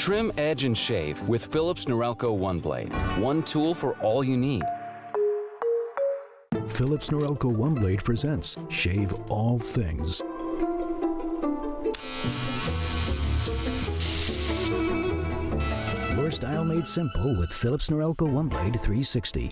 Trim, edge, and shave with Philips Norelco One Blade. One tool for all you need. Philips Norelco One Blade presents Shave All Things. Your style made simple with Philips Norelco One Blade 360.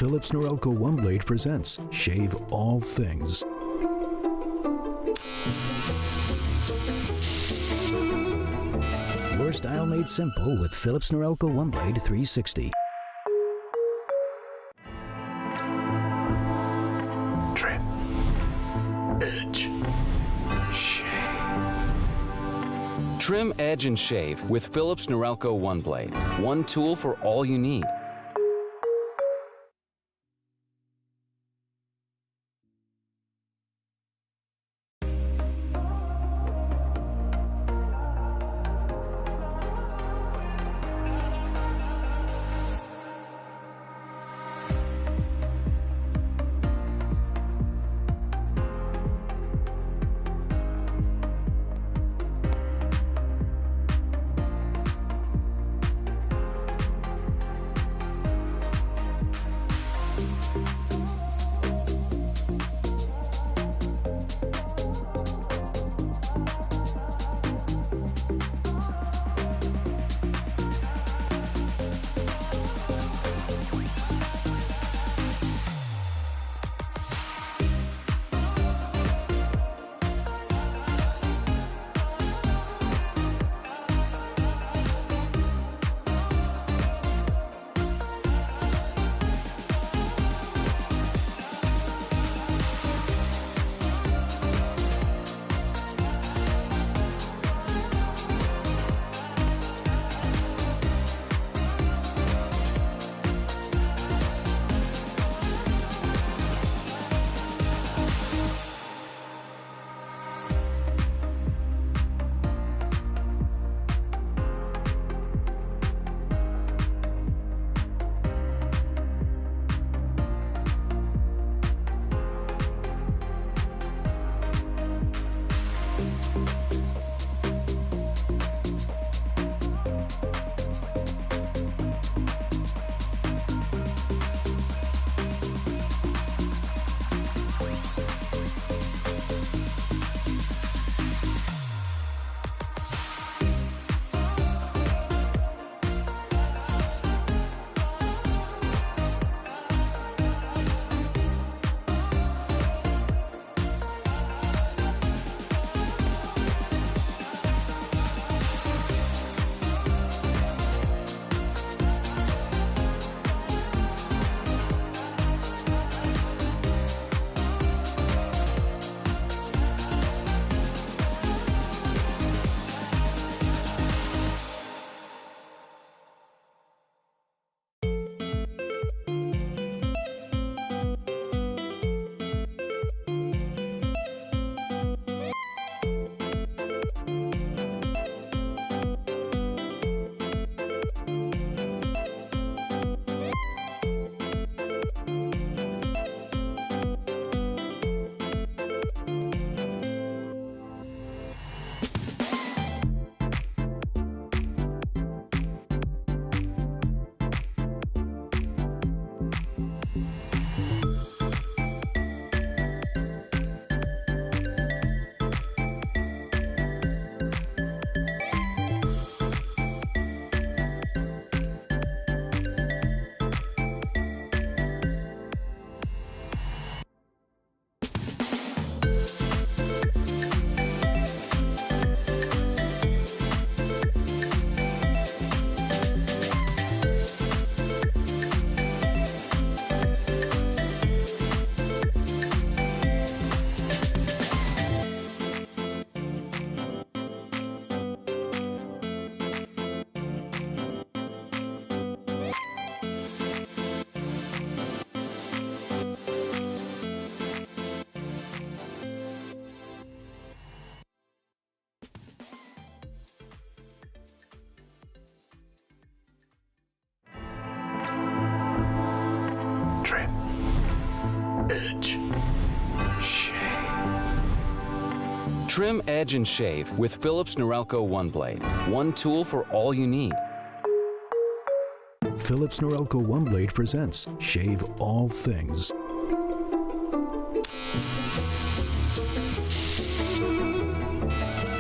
Philips Norelco One Blade presents Shave All Things. Your style made simple with Philips Norelco One Blade 360. Trim, edge, shave. Trim, edge, and shave with Philips Norelco One Blade. One tool for all you need. edge, shave. Trim, edge, and shave with Philips Norelco One Blade. One tool for all you need. Philips Norelco One Blade presents Shave All Things.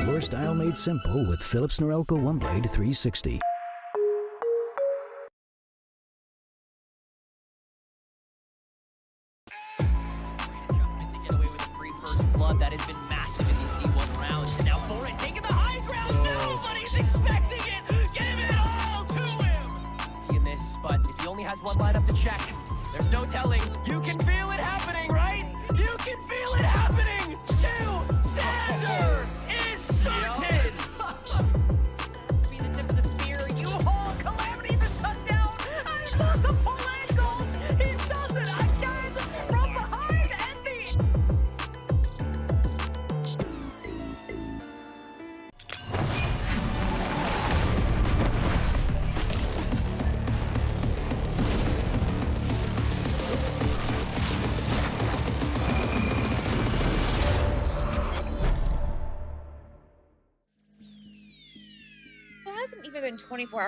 Your style made simple with Philips Norelco One Blade 360. Blood that has been massive in these D1 rounds. And now Foreign taking the high ground. Nobody's expecting it. has one lineup to check. There's no telling. You can feel it happening, right? You can feel it happening! Sander is certain! Be the tip of the spear. You hold Calamity the touchdown! I love the full angle! He does it again from behind and the... Hasn't even been 24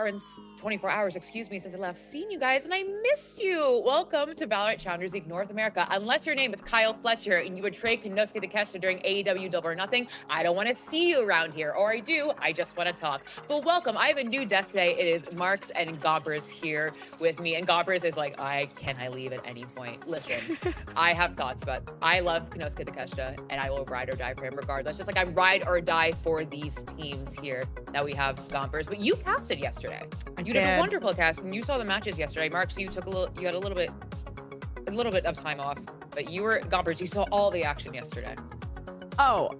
hours, excuse me, since I last seen you guys, and I missed you. Welcome to VALORANT Challengers League North America. Unless your name is Kyle Fletcher and you betrayed Konosuke Takeshita during AEW Double or Nothing, I don't want to see you around here. Or I do, I just want to talk. But welcome, I have a new desk today. It is Marks and Gobbers here with me. And Gobbers is like, can I leave at any point? Listen, I have thoughts, but I love Konosuke Takeshita and I will ride or die for him regardless. Just like I ride or die for these teams here that we have, Gobbers. But you casted yesterday. You did a wonderful cast. When you saw the matches yesterday, Marks, you took you had a little bit of time off, but you were Gobbers. You saw all the action yesterday. Oh,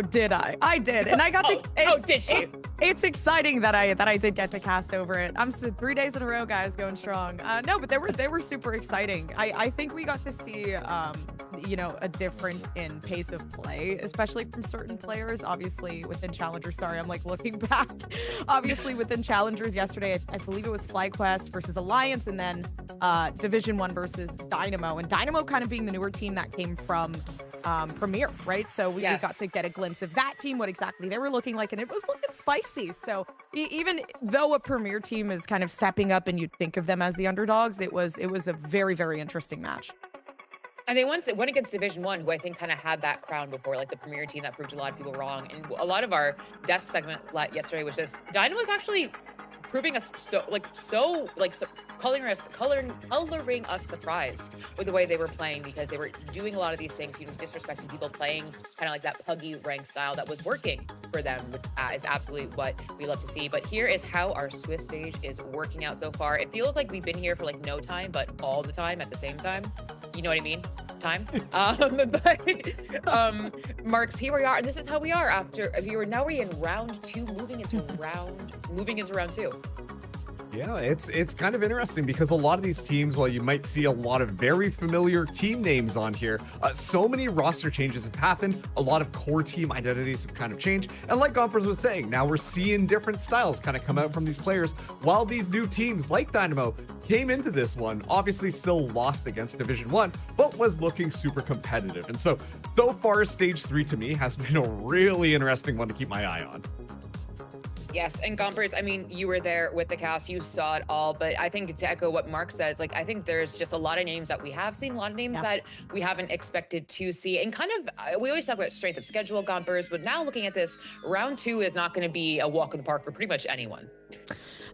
did I? I did, and I got to. Did she? It's exciting that I did get to cast over it. I'm 3 days in a row, guys, going strong. No, but they were super exciting. I think we got to see a difference in pace of play, especially from certain players. Obviously within Challengers. Sorry, I'm like looking back. Obviously within Challengers yesterday, I believe it was FlyQuest versus Alliance, and then Division 1 versus Dynamo, and Dynamo kind of being the newer team that came from Premier, right? So we got to get a glimpse of that team, what exactly they were looking like, and it was looking spicy. So even though a Premier team is kind of stepping up and you'd think of them as the underdogs, it was a very, very interesting match. And they went against Division 1, who I think kind of had that crown before, like the Premier team that proved a lot of people wrong. And a lot of our desk segment yesterday was just Dynamo's actually proving us coloring us surprised with the way they were playing, because they were doing a lot of these things, disrespecting people, playing kind of like that puggy rank style that was working for them, which is absolutely what we love to see. But here is how our Swift stage is working out so far. It feels like we've been here for like no time, but all the time at the same time. You know what I mean? Time. Marks, here we are, and this is how we are after a viewer. Now we're in round 2, moving into round 2. Yeah, it's kind of interesting because a lot of these teams, while you might see a lot of very familiar team names on here, so many roster changes have happened. A lot of core team identities have kind of changed. And like Gompers was saying, now we're seeing different styles kind of come out from these players, while these new teams like Dynamo came into this one, obviously still lost against Division 1, but was looking super competitive. And so far, Stage 3 to me has been a really interesting one to keep my eye on. Yes, and Gompers, I mean, you were there with the cast, you saw it all, but I think to echo what Mark says, like, I think there's just a lot of names that we have seen, a lot of names that we haven't expected to see, and kind of, we always talk about strength of schedule, Gompers, but now looking at this, round 2 is not going to be a walk in the park for pretty much anyone.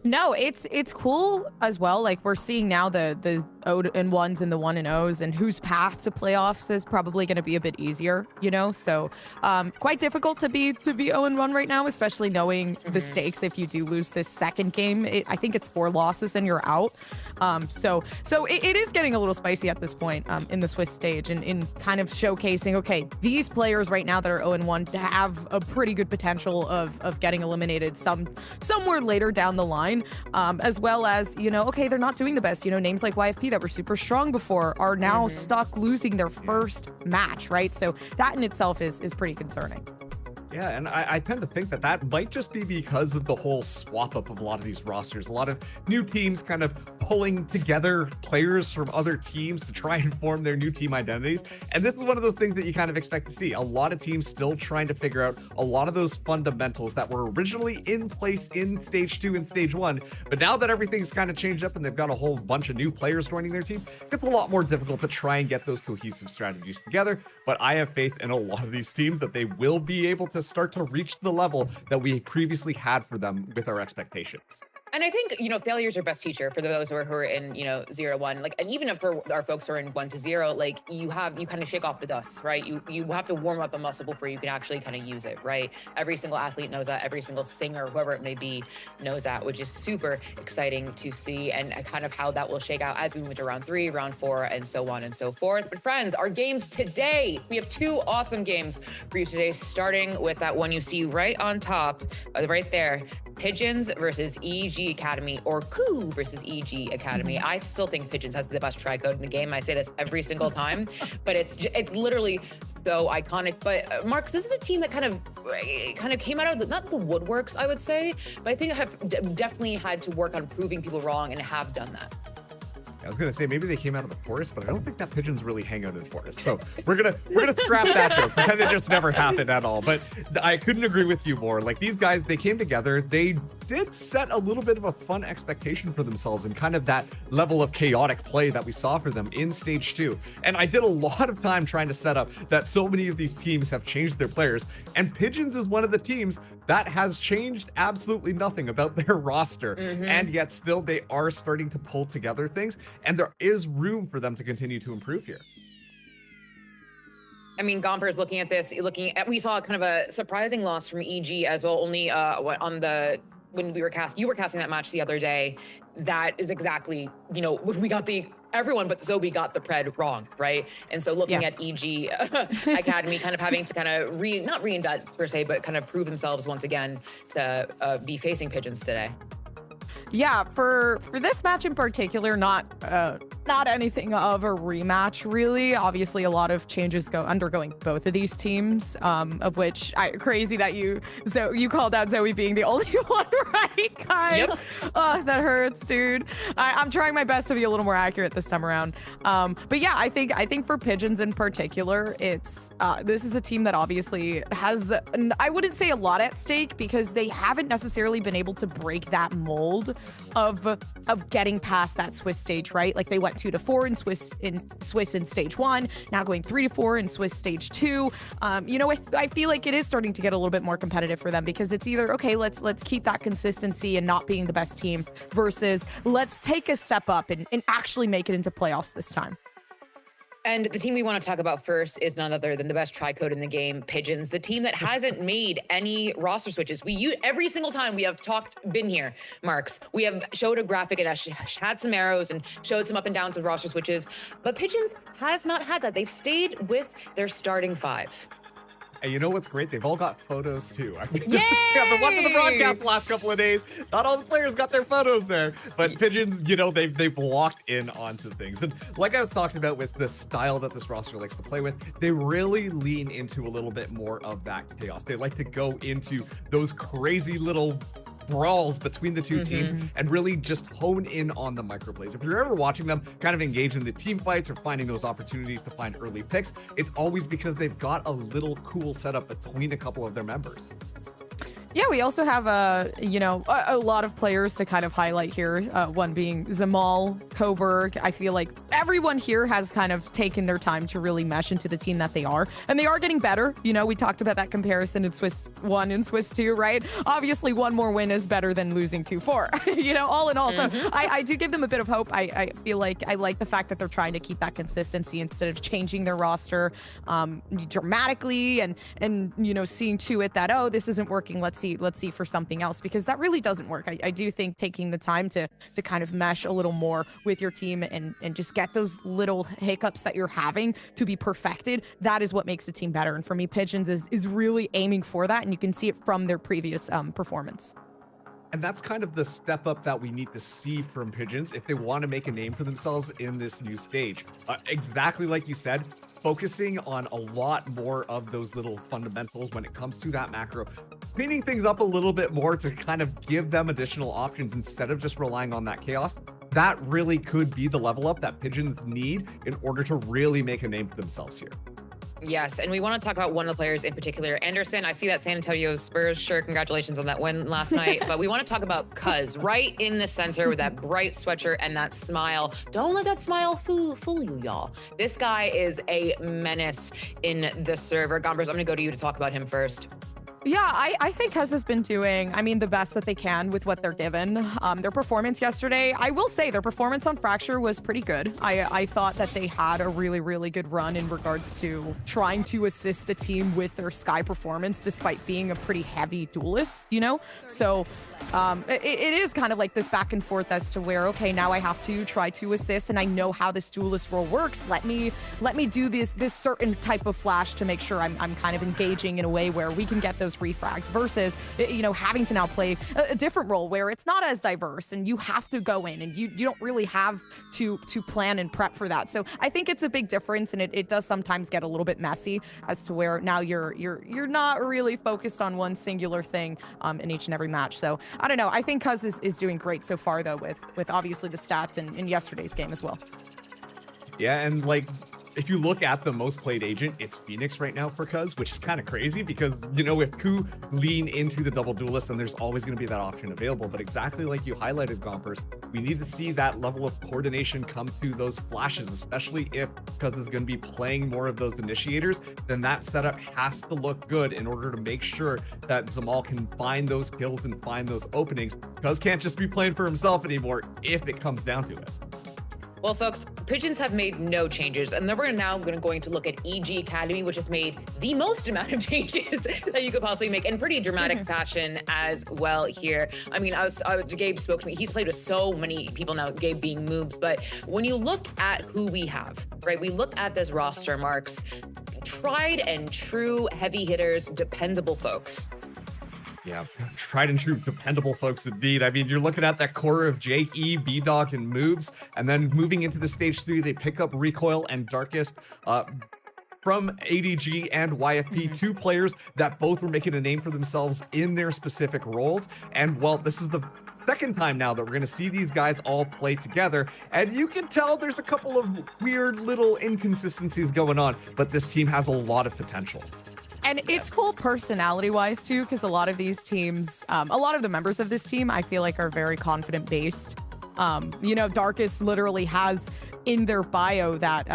No, it's cool as well. Like, we're seeing now the O&1s and the 1-0s, and whose path to playoffs is probably going to be a bit easier, so quite difficult to be 0-1 right now, especially knowing the stakes. If you do lose this second game, I think it's 4 losses and you're out. So it is getting a little spicy at this point in the Swiss stage, and in kind of showcasing, okay, these players right now that are 0-1 have a pretty good potential of getting eliminated somewhere later down the line, as well as, okay, they're not doing the best. Names like YFP that were super strong before are now stuck losing their first match, right? So that in itself is pretty concerning. Yeah, and I tend to think that might just be because of the whole swap up of a lot of these rosters. A lot of new teams kind of pulling together players from other teams to try and form their new team identities. And this is one of those things that you kind of expect to see. A lot of teams still trying to figure out a lot of those fundamentals that were originally in place in Stage 2 and Stage 1. But now that everything's kind of changed up and they've got a whole bunch of new players joining their team, it's a lot more difficult to try and get those cohesive strategies together. But I have faith in a lot of these teams that they will be able to start to reach the level that we previously had for them with our expectations. And I think, failure is your best teacher for those who are in, 0-1. Like, and even for our folks who are in 1-0, like you kind of shake off the dust, right? You have to warm up a muscle before you can actually kind of use it, right? Every single athlete knows that. Every single singer, whoever it may be, knows that, which is super exciting to see, and kind of how that will shake out as we move to round 3, round 4, and so on and so forth. But friends, our games today, we have 2 awesome games for you today, starting with that one you see right on top, right there. Pigeons versus EG Academy, or COO versus EG Academy. I still think Pigeons has the best try code in the game. I say this every single time, but it's literally so iconic. But Marcus, this is a team that kind of came out of not the woodworks, I would say, but I think have definitely had to work on proving people wrong and have done that. I was gonna say maybe they came out of the forest, but I don't think that pigeons really hang out in the forest. So we're gonna scrap that joke. Pretend it just never happened at all. But I couldn't agree with you more. Like, these guys, they came together. They did set a little bit of a fun expectation for themselves and kind of that level of chaotic play that we saw for them in stage 2. And I did a lot of time trying to set up that so many of these teams have changed their players, and Pigeons is one of the teams that has changed absolutely nothing about their roster. And yet still they are starting to pull together things, and there is room for them to continue to improve here. I mean, Gomper's looking at this, we saw kind of a surprising loss from EG as well, only when you were casting that match the other day. That is exactly, we got everyone but Zoe got the pred wrong, right? And so looking at EG Academy kind of having to kind of not reinvent per se, but kind of prove themselves once again to be facing Pigeons today. Yeah, for this match in particular, not anything of a rematch, really. Obviously, a lot of changes undergoing both of these teams, of which crazy that you called out Zoe being the only one, right, guys? Yep. Oh, that hurts, dude. I'm trying my best to be a little more accurate this time around. But yeah, I think for Pigeons in particular, it's this is a team that obviously has, I wouldn't say a lot at stake, because they haven't necessarily been able to break that mold of getting past that Swiss stage, right? Like, they went 2-4 in Swiss in stage 1, now going 3-4 in Swiss stage 2. I feel like it is starting to get a little bit more competitive for them, because it's either, okay, let's keep that consistency and not being the best team, versus let's take a step up and actually make it into playoffs this time. And the team we want to talk about first is none other than the best tri-code in the game, Pigeons, the team that hasn't made any roster switches. Every single time we have been here, Marks, we have showed a graphic and had some arrows and showed some up and downs of roster switches, but Pigeons has not had that. They've stayed with their starting 5. And you know what's great? They've all got photos too. I've been Yay! watching the broadcast the last couple of days. Not all the players got their photos there, but Pigeons, they've locked in onto things. And like I was talking about with the style that this roster likes to play with, they really lean into a little bit more of that chaos. They like to go into those crazy little brawls between the two teams and really just hone in on the microplays. If you're ever watching them kind of engage in the team fights or finding those opportunities to find early picks, it's always because they've got a little cool setup between a couple of their members. Yeah, we also have a lot of players to kind of highlight here. One being Zamal, Coburg. I feel like everyone here has kind of taken their time to really mesh into the team that they are, and they are getting better. We talked about that comparison in Swiss 1 and Swiss 2, right? Obviously, one more win is better than losing 2-4. All in all. So I do give them a bit of hope. I feel like I like the fact that they're trying to keep that consistency instead of changing their roster dramatically and seeing to it that, oh, this isn't working. Let's see for something else, because that really doesn't work. I do think taking the time to kind of mesh a little more with your team and just get those little hiccups that you're having to be perfected, that is what makes the team better. And for me, Pigeons is really aiming for that, and you can see it from their previous performance. And that's kind of the step up that we need to see from Pigeons if they want to make a name for themselves in this new stage. Exactly like you said, focusing on a lot more of those little fundamentals when it comes to that macro, cleaning things up a little bit more to kind of give them additional options instead of just relying on that chaos. That really could be the level up that Pigeons need in order to really make a name for themselves here. Yes, and we want to talk about one of the players in particular. Anderson, I see that San Antonio Spurs shirt. Congratulations on that win last night. But we want to talk about Cuz right in the center with that bright sweatshirt and that smile. Don't let that smile fool you, y'all. This guy is a menace in the server. Gombers, I'm going to go to you to talk about him first. Yeah, I think Cuz has been doing, I mean, the best that they can with what they're given. Their performance yesterday, I will say their performance on Fracture was pretty good. I thought that they had a really, really good run in regards to trying to assist the team with their Sky performance, despite being a pretty heavy duelist, you know? So it is kind of like this back and forth as to where, okay, now I have to try to assist, and I know how this duelist role works. Let me do this certain type of flash to make sure I'm kind of engaging in a way where we can get those refrags, versus, you know, having to now play a different role where it's not as diverse and you have to go in and you don't really have to plan and prep for that. So I think it's a big difference, and it does sometimes get a little bit messy as to where now you're not really focused on one singular thing in each and every match. So I don't know. I think Cuz is doing great so far, though, with obviously the stats in yesterday's game as well. Yeah, and like, if you look at the most played agent, it's Phoenix right now for Cuz, which is kind of crazy because, you know, if COO lean into the double duelist, then there's always going to be that option available. But exactly like you highlighted, Gompers, we need to see that level of coordination come to those flashes, especially if Cuz is going to be playing more of those initiators. Then that setup has to look good in order to make sure that Zamal can find those kills and find those openings. Cuz can't just be playing for himself anymore if it comes down to it. Well, folks, Pigeons have made no changes, and then we're now going to look at EG Academy, which has made the most amount of changes that you could possibly make, in pretty dramatic fashion as well here. I mean, Gabe spoke to me. He's played with so many people now, Gabe being moves, but when you look at who we have, right, we look at this roster, Marks, tried and true heavy hitters, dependable folks. Yeah, tried and true, dependable folks indeed. I mean, you're looking at that core of Jake, E, B-Dog, and Moobs, and then moving into the stage 3, they pick up Recoil and Darkest from ADG and YFP, two players that both were making a name for themselves in their specific roles. And well, this is the second time now that we're going to see these guys all play together, and you can tell there's a couple of weird little inconsistencies going on, but this team has a lot of potential. And it's cool personality-wise, too, because a lot of these teams, a lot of the members of this team, I feel like are very confident-based. You know, Darkest literally has in their bio that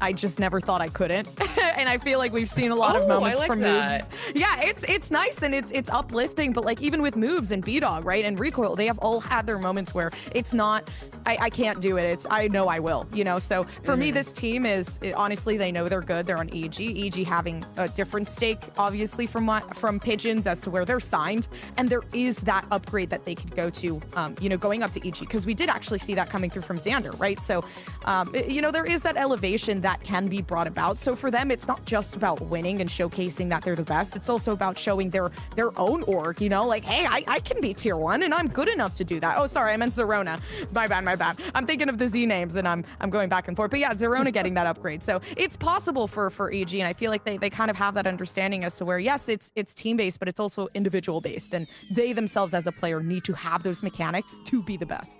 I just never thought I couldn't. And I feel like we've seen a lot of moments from Moobs. Yeah, it's nice and it's uplifting, but like even with Moobs and B-Dog, right, and Recoil, they have all had their moments where it's not, I can't do it, it's I know I will, you know? So for me, this team is, honestly, they know they're good. They're on EG. EG having a different stake, obviously, from Pigeons as to where they're signed. And there is that upgrade that they could go to, you know, going up to EG, because we did actually see that coming through from Xander, right? So, you know, there is that elevation that can be brought about. So for them, it's not just about winning and showcasing that they're the best. It's also about showing their own org, you know, like, hey, I can be tier 1 and I'm good enough to do that. Oh, sorry, I meant Zerona. My bad. I'm thinking of the Z names and I'm going back and forth. But yeah, Zerona getting that upgrade. So it's possible for EG, and I feel like they kind of have that understanding as to where, yes, it's team-based, but it's also individual-based, and they themselves as a player need to have those mechanics to be the best.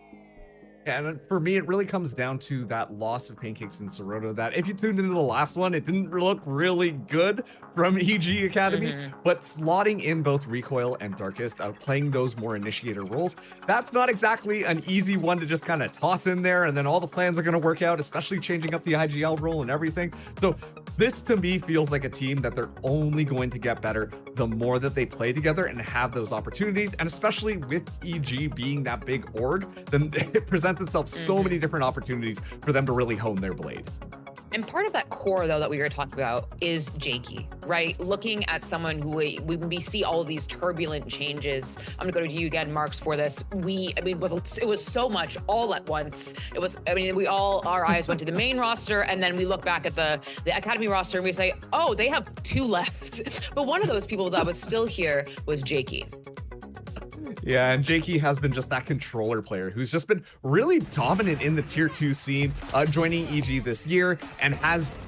Yeah, and for me, it really comes down to that loss of Pancakes and Sirota, that if you tuned into the last one, it didn't look really good from EG Academy, but slotting in both Recoil and Darkest, playing those more initiator roles, that's not exactly an easy one to just kind of toss in there, and then all the plans are going to work out, especially changing up the IGL role and everything. So this, to me, feels like a team that they're only going to get better the more that they play together and have those opportunities, and especially with EG being that big org, then it presents itself so many different opportunities for them to really hone their blade. And part of that core, though, that we were talking about is Jakey, right? Looking at someone who we see all of these turbulent changes. I'm gonna go to you again, Marks, for this. It was so much all at once. It was, I mean, our eyes went to the main roster, and then we look back at the Academy roster and we say, oh, they have 2 left. But one of those people that was still here was Jakey. Yeah, and Jakey has been just that controller player who's just been really dominant in the tier 2 scene, joining EG this year, and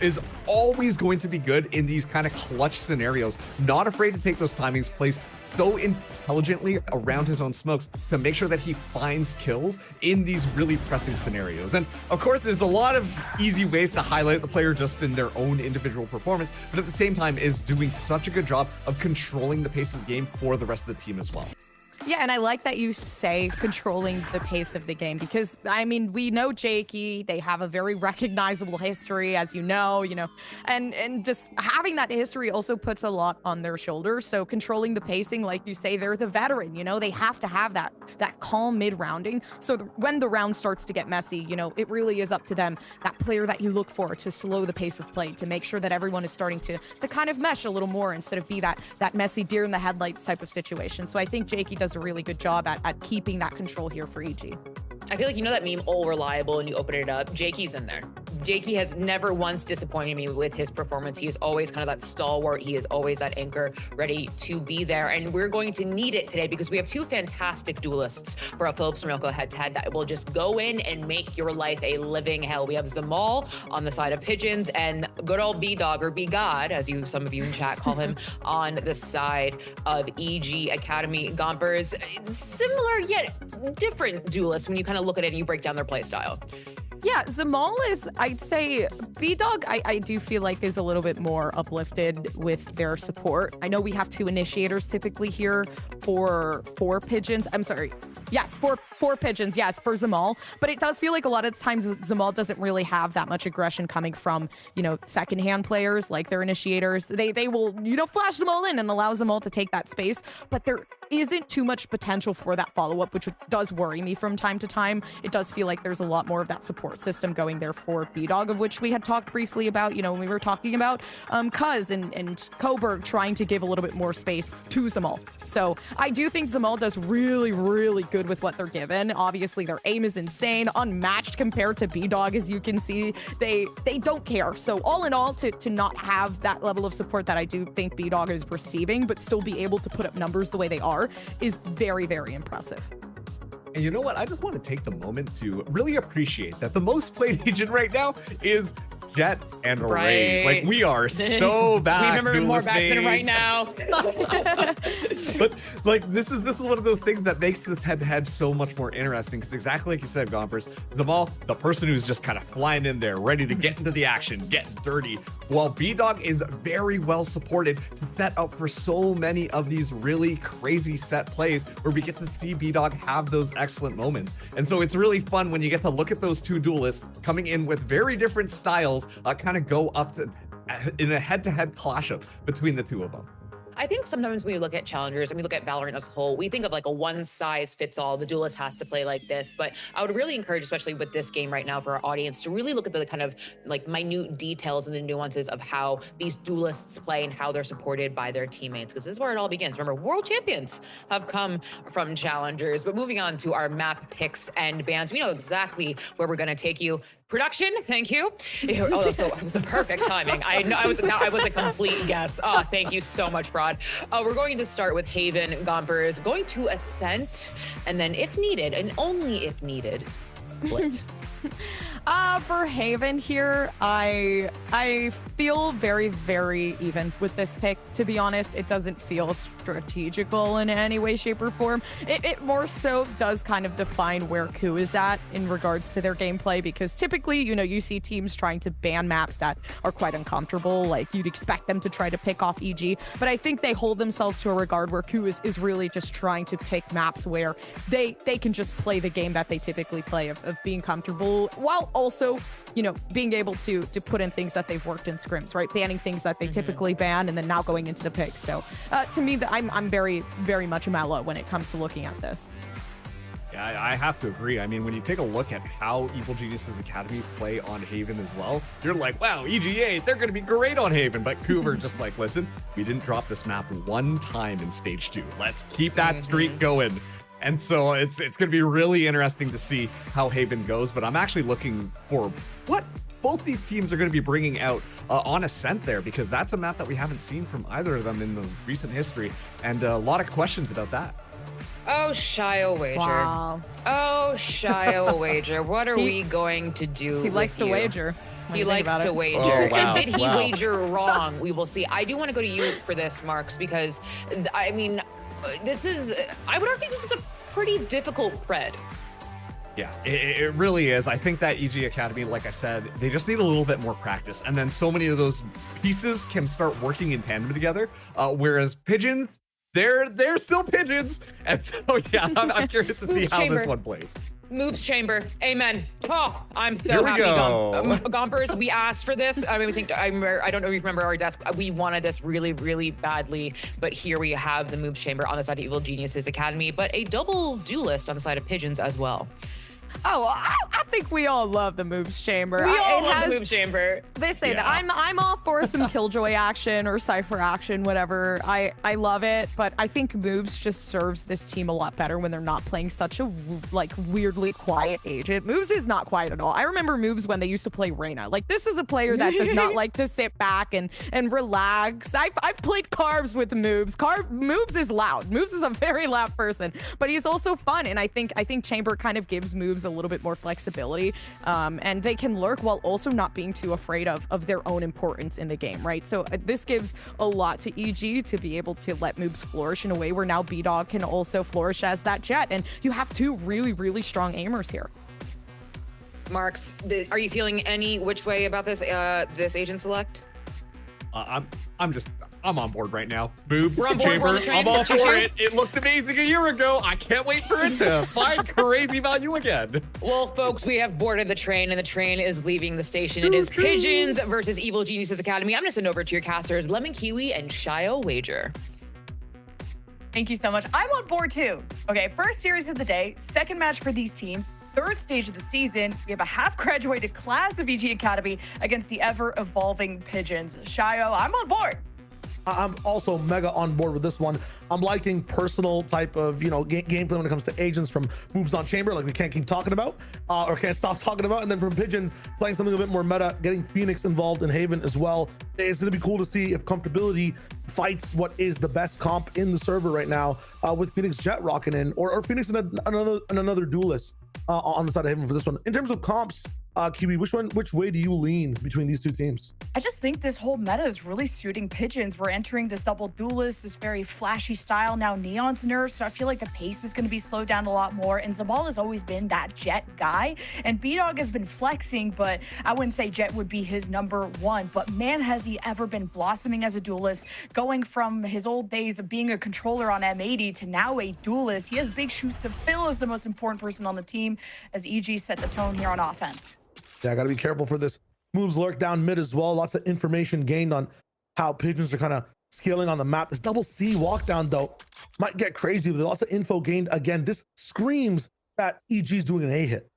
is always going to be good in these kind of clutch scenarios. Not afraid to take those timings, plays so intelligently around his own smokes to make sure that he finds kills in these really pressing scenarios. And of course, there's a lot of easy ways to highlight the player just in their own individual performance, but at the same time is doing such a good job of controlling the pace of the game for the rest of the team as well. Yeah, and I like that you say controlling the pace of the game because, I mean, we know Jakey, they have a very recognizable history, as you know, and just having that history also puts a lot on their shoulders. So controlling the pacing, like you say, they're the veteran, they have to have that calm mid-rounding. So when the round starts to get messy, it really is up to them, that player that you look for to slow the pace of play, to make sure that everyone is starting to kind of mesh a little more instead of be that messy deer in the headlights type of situation. So I think Jakey does a really good job at keeping that control here for EG. I feel like that meme, all reliable, and you open it up, Jakey's in there. Jakey has never once disappointed me with his performance. He is always kind of that stalwart. He is always that anchor ready to be there. And we're going to need it today because we have two fantastic duelists for a Philips Norelco head-to-head that will just go in and make your life a living hell. We have Zamal on the side of Pigeons and good old B-Dog, or B-God, as some of you in chat call him, on the side of EG Academy. Gompers, similar yet different duelists when you kind of look at it and you break down their play style. Yeah, Zamal is, I'd say, B-Dog, I do feel like is a little bit more uplifted with their support. I know we have two initiators typically here for Pigeons. I'm sorry. Yes, for Pigeons, yes, for Zamal. But it does feel like a lot of the times Zamal doesn't really have that much aggression coming from, secondhand players like their initiators. They will, flash Zamal in and allow Zamal to take that space. But there isn't too much potential for that follow-up, which does worry me from time to time. It does feel like there's a lot more of that support system going there for B-Dog, of which we had talked briefly about, when we were talking about Cuz and Coburg trying to give a little bit more space to Zamal. So I do think Zamal does really, really good with what they're given. Obviously, their aim is insane, unmatched compared to B-Dog, as you can see. They don't care. So all in all, to not have that level of support that I do think B-Dog is receiving, but still be able to put up numbers the way they are, is very, very impressive. And you know what? I just want to take the moment to really appreciate that the most played agent right now is Jet and Raze. Like, we are so back. We remember more back than right now. But like, this is one of those things that makes this head-to-head so much more interesting, because exactly like you said, Gompers, Zamal, the person who's just kind of flying in there, ready to get into the action, get dirty, while B-Dog is very well supported to set up for so many of these really crazy set plays where we get to see B-Dog have those excellent moments. And so it's really fun when you get to look at those two duelists coming in with very different styles, kind of go up to in a head-to-head clash-up between the two of them. I think sometimes when we look at challengers and we look at Valorant as a whole, we think of like a one-size-fits-all. The duelist has to play like this. But I would really encourage, especially with this game right now for our audience, to really look at the kind of like minute details and the nuances of how these duelists play and how they're supported by their teammates, because this is where it all begins. Remember, world champions have come from challengers. But moving on to our map picks and bans, we know exactly where we're going to take you. Production, thank you. Oh, so it was a perfect timing. I was a complete guess. Oh, thank you so much, Broad. We're going to start with Haven. Gompers going to Ascent, and then if needed, and only if needed, Split. For Haven here, I feel very, very even with this pick. To be honest, it doesn't feel strategical in any way, shape, or form. It more so does kind of define where COO is at in regards to their gameplay, because typically, you see teams trying to ban maps that are quite uncomfortable. Like, you'd expect them to try to pick off EG, but I think they hold themselves to a regard where COO is really just trying to pick maps where they can just play the game that they typically play of being comfortable, while also, being able to put in things that they've worked in scrims, right? Banning things that they typically ban and then now going into the picks. So to me, I'm very, very much a mellow when it comes to looking at this. Yeah, I have to agree. I mean, when you take a look at how Evil Geniuses Academy play on Haven as well, you're like, wow, EGA, they're going to be great on Haven. But COO are just like, listen, we didn't drop this map one time in stage 2. Let's keep that streak going. And so it's going to be really interesting to see how Haven goes. But I'm actually looking for what both these teams are going to be bringing out on Ascent there, because that's a map that we haven't seen from either of them in the recent history. And a lot of questions about that. Oh, Shio Wager. Wow. Oh, Shio Wager. What are we going to do? He likes to wager. He likes to wager. Oh, wow. And did he wager wrong? We will see. I do want to go to you for this, Marks, because, I mean, I would argue this is a pretty difficult pred. Yeah, it really is. I think that EG Academy, like I said, they just need a little bit more practice. And then so many of those pieces can start working in tandem together. Whereas Pigeons, they're still pigeons. And so yeah, I'm curious to see Moves how chamber. this one plays. Moves chamber. Amen. Oh, I'm so Here we happy. go. Gompers, we asked for this. I mean, I don't know if you remember our desk. We wanted this really, really badly. But here we have the moves chamber on the side of Evil Geniuses Academy, but a double duelist on the side of Pigeons as well. Oh, I think we all love the moves chamber. We all It love has- the move chamber. They say Yeah. that I'm all for some killjoy action or cypher action, whatever. I love it, but I think moves just serves this team a lot better when they're not playing such a like weirdly quiet agent. Moves is not quiet at all. I remember moves when they used to play Reyna. Like this is a player that does not like to sit back and relax. I've played Carbs with moves. Moves is loud. Moves is a very loud person, but he's also fun, and I think Chamber kind of gives moves a little bit more flexibility, and they can lurk while also not being too afraid of their own importance in the game, right? So this gives a lot to EG to be able to let moves flourish in a way where now B-Dog can also flourish as that Jet, and you have two really, really strong aimers here. Marks, are you feeling any which way about this this agent select? I'm on board right now. Boobs, We're on board, we're on chamber. the train. I'm all Choo-choo. for it. It looked amazing a year ago. I can't wait for it to find crazy value again. Well, folks, we have boarded the train, and the train is leaving the station. It is Pigeons versus Evil Geniuses Academy. I'm going to send over to your casters, Lemon Kiwi and Shio Wager. Thank you so much. I'm on board too. Okay, first series of the day, second match for these teams, third stage of the season. We have a half-graduated class of EG Academy against the ever-evolving Pigeons. Shio, I'm on board. I'm also mega on board with this one. I'm liking personal type of, gameplay when it comes to agents from Moves on Chamber, like we can't keep talking about, or can't stop talking about. And then from Pigeons, playing something a bit more meta, getting Phoenix involved in Haven as well. It's going to be cool to see if comfortability fights what is the best comp in the server right now, with Phoenix Jet rocking in, or Phoenix and another duelist on the side of Haven for this one. In terms of comps, Kiwi, which way do you lean between these two teams? I just think this whole meta is really suiting Pigeons. We're entering this double duelist, this very flashy style. Now Neon's nerfed, so I feel like the pace is going to be slowed down a lot more. And Zamal has always been that Jet guy. And B-Dog has been flexing, but I wouldn't say Jet would be his number one. But man, has he ever been blossoming as a duelist, going from his old days of being a controller on M80 to now a duelist. He has big shoes to fill as the most important person on the team, as EG set the tone here on offense. Yeah, I got to be careful for this. Moves lurk down mid as well. Lots of information gained on how Pigeons are kind of scaling on the map. This double C walk down, though, might get crazy with lots of info gained. Again, this screams that EG's doing an A hit.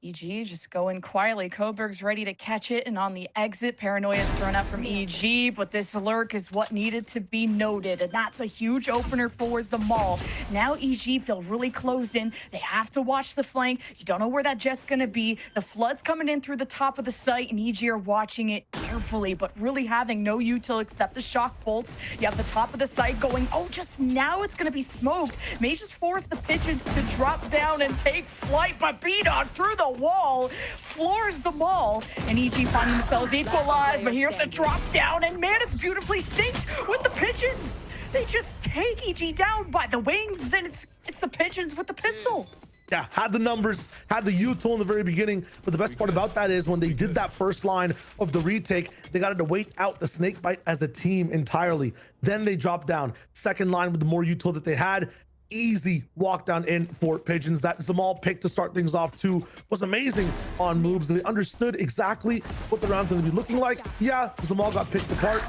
EG just going quietly. Coburg's ready to catch it, and on the exit, Paranoia is thrown out from EG, but this lurk is what needed to be noted, and that's a huge opener for Zamal. Now EG feel really closed in. They have to watch the flank. You don't know where that Jet's gonna be. The flood's coming in through the top of the site, and EG are watching it carefully, but really having no util except the shock bolts. You have the top of the site going, oh, just now it's gonna be smoked. May just force the Pigeons to drop down and take flight, but B-Dog through the wall floors Zamal, and EG find themselves equalized, but here's the drop down, and man, it's beautifully synced with the Pigeons. They just take EG down by the wings, and it's the Pigeons with the pistol. Yeah, had the numbers, had the util in the very beginning, but the best part about that is when they did that first line of the retake, they got to wait out the snake bite as a team entirely. Then they dropped down. Second line with the more util that they had, easy walk down in for Pigeons. That Zamal pick to start things off too was amazing on moves. They understood exactly what the round's going to be looking like. Yeah, Zamal got picked apart.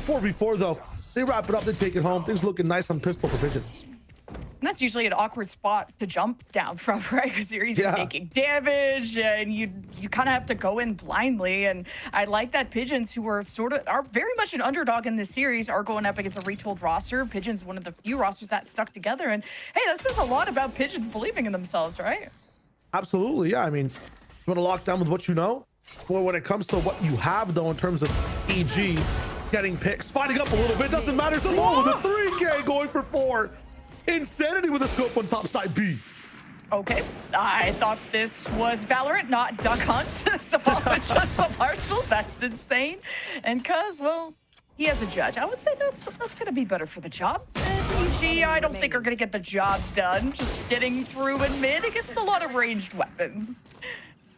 4v4 though, they wrap it up, they take it home. Things looking nice on pistol for Pigeons. And that's usually an awkward spot to jump down from, right? Because you're either taking damage and you kind of have to go in blindly. And I like that Pigeons, who are very much an underdog in this series, are going up against a retooled roster. Pigeons, one of the few rosters that stuck together. And hey, that says a lot about Pigeons believing in themselves, right? Absolutely, yeah. I mean, you want to lock down with what you know? Well, when it comes to what you have, though, in terms of EG getting picks, fighting up a little bit, doesn't matter. Zamal with a 3K going for 4. Insanity with a scope on top side B. Okay, I thought this was Valorant, not Duck Hunt. So it's just the Marshall. That's insane. And cuz, well, he has a judge. I would say that's gonna be better for the job. And EG, I don't think are gonna get the job done. Just getting through in mid against a lot of ranged weapons.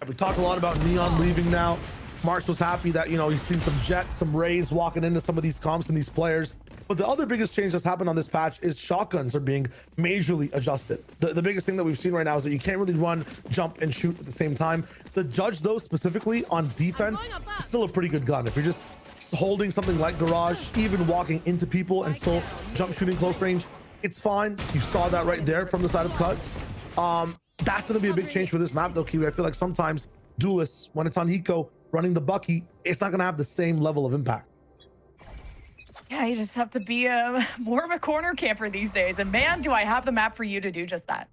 We talked a lot about Neon leaving now. Marks was happy that, you know, he's seen some Jet, some Rays walking into some of these comps and these players. But the other biggest change that's happened on this patch is shotguns are being majorly adjusted. The biggest thing that we've seen right now is that you can't really run, jump, and shoot at the same time. The Judge, though, specifically on defense, is still a pretty good gun. If you're just holding something like Garage, even walking into people and still jump shooting close range, it's fine. You saw that right there from the side of Cuts. That's going to be a big change for this map, though, Kiwi. I feel like sometimes duelists, when it's on Hiko running the Bucky, it's not going to have the same level of impact. Yeah, you just have to be more of a corner camper these days. And man, do I have the map for you to do just that.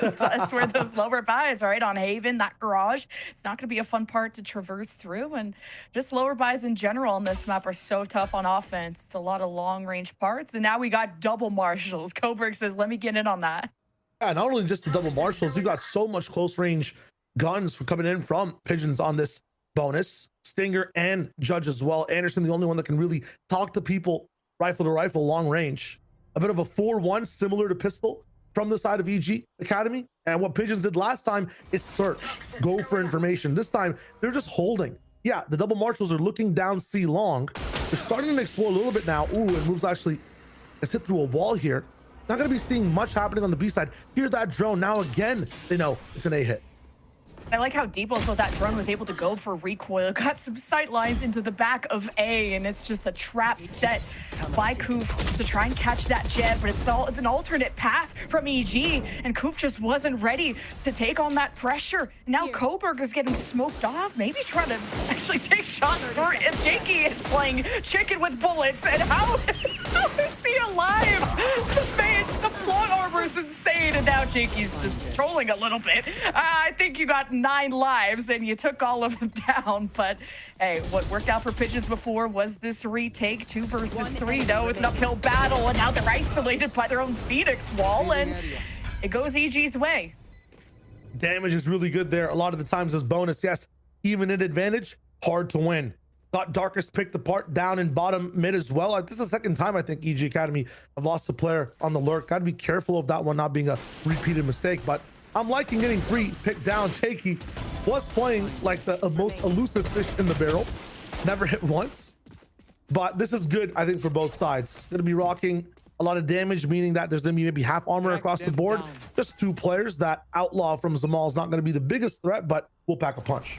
That's where those lower buys, right? On Haven, that Garage. It's not going to be a fun part to traverse through. And just lower buys in general on this map are so tough on offense. It's a lot of long range parts. And now we got double marshals. Coburg says, let me get in on that. Yeah, not only just the double marshals, you got so much close range guns coming in from Pigeons on this bonus. Stinger and Judge as well. Anderson, the only one that can really talk to people rifle to rifle long range. A bit of a 4-1 similar to pistol from the side of EG Academy. And what Pigeons did last time is search, go for information. This time they're just holding. Yeah, the double marshals are looking down C long. They're starting to explore a little bit now. Ooh, and Moves actually has hit through a wall here. Not going to be seeing much happening on the B side. Hear that drone. Now again, they know it's an A hit. I like how deep also that drone was able to go for recoil. Got some sight lines into the back of A, and it's just a trap set by Koof to try and catch that Jet, but it's an alternate path from EG, and Koof just wasn't ready to take on that pressure. Now Coburg is getting smoked off, maybe trying to actually take shots for if Jakey is playing chicken with bullets, and how is he alive? The plot armor is insane, and now Jakey's just trolling a little bit. I think you got 9 lives and you took all of them down, but hey, what worked out for Pigeons before was this retake 2 versus 3. No, it's an uphill battle, and now they're isolated by their own Phoenix wall, and it goes EG's way. Damage is really good there. A lot of the times as bonus, yes, even at advantage, hard to win. Got Darkest picked apart down in bottom mid as well. This is the second time I think EG Academy have lost a player on the lurk. Got to be careful of that one not being a repeated mistake, but I'm liking getting 3 picked down. Jakey was playing like the most elusive fish in the barrel. Never hit once, but this is good, I think, for both sides. Going to be rocking a lot of damage, meaning that there's going to be maybe half armor across the board. Just 2 players. That Outlaw from Zamal is not going to be the biggest threat, but will pack a punch.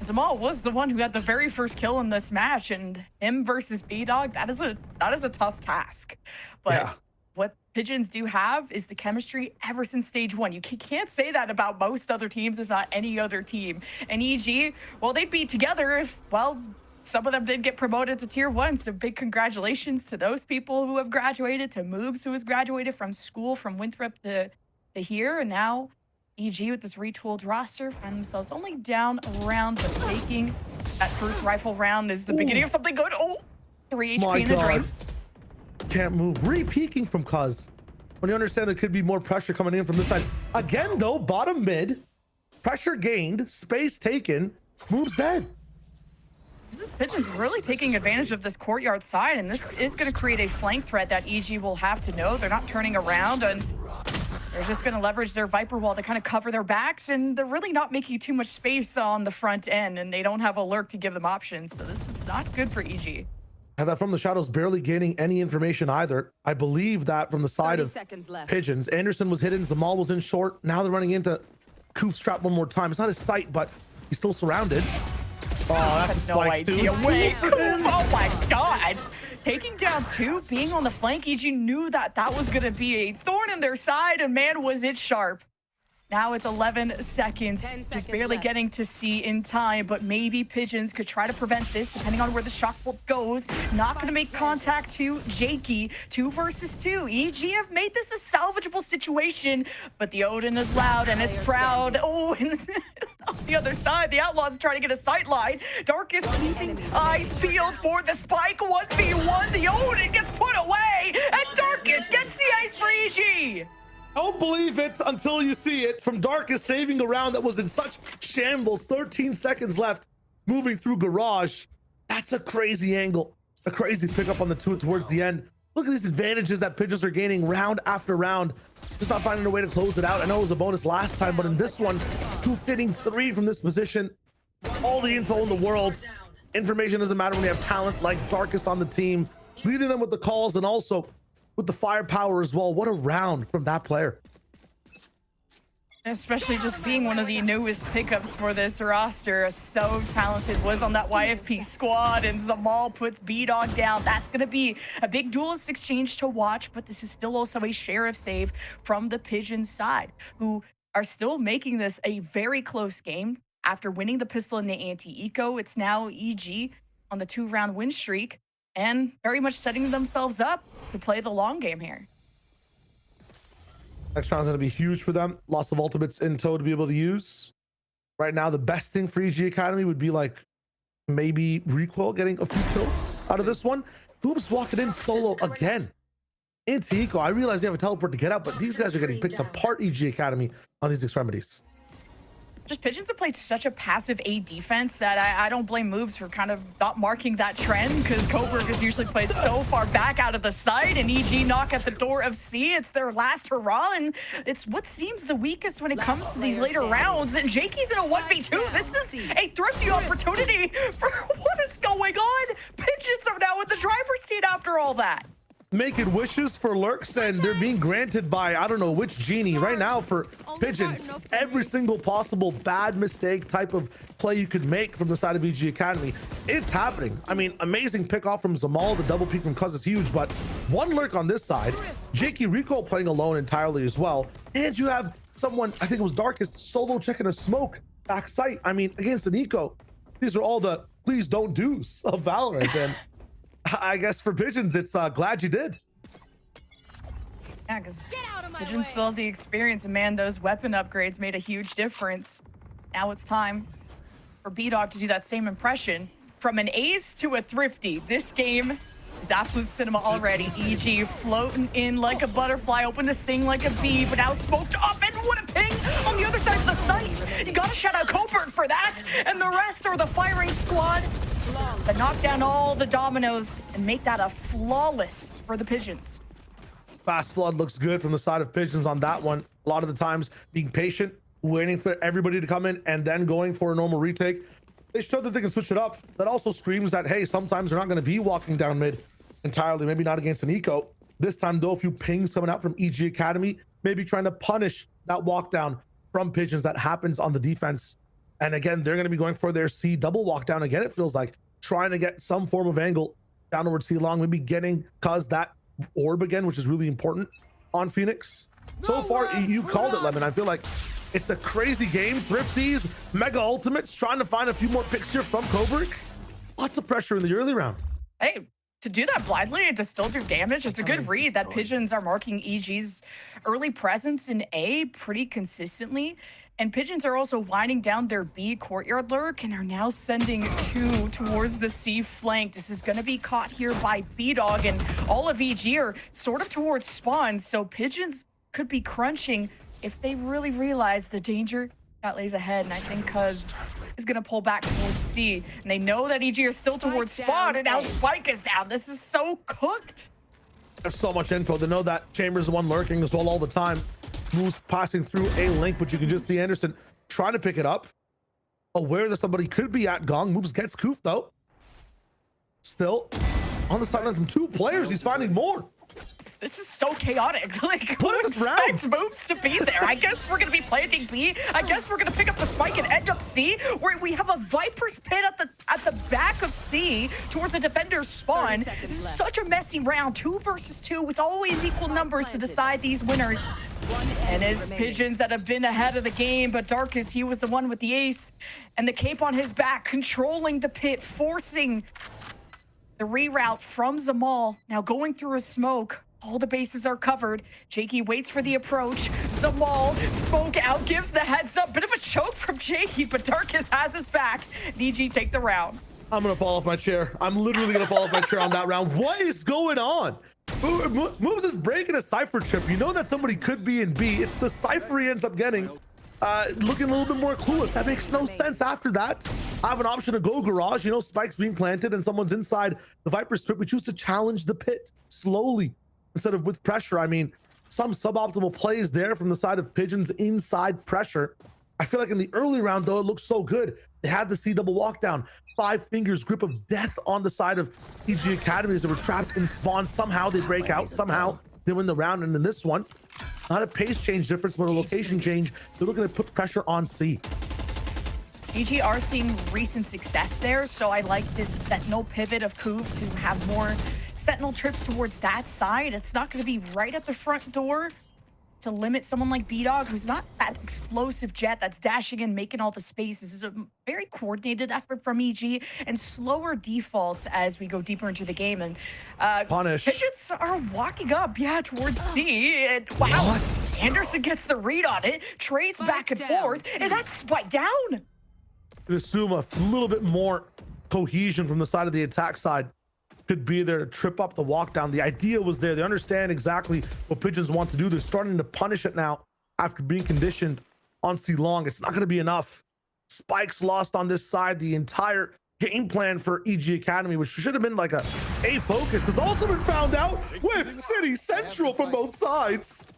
Zamal was the one who had the very first kill in this match, and him versus B-Dog, that is a tough task. But yeah, what Pigeons do have is the chemistry ever since stage 1. You can't say that about most other teams, if not any other team. And EG, well, they'd be together if, well, some of them did get promoted to tier 1. So big congratulations to those people who have graduated, to Moobs who has graduated from school, from Winthrop to here, and now EG with this retooled roster find themselves only down a round, but taking that first rifle round is the beginning of something good. Oh, 3 HP in a dream. Can't move. Re-peeking from Cuz. When you understand there could be more pressure coming in from this side. Again, though, bottom mid. Pressure gained. Space taken. Moves dead. This is Pigeons really taking advantage of this courtyard side, and this is going to create a flank threat that EG will have to know. They're not turning around, and they're just going to leverage their Viper wall to kind of cover their backs, and they're really not making too much space on the front end, and they don't have a lurk to give them options, so this is not good for EG. And that from the shadows, barely gaining any information either. I believe that from the side of Pigeons, Anderson was hidden, Zamal was in short. Now they're running into Koof's trap one more time. It's not his sight, but he's still surrounded. Oh, that's no idea. Wait, oh my god. Taking down 2, being on the flank, EG knew that that was going to be a thorn in their side, and man, was it sharp. Now it's 11 seconds, just barely getting to see in time, but maybe Pigeons could try to prevent this, depending on where the shock bolt goes. Not going to make contact to Jakey. 2 versus 2. EG have made this a salvageable situation, but the Odin is loud and it's proud. Oh, and on the other side, the Outlaws are trying to get a sight line. Dark is keeping eyes peeled for the spike. 1v1, the Odin gets put away, and Darkest gets the ice for EG. Don't believe it until you see it. From Darkest saving a round that was in such shambles. 13 seconds left, moving through Garage. That's a crazy angle. A crazy pickup on the 2 towards the end. Look at these advantages that Pigeons are gaining round after round. Just not finding a way to close it out. I know it was a bonus last time, but in this one, Koof getting 3 from this position. all the info in the world. Information doesn't matter when you have talent like Darkest on the team, leading them with the calls and also with the firepower as well. What a round from that player. Especially just being one of the newest pickups for this roster. So talented, was on that YFP squad, and Zamal puts B-Dog down. That's going to be a big duelist exchange to watch, but this is still also a sheriff save from the Pigeons side, who are still making this a very close game. After winning the pistol in the anti-eco, it's now EG on the 2-round win streak and very much setting themselves up to play the long game here. Next round's going to be huge for them. Lots of ultimates in tow to be able to use. Right now, the best thing for EG Academy would be like maybe Recoil getting a few kills out of this one. Boob's walking in solo again. Into Eco. I realize they have a teleport to get out, but these guys are getting picked apart, EG Academy, on these extremities. Just Pigeons have played such a passive A defense that I don't blame Moves for kind of not marking that trend, because Coburg has usually played so far back out of the site, and EG knock at the door of C. It's their last hurrah, and it's what seems the weakest when it comes to these later rounds. And Jakey's in a 1v2. This is a thrifty opportunity for what is going on. Pigeons are now in the driver's seat after all that. Making wishes for lurks, and they're being granted by I don't know which genie right now for Pigeons. Every single possible bad mistake type of play you could make from the side of EG Academy, it's happening. I mean, amazing pick off from Zamal. The double peek from Cuz is huge, but one lurk on this side. Jakey Rico playing alone entirely as well, and you have someone, I think it was Darkest, solo checking a smoke back sight. I mean, against an eco, these are all the please don't do's of Valorant. And I guess for Pigeons, it's glad you did. Yeah, because Pigeons still have the experience, and man, those weapon upgrades made a huge difference. Now it's time for B-Dog to do that same impression. From an ace to a thrifty, this game is absolute cinema already. EG floating in like a butterfly, open to sting like a bee, but now smoked off, and what a ping on the other side of the site. You gotta shout out Coburg for that, and the rest are the firing squad that knock down all the dominoes and make that a flawless for the Pigeons. Fast Flood looks good from the side of Pigeons on that one. A lot of the times being patient, waiting for everybody to come in, and then going for a normal retake. They showed that they can switch it up. That also screams that, hey, sometimes they're not going to be walking down mid entirely, maybe not against an eco. This time, though, a few pings coming out from EG Academy, maybe trying to punish that walk down from Pigeons that happens on the defense. And again, they're going to be going for their C double walk down again, it feels like, trying to get some form of angle down towards C long, maybe getting Cuz that orb again, which is really important on Phoenix. So far, you called it, Lemon. I feel like it's a crazy game. Thrifties, mega ultimates, trying to find a few more picks here from Coburg. Lots of pressure in the early round. Hey, to do that blindly and to still do damage, it's a good read that Pigeons are marking EG's early presence in A pretty consistently. And Pigeons are also winding down their B courtyard lurk and are now sending 2 towards the C flank. This is going to be caught here by B-Dog, and all of EG are sort of towards spawn. So Pigeons could be crunching if they really realize the danger that lays ahead. And I think Cuz is going to pull back towards C. And they know that EG are still towards spawn, and now Spike is down. This is so cooked. There's so much info. They know that Chambers the one lurking as well all the time. Moves passing through a link, but you can just see Anderson trying to pick it up, aware that somebody could be at Gong. Moves gets Koof though. Still on the sideline from 2 players. He's finding more. This is so chaotic. Like, what who is this round? expects Moves to be there? I guess we're gonna be planting B. I guess we're gonna pick up the spike and end up C, where we have a Viper's pit at the back of C towards the defender's spawn. This is such a messy round. 2 versus 2. It's always equal numbers to decide these winners. And it's Pigeons that have been ahead of the game, but Darkest, he was the one with the ace and the cape on his back, controlling the pit, forcing the reroute from Zamal. Now going through a smoke. All the bases are covered. Jakey waits for the approach. Zamal, smoke out, gives the heads up. Bit of a choke from Jakey, but Darkest has his back. DG take the round. I'm gonna fall off my chair. I'm literally gonna fall off my chair on that round. What is going on? Moves is breaking a Cypher trip. You know that somebody could be in B. It's the Cypher he ends up getting. Looking a little bit more clueless. That makes no sense after that. I have an option to go garage. You know, Spike's being planted and someone's inside the Viper's pit. We choose to challenge the pit slowly instead of with pressure. I mean, some suboptimal plays there from the side of Pigeons inside pressure. I feel like in the early round, though, it looks so good. They had the C double walk down. 5 fingers grip of death on the side of EG Academies that were trapped in spawn. Somehow they break out. Somehow they win the round. And in this one, not a pace change difference, but a location change. They're looking to put pressure on C. EG are seeing recent success there, so I like this Sentinel pivot of Coop to have more Sentinel trips towards that side. It's not going to be right at the front door to limit someone like B-Dog, who's not that explosive jet that's dashing in, making all the space. This is a very coordinated effort from EG and slower defaults as we go deeper into the game. And Punish. Pigeons are walking up, towards C. And wow, Anderson gets the read on it, trades back and forth, and that's spiked down. I'd assume a little bit more cohesion from the side of the attack side could be there to trip up the walk down. The idea was there. They understand exactly what Pigeons want to do. They're starting to punish it now after being conditioned on C long. It's not going to be enough. Spikes lost on this side. The entire game plan for EG Academy, which should have been like a focus, has also been found out with City Central from both sides.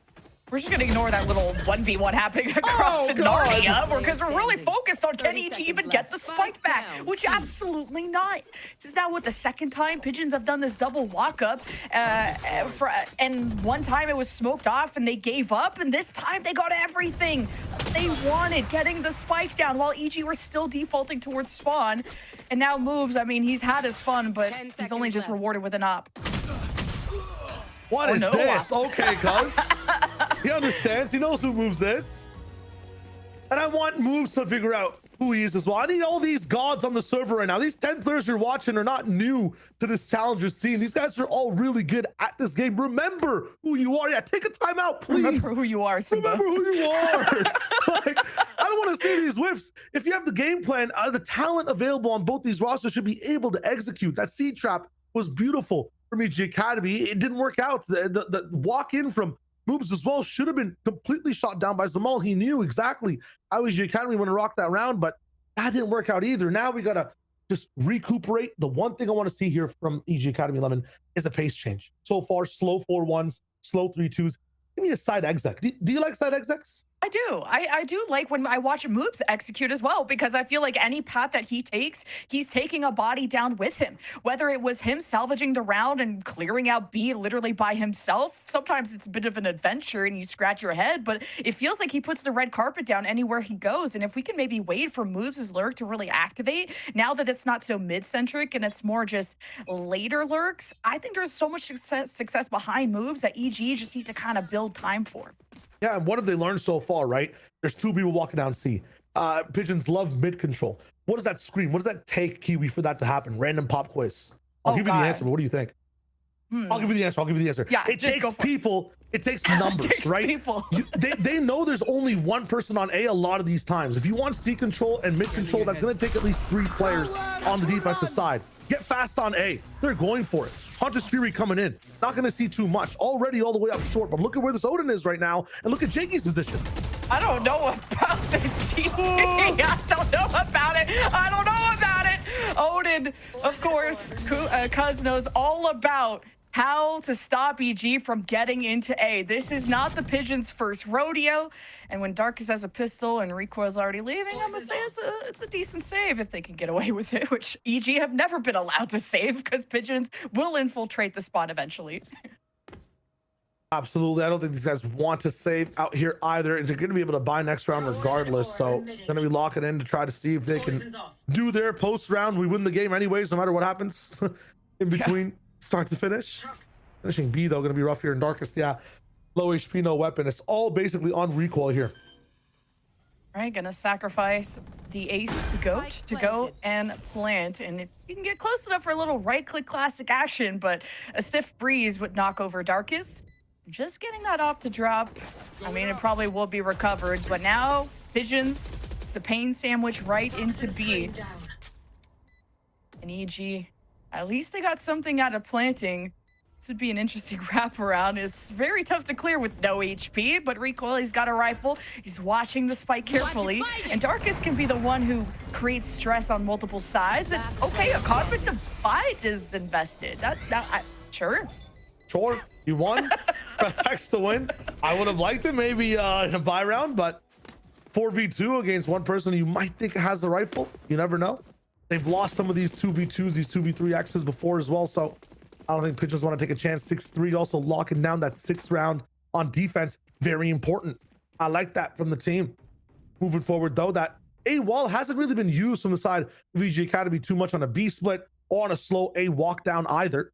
We're just going to ignore that little 1v1 happening across Narnia because we're really focused on can EG even get the spike back, which absolutely not. This is now what the second time Pigeons have done this double walk up. And one time it was smoked off and they gave up. And this time they got everything they wanted, getting the spike down while EG were still defaulting towards spawn. And now Moves, I mean, he's had his fun, but he's only just rewarded with an op. What is this? Okay, cuz. He understands. He knows who Moves is. And I want Moves to figure out who he is as well. I need all these gods on the server right now. These 10 players you're watching are not new to this Challengers scene. These guys are all really good at this game. Remember who you are. Yeah, take a time out, please. Remember who you are, Simba. Remember who you are. Like, I don't want to see these whiffs. If you have the game plan, the talent available on both these rosters should be able to execute. That seed trap was beautiful from EG Academy. It didn't work out. The walk in from Moves as well should have been completely shot down by Zamal. He knew exactly how EG Academy want to rock that round, but that didn't work out either. Now we got to just recuperate. The one thing I want to see here from EG Academy, Lemon, is a pace change. So far, slow 4-1s, slow 3-2s. Give me a side exec. Do you like side execs? I do. I do like when I watch Moves execute as well, because I feel like any path that he takes, he's taking a body down with him. Whether it was him salvaging the round and clearing out B literally by himself, sometimes it's a bit of an adventure and you scratch your head, but it feels like he puts the red carpet down anywhere he goes. And if we can maybe wait for Moves' lurk to really activate, now that it's not so mid-centric and it's more just later lurks, I think there's so much success behind Moves that EG just need to kind of build time for. Yeah, and what have they learned so far, right? There's 2 people walking down C. Pigeons love mid control. What does that scream? What does that take, Kiwi, for that to happen? Random pop quiz. I'll give you the answer, but what do you think? I'll give you the answer. Yeah, it takes people. It takes numbers, it takes right? People. They know there's only one person on A lot of these times. If you want C control and mid control, that's going to take at least 3 players on the defensive side. Get fast on A. They're going for it. Hunter's Fury coming in. Not going to see too much. Already all the way up short, but look at where this Odin is right now, and look at Jakey's position. I don't know about this team. I don't know about it. Odin, of course, Cuz knows all about how to stop EG from getting into A. This is not the Pigeons' first rodeo. And when Darkus has a pistol and Recoil's already leaving, I'm gonna say it's a decent save if they can get away with it, which EG have never been allowed to save because Pigeons will infiltrate the spawn eventually. Absolutely. I don't think these guys want to save out here either. They're going to be able to buy next round regardless. So going to be locking in to try to see if they can do their post round. We win the game anyways, no matter what happens in between start to finish. Finishing B though, going to be rough here in Darkest. Yeah, low HP, no weapon. It's all basically on recoil here. All right, gonna sacrifice the ace goat to go and plant. And if you can get close enough for a little right-click classic action, but a stiff breeze would knock over Darkest. Just getting that op to drop. I mean, it probably will be recovered, but now Pigeons, it's the pain sandwich right into B. And EG, at least they got something out of planting. This would be an interesting wraparound. It's very tough to clear with no HP, but Recoil, he's got a rifle. He's watching the spike carefully. And Darkest can be the one who creates stress on multiple sides. And okay, a Cosmic Divide is invested. Sure. Sure, you won. Press X to win. I would have liked it maybe in a buy round, but 4v2 against one person who you might think has the rifle. You never know. They've lost some of these 2v2s, these 2v3x's before as well. So I don't think Pigeons want to take a chance. 6-3, also locking down that 6th round on defense. Very important. I like that from the team. Moving forward, though, that A wall hasn't really been used from the side of VG Academy too much on a B split or on a slow A walk down either.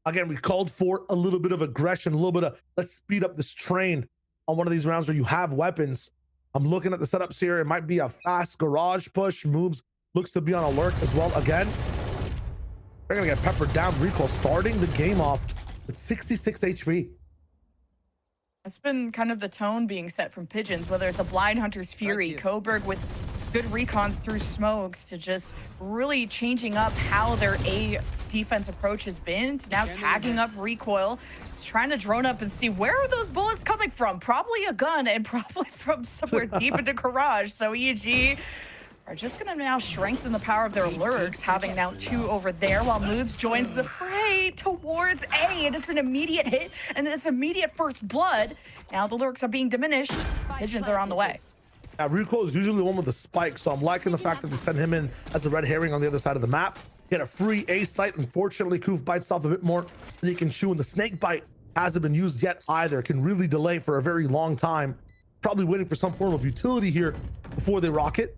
Again, we called for a little bit of aggression, a little bit of let's speed up this train on one of these rounds where you have weapons. I'm looking at the setups here. It might be a fast garage push. Moves looks to be on alert as well. Again, they're gonna get peppered down. Recoil starting the game off with 66 HP. That's been kind of the tone being set from Pigeons, whether it's a Blind Hunter's Fury, Coburg with good recons through smokes, to just really changing up how their A defense approach has been, to now tagging up recoil, just trying to drone up and see where are those bullets coming from. Probably a gun and probably from somewhere deep into garage. So EG are just going to now strengthen the power of their lurks, having now 2 over there, while Moobs joins the fray towards A, and it's an immediate hit, and it's immediate first blood. Now the lurks are being diminished. Pigeons are on the way. Recoil is usually the one with the spike, so I'm liking the fact that they send him in as a red herring on the other side of the map. Get a free A site. Unfortunately, Koof bites off a bit more than he can chew, and the snake bite hasn't been used yet either. Can really delay for a very long time. Probably waiting for some form of utility here before they rock it.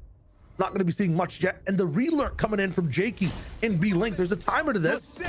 Not going to be seeing much yet. And the relurk coming in from Jakey in B Link. There's a timer to this.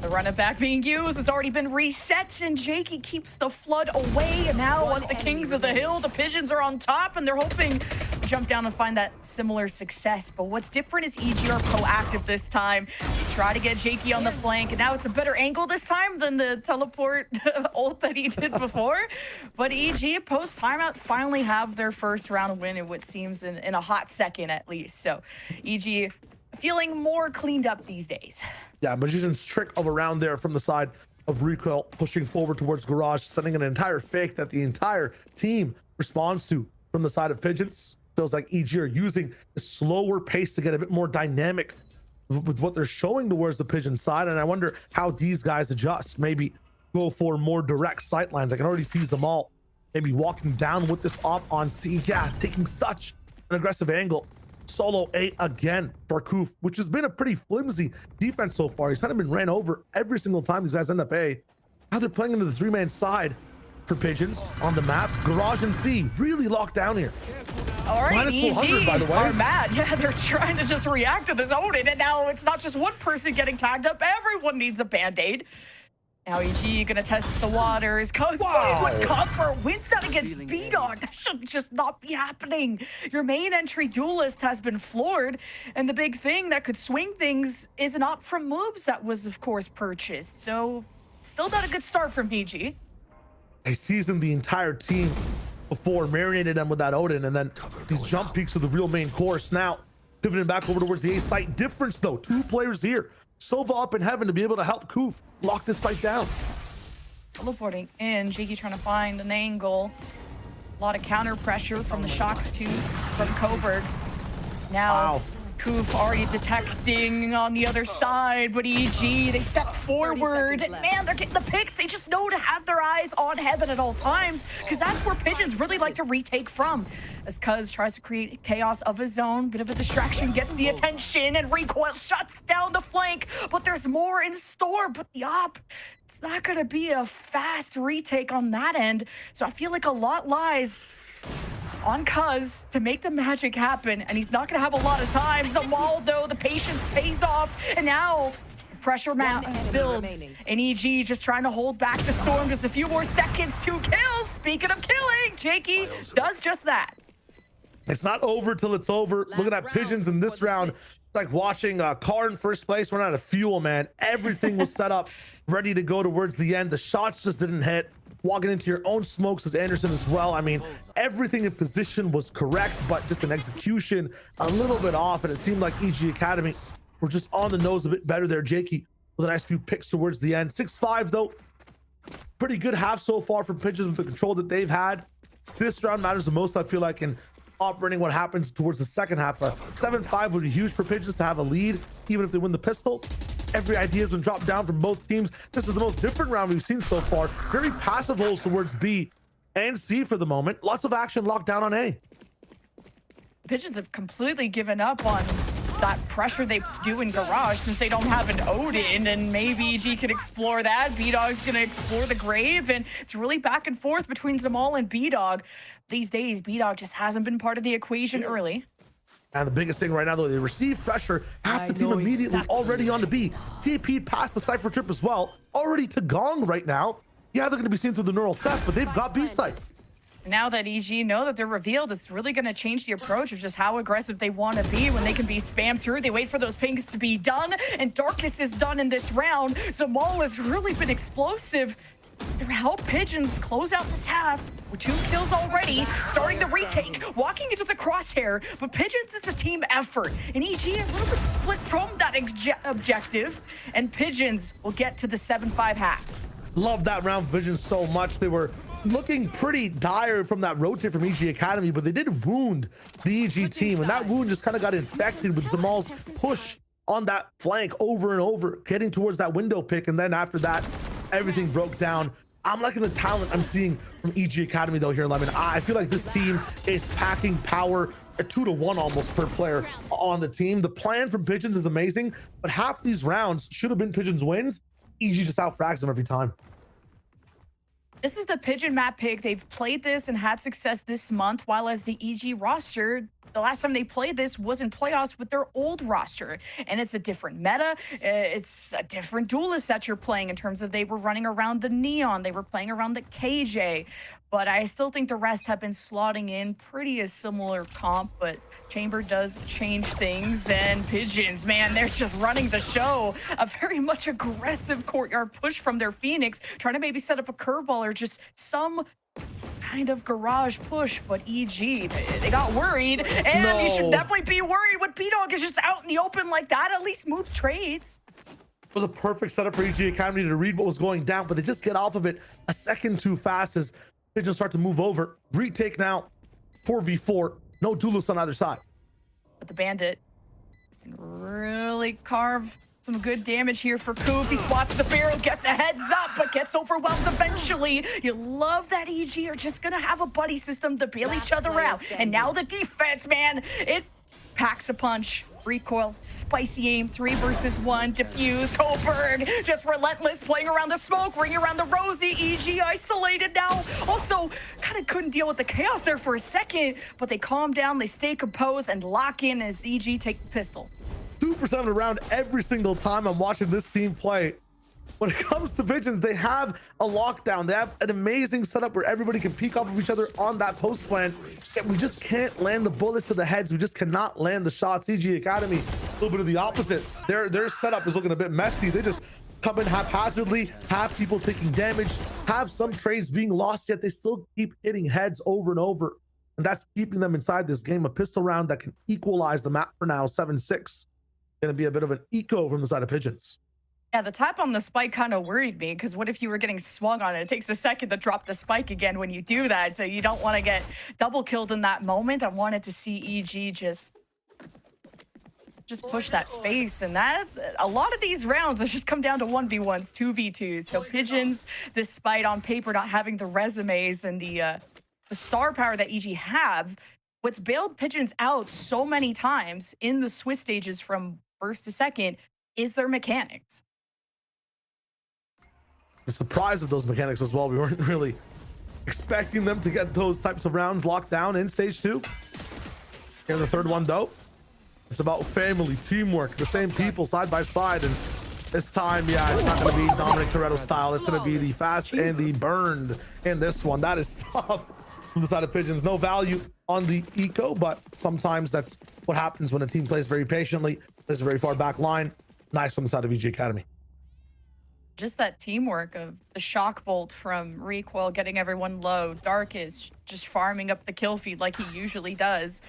The run it back being used has already been reset, and Jakey keeps the flood away. And now on the Kings of the Hill, the Pigeons are on top, and they're hoping to jump down and find that similar success. But what's different is EG are proactive this time. They try to get Jakey on the flank, and now it's a better angle this time than the teleport ult that he did before. But EG, post timeout, finally have their first round win in what seems in a hot second at least. So EG feeling more cleaned up these days. Yeah, Magician's trick of around there from the side of Recoil, pushing forward towards Garage, sending an entire fake that the entire team responds to from the side of Pigeons. Feels like EG are using a slower pace to get a bit more dynamic with what they're showing towards the Pigeon side. And I wonder how these guys adjust, maybe go for more direct sight lines. I can already see them all maybe walking down with this op on C. Yeah, taking such an aggressive angle. Solo A again for Koof, which has been a pretty flimsy defense so far. He's kind of been ran over every single time these guys end up A. Now they're playing into the 3-man side for Pigeons on the map. Garage and C really locked down here. All right, -400, by the way. are mad. Yeah, they're trying to just react to this Odin, and now it's not just one person getting tagged up. Everyone needs a band-aid. Now EG gonna test the waters. Would cover, wins that against B-Dog. That should just not be happening. Your main entry duelist has been floored, and the big thing that could swing things is an op from Moobs that was, of course, purchased. So still not a good start from EG. They seasoned the entire team before, marinated them with that Odin, and then these jump peaks of the real main course. Now pivoting back over towards the A site. Difference though, 2 players here. Sova up in heaven to be able to help Koof lock this site down. Teleporting in, Jakey trying to find an angle. A lot of counter pressure from the shocks too from Coburg. Now Koof already detecting on the other side, but EG, they step forward, and man, they're getting the picks. They just know to have their eyes on heaven at all times, because that's where Pigeons really like to retake from. As Cuz tries to create chaos of his own, bit of a distraction, gets the attention, and Recoil shuts down the flank, but there's more in store. But the op, it's not gonna be a fast retake on that end, so I feel like a lot lies on Cuz to make the magic happen, and he's not gonna have a lot of time. Zamal, though, the patience pays off, and now pressure builds, and EG just trying to hold back the storm. Just a few more seconds, 2 kills. Speaking of killing, Jakey does just that. It's not over till it's over. Look at that Pigeons in this round. It's like watching a car in first place run out of fuel, man. Everything was set up, ready to go towards the end. The shots just didn't hit. Walking into your own smokes as Anderson as well. I mean, everything in position was correct, but just an execution a little bit off, and it seemed like EG Academy were just on the nose a bit better there. Jakey with a nice few picks towards the end. 6-5 though. Pretty good half so far from Pigeons with the control that they've had. This round matters the most, I feel like, in operating what happens towards the second half. 7-5 would be huge for Pigeons to have a lead, even if they win the pistol. Every idea has been dropped down from both teams. This is the most different round we've seen so far. Very passive holes towards B. and C for the moment. Lots of action locked down on A. Pigeons have completely given up on that pressure they do in Garage since they don't have an Odin, and maybe G can explore that. B-Dog's gonna explore the Grave, and it's really back and forth between Zamal and B-Dog. These days, B-Dog just hasn't been part of the equation early. And the biggest thing right now, though, they receive pressure. Half the team immediately already on the B. TP'd past the Cypher trip as well. Already to Gong right now. Yeah, they're going to be seen through the neural theft, but they've got B site. Now that EG know that they're revealed, it's really going to change the approach of just how aggressive they want to be when they can be spammed through. They wait for those pings to be done, and Darkness is done in this round. Zamal has really been explosive to help Pigeons close out this half with 2 kills already, starting the retake, walking into the crosshair. But Pigeons, it's a team effort, and EG a little bit split from that objective, and Pigeons will get to the 7-5 half. Love that round for Vision so much. They were looking pretty dire from that rotate from EG Academy, but they did wound the EG team, and that wound just kind of got infected with Zamal's push on that flank over and over, getting towards that window pick, and then after that, everything broke down. I'm liking the talent I'm seeing from EG Academy though here, Lemon. I feel like this team is packing power, a 2-to-1 almost per player on the team. The plan from Pigeons is amazing, but half these rounds should have been Pigeons wins. EG just outfrags them every time. This is the Pigeon map pick. They've played this and had success this month, while as the EG roster, the last time they played this was in playoffs with their old roster. And it's a different meta. It's a different duelist that you're playing in terms of they were running around the Neon. They were playing around the KJ. But I still think the rest have been slotting in pretty a similar comp, but Chamber does change things, and Pigeons, man, they're just running the show. A very much aggressive courtyard push from their Phoenix, trying to maybe set up a curveball or just some kind of garage push, but EG, they got worried, and you should definitely be worried when B-Dog is just out in the open like that. At least moves trades. It was a perfect setup for EG Academy to read what was going down, but they just get off of it a second too fast as Pigeons start to move over. Retake now, 4v4, no duelists on either side. But the Bandit can really carve some good damage here for Coop. He spots the barrel, gets a heads up, but gets overwhelmed eventually. You love that EG are just gonna have a buddy system to bail each other out. And now the defense, man, it packs a punch. Recoil, spicy aim, 3 versus 1, diffuse, Coburg, just relentless, playing around the smoke, ring around the Rosie, EG isolated now. Also, kind of couldn't deal with the chaos there for a second, but they calm down, they stay composed, and lock in as EG take the pistol. 2% around every single time I'm watching this team play. When it comes to Pigeons, they have a lockdown. They have an amazing setup where everybody can peek off of each other on that post plan. Yet we just can't land the bullets to the heads. We just cannot land the shots. EG Academy, a little bit of the opposite. Their setup is looking a bit messy. They just come in haphazardly, have people taking damage, have some trades being lost, yet they still keep hitting heads over and over. And that's keeping them inside this game. A pistol round that can equalize the map for now, 7-6. Gonna be a bit of an eco from the side of Pigeons. Yeah, the tap on the spike kind of worried me, because what if you were getting swung on it? It takes a second to drop the spike again when you do that, so you don't want to get double killed in that moment. I wanted to see EG just push that space, and that a lot of these rounds have just come down to 1v1s, 2v2s. So Pigeons, despite on paper not having the resumes and the star power that EG have, what's bailed Pigeons out so many times in the Swiss stages from first to second is their mechanics. I'm surprised with those mechanics as well. We weren't really expecting them to get those types of rounds locked down in stage 2. Here in the third one though, it's about family, teamwork, the same people side by side, and this time, yeah, it's not going to be Dominic Toretto style. It's going to be the fast and the burned in this one. That is tough from the side of Pigeons. No value on the eco, but sometimes that's what happens when a team plays very patiently, plays a very far back line. Nice from the side of EG Academy. Just that teamwork of the shock bolt from Recoil getting everyone low. Dark is just farming up the kill feed like he usually does.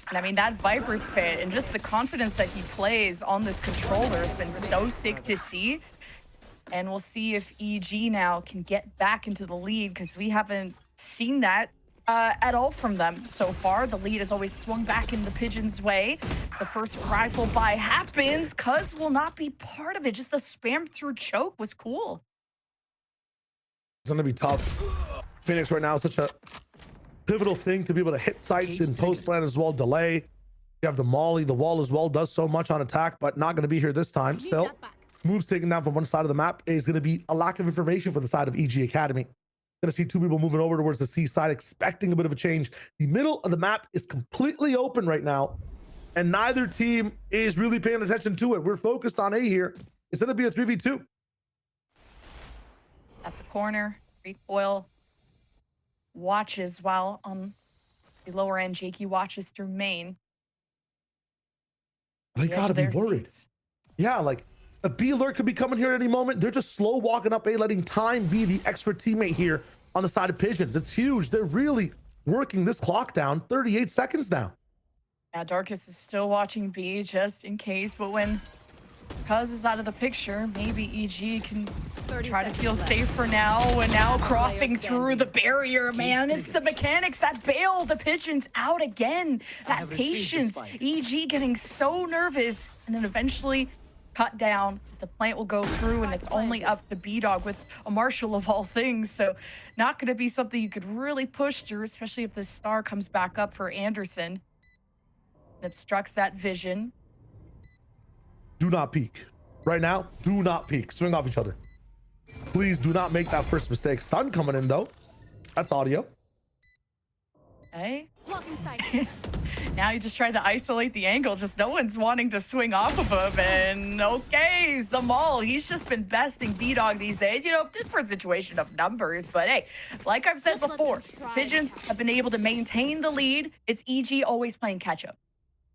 And I mean, that Viper's Pit and just the confidence that he plays on this controller has been so sick to see. And we'll see if EG now can get back into the lead, because we haven't seen that at all from them so far. The lead has always swung back in the Pigeons' way. The first rifle buy happens. Cuz will not be part of it. Just the spam through choke was cool. It's going to be tough. Phoenix right now is such a pivotal thing to be able to hit sites in post plan as well. Delay. You have the Molly, the wall as well, does so much on attack, but not going to be here this time. Still, moves taken down from one side of the map is going to be a lack of information for the side of EG Academy. Going to see two people moving over towards the C side, expecting a bit of a change. The middle of the map is completely open right now, and neither team is really paying attention to it. We're focused on A here. It's going to be a 3v2. At the corner, recoil watches while on the lower end, Jakey watches through main. They gotta be worried. Yeah, like a B alert could be coming here at any moment. They're just slow walking up A, letting time be the extra teammate here on the side of Pigeons. It's huge. They're really working this clock down. 38 seconds now. Yeah, Darkus is still watching B just in case, but when Cuz is out of the picture, maybe EG can try to feel safer now. And now crossing through the barrier, man. It's the mechanics that bail the Pigeons out again. That patience. EG getting so nervous and then eventually cut down as the plant will go through, and it's only up to B-Dog with a Marshall of all things. So not going to be something you could really push through, especially if the star comes back up for Anderson. It obstructs that vision. Do not peek. Right now, do not peek. Swing off each other. Please do not make that first mistake. Stun coming in, though. That's audio. Okay. Now you just tried to isolate the angle. Just no one's wanting to swing off of him. And okay, Zamal, he's just been besting B-Dog these days. You know, different situation of numbers. But hey, like I've said before, Pigeons have been able to maintain the lead. It's EG always playing catch up.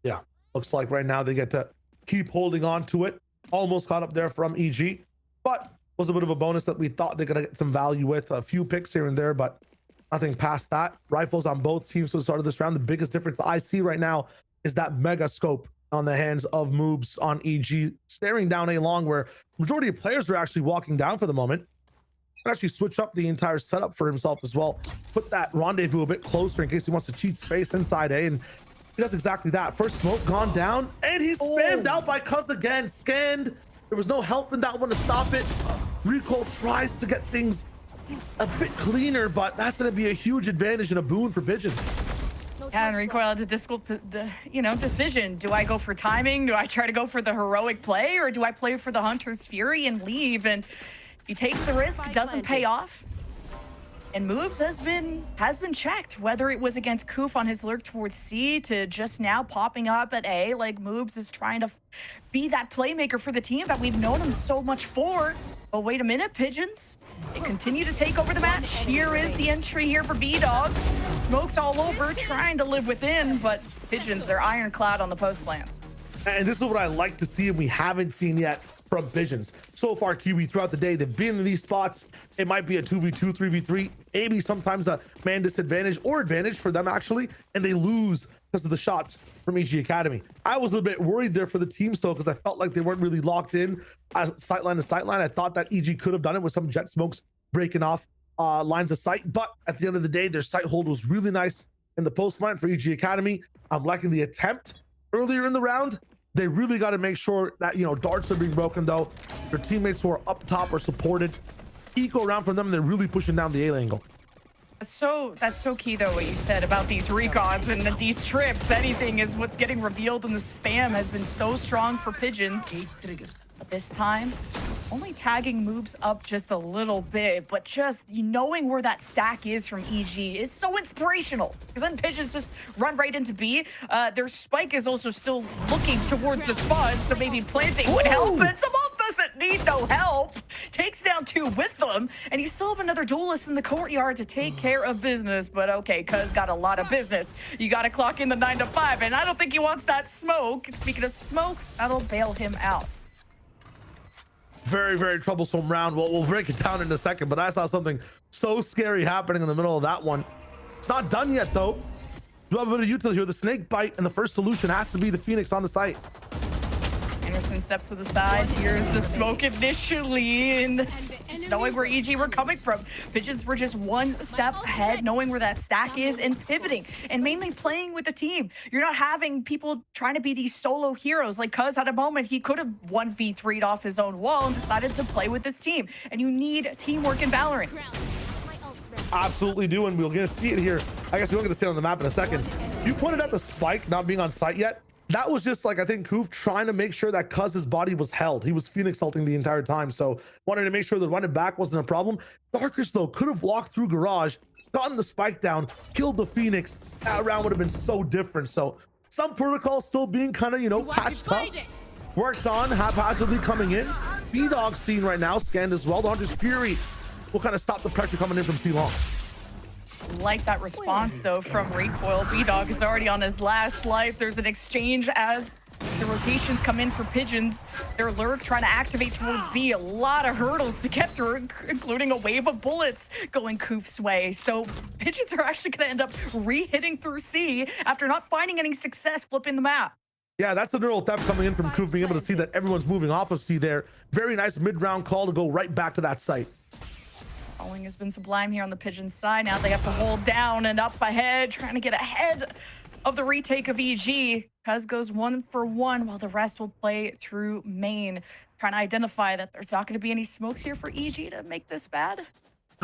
Yeah, looks like right now they get to keep holding on to it. Almost caught up there from EG, but was a bit of a bonus that we thought they're gonna get some value with. A few picks here and there, but nothing past that. Rifles on both teams for the start of this round. The biggest difference I see right now is that mega scope on the hands of Moobs on EG, staring down A long, where majority of players are actually walking down for the moment. Can actually switch up the entire setup for himself as well. Put that rendezvous a bit closer in case he wants to cheat space inside A, and he does exactly that. First smoke gone down, and he's spammed out by Cuz again. Scanned. There was no help in that one to stop it. Recoil tries to get things a bit cleaner, but that's going to be a huge advantage and a boon for Pigeons. Yeah, and Recoil had a difficult, decision. Do I go for timing? Do I try to go for the heroic play, or do I play for the Hunter's Fury and leave? And he takes the risk, doesn't pay off. And Moves has been checked, whether it was against Koof on his lurk towards C to just now popping up at A. Like, Moves is trying to be that playmaker for the team that we've known him so much for. But wait a minute, Pigeons, they continue to take over the match. Here is the entry here for B-Dog. Smoke's all over, trying to live within, but Pigeons, they're ironclad on the post plans. And this is what I like to see, and we haven't seen yet from Pigeons. So far, QB, throughout the day, they've been in these spots. It might be a 2v2, 3v3, maybe sometimes a man disadvantage or advantage for them, actually, and they lose because of the shots from EG Academy. I was a bit worried there for the teams, though, because I felt like they weren't really locked in sightline to sightline. I thought that EG could have done it with some jet smokes breaking off lines of sight, but at the end of the day, their sight hold was really nice in the post mine for EG Academy. I'm liking the attempt earlier in the round. They really got to make sure that, darts are being broken, though. Their teammates who are up top are supported. Eco around from them, and they're really pushing down the A angle. That's so key, though, what you said about these recons and these trips. Anything is what's getting revealed, and the spam has been so strong for Pigeons. But this time, only tagging Moves up just a little bit, but just knowing where that stack is from EG is so inspirational, because then Pigeons just run right into B. Their spike is also still looking towards the spot, so maybe planting would help, but Zamal doesn't need no help. Takes down 2 with them, and you still have another duelist in the courtyard to take care of business. But okay, Cuz got a lot of business. You got to clock in the 9 to 5, and I don't think he wants that smoke. Speaking of smoke, that'll bail him out. Very, very troublesome round. We'll break it down in a second, but I saw something so scary happening in the middle of that one. It's not done yet, though. Do have a bit of utility here. The snake bite, and the first solution has to be the Phoenix on the site. Anderson steps to the side. Here's the smoke initially, and just knowing where EG were coming from. Pigeons were just one step ahead, knowing where that stack is and pivoting, and mainly playing with the team. You're not having people trying to be these solo heroes. Like Cuz at a moment, he could have 1v3'd off his own wall and decided to play with this team. And you need teamwork in VALORANT. absolutely do, and we're gonna see it here. I guess we're gonna see it on the map in a second. You pointed out the spike not being on site yet. That was just like, I think Koof trying to make sure that Cuz's body was held. He was Phoenix ulting the entire time, so wanted to make sure the running back wasn't a problem. Darkest though could have walked through garage, gotten the spike down, killed the Phoenix. That round would have been so different. So some protocols still being kind of, you know, patched up, worked on, haphazardly coming in. B-Dog seen right now, scanned as well. The Hunter's Fury will kind of stop the pressure coming in from C-Long. Like that response though from Recoil. B-Dog is already on his last life. There's an exchange as the rotations come in for Pigeons. Their lurk trying to activate towards B. A lot of hurdles to get through, including a wave of bullets going Koof's way. So Pigeons are actually going to end up re-hitting through C after not finding any success flipping the map. Yeah, that's the neural theft coming in from Koof, being able to see that everyone's moving off of C there. Very nice mid-round call to go right back to that site. Calling has been sublime here on the Pigeons side. Now they have to hold down and up ahead, trying to get ahead of the retake of EG. Cuz goes 1 for 1 while the rest will play through main. Trying to identify that there's not going to be any smokes here for EG to make this bad.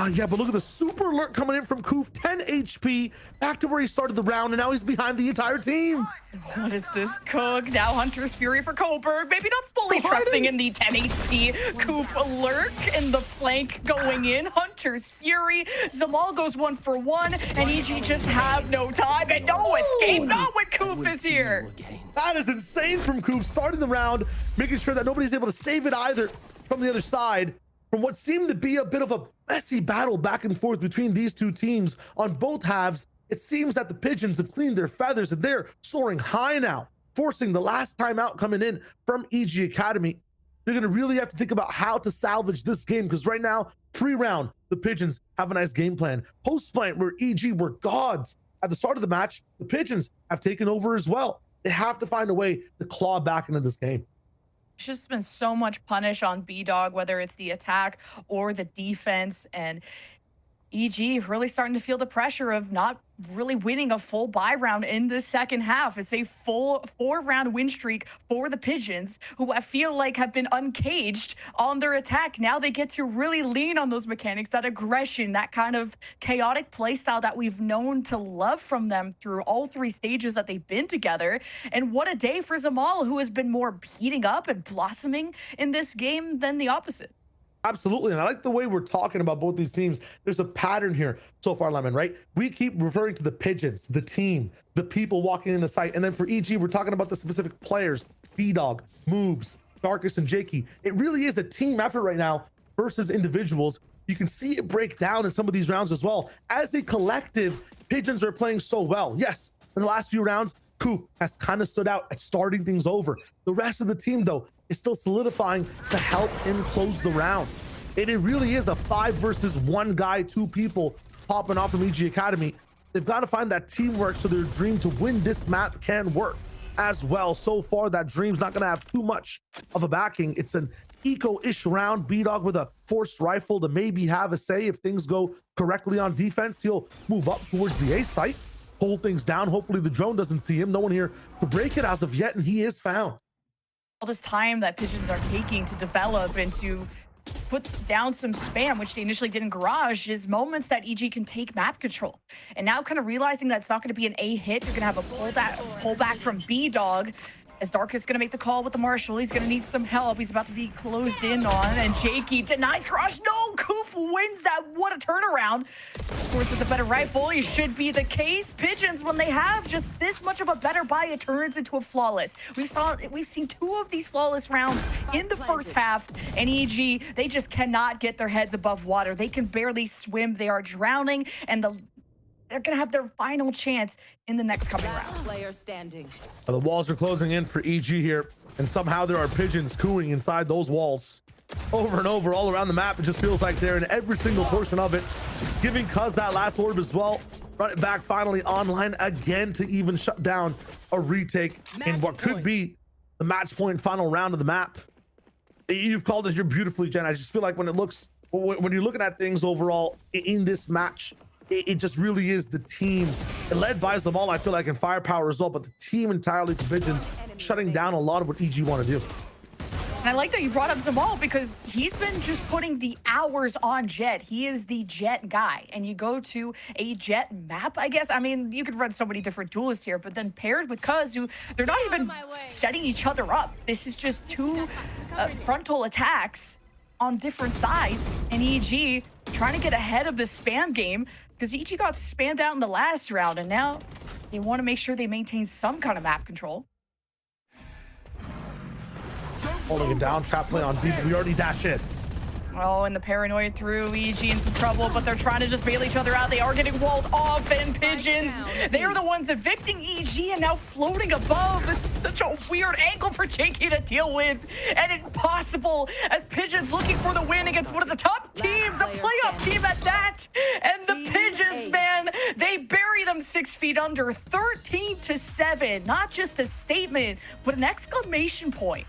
Yeah, but look at the super alert coming in from Koof, 10 HP, back to where he started the round, and now he's behind the entire team. What is this, Cook? Now Hunter's Fury for Coburg. Maybe not fully trusting in the 10 HP. Koof alert in the flank going in. Hunter's Fury. Zamal goes 1 for 1, and EG just have no time and no escape. Not when Koof is here. That is insane from Koof, starting the round, making sure that nobody's able to save it either from the other side. From what seemed to be a bit of a messy battle back and forth between these two teams on both halves, it seems that the Pigeons have cleaned their feathers and they're soaring high now, forcing the last time out coming in from EG Academy. They're going to really have to think about how to salvage this game, because right now, pre-round, the Pigeons have a nice game plan. Post-plant, where EG were gods at the start of the match, the Pigeons have taken over as well. They have to find a way to claw back into this game. It's just been so much punish on B-Dog, whether it's the attack or the defense, and EG really starting to feel the pressure of not really winning a full buy round in the second half. It's a full 4-round win streak for the Pigeons, who I feel like have been uncaged on their attack. Now they get to really lean on those mechanics, that aggression, that kind of chaotic play style that we've known to love from them through all 3 stages that they've been together. And what a day for Zamal, who has been more heating up and blossoming in this game than the opposite. Absolutely, and I like the way we're talking about both these teams. There's a pattern here so far, Lemon, right? We keep referring to the Pigeons, the team, the people walking in the site, and then for EG, we're talking about the specific players, B-Dog, Moobs, Darkest, and Jakey. It really is a team effort right now versus individuals. You can see it break down in some of these rounds as well. As a collective, Pigeons are playing so well. Yes, in the last few rounds, Koof has kind of stood out at starting things over. The rest of the team, though, is still solidifying to help him close the round. And it really is a 5 versus 1 guy, 2 people popping off from EG Academy. They've got to find that teamwork so their dream to win this map can work as well. So far, that dream's not going to have too much of a backing. It's an eco-ish round. B-Dog with a forced rifle to maybe have a say. If things go correctly on defense, he'll move up towards the A site, hold things down. Hopefully the drone doesn't see him. No one here to break it as of yet, and he is found. All this time that Pigeons are taking to develop and to put down some spam, which they initially did in Garage, is moments that EG can take map control. And now kind of realizing that it's not going to be an A hit, you're going to have a pullback from B-Dog. As Dark is going to make the call with the Marshall. He's going to need some help. He's about to be closed in on, and Jakey denies Garage. No, Koof wins that. What a turnaround. Of course, with a better rifle, he should be the case. Pigeons, when they have just this much of a better buy, it turns into a flawless. We've seen 2 of these flawless rounds in the first half, and EG, they just cannot get their heads above water. They can barely swim. They are drowning, and they're going to have their final chance in the next coming round. Player standing. The walls are closing in for EG here, and somehow there are Pigeons cooing inside those walls over and over all around the map. It just feels like they're in every single portion of it, giving Cuz that last orb as well. Run it back finally online again to even shut down a retake in what could be the match point final round of the map. You've called it here beautifully, Jen. I just feel like when you're looking at things overall in this match, it just really is the team led by Zamal, I feel like, in firepower as well, but the team entirely for Pigeons shutting down a lot of what EG want to do. And I like that you brought up Zamal because he's been just putting the hours on Jet. He is the Jet guy. And you go to a Jet map, I guess. I mean, you could run so many different duelists here, but then paired with Cuz, who they're not even setting each other up. This is just two frontal attacks on different sides. And EG trying to get ahead of the spam game because EG got spammed out in the last round. And now they want to make sure they maintain some kind of map control. Holding it down, trap play on deep. We already dash it. Oh, and the paranoid through EG in some trouble, but they're trying to just bail each other out. They are getting walled off, and Pigeons, they are the ones evicting EG and now floating above. This is such a weird angle for JK to deal with, and impossible as Pigeons looking for the win against one of the top teams, a playoff team at that. And the Pigeons, man, they bury them 6 feet under, 13-7. Not just a statement, but an exclamation point.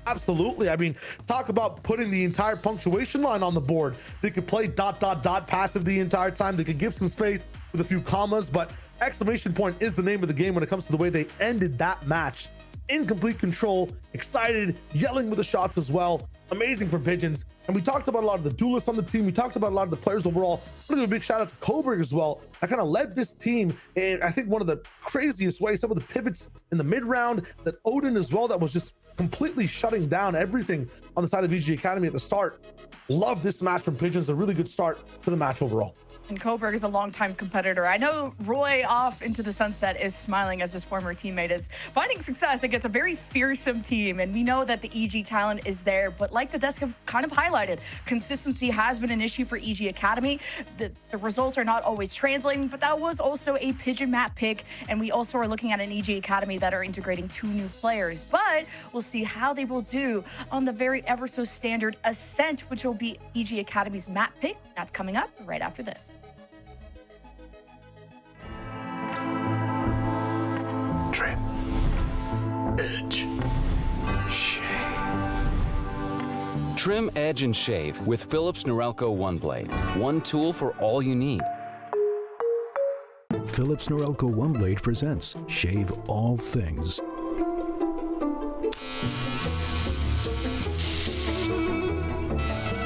Absolutely. I mean, talk about putting the entire punctuation line on the board. They could play ... passive the entire time. They could give some space with a few commas, but exclamation point is the name of the game when it comes to the way they ended that match. In complete control, excited, yelling with the shots as well. Amazing for Pigeons. And we talked about a lot of the duelists on the team. We talked about a lot of the players overall. I want to give a big shout out to Coburg as well. I kind of led this team in, I think, one of the craziest ways. Some of the pivots in the mid round, that Odin as well, that was just completely shutting down everything on the side of VG Academy at the start. Love this match from Pigeons. A really good start to the match overall. And Coburg is a longtime competitor. I know Roy off into the sunset is smiling as his former teammate is finding success against a very fearsome team. And we know that the EG talent is there, but like the desk have kind of highlighted, consistency has been an issue for EG Academy. The results are not always translating, but that was also a Pigeon map pick. And we also are looking at an EG Academy that are integrating 2 new players, but we'll see how they will do on the very ever so standard Ascent, which will be EG Academy's map pick. That's coming up right after this. Trip. Edge. Shave. Trim, edge, and shave with Philips Norelco One Blade. One tool for all you need. Philips Norelco One Blade presents Shave All Things.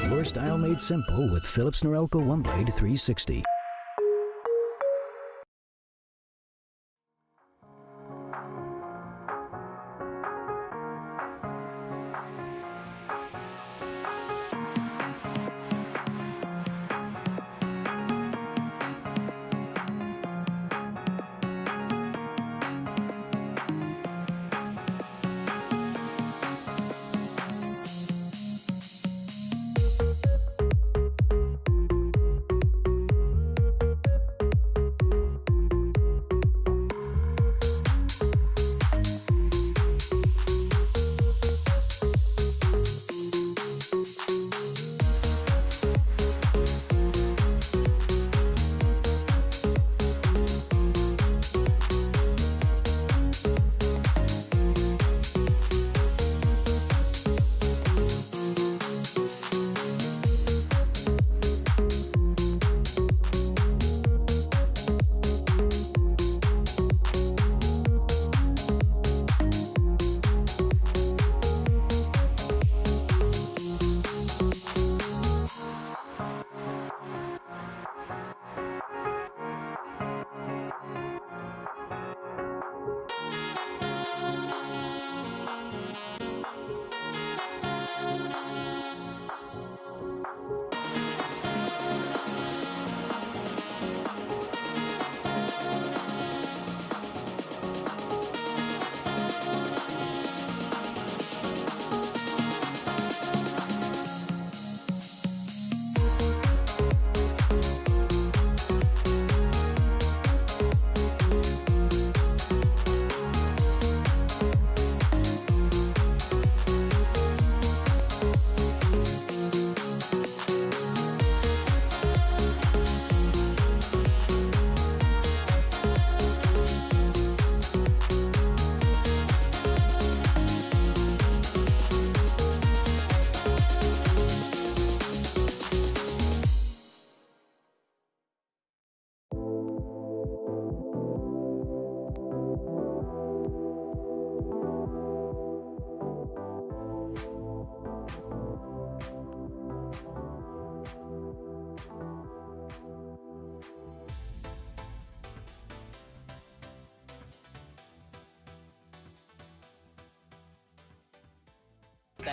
Your style made simple with Philips Norelco One Blade 360.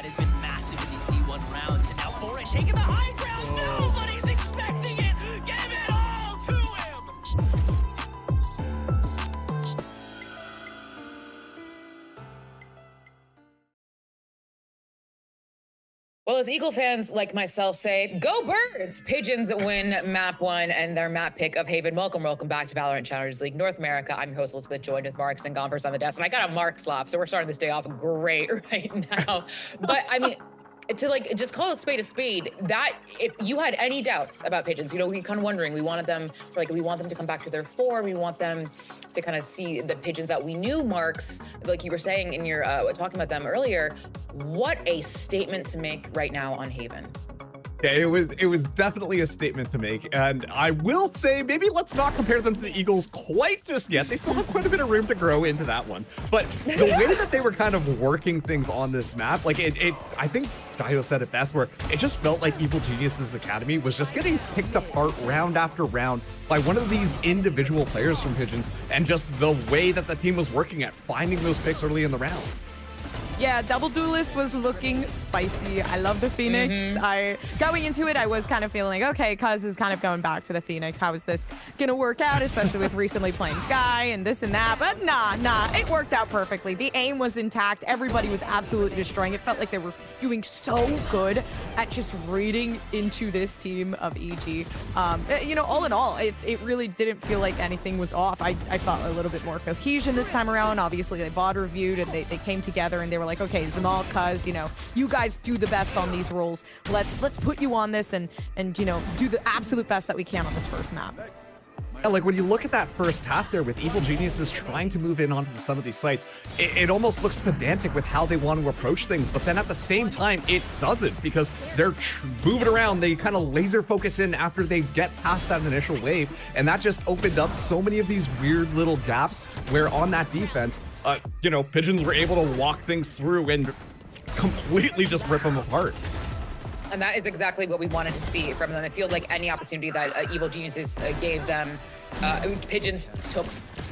that has been massive in these D1 rounds. And now Foray taking the high ground. Nobody's expecting it. Give it all to him. Well, as Eagle fans like myself say, go Birds! Pigeons win map 1 and their map pick of Haven. Welcome back to Valorant Challengers League North America. I'm your host, Elizabeth, joined with Marks and Gompers on the desk. And I got a Mark slap, so we're starting this day off great right now. But I mean, to like just call a spade, that if you had any doubts about Pigeons, you know, we kind of wondering, we want them to come back to their form, we want them to kind of see the Pigeons that we knew. Marks, like you were saying in your talking about them earlier, what a statement to make right now on Haven. Yeah, it was definitely a statement to make, and I will say maybe let's not compare them to the Eagles quite just yet. They still have quite a bit of room to grow into that one. But the way that they were kind of working things on this map, like I think Dio said it best, where it just felt like Evil Genius's Academy was just getting picked apart round after round by one of these individual players from Pigeons, and just the way that the team was working at finding those picks early in the rounds. Yeah, Double Duelist was looking spicy. I love the Phoenix. Going into it, I was kind of feeling like, okay, Cuz is kind of going back to the Phoenix. How is this gonna work out, especially with recently playing Sky and this and that? But nah, it worked out perfectly. The aim was intact. Everybody was absolutely destroying. It felt like they were doing so good at just reading into this team of EG. You know, all in all, it really didn't feel like anything was off. I felt a little bit more cohesion this time around. Obviously, they VOD reviewed and they came together and they were like, okay, Zamal, Cuz, you know, you guys do the best on these roles. Let's put you on this and you know, do the absolute best that we can on this first map. And like when you look at that first half there with Evil Geniuses trying to move in onto some of these sites, it almost looks pedantic with how they want to approach things. But then at the same time, it doesn't, because they're moving around. They kind of laser focus in after they get past that initial wave. And that just opened up so many of these weird little gaps where on that defense, you know, Pigeons were able to walk things through and completely just rip them apart. And that is exactly what we wanted to see from them. It feels like any opportunity that Evil Geniuses gave them, Pigeons took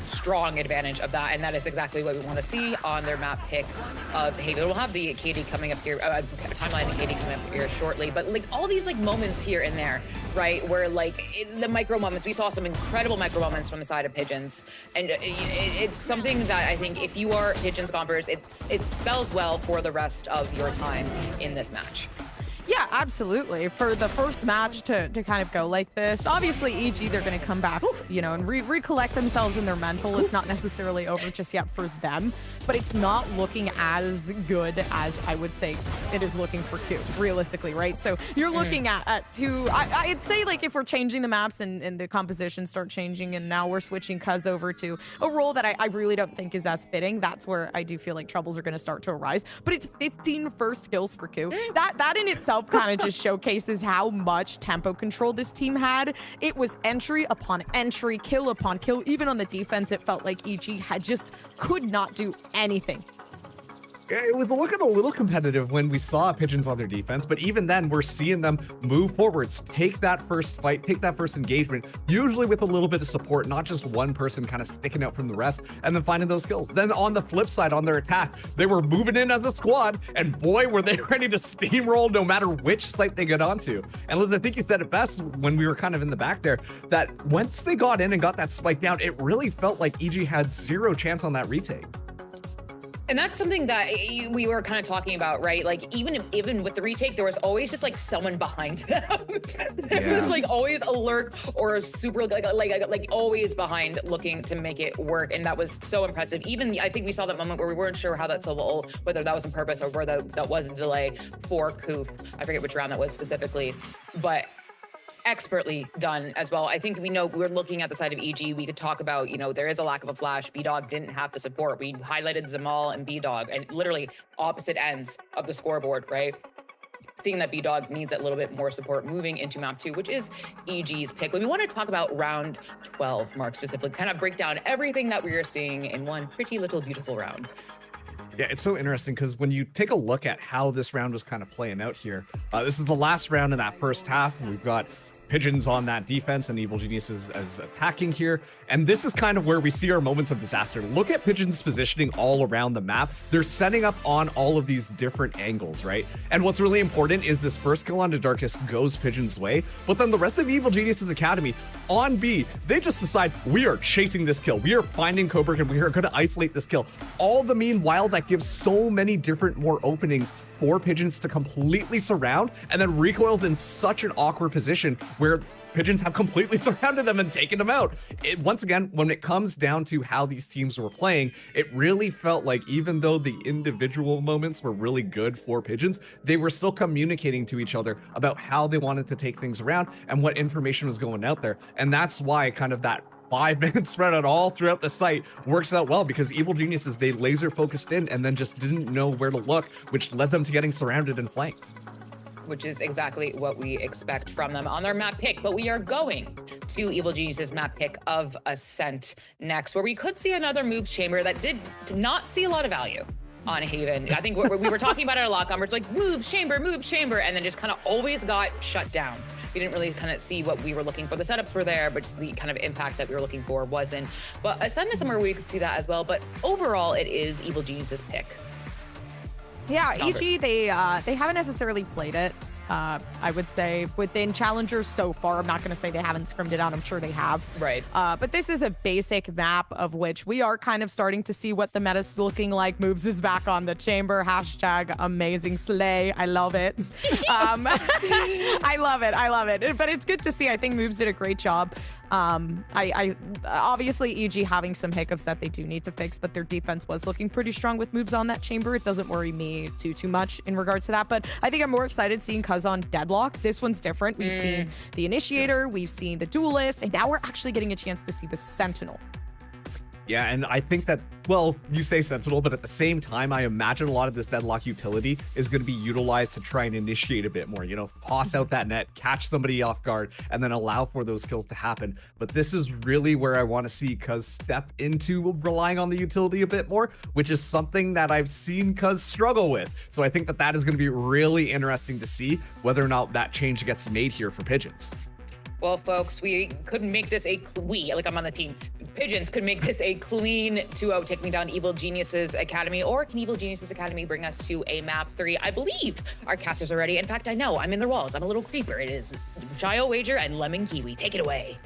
strong advantage of that, and that is exactly what we want to see on their map pick of Haven. We'll have the KD coming up here, timeline of KD coming up here shortly, but like all these like moments here and there, right, where like the micro moments, we saw some incredible micro moments from the side of Pigeons, and it's something that I think if you are Pigeons Gompers, it spells well for the rest of your time in this match. Yeah, absolutely. For the first match to kind of go like this, obviously EG, they're going to come back, you know, and recollect themselves in their mental. It's not necessarily over just yet for them, but it's not looking as good as I would say it is looking for Q, realistically, right? So you're looking at two, I'd say like if we're changing the maps and the composition start changing and now we're switching Cuz over to a role that I really don't think is as fitting, that's where I do feel like troubles are going to start to arise. But it's 15 first kills for Q. That in itself kind of just showcases how much tempo control this team had. It was entry upon entry, kill upon kill. Even on the defense, it felt like EG had just could not do anything. It was looking a little competitive when we saw Pigeons on their defense, but even then we're seeing them move forwards, take that first fight, take that first engagement, usually with a little bit of support, not just one person kind of sticking out from the rest and then finding those kills. Then on the flip side, on their attack, they were moving in as a squad, and boy, were they ready to steamroll no matter which site they get onto. And Liz, I think you said it best when we were kind of in the back there, that once they got in and got that spike down, it really felt like EG had zero chance on that retake. And that's something that we were kind of talking about, right? Like even with the retake, there was always just like someone behind them. There was like always a lurk or a super like always behind looking to make it work, and that was so impressive. Even I think we saw that moment where we weren't sure how that solo, whether that was on purpose or whether that was a delay for Coop. I forget which round that was specifically, but expertly done as well. I think we know we're looking at the side of EG. We could talk about, you know, there is a lack of a flash. B-Dog didn't have the support. We highlighted Zamal and B-Dog and literally opposite ends of the scoreboard, right? Seeing that B-Dog needs a little bit more support moving into map 2, which is EG's pick. But we want to talk about round 12, Mark, specifically, kind of break down everything that we are seeing in one pretty little beautiful round. Yeah, it's so interesting because when you take a look at how this round was kind of playing out here, this is the last round in that first half. We've got Pigeons on that defense and Evil Genius is attacking here. And this is kind of where we see our moments of disaster. Look at Pigeons positioning all around the map. They're setting up on all of these different angles, right? And what's really important is this first kill on the Darkest goes Pigeon's way, but then the rest of Evil Genius's Academy on B, they just decide we are chasing this kill. We are finding Coburg and we are going to isolate this kill. All the meanwhile, that gives so many different more openings for Pigeons to completely surround, and then recoils in such an awkward position where Pigeons have completely surrounded them and taken them out. Once again, when it comes down to how these teams were playing, it really felt like even though the individual moments were really good for Pigeons, they were still communicating to each other about how they wanted to take things around and what information was going out there. And that's why kind of that 5-minute spread out all throughout the site works out well, because Evil Geniuses, they laser focused in and then just didn't know where to look, which led them to getting surrounded and flanked. Which is exactly what we expect from them on their map pick. But we are going to Evil Genius's map pick of Ascent next, where we could see another moves chamber that did not see a lot of value on Haven. I think we were talking about it a lot. It's like moves chamber, and then just kind of always got shut down. We didn't really kind of see what we were looking for. The setups were there, but just the kind of impact that we were looking for wasn't. But Ascent is somewhere where we could see that as well. But overall, it is Evil Genius's pick. Yeah, EG, they haven't necessarily played it. I would say within Challengers so far. I'm not going to say they haven't scrimmed it out. I'm sure they have. Right. But this is a basic map of which we are kind of starting to see what the meta's looking like. Moves is back on the chamber. Hashtag amazing slay. I love it. I love it. I love it. But it's good to see. I think Moves did a great job. I obviously EG having some hiccups that they do need to fix, but their defense was looking pretty strong with Moves on that chamber. It doesn't worry me too much in regards to that, but I think I'm more excited seeing Cuz on Deadlock. This one's different. We've seen the Initiator, we've seen the Duelist, and now we're actually getting a chance to see the Sentinel. Yeah, and I think that, well, you say Sentinel, but at the same time, I imagine a lot of this Deadlock utility is going to be utilized to try and initiate a bit more, you know, toss out that net, catch somebody off guard, and then allow for those kills to happen. But this is really where I want to see Cuz step into relying on the utility a bit more, which is something that I've seen Cuz struggle with. So I think that that is going to be really interesting to see whether or not that change gets made here for Pigeons. Well, folks, we couldn't make this I'm on the team. Pigeons could make this a clean 2-0, taking down Evil Genius's Academy, or can Evil Genius's Academy bring us to a map 3? I believe our casters are ready. In fact, I know, I'm in their walls. I'm a little creeper. It is Shio Wager and Lemon Kiwi. Take it away.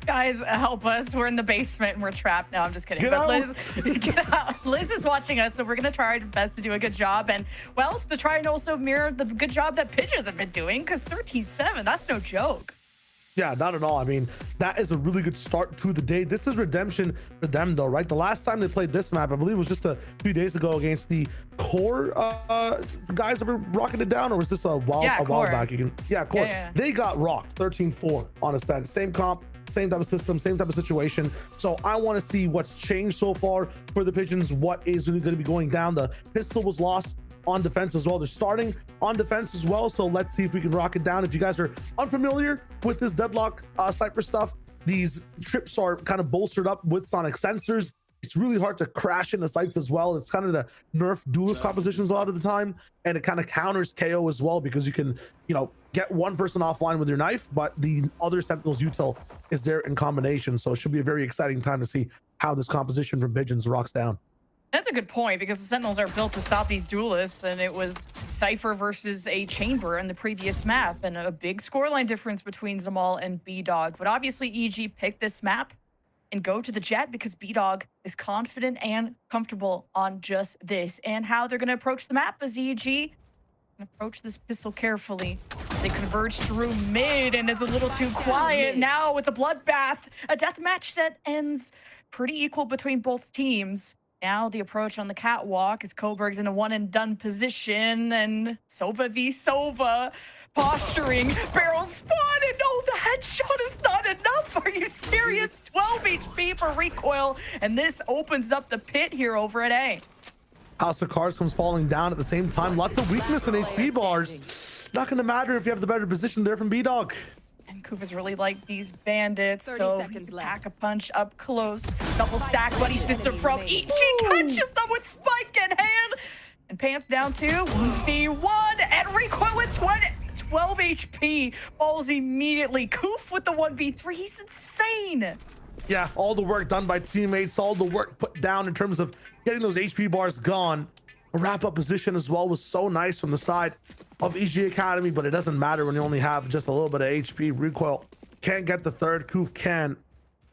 Guys, help us. We're in the basement and we're trapped. No, I'm just kidding. Get but out. Get out. Liz is watching us, so we're going to try our best to do a good job. And, well, to try and also mirror the good job that Pigeons have been doing, because 13-7, that's no joke. Yeah, not at all. I mean, that is a really good start to the day. This is redemption for them, though, right? The last time they played this map, I believe, was just a few days ago against the Core guys that were rocking it down, or was this a while back? Core. Yeah. They got rocked 13-4 on Ascent. Same comp, same type of system, same type of situation. So I want to see what's changed so far for the Pigeons, what is going to be going down. The pistol was lost on defense as well. They're starting on defense as well, so let's see if we can rock it down. If you guys are unfamiliar with this Deadlock Cypher stuff, these trips are kind of bolstered up with sonic sensors. It's really hard to crash into sites as well. It's kind of the nerf duelist compositions a lot of the time, and it kind of counters KO as well, because you can, you know, get one person offline with your knife, but the other Sentinel's util is there in combination. So it should be a very exciting time to see how this composition from Pigeons rocks down. That's a good point, because the Sentinels are built to stop these duelists, and it was Cypher versus a Chamber in the previous map, and a big scoreline difference between Zamal and B-Dog. But obviously EG picked this map and go to the Jet because B-Dog is confident and comfortable on just this. And how they're going to approach the map is EG approach this pistol carefully. They converge through mid, and it's a little too quiet. Now it's a bloodbath. A deathmatch that ends pretty equal between both teams. Now the approach on the catwalk is Coburg's in a one-and-done position, and Sova v Sova posturing, barrel spotted. No, the headshot is not enough. Are you serious? 12 HP for recoil, and this opens up the pit here over at A. House of Cards comes falling down at the same time. Lots of weakness in HP bars. Not going to matter if you have the better position there from B-Dog. And Kufas really like these bandits, so he can pack a punch up close. Double stack buddy system from EG, catches them with spike in hand. And pants down to 1v1, and recoil with 12 HP, falls immediately. Koof with the 1v3, he's insane. Yeah, all the work done by teammates, all the work put down in terms of getting those HP bars gone. A wrap-up position as well was so nice from the side of EG Academy, but it doesn't matter when you only have just a little bit of HP. Recoil can't get the third, Koof can.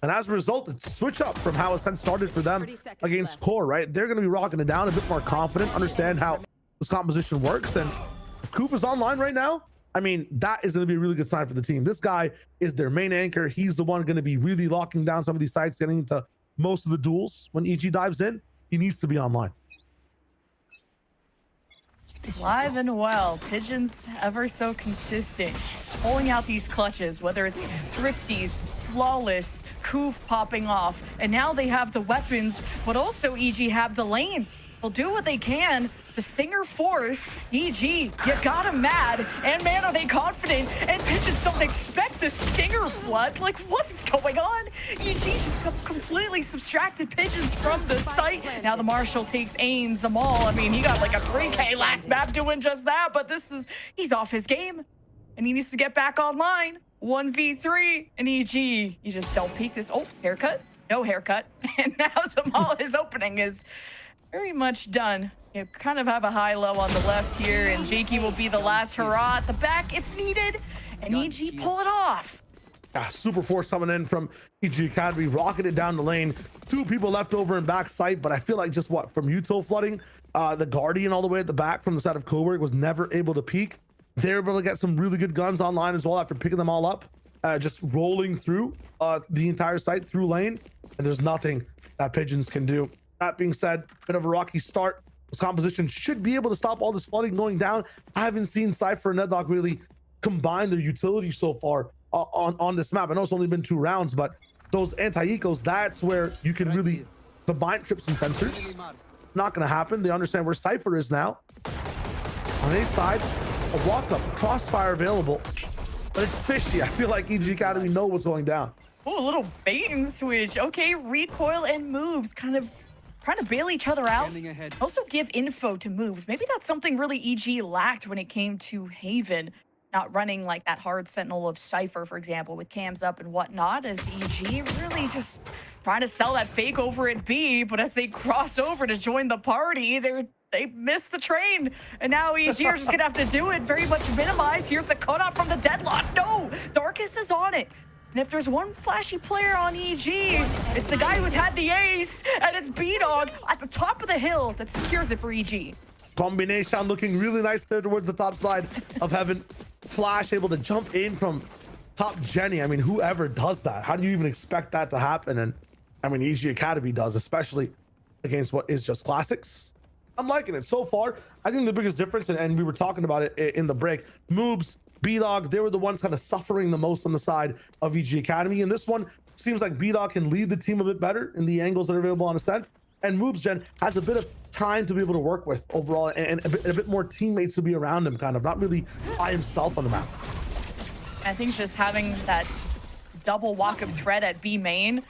And as a result, it's switch up from how Ascent started for them against Core, right? They're going to be rocking it down, a bit more confident, understand how this composition works. And if Koof is online right now, I mean, that is going to be a really good sign for the team. This guy is their main anchor. He's the one going to be really locking down some of these sites, getting into most of the duels. When EG dives in, he needs to be online. Live and well, Pigeons ever so consistent, pulling out these clutches, whether it's Thrifties, Flawless, Koof popping off, and now they have the weapons, but also EG have the lane. They'll do what they can. The Stinger Force, EG, you got him mad, and man, are they confident, and Pigeons don't expect the Stinger flood. Like, what is going on? EG just completely subtracted Pigeons from the site. Now the Marshal takes aims them all. I mean, he got like a 3K last map doing just that, but he's off his game, and he needs to get back online. 1v3, and EG, you just don't peek this. Oh, haircut? No haircut. And now Zamala's opening is very much done. You kind of have a high-low on the left here, and Jakey will be the last hurrah at the back if needed, and EG pull it off. Super Force coming in from EG Academy, rocking it down the lane. 2 people left over in back sight, but I feel like just from Util flooding, the Guardian all the way at the back from the side of Coburg was never able to peek. They're able to get some really good guns online as well after picking them all up, just rolling through the entire site through lane, and there's nothing that Pigeons can do. That being said, bit of a rocky start. This composition should be able to stop all this flooding going down. I haven't seen Cypher and NetDog really combine their utility so far on this map. I know it's only been 2 rounds, but those anti-ecos, that's where you can really combine trips and sensors. Not going to happen. They understand where Cypher is now. On a side, a walk-up, crossfire available, but it's fishy. I feel like EG Academy know what's going down. Oh, a little bait and switch. Okay, recoil and moves kind of trying to bail each other out. Also give info to moves. Maybe that's something really EG lacked when it came to Haven. Not running like that hard sentinel of Cypher, for example, with cams up and whatnot, as EG really just trying to sell that fake over at B, but as they cross over to join the party, they missed the train, and now EG are just gonna have to do it very much minimized. Here's the cutoff from the deadlock. No, Darkus is on it. And if there's one flashy player on EG, it's the guy who's had the ace, and it's B-Dog at the top of the hill that secures it for EG. Combination looking really nice there towards the top side of Heaven. Flash able to jump in from top Jenny. I mean, whoever does that, how do you even expect that to happen? And I mean, EG Academy does, especially against what is just classics. I'm liking it so far. I think the biggest difference, and we were talking about it in the break, Moobs, B-Dog, they were the ones kind of suffering the most on the side of EG Academy. And this one seems like B-Dog can lead the team a bit better in the angles that are available on Ascent. And Moobs Gen has a bit of time to be able to work with overall, and a bit more teammates to be around him, kind of not really by himself on the map. I think just having that double walk-up threat at B main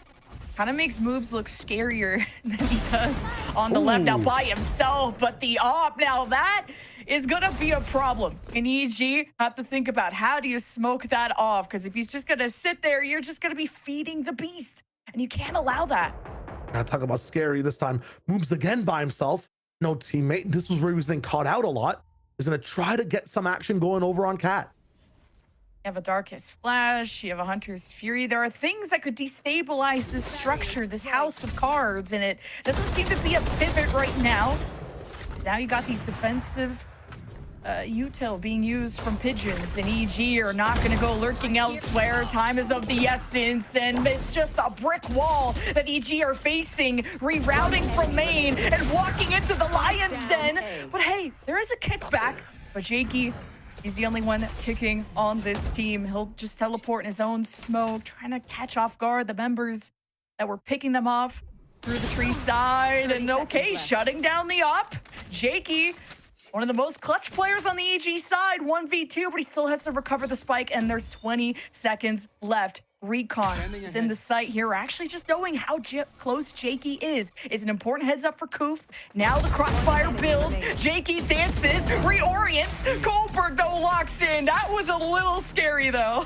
kind of makes Moobs look scarier than he does on the left now by himself. But the op, now that is gonna be a problem. And EG have to think about how do you smoke that off, because if he's just gonna sit there, you're just gonna be feeding the beast, and you can't allow that. I talk about scary this time. Moves again by himself, no teammate. This was where he was then caught out a lot. He's gonna try to get some action going over on Cat. You have a Darkest Flash, you have a Hunter's Fury. There are things that could destabilize this structure, this house of cards, and it doesn't seem to be a pivot right now. So now you got these defensive util being used from Pigeons, and EG are not going to go lurking elsewhere. Time is of the essence, and it's just a brick wall that EG are facing, rerouting from main and walking into the Lion's Den. But hey, there is a kickback, but Jakey, he's the only one kicking on this team. He'll just teleport in his own smoke, trying to catch off guard the members that were picking them off through the tree side. And okay, shutting down the op. Jakey, one of the most clutch players on the EG side, 1v2, but he still has to recover the spike, and there's 20 seconds left. recon within the site here. Actually, just knowing how close Jakey is an important heads up for Koof. Now the crossfire builds. Jakey dances, reorients. Goldberg, though, locks in. That was a little scary, though.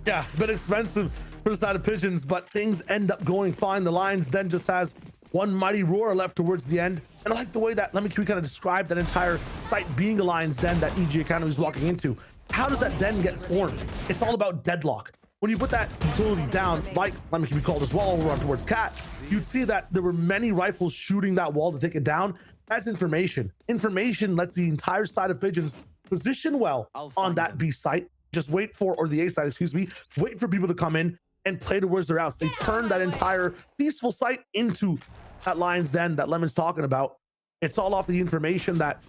Yeah, a bit expensive for the side of Pigeons, but things end up going fine. The Lions Den just has one mighty roar left towards the end. And I like the way that, can we kind of describe that entire site being a Lions Den that EG Academy is walking into. How does that den get formed? It's all about deadlock. When you put that utility down, like can be called as well, over on towards Cat, you'd see that there were many rifles shooting that wall to take it down. That's information. Information lets the entire side of Pigeons position well on that B site. Just wait for, or the A side, excuse me, wait for people to come in and play towards their outs. They turn that entire peaceful site into that Lions Den that Lemon's talking about. It's all off the information that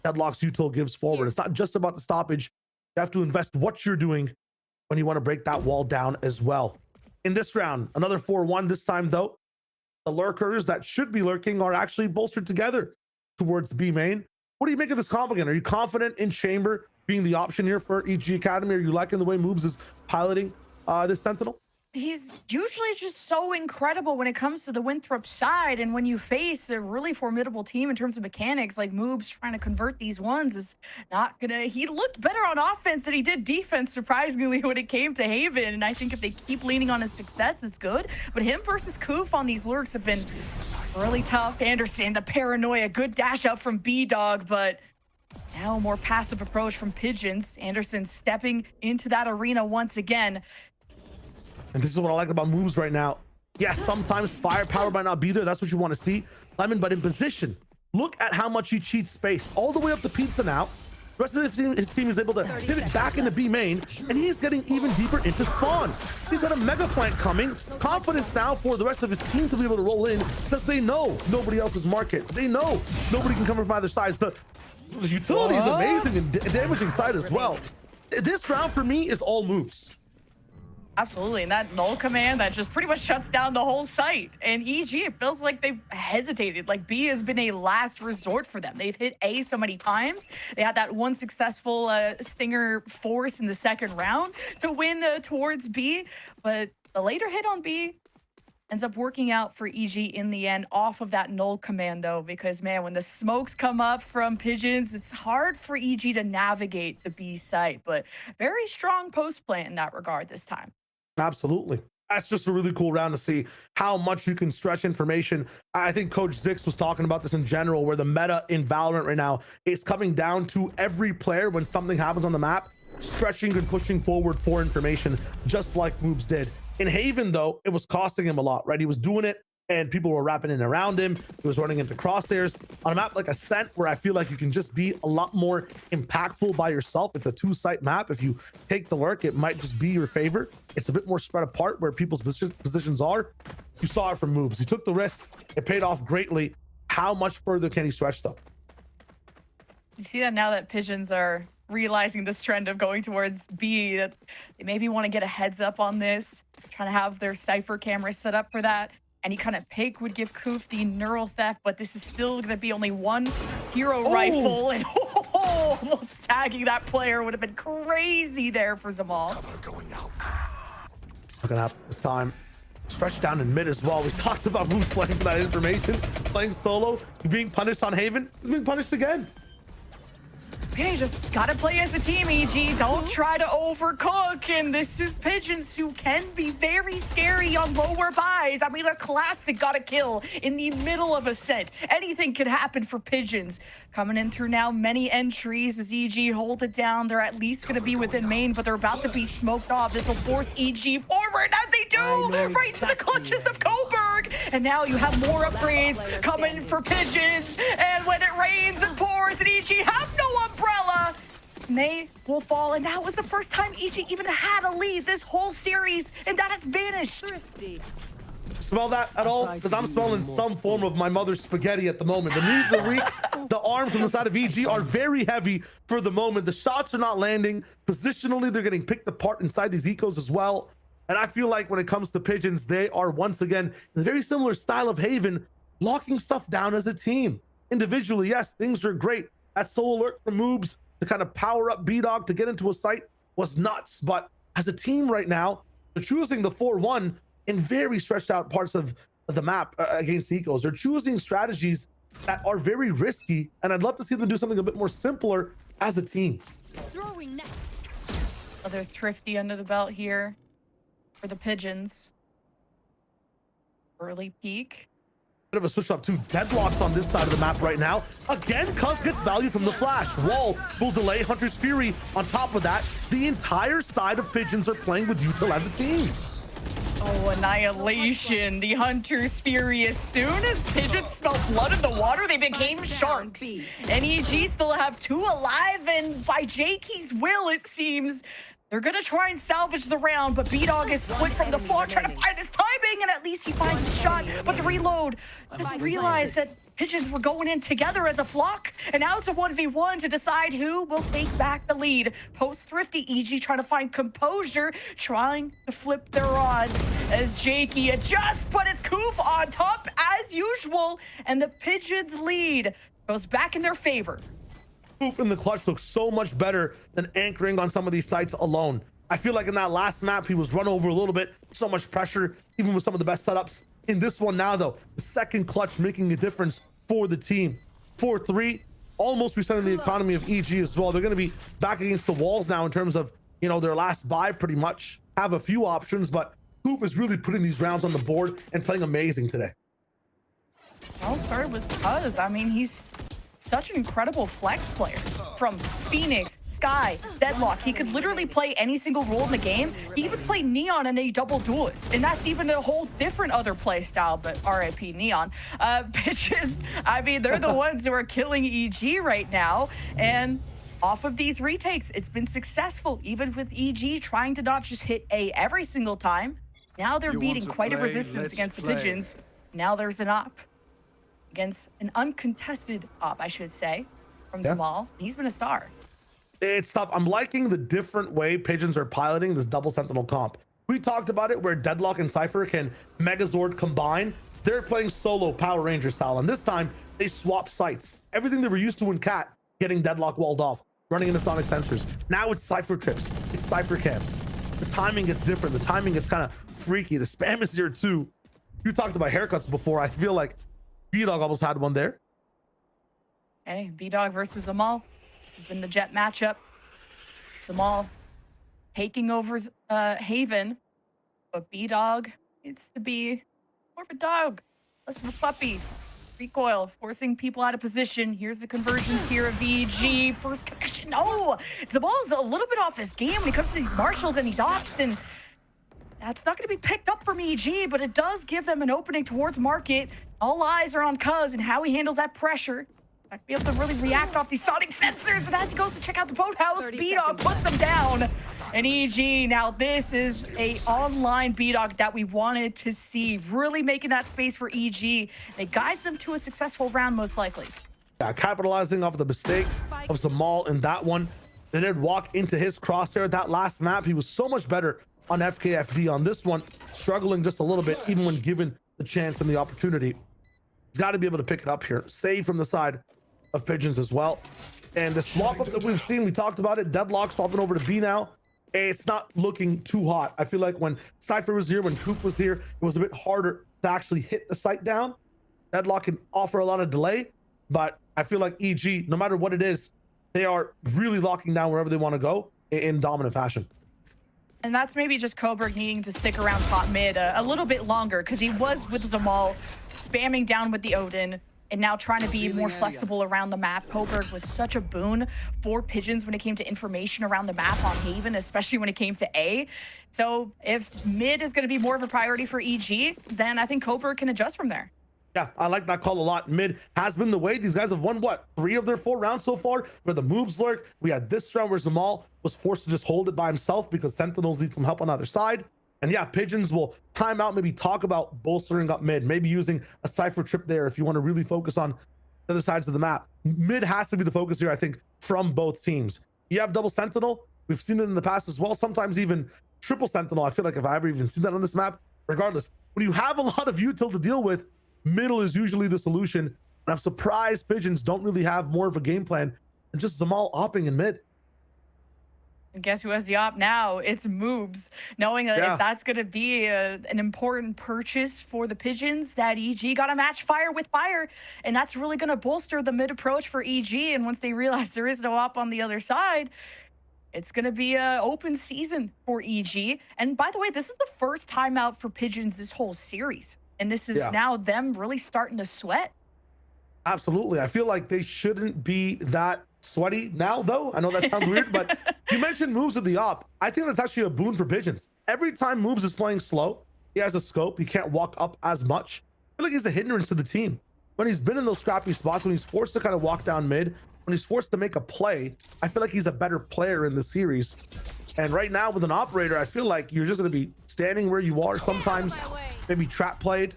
Deadlock's util gives forward. It's not just about the stoppage. You have to invest what you're doing when you want to break that wall down as well. In this round, another 4-1 this time though. The lurkers that should be lurking are actually bolstered together towards B main. What do you make of this comp again? Are you confident in Chamber being the option here for EG Academy? Are you liking the way Moves is piloting this Sentinel? He's usually just so incredible when it comes to the Winthrop side, and when you face a really formidable team in terms of mechanics, like Moobs trying to convert these ones is not gonna. He looked better on offense than he did defense, surprisingly, when it came to Haven. And I think if they keep leaning on his success, it's good. But him versus Koof on these lurks have been really tough. Anderson, the paranoia, good dash out from B-Dog, but now a more passive approach from Pigeons. Anderson stepping into that arena once again. And this is what I like about Moves right now. Yes, sometimes firepower might not be there. That's what you want to see, Lemon. But in position, look at how much he cheats space all the way up to Pizza now. The rest of his team is able to pivot back into B main, and he's getting even deeper into spawn. He's got a mega flank coming. Confidence now for the rest of his team to be able to roll in, because they know nobody else is market. They know nobody can come from either side. The utility is amazing and damaging side as well. This round for me is all Moves. Absolutely, and that null command that just pretty much shuts down the whole site. And EG, it feels like they've hesitated. Like B has been a last resort for them. They've hit A so many times. They had that one successful Stinger force in the second round to win towards B, but the later hit on B ends up working out for EG in the end off of that null command though, because man, when the smokes come up from Pigeons, it's hard for EG to navigate the B site, but very strong post play in that regard this time. Absolutely. That's just a really cool round to see how much you can stretch information. I think Coach Zix was talking about this in general, where the meta in Valorant right now is coming down to every player when something happens on the map, stretching and pushing forward for information, just like Moobs did. In Haven, though, it was costing him a lot, right? He was doing it and people were wrapping in around him. He was running into crosshairs. On a map like Ascent, where I feel like you can just be a lot more impactful by yourself. It's a two-site map. If you take the lurk, it might just be your favor. It's a bit more spread apart where people's positions are. You saw it from Moves. He took the risk. It paid off greatly. How much further can he stretch, though? You see that now that Pigeons are realizing this trend of going towards B, that they maybe want to get a heads up on this, trying to have their Cypher cameras set up for that. Any kind of pick would give Koof the neural theft, but this is still going to be only one hero rifle, and almost tagging that player would have been crazy there for Zamal. Going out. Not gonna happen this time. Stretch down in mid as well. We talked about Moose playing for that information, playing solo, being punished on Haven. He's being punished again. Okay, just gotta play as a team, EG. Don't try to overcook. And this is Pigeons, who can be very scary on lower buys. I mean, a classic got a kill in the middle of a set. Anything could happen for Pigeons. Coming in through now many entries as EG hold it down. They're at least gonna be within main, but they're about to be smoked off. This will force EG forward, as they do, right to the clutches of Coburg. And now you have more upgrades coming for Pigeons. And when it rains and pours, and EG have no umbrella, May will fall, and that was the first time EG even had a lead this whole series, and that has vanished. Smell that at all? Because I'm smelling some form of my mother's spaghetti at the moment. The knees are weak. The arms from the side of EG are very heavy for the moment. The shots are not landing. Positionally, they're getting picked apart inside these ecos as well. And I feel like when it comes to Pigeons, they are once again in a very similar style of Haven, locking stuff down as a team. Individually, yes, things are great. That solo alert from Moobs to kind of power up B-Dog to get into a site was nuts. But as a team right now, They're choosing the 4-1 in very stretched out parts of the map against Ecos. They're choosing strategies that are very risky, and I'd love to see them do something a bit more simpler as a team. Throwing next. Another thrifty under the belt here for the Pigeons. Early peak. Bit of a switch up to deadlocks on this side of the map right now. Again, Cuz gets value from the flash. Wall will delay Hunter's Fury. On top of that, the entire side of Pigeons are playing with Util as a team. Oh, annihilation. The Hunter's Fury. As soon as Pigeons smelled blood in the water, they became sharks. NEG still have 2 alive, and by Jakey's will, it seems, they're gonna try and salvage the round, but B-Dog is split from the floor, trying to find his timing, and at least he finds his shot. But the reload doesn't realize that Pigeons were going in together as a flock, and now it's a 1v1 to decide who will take back the lead. Post-thrifty, EG trying to find composure, trying to flip their odds as Jakey adjusts, but it's Koof on top as usual, and the Pigeons lead goes back in their favor. Koof in the clutch looks so much better than anchoring on some of these sites alone. I feel like in that last map, he was run over a little bit, so much pressure, even with some of the best setups. In this one now, though, the second clutch making a difference for the team. 4-3, almost resetting the economy of EG as well. They're going to be back against the walls now in terms of, you know, their last buy pretty much. Have a few options, but Koof is really putting these rounds on the board and playing amazing today. I'll start with Cuz. I mean, he's such an incredible flex player. From Phoenix, Sky, Deadlock, he could literally play any single role in the game. He even played Neon in a double duelist, and that's even a whole different other play style, but RIP Neon. Pigeons, I mean, they're the ones who are killing EG right now, and off of these retakes, it's been successful, even with EG trying to not just hit A every single time. Now they're beating quite a resistance against the Pigeons. Now there's an op against an uncontested op, I should say, from Zamal. He's been a star. It's tough. I'm liking the different way Pigeons are piloting this double Sentinel comp. We talked about it where Deadlock and Cypher can Megazord combine. They're playing solo Power Ranger style, and this time they swap sites. Everything they were used to in Cat, getting Deadlock walled off, running into Sonic sensors. Now it's Cypher trips, it's Cypher camps. The timing gets different. The timing gets kind of freaky. The spam is here too. You talked about haircuts before. I feel like B-Dog almost had one there. Hey, B-Dog versus Zamal. This has been the Jet matchup. Zamal taking over Haven, but B-Dog needs to be more of a dog, less of a puppy. Recoil, forcing people out of position. Here's the conversions here of VG. First connection. No! Zamal's a little bit off his game when it comes to these marshals and these ops, and that's not going to be picked up from EG, but it does give them an opening towards market. All eyes are on Cuz and how he handles that pressure. Not be able to really react off these Sonic sensors, and as he goes to check out the boathouse, B-Dog puts him down. And EG, now this is a online B-Dog that we wanted to see, really making that space for EG. It guides them to a successful round, most likely. Yeah, capitalizing off the mistakes of Zamal in that one. They did walk into his crosshair that last map. He was so much better on FKFD. On this one, struggling just a little bit, even when given the chance and the opportunity. He's got to be able to pick it up here. Save from the side of Pigeons as well. And the swap up that we've seen, we talked about it. Deadlock swapping over to B now. It's not looking too hot. I feel like when Cypher was here, when Coop was here, it was a bit harder to actually hit the site down. Deadlock can offer a lot of delay, but I feel like EG, no matter what it is, they are really locking down wherever they want to go in dominant fashion. And that's maybe just Coburg needing to stick around top mid a little bit longer, because he was with Zamal, spamming down with the Odin, and now trying to be more flexible around the map. Coburg was such a boon for Pigeons when it came to information around the map on Haven, especially when it came to A. So if mid is going to be more of a priority for EG, then I think Coburg can adjust from there. Yeah, I like that call a lot. Mid has been the way. These guys have won, what, 3 of their 4 rounds so far, where the moves lurk. We had this round where Zamal was forced to just hold it by himself because Sentinels need some help on the other side. And yeah, Pigeons will time out, maybe talk about bolstering up mid, maybe using a Cypher trip there if you want to really focus on the other sides of the map. Mid has to be the focus here, I think, from both teams. You have double Sentinel. We've seen it in the past as well, sometimes even triple Sentinel. I feel like if I ever even seen that on this map, regardless, when you have a lot of util to deal with, middle is usually the solution. And I'm surprised Pigeons don't really have more of a game plan than just Zamal opping in mid. And guess who has the op now? It's Moobs. Knowing that if that's going to be an important purchase for the Pigeons, that EG got to match fire with fire. And that's really going to bolster the mid approach for EG. And once they realize there is no op on the other side, it's going to be an open season for EG. And by the way, this is the first timeout for Pigeons this whole series. And this is now them really starting to sweat. Absolutely. I feel like they shouldn't be that sweaty now, though. I know that sounds weird, but you mentioned Moves with the op. I think that's actually a boon for Pigeons. Every time Moves is playing slow, he has a scope. He can't walk up as much. I feel like he's a hindrance to the team. When he's been in those scrappy spots, when he's forced to kind of walk down mid, when he's forced to make a play, I feel like he's a better player in the series. And right now with an operator, I feel like you're just going to be standing where you are. Sometimes maybe trap played,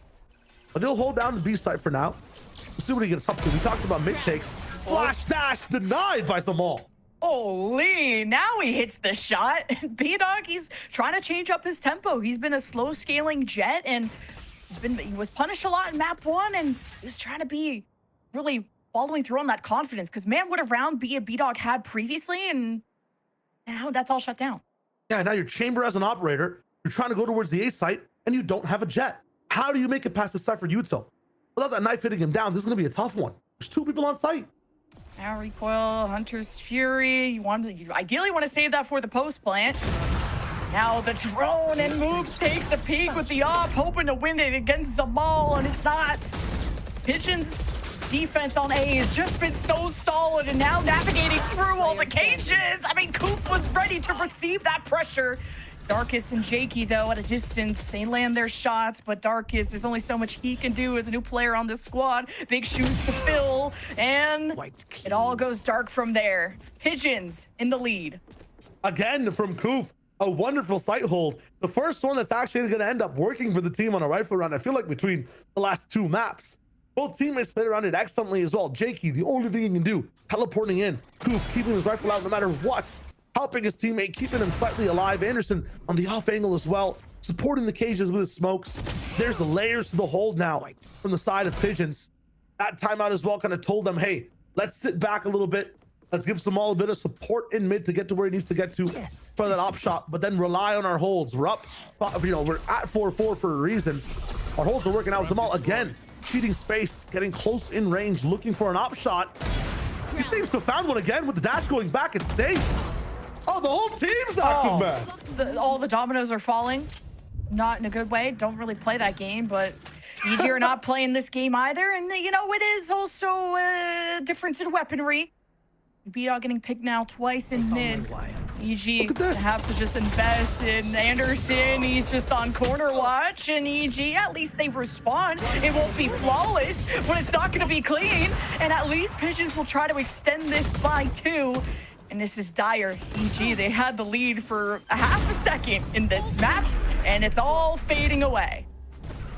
but he'll hold down the B site for now. We'll see what he gets up to. We talked about mid takes. Flash dash denied by Zamal. Holy, now he hits the shot. B-Dog, he's trying to change up his tempo. He's been a slow scaling Jet, and he was punished a lot in map 1, and he was trying to be really following through on that confidence, because man, what a round B-Dog had previously, and now that's all shut down. Yeah, now you're Chamber as an operator. You're trying to go towards the A site, and you don't have a Jet. How do you make it past the Cypher Util? Without that knife hitting him down, this is going to be a tough one. There's 2 people on site. Now recoil, Hunter's Fury. You ideally want to save that for the post plant. Now the drone, and Moves takes a peek with the op, hoping to win it against Zamal, and it's not. Pigeons defense on A has just been so solid, and now navigating through all the cages. I mean, Coop was ready to receive that pressure. Darkus and Jakey, though, at a distance, they land their shots, but Darkus, there's only so much he can do as a new player on this squad. Big shoes to fill, and it all goes dark from there. Pigeons in the lead. Again from Koof, a wonderful sight hold. The first one that's actually going to end up working for the team on a rifle round. I feel like between the last 2 maps, both teammates played around it excellently as well. Jakey, the only thing he can do, teleporting in. Koof keeping his rifle out no matter what. Helping his teammate, keeping him slightly alive. Anderson on the off angle as well, supporting the cages with his smokes. There's the layers to the hold now from the side of Pigeons. That timeout as well kind of told them, hey, let's sit back a little bit. Let's give Zamal a bit of support in mid to get to where he needs to get to for that op shot, but then rely on our holds. We're up, you know, we're at 4-4 for a reason. Our holds are working out. Zamal again, cheating space, getting close in range, looking for an op shot. He seems to have found one again with the dash going back. It's safe. Oh, the whole team's active, man. All the dominoes are falling. Not in a good way. Don't really play that game, but EG are not playing this game either. And, you know, it is also a difference in weaponry. B-Dog getting picked now twice in mid. EG have to just invest in Anderson. He's just on corner watch. And EG, at least they respond. It won't be flawless, but it's not going to be clean. And at least Pigeons will try to extend this by 2. And this is dire. EG, they had the lead for a half a second in this map, and it's all fading away.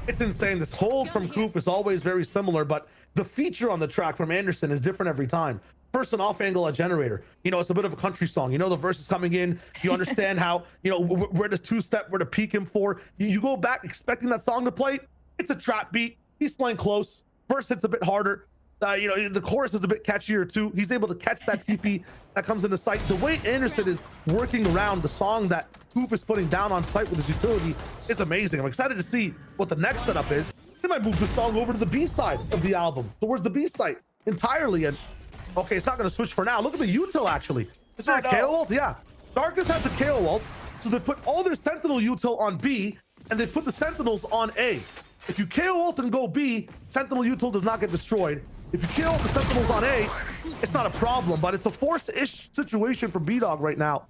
It's insane. This hold from Koof is always very similar, but the feature on the track from Anderson is different every time. First, an off angle, a generator. You know, it's a bit of a country song. You know, the verse is coming in. You understand how, you know, where to 2-step, where to peek him for. You go back expecting that song to play. It's a trap beat. He's playing close. Verse hits a bit harder. You know, the chorus is a bit catchier too. He's able to catch that TP that comes into sight. The way Anderson is working around the song that Koof is putting down on site with his utility is amazing. I'm excited to see what the next setup is. He might move the song over to the B side of the album, towards the B side entirely. And okay, it's not going to switch for now. Look at the util actually. Is there a KO ult? Yeah. Darkus has a KO ult. So they put all their Sentinel util on B, and they put the Sentinels on A. If you KO ult and go B, Sentinel util does not get destroyed. If you kill the Sentinels on A, it's not a problem, but it's a force-ish situation for B-Dog right now.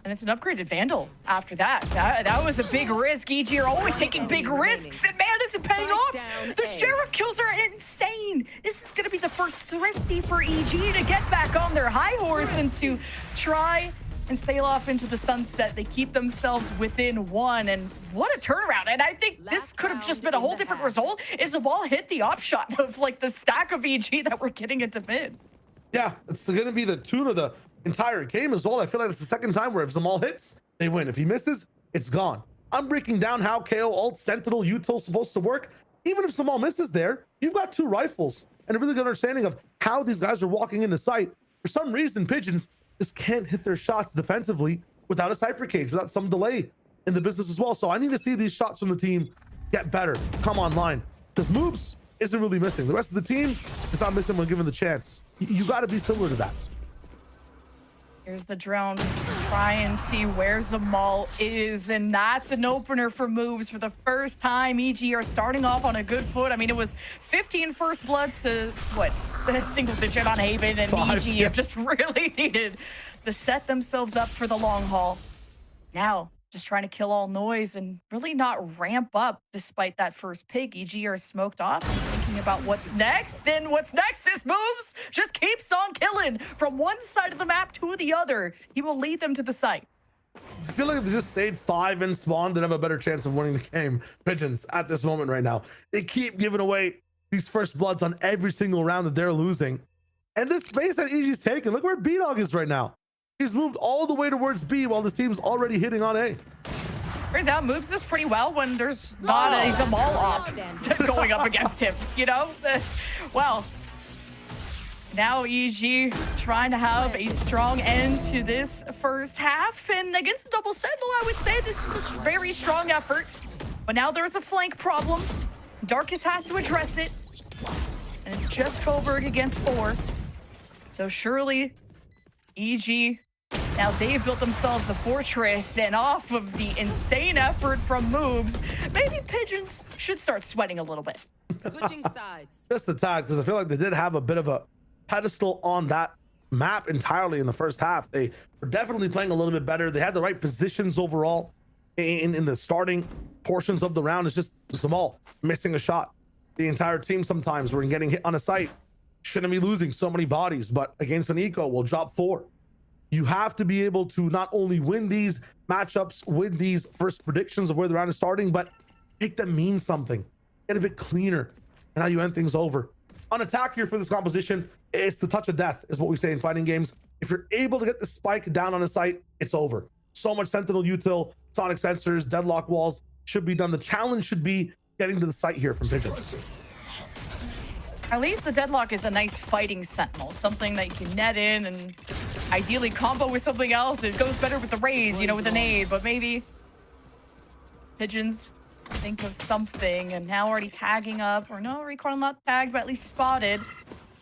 And it's an upgraded Vandal after that. That was a big risk. EG are always taking big risks, and man, is it paying off. The Sheriff kills are insane. This is going to be the first thrifty for EG to get back on their high horse and to try and sail off into the sunset. They keep themselves within 1, and what a turnaround. And I think this could have just been a whole different result if the ball hit the op shot of like the stack of EG that we're getting into mid. Yeah, it's going to be the tune of the entire game as well. I feel like it's the second time where if Zamal hits, they win. If he misses, it's gone. I'm breaking down how KO ult, Sentinel, util is supposed to work. Even if Zamal misses there, you've got 2 rifles and a really good understanding of how these guys are walking into sight. For some reason, Pigeons just can't hit their shots defensively without a Cypher cage, without some delay in the business as well. So I need to see these shots from the team get better, come online, because Moobs isn't really missing. The rest of the team is not missing when given the chance. You got to be similar to that. Here's the drone. Just try and see where Zamal is, and that's an opener for Moves for the first time. EG are starting off on a good foot. I mean, it was 15 first bloods to what, a single digit on Haven, and 5, EG have just really needed to set themselves up for the long haul. Now, just trying to kill all noise and really not ramp up despite that first pick. EG are smoked off and thinking about what's next. And what's next is Moves just keeps on killing from one side of the map to the other. He will lead them to the site. I feel like if they just stayed 5 and spawned, they'd have a better chance of winning the game. Pigeons at this moment right now. They keep giving away these first bloods on every single round that they're losing. And this space that EG's taking, look where B-Dog is right now. He's moved all the way towards B while this team's already hitting on A. Turns out moves this pretty well when there's not a Zamal off going up against him, you know? Well, now EG trying to have a strong end to this first half. And against the double sentinel, I would say this is a very strong effort. But now there's a flank problem. Darkus has to address it. And it's just Coburg against 4. So surely EG, now they've built themselves a fortress, and off of the insane effort from Moves, maybe Pigeons should start sweating a little bit. Switching sides. Just a tad, because I feel like they did have a bit of a pedestal on that map entirely in the first half. They were definitely playing a little bit better. They had the right positions overall in the starting portions of the round. It's just Zamal missing a shot. The entire team sometimes were getting hit on a site. Shouldn't be losing so many bodies, but against an eco, we'll drop 4. You have to be able to not only win these matchups, win these first predictions of where the round is starting, but make them mean something. Get a bit cleaner, and how you end things over. On attack here for this composition, it's the touch of death, is what we say in fighting games. If you're able to get the spike down on a site, it's over. So much Sentinel util, sonic sensors, deadlock walls should be done. The challenge should be getting to the site here from Pigeons. At least the deadlock is a nice fighting sentinel, something that you can net in and ideally combo with something else. It goes better with the raise, you know, with a nade, but maybe Pigeons think of something, and now already tagging up, or no, recoil not tagged, but at least spotted.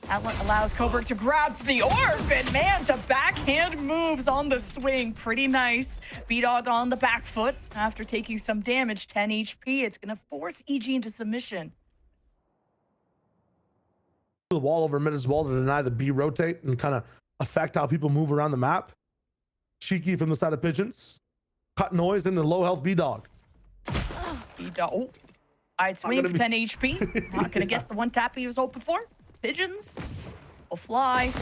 That allows Coburg to grab the orb, and man, to backhand Moves on the swing. Pretty nice. B-Dog on the back foot after taking some damage, 10 HP. It's gonna force EG into submission. The wall over mid as well to deny the B rotate and kind of affect how people move around the map. Cheeky from the side of Pigeons. Cut noise in the low health B-Dog. B-Dog. Oh. Alright, swing for 10 HP. Not gonna get the one tap he was hoping for. Pigeons will fly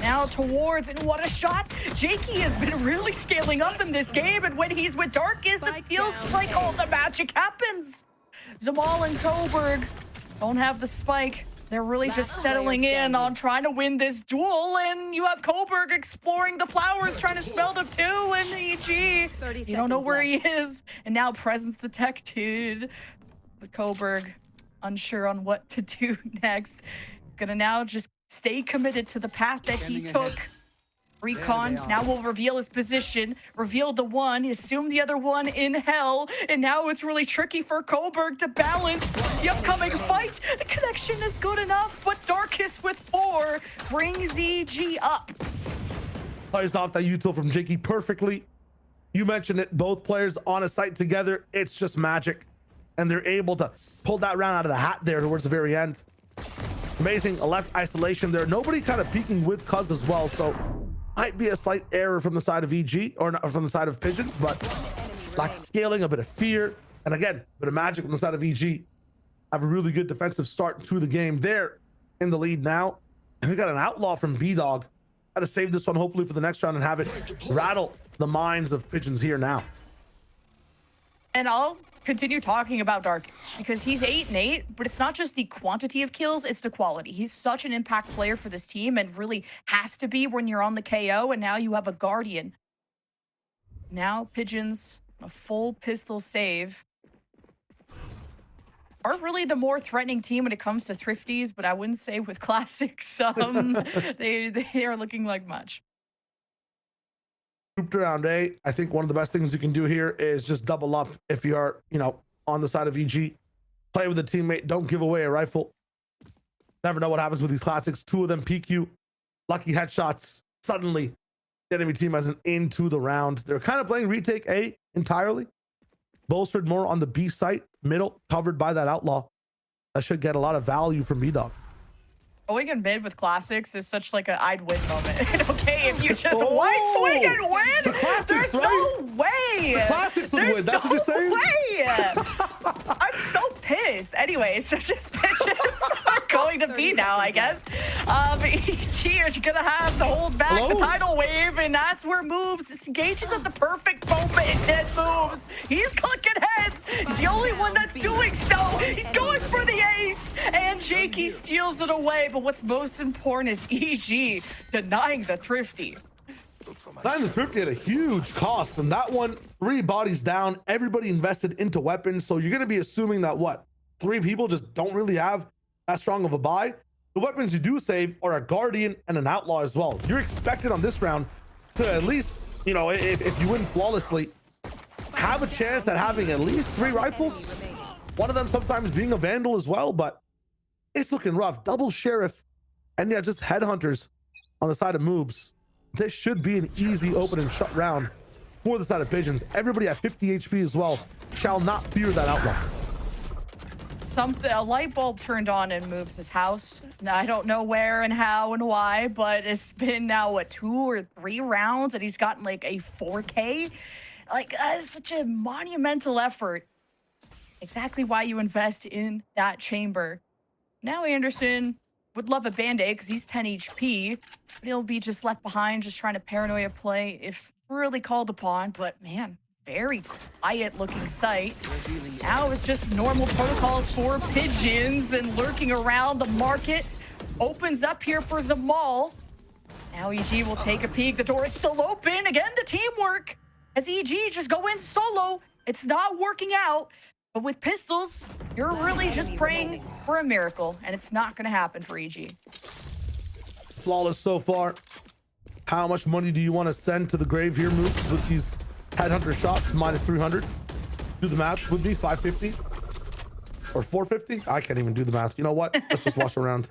now towards, and what a shot. Jakey has been really scaling up in this game, and when he's with Darkus, it feels like all the magic happens. Zamal and Coburg don't have the spike. They're really just settling in on trying to win this duel, and you have Coburg exploring the flowers, trying to smell them too, and EG, you don't know where he is, and now presence detected. But Coburg, unsure on what to do next. Gonna now just stay committed to the path that he took. Recon now will reveal his position, reveal the one, assume the other one in hell, and now it's really tricky for Coburg to balance the upcoming fight. The connection is good enough, but Darkus with 4 brings EG up. Plays off that util from Jakey perfectly. You mentioned it, both players on a site together. It's just magic, and they're able to pull that round out of the hat there towards the very end. Amazing, a left isolation there. Nobody kind of peeking with Cuz as well, so might be a slight error from the side of EG, or not from the side of Pigeons, but lack of scaling, a bit of fear, and again, a bit of magic from the side of EG. Have a really good defensive start to the game. They're in the lead now, and we got an outlaw from B-Dog. Got to save this one hopefully for the next round and have it rattle the minds of Pigeons here now. And I'll continue talking about Darkus because he's 8 and 8, but it's not just the quantity of kills, it's the quality. He's such an impact player for this team and really has to be when you're on the KO, and now you have a Guardian. Now Pigeons, a full pistol save. Are really the more threatening team when it comes to thrifties, but I wouldn't say with classics. They are looking like much. Scooped around A. I think one of the best things you can do here is just double up if you are, on the side of EG. Play with a teammate. Don't give away a rifle. Never know what happens with these classics. 2 of them PQ. Lucky headshots. Suddenly, the enemy team has an into the round. They're kind of playing retake A entirely. Bolstered more on the B site. Middle, covered by that outlaw. That should get a lot of value from B-Dog. Going in mid with classics is such like a I'd win moment. Okay, if you just white swing and win, The classics, there's right? no way. The classics would There's win. That's no what you're saying? way. I'm so pissed. Anyway, so just pitches are going to be now, I guess. EG are gonna have to hold back the tidal wave, and that's where Moves engages at the perfect moment. And Moves, he's clicking heads. He's the only one that's doing so. He's going for the ace, and Jakey steals it away. But what's most important is EG denying the Thrifty. Denying the Thrifty at a huge cost, and that one, 3 bodies down, everybody invested into weapons, so you're going to be assuming that 3 people just don't really have that strong of a buy. The weapons you do save are a Guardian and an Outlaw as well. You're expected on this round to at least, if you win flawlessly, have a chance at having at least 3 rifles. One of them sometimes being a Vandal as well, but it's looking rough. Double Sheriff, and yeah, just Headhunters on the side of Moobs. This should be an easy open and shut round for the side of Pigeons. Everybody at 50 HP as well. Shall not fear that Outlaw. A light bulb turned on in Moves' house. Now, I don't know where and how and why, but it's been now 2 or 3 rounds, and he's gotten like a 4K. Like, that is such a monumental effort. Exactly why you invest in that chamber. Now Anderson would love a Band-Aid because he's 10 HP, but he'll be just left behind, just trying to paranoia play if really called upon. But man, very quiet looking sight. Now it's just normal protocols for Pigeons, and lurking around the market opens up here for Zamal. Now EG will take a peek. The door is still open. Again, the teamwork as EG just go in solo. It's not working out. But with pistols, you're really just praying for a miracle, and it's not going to happen for EG. Flawless so far. How much money do you want to send to the grave here, Moves, with these Headhunter shots? Minus 300. Do the math. Would be 550 or 450. I can't even do the math. You know what? Let's just watch around.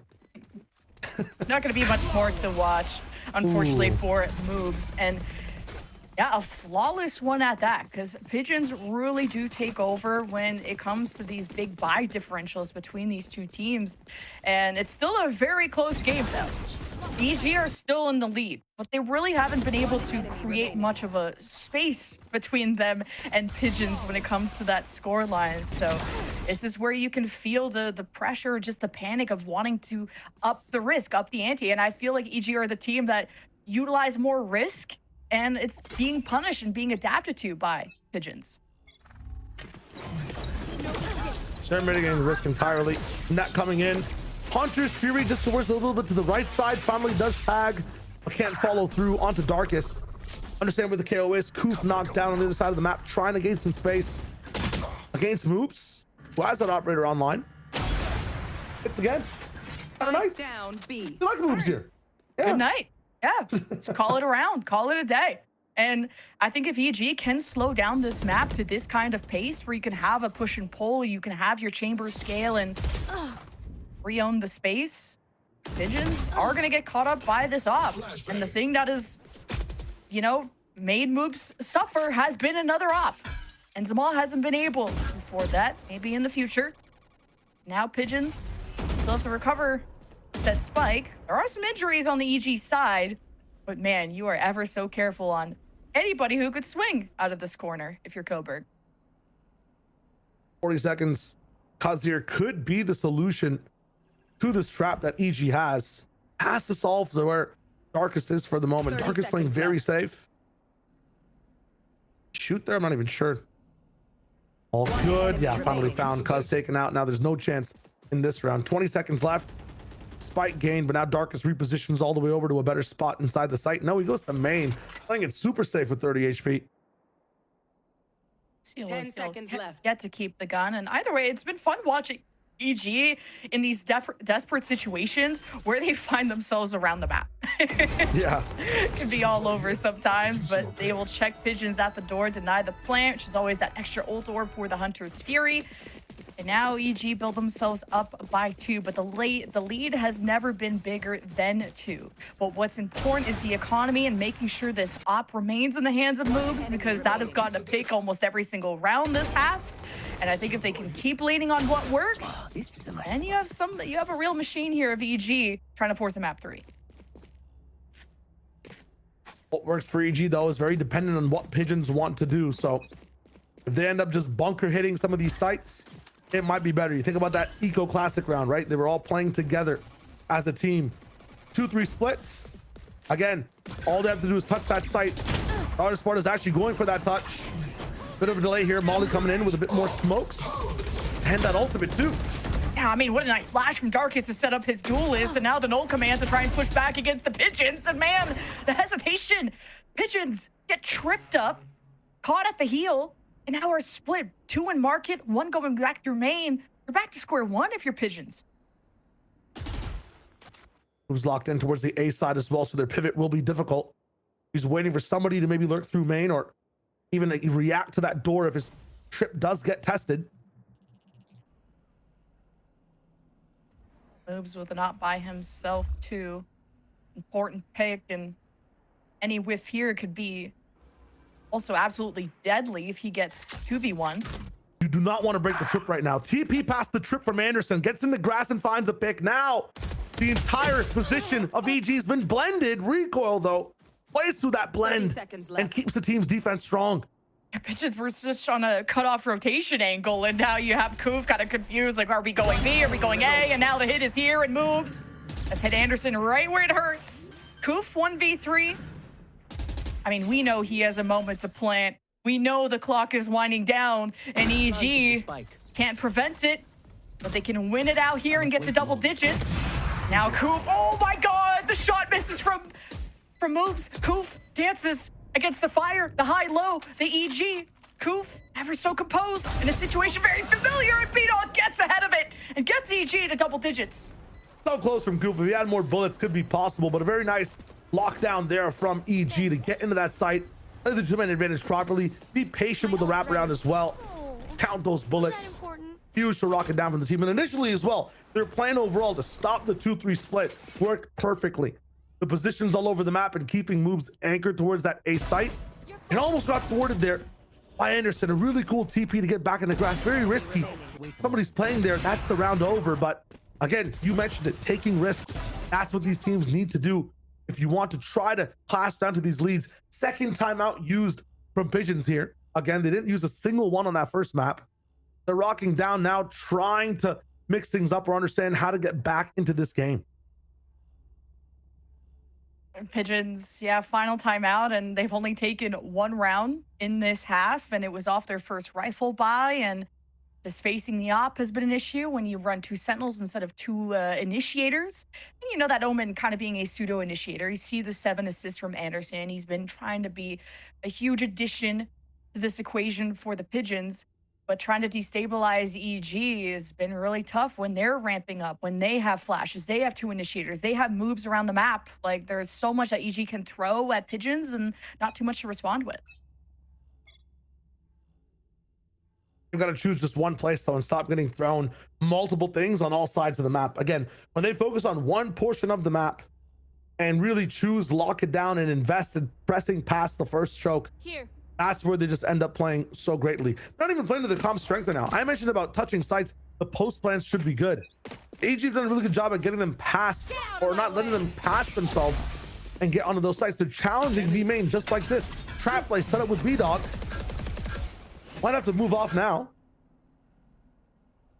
Not going to be much more to watch, unfortunately, for Moves. And yeah, a flawless one at that, because Pigeons really do take over when it comes to these big buy differentials between these 2 teams. And it's still a very close game, though. EG are still in the lead, but they really haven't been able to create much of a space between them and Pigeons when it comes to that score line. So this is where you can feel the pressure, just the panic of wanting to up the risk, up the ante. And I feel like EG are the team that utilize more risk, and it's being punished and being adapted to by Pigeons. They're mitigating the risk entirely. Not coming in. Hunter's Fury just towards a little bit to the right side. Finally does tag, but can't follow through onto Darkest. Understand where the KO is. Koof knocked down on the other side of the map, trying to gain some space against Moops, who has that operator online. It's again. Kind of nice. Down B. You like Moves here. Yeah. Good night. Yeah, just call it around, call it a day. And I think if EG can slow down this map to this kind of pace where you can have a push and pull, you can have your chamber scale and re-own the space, Pigeons are going to get caught up by this op. And the thing that is, made Moves suffer has been another op. And Zamal hasn't been able to afford that. Maybe in the future. Now Pigeons still have to recover said spike. There are some injuries on the EG side, but man, you are ever so careful on anybody who could swing out of this corner if you're Coburg. 40 seconds. Kazir could be the solution to this trap that EG has to solve to where Darkest is for the moment. Darkest playing very safe. Shoot there, I'm not even sure. All good. Yeah, finally found Kaz taken out. Now there's no chance in this round. 20 seconds left. Spike gained, but now Darkest repositions all the way over to a better spot inside the site. No, he goes to main, playing it super safe with 30 HP. 10 seconds left. Get to keep the gun, and either way, it's been fun watching EG in these desperate situations where they find themselves around the map. Yeah. Can be all over sometimes, but they will check Pigeons at the door, deny the plant, which is always that extra ult orb for the Hunter's Fury. And now EG build themselves up by 2, but the lead has never been bigger than 2. But what's important is the economy and making sure this op remains in the hands of Moobs, because that has gotten a pick almost every single round this half. And I think if they can keep leaning on what works, and you have a real machine here of EG trying to force a map 3. What works for EG though is very dependent on what Pigeons want to do. So if they end up just bunker hitting some of these sites, it might be better. You think about that Eco Classic round, right? They were all playing together as a team. 2-3 splits. Again, all they have to do is touch that site. Daughter Sport is actually going for that touch. Bit of a delay here. Molly coming in with a bit more smokes. And that ultimate too. Yeah, I mean, what a nice flash from Darkus to set up his duelist, and now the null command to try and push back against the Pigeons. And man, the hesitation. Pigeons get tripped up, caught at the heel, and now are split. 2 in market, 1 going back through main. You're back to square 1 if you're Pigeons. Who's locked in towards the A side as well, so their pivot will be difficult. He's waiting for somebody to maybe lurk through main or even react to that door if his trip does get tested. Moves with an op by himself too. Important pick, and any whiff here could be also absolutely deadly if he gets 2v1. You do not want to break the trip right now. TP past the trip from Anderson, gets in the grass and finds a pick. Now the entire position of EG has been blended. Recoil though plays through that blend and keeps the team's defense strong. Pigeons were just on a cutoff rotation angle, and now you have Koof kind of confused, like, are we going B, are we going A? And now the hit is here and moves. Let's hit Anderson right where it hurts. Koof 1v3. I mean, we know he has a moment to plant. We know the clock is winding down, and EG can't prevent it, but they can win it out here and get to double digits. Now Koof, oh my God, the shot misses from Moobs. Koof dances against the fire, the high-low, the EG. Koof, ever so composed, in a situation very familiar, and B-Dog gets ahead of it and gets EG to double digits. So close from Koof. If he had more bullets, could be possible, but a very nice lockdown there from EG to get into that site. Play the two-man advantage properly. Be patient with the wraparound as well. Count those bullets. Huge to rock it down from the team. And initially as well, their plan overall to stop the 2-3 split worked perfectly. The positions all over the map and keeping moves anchored towards that A site. It almost got thwarted there by Anderson. A really cool TP to get back in the grass. Very risky. Somebody's playing there. That's the round over. But again, you mentioned it, taking risks. That's what these teams need to do if you want to try to class down to these leads. Second timeout used from Pigeons here. Again, they didn't use a single one on that first map. They're rocking down now, trying to mix things up or understand how to get back into this game. Pigeons, yeah, final timeout, and they've only taken 1 round in this half, and it was off their first rifle buy, and just facing the op has been an issue when you run 2 sentinels instead of 2 initiators. And you know that Omen kind of being a pseudo initiator. You see the 7 assists from Anderson. He's been trying to be a huge addition to this equation for the Pigeons, but trying to destabilize EG has been really tough when they're ramping up, when they have flashes, they have 2 initiators, they have moves around the map. Like, there's so much that EG can throw at Pigeons and not too much to respond with. You've got to choose just one place though and stop getting thrown multiple things on all sides of the map. Again, when they focus on one portion of the map and really choose, lock it down, and invest in pressing past the first choke, that's where they just end up playing so greatly. They're not even playing to their comp strength right now. I mentioned about touching sites. The post plans should be good. AG have done a really good job at getting them past, or not letting them pass themselves and get onto those sites. They're challenging B main just like this. Trap play set up with B-Dog. Might have to move off now.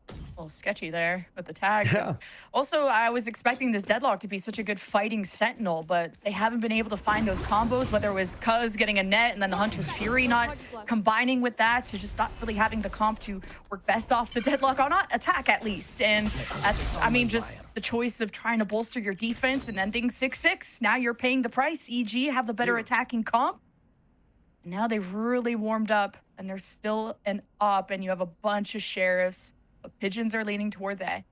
A little sketchy there with the tags. Yeah. Also, I was expecting this Deadlock to be such a good fighting sentinel, but they haven't been able to find those combos, whether it was Cuz getting a net and then the Hunter's Fury not combining with that to just not really having the comp to work best off the Deadlock, or not attack at least. And that's, I mean, just the choice of trying to bolster your defense and ending 6-6. Now you're paying the price. EG have the better attacking comp. And now they've really warmed up, and they're still an up, and you have a bunch of sheriffs. But Pigeons are leaning towards A.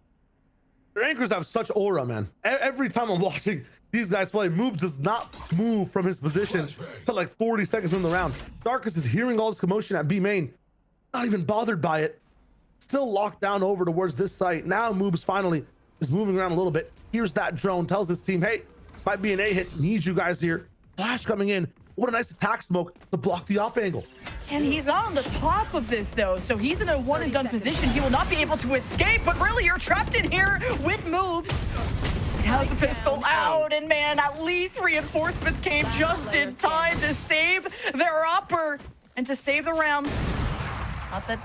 Their anchors have such aura, man. Every time I'm watching these guys play. Moves does not move from his position till like 40 seconds in the round. Darkus is hearing all this commotion at B main, not even bothered by it. Still locked down over towards this site. Now Moves finally is moving around a little bit. Here's that drone, tells his team, hey, might be an A hit, needs you guys here. Flash coming in. What a nice attack smoke to block the op angle. And he's on the top of this though, so he's in a one and done position. He will not be able to escape, but really you're trapped in here with Moves. He has the pistol out, and man, at least reinforcements came just in time to save their upper and to save the round. Not that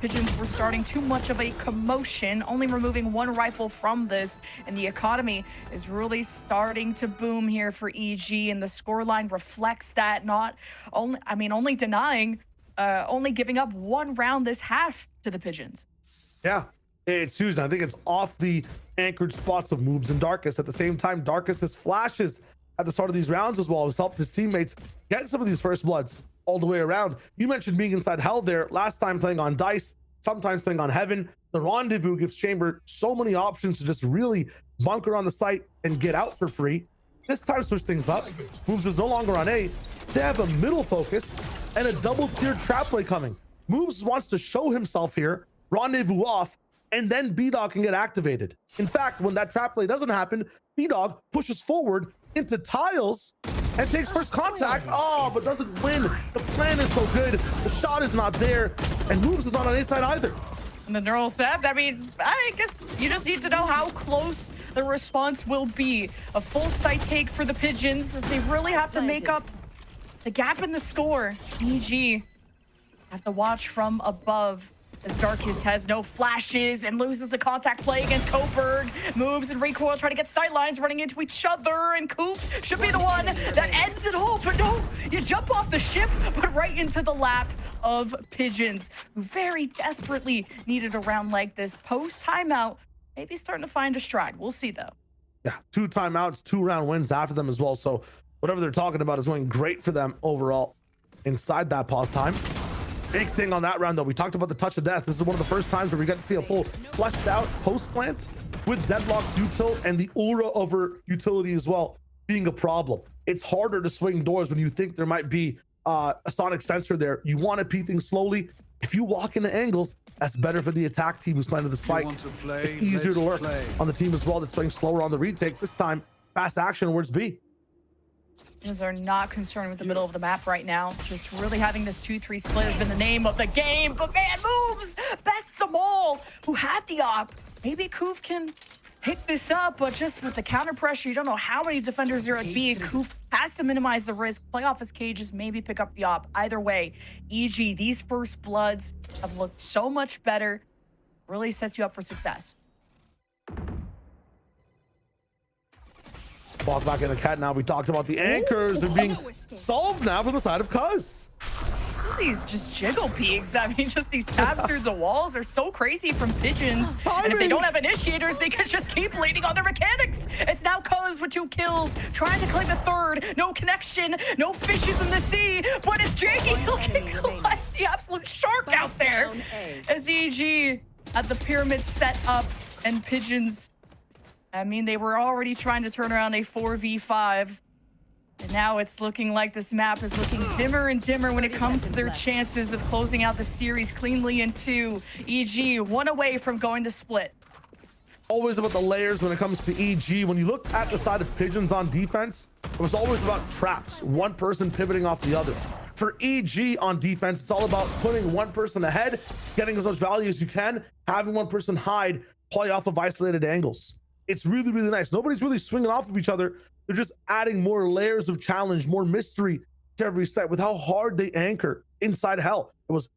Pigeons were starting too much of a commotion, only removing one rifle from this, and the economy is really starting to boom here for EG, and the scoreline reflects that. Only denying, only giving up one round this half to the Pigeons. Yeah, it's huge. I think it's off the anchored spots of Moves and Darkus. At the same time, Darkus's flashes at the start of these rounds as well has helped his teammates get some of these first bloods all the way around. You mentioned being inside Hell there. Last time playing on Dice, sometimes playing on Heaven. The Rendezvous gives Chamber so many options to just really bunker on the site and get out for free. This time switch things up. Moves is no longer on A. They have a middle focus and a double tiered trap play coming. Moves wants to show himself here, Rendezvous off, and then B-Dog can get activated. In fact, when that trap play doesn't happen, B-Dog pushes forward into tiles and takes first contact. Oh, but doesn't win. The plan is so good. The shot is not there, and Moves is not on A side either. And the neural theft, I mean, I guess you just need to know how close the response will be. A full site take for the Pigeons, as they really have to make up the gap in the score. EG have to watch from above, as Darkus has no flashes and loses the contact play against Coburg. Moves and Recoil try to get sightlines, running into each other, and Coop should be the one that ends it all. But no, you jump off the ship, but right into the lap of Pigeons, who very desperately needed a round like this. Post timeout, maybe starting to find a stride. We'll see though. Yeah, 2 timeouts, 2 round wins after them as well. So whatever they're talking about is going great for them overall inside that pause time. Big thing on that round though, we talked about the touch of death. This is one of the first times where we got to see a full fleshed out post plant with Deadlock's util and the aura over utility as well being a problem. It's harder to swing doors when you think there might be a sonic sensor there. You want to peek things slowly. If you walk into angles, that's better for the attack team who's playing this fight. It's easier to work on the team as well that's playing slower on the retake. This time, fast action towards B. Pigeons are not concerned with the middle of the map right now. Just really having this 2-3 split has been the name of the game. But man, Moves bests them all. Who had the op? Maybe Koof can pick this up, but just with the counter pressure, you don't know how many defenders are at B. Koof has to minimize the risk, play off his cages, maybe pick up the op. Either way, EG, these first bloods have looked so much better. Really sets you up for success. Walk back in the cat now. We talked about the anchors and being solved now from the side of Cuz. These just jiggle peeks. I mean, just these tabs through the walls are so crazy from Pigeons. And if they don't have initiators, they could just keep leaning on their mechanics. It's now Cuz with 2 kills, trying to claim a third. No connection, no fishes in the sea, but it's Jakey looking like the absolute shark out there. As EG had the pyramid set up, and Pigeons, I mean, they were already trying to turn around a 4v5. And now it's looking like this map is looking dimmer and dimmer when it comes to their chances of closing out the series cleanly in 2. EG, 1 away from going to split. Always about the layers when it comes to EG. When you look at the side of Pigeons on defense, it was always about traps, one person pivoting off the other. For EG on defense, it's all about putting one person ahead, getting as much value as you can, having one person hide, play off of isolated angles. It's really, really nice. Nobody's really swinging off of each other. They're just adding more layers of challenge, more mystery to every set with how hard they anchor inside Hell. It was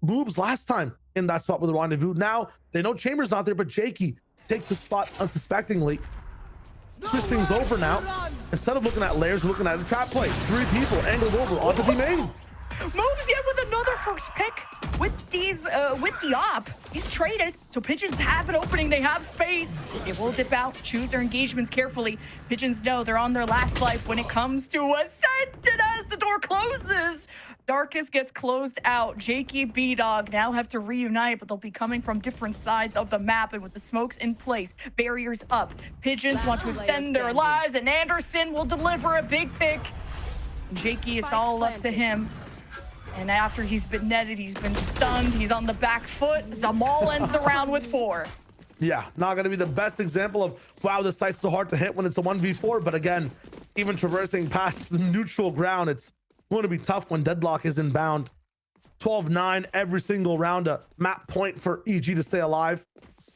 Moves last time in that spot with the Rendezvous. Now they know Chamber's not there, but Jakey takes the spot unsuspectingly. Switch things over now. Instead of looking at layers, we're looking at a trap play. 3 people angled over onto the main. Moves yet with another first pick with these with the op. He's traded, so Pigeons have an opening. They have space. They will dip out, choose their engagements carefully. Pigeons know they're on their last life when it comes to Ascent, and as the door closes, Darkest gets closed out. Jakey, B-Dog now have to reunite, but they'll be coming from different sides of the map. And with the smokes in place, barriers up, Pigeons want to extend their lives, and Anderson will deliver a big pick. Jakey, it's all up to him. And after he's been netted, he's been stunned, he's on the back foot. Zamal ends the round with 4. Yeah, not going to be the best example of, wow, this site's so hard to hit when it's a 1v4. But again, even traversing past the neutral ground, it's going to be tough when Deadlock is inbound. 12-9 every single round, a map point for EG to stay alive.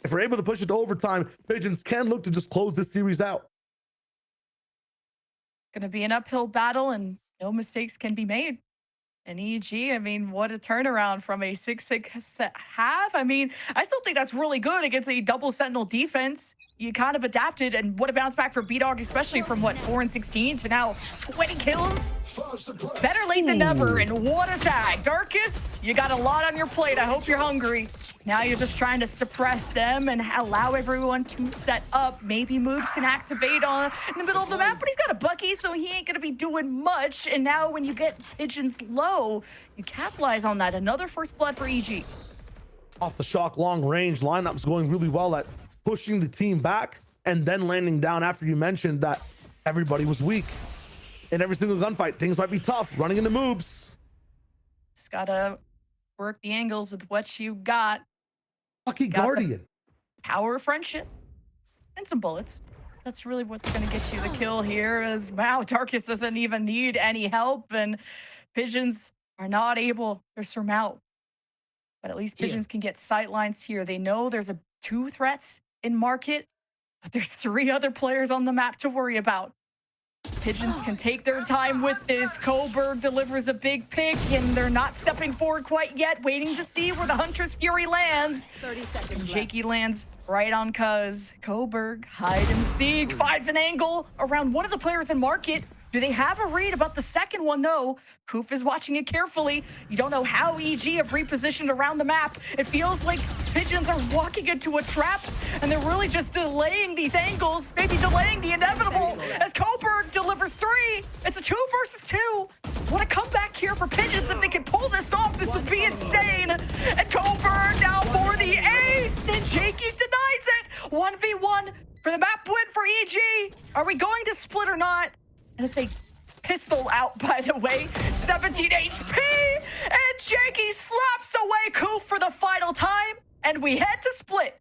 If we're able to push it to overtime, Pigeons can look to just close this series out. Going to be an uphill battle, and no mistakes can be made. And EG, I mean, what a turnaround from a 6-6 half. I mean, I still think that's really good against a double sentinel defense. You kind of adapted, and what a bounce back for B-Dog, especially from what, 4-16 to now 20 kills. Better late than never, and what a tag. Darkest, you got a lot on your plate. I hope you're hungry. Now you're just trying to suppress them and allow everyone to set up. Maybe Moobs can activate in the middle of the map, but he's got a Bucky, so he ain't gonna be doing much. And now when you get Pigeons low, you capitalize on that. Another first blood for EG. Off the shock long range, lineup's going really well at pushing the team back and then landing down after you mentioned that everybody was weak. In every single gunfight, things might be tough. Running into Moobs. Just gotta work the angles with what you got. Lucky Guardian. Power of friendship and some bullets. That's really what's going to get you the kill here. As wow, Darkest doesn't even need any help, and Pigeons are not able to surmount. But at least Pigeons can get sight lines here. They know there's 2 threats in market, but there's 3 other players on the map to worry about. Pigeons can take their time with this. Coburg delivers a big pick, and they're not stepping forward quite yet, waiting to see where the Hunter's Fury lands. 30 seconds And Jakey lands right on Cuz. Coburg, hide and seek, finds an angle around one of the players in market. Do they have a read about the second one, though? Koof is watching it carefully. You don't know how EG have repositioned around the map. It feels like Pigeons are walking into a trap, and they're really just delaying these angles, maybe delaying the inevitable, as Coburg delivers 3. It's a 2 versus 2. What a comeback here for Pigeons. If they can pull this off, this would be insane. And Coburg now for the ace, and Jakey denies it. 1v1 for the map win for EG. Are we going to split or not? And it's a pistol out, by the way. 17 HP, and Jakey slaps away Koof for the final time, and we head to split.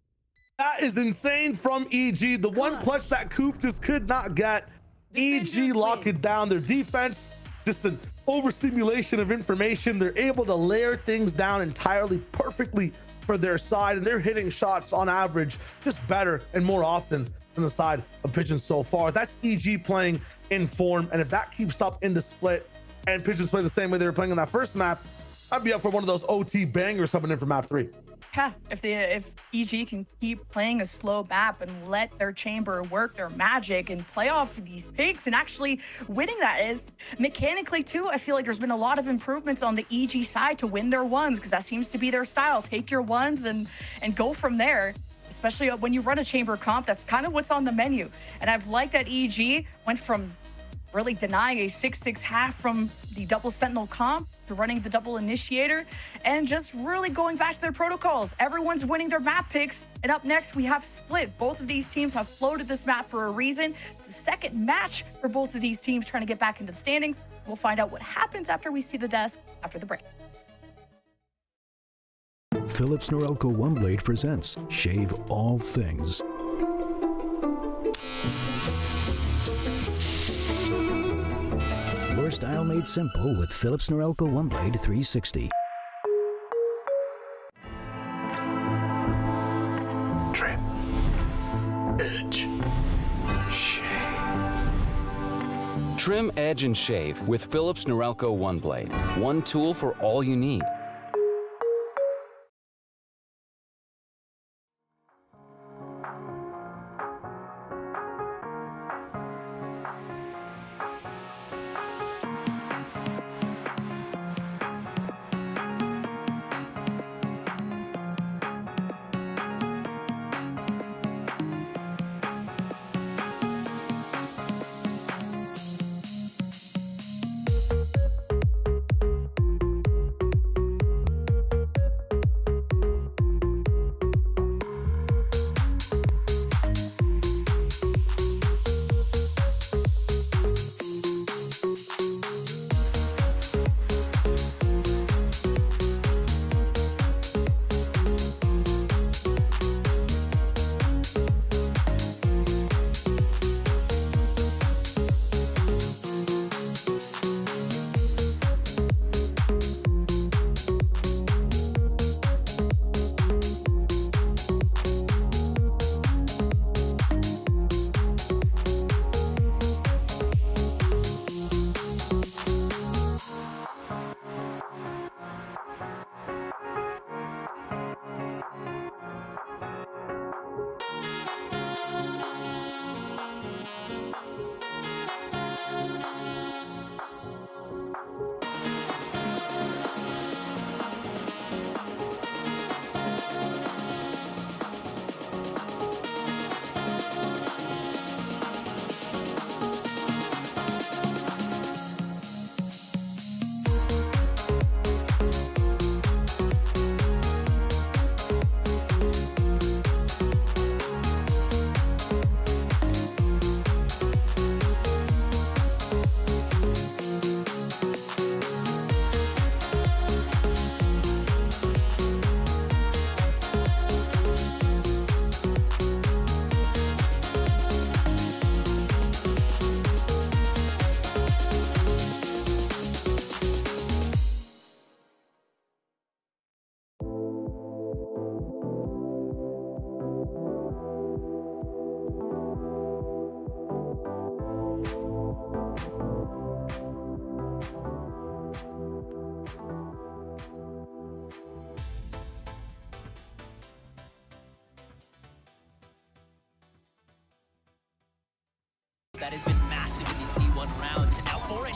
That is insane from EG. The one clutch that Koof just could not get. EG lock it down. Their defense, just an overstimulation of information. They're able to layer things down entirely perfectly for their side, and they're hitting shots on average just better and more often than the side of Pigeons so far. That's EG playing in form, and if that keeps up in the split and Pigeons play the same way they were playing on that first map, I'd be up for one of those OT bangers coming in for map 3. Yeah, if EG can keep playing a slow map and let their chamber work their magic and play off these picks and actually winning that is mechanically too, I feel like there's been a lot of improvements on the EG side to win their ones, because that seems to be their style. Take your ones and go from there. Especially when you run a chamber comp, that's kind of what's on the menu. And I've liked that EG went from really denying a 6-6 half from the double sentinel comp to running the double initiator and just really going back to their protocols. Everyone's winning their map picks. And up next, we have split. Both of these teams have floated this map for a reason. It's the second match for both of these teams trying to get back into the standings. We'll find out what happens after we see the desk after the break. Philips Norelco One Blade presents Shave All Things. Your style made simple with Philips Norelco One Blade 360. Trim. Edge. Shave. Trim, edge, and shave with Philips Norelco One Blade. One tool for all you need.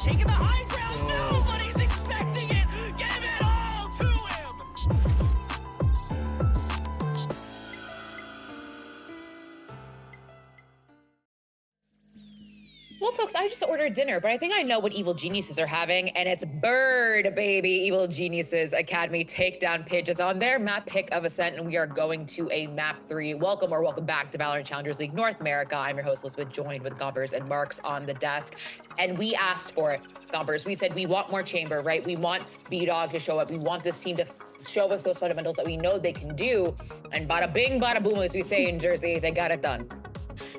taking the high ground. Nobody's expecting it. Give it all to him. Well, folks, I just ordered dinner, but I think I know what Evil Geniuses are having, and it's Bird, baby. Evil Geniuses Academy Takedown Pigeons on their map pick of Ascent, and we are going to a map 3. Welcome back to VALORANT Challengers League North America. I'm your host, Elizabeth, joined with Gompers and Marks on the desk. And we asked for it, Gompers. We said we want more chamber, right? We want B-Dog to show up. We want this team to show us those fundamentals that we know they can do. And bada bing, bada boom, as we say in Jersey, they got it done.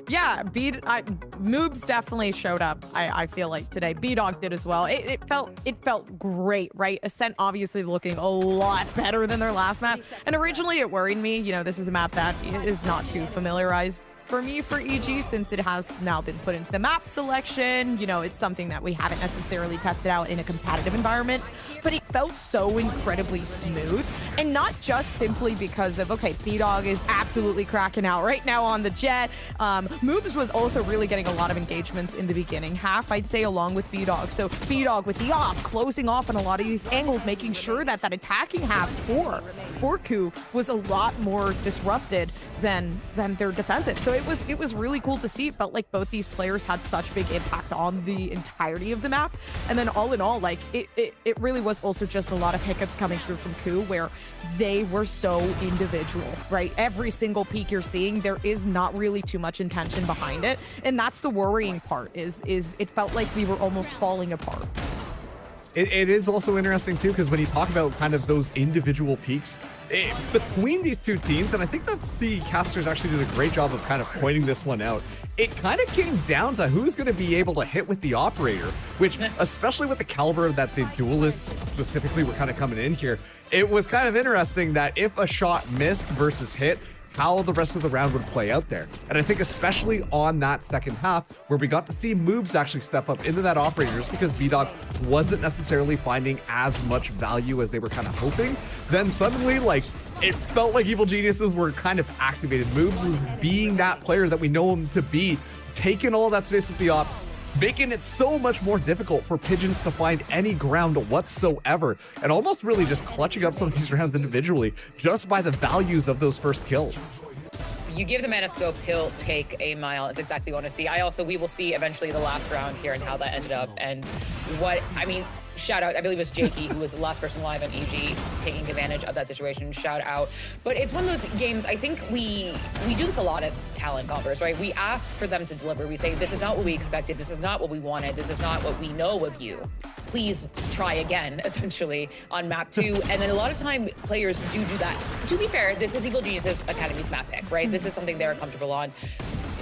Yeah, Moobs definitely showed up. I feel like today. B-Dog did as well. It felt great, right? Ascent obviously looking a lot better than their last map. And originally it worried me. You know, this is a map that is not too familiarized for me for EG, since it has now been put into the map selection. You know, it's something that we haven't necessarily tested out in a competitive environment, but it felt so incredibly smooth. And not just simply because of, okay, B-Dog is absolutely cracking out right now on the jet. Moobs was also really getting a lot of engagements in the beginning half, I'd say, along with B-Dog. So B-Dog with the op, closing off on a lot of these angles, making sure that that attacking half for COO was a lot more disrupted than their defensive. So it was really cool to see. It felt like both these players had such big impact on the entirety of the map. And then all in all, like it really was also just a lot of hiccups coming through from COO, where they were so individual, right? Every single peak you're seeing, there is not really too much intention behind it. And that's the worrying part, is it felt like we were almost falling apart. It is also interesting too, because when you talk about kind of those individual peaks between these two teams, and I think that the casters actually did a great job of kind of pointing this one out, it kind of came down to who's going to be able to hit with the operator, which, especially with the caliber that the duelists specifically were kind of coming in here, it was kind of interesting that if a shot missed versus hit, how the rest of the round would play out there. And I think especially on that second half, where we got to see Moobs actually step up into that operator, just because B-Dog wasn't necessarily finding as much value as they were kind of hoping, then suddenly, like, it felt like Evil Geniuses were kind of activated. Moobs was being that player that we know him to be, taking all that space with the op, making it so much more difficult for Pigeons to find any ground whatsoever, and almost really just clutching up some of these rounds individually just by the values of those first kills. You give the man a scope, he'll take a mile. It's exactly what I want to see. We will see eventually the last round here and how that ended up. And shout out, I believe it was Jakey who was the last person live on EG taking advantage of that situation. Shout out. But it's one of those games, I think we do this a lot as talent golfers, right? We ask for them to deliver. We say, this is not what we expected. This is not what we wanted. This is not what we know of you. Please try again, essentially, on map 2. And then a lot of time players do that. To be fair, this is Evil Geniuses Academy's map pick, right? This is something they're comfortable on.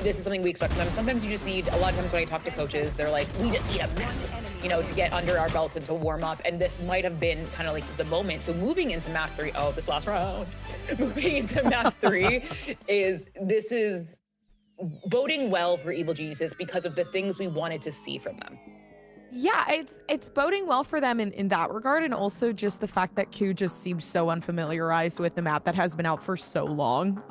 This is something we expect from them. Sometimes you just need, a lot of times when I talk to coaches, they're like, we just need a map, you know, to get under our belts and to warm up. And this might have been kind of like the moment. So moving into map 3, this last round, moving into map 3 is boding well for Evil Geniuses because of the things we wanted to see from them. Yeah, it's boding well for them in that regard, and also just the fact that COO just seems so unfamiliarized with the map that has been out for so long.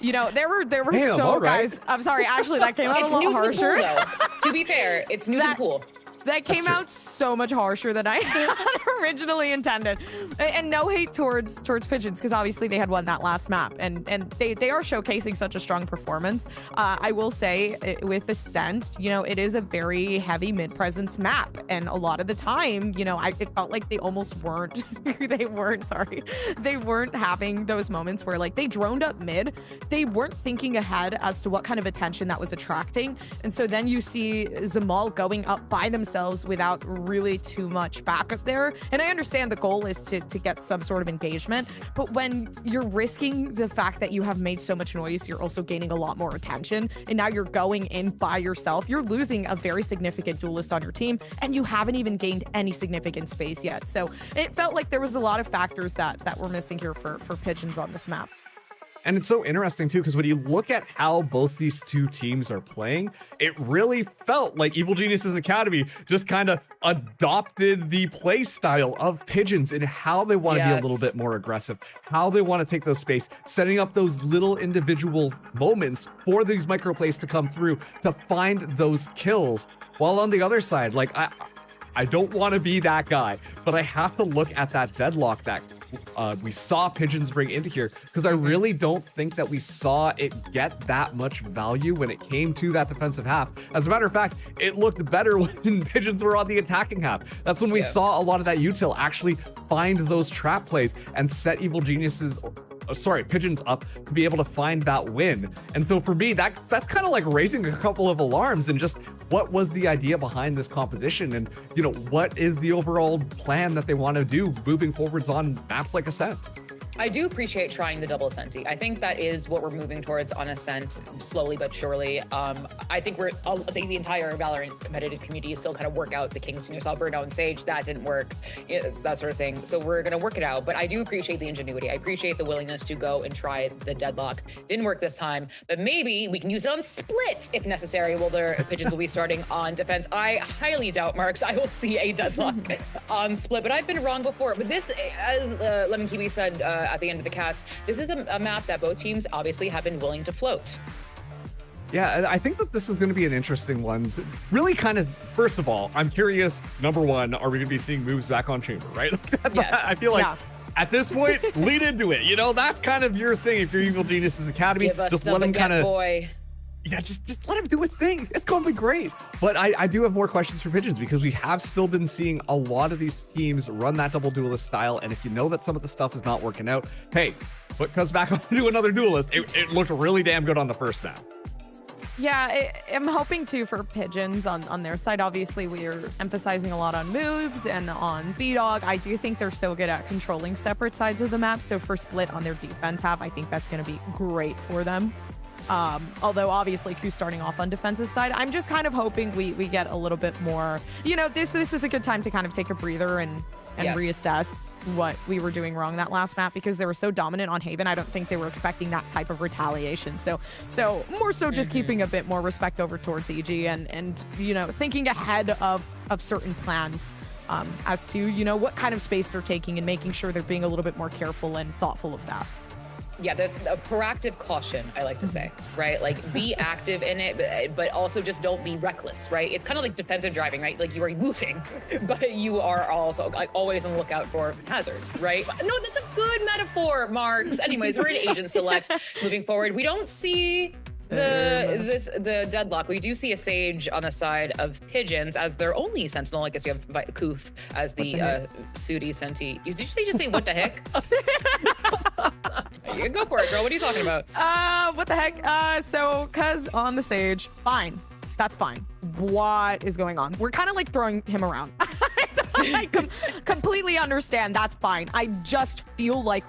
You know, there were Damn, so right. guys. I'm sorry, actually that came out a lot harsher. To the pool, though. To be fair, it's new to the pool. That came out so much harsher than I had originally intended. And no hate towards Pigeons, because obviously they had won that last map, and they are showcasing such a strong performance. I will say with Ascent, you know, it is a very heavy mid-presence map, and a lot of the time, you know, it felt like they almost weren't, they weren't having those moments where like they droned up mid. They weren't thinking ahead as to what kind of attention that was attracting. And so then you see Zamal going up by themselves without really too much backup there. And I understand the goal is to get some sort of engagement, but when you're risking the fact that you have made so much noise, you're also gaining a lot more attention, and now you're going in by yourself, you're losing a very significant duelist on your team, and you haven't even gained any significant space yet. So it felt like there was a lot of factors that were missing here for Pigeons on this map. And it's so interesting too, because when you look at how both these two teams are playing, it really felt like Evil Geniuses Academy just kind of adopted the play style of Pigeons and how they want to be a little bit more aggressive, how they want to take those space, setting up those little individual moments for these micro plays to come through to find those kills. While on the other side, like I don't want to be that guy, but I have to look at that deadlock that we saw Pigeons bring into here, because I really don't think that we saw it get that much value when it came to that defensive half. As a matter of fact, it looked better when Pigeons were on the attacking half. That's when we saw a lot of that util actually find those trap plays and set Evil Geniuses, Pigeons up to be able to find that win. And so for me, that's kind of like raising a couple of alarms, and just what was the idea behind this composition, and you know, what is the overall plan that they want to do moving forwards on maps like Ascent? I do appreciate trying the double Ascent. I think that is what we're moving towards on Ascent, slowly but surely. I think the entire Valorant competitive community is still kind of work out the kinks in yourself. Verno and Sage, that didn't work, it's that sort of thing. So we're gonna work it out, but I do appreciate the ingenuity. I appreciate the willingness to go and try the deadlock. Didn't work this time, but maybe we can use it on split if necessary. Well, their Pigeons will be starting on defense. I highly doubt, Marks, I will see a deadlock on split, but I've been wrong before. But this, as Lemon Kiwi said, at the end of the cast, this is a map that both teams obviously have been willing to float. Yeah, I think that this is going to be an interesting one. Really kind of, first of all, I'm curious, number one, are we going to be seeing moves back on Chamber, right? Yes. I feel like at this point, lead into it. You know, that's kind of your thing if you're Evil Geniuses Academy. Give us just the let him kind of, boy. yeah, just let him do his thing. It's going to be great. But I do have more questions for Pigeons, because we have still been seeing a lot of these teams run that double duelist style. And if you know that some of the stuff is not working out, hey, put Cuz back on to do another duelist. It looked really damn good on the first map. Yeah, I'm hoping too for Pigeons on their side. Obviously, we're emphasizing a lot on moves and on B-Dog. I do think they're so good at controlling separate sides of the map. So for split on their defense half, I think that's going to be great for them. Although obviously Q's starting off on defensive side, I'm just kind of hoping we get a little bit more, you know, this is a good time to kind of take a breather and reassess what we were doing wrong that last map, because they were so dominant on Haven. I don't think they were expecting that type of retaliation. So more so just keeping a bit more respect over towards EG and you know, thinking ahead of certain plans as to, you know, what kind of space they're taking and making sure they're being a little bit more careful and thoughtful of that. Yeah, there's a proactive caution, I like to say, right? Like, be active in it, but also just don't be reckless, right? It's kind of like defensive driving, right? Like, you are moving, but you are also like always on the lookout for hazards, right? No, that's a good metaphor, Marks. Anyways, we're in Agent Select. Moving forward, we don't see the deadlock. We do see a Sage on the side of Pigeons as their only sentinel. I guess you have Koof as the Sudi Senti. Did you say what the heck? You go for it, girl. What are you talking about? What the heck? So Cuz on the Sage, fine. That's fine. What is going on? We're kind of like throwing him around. I completely understand. That's fine. I just feel like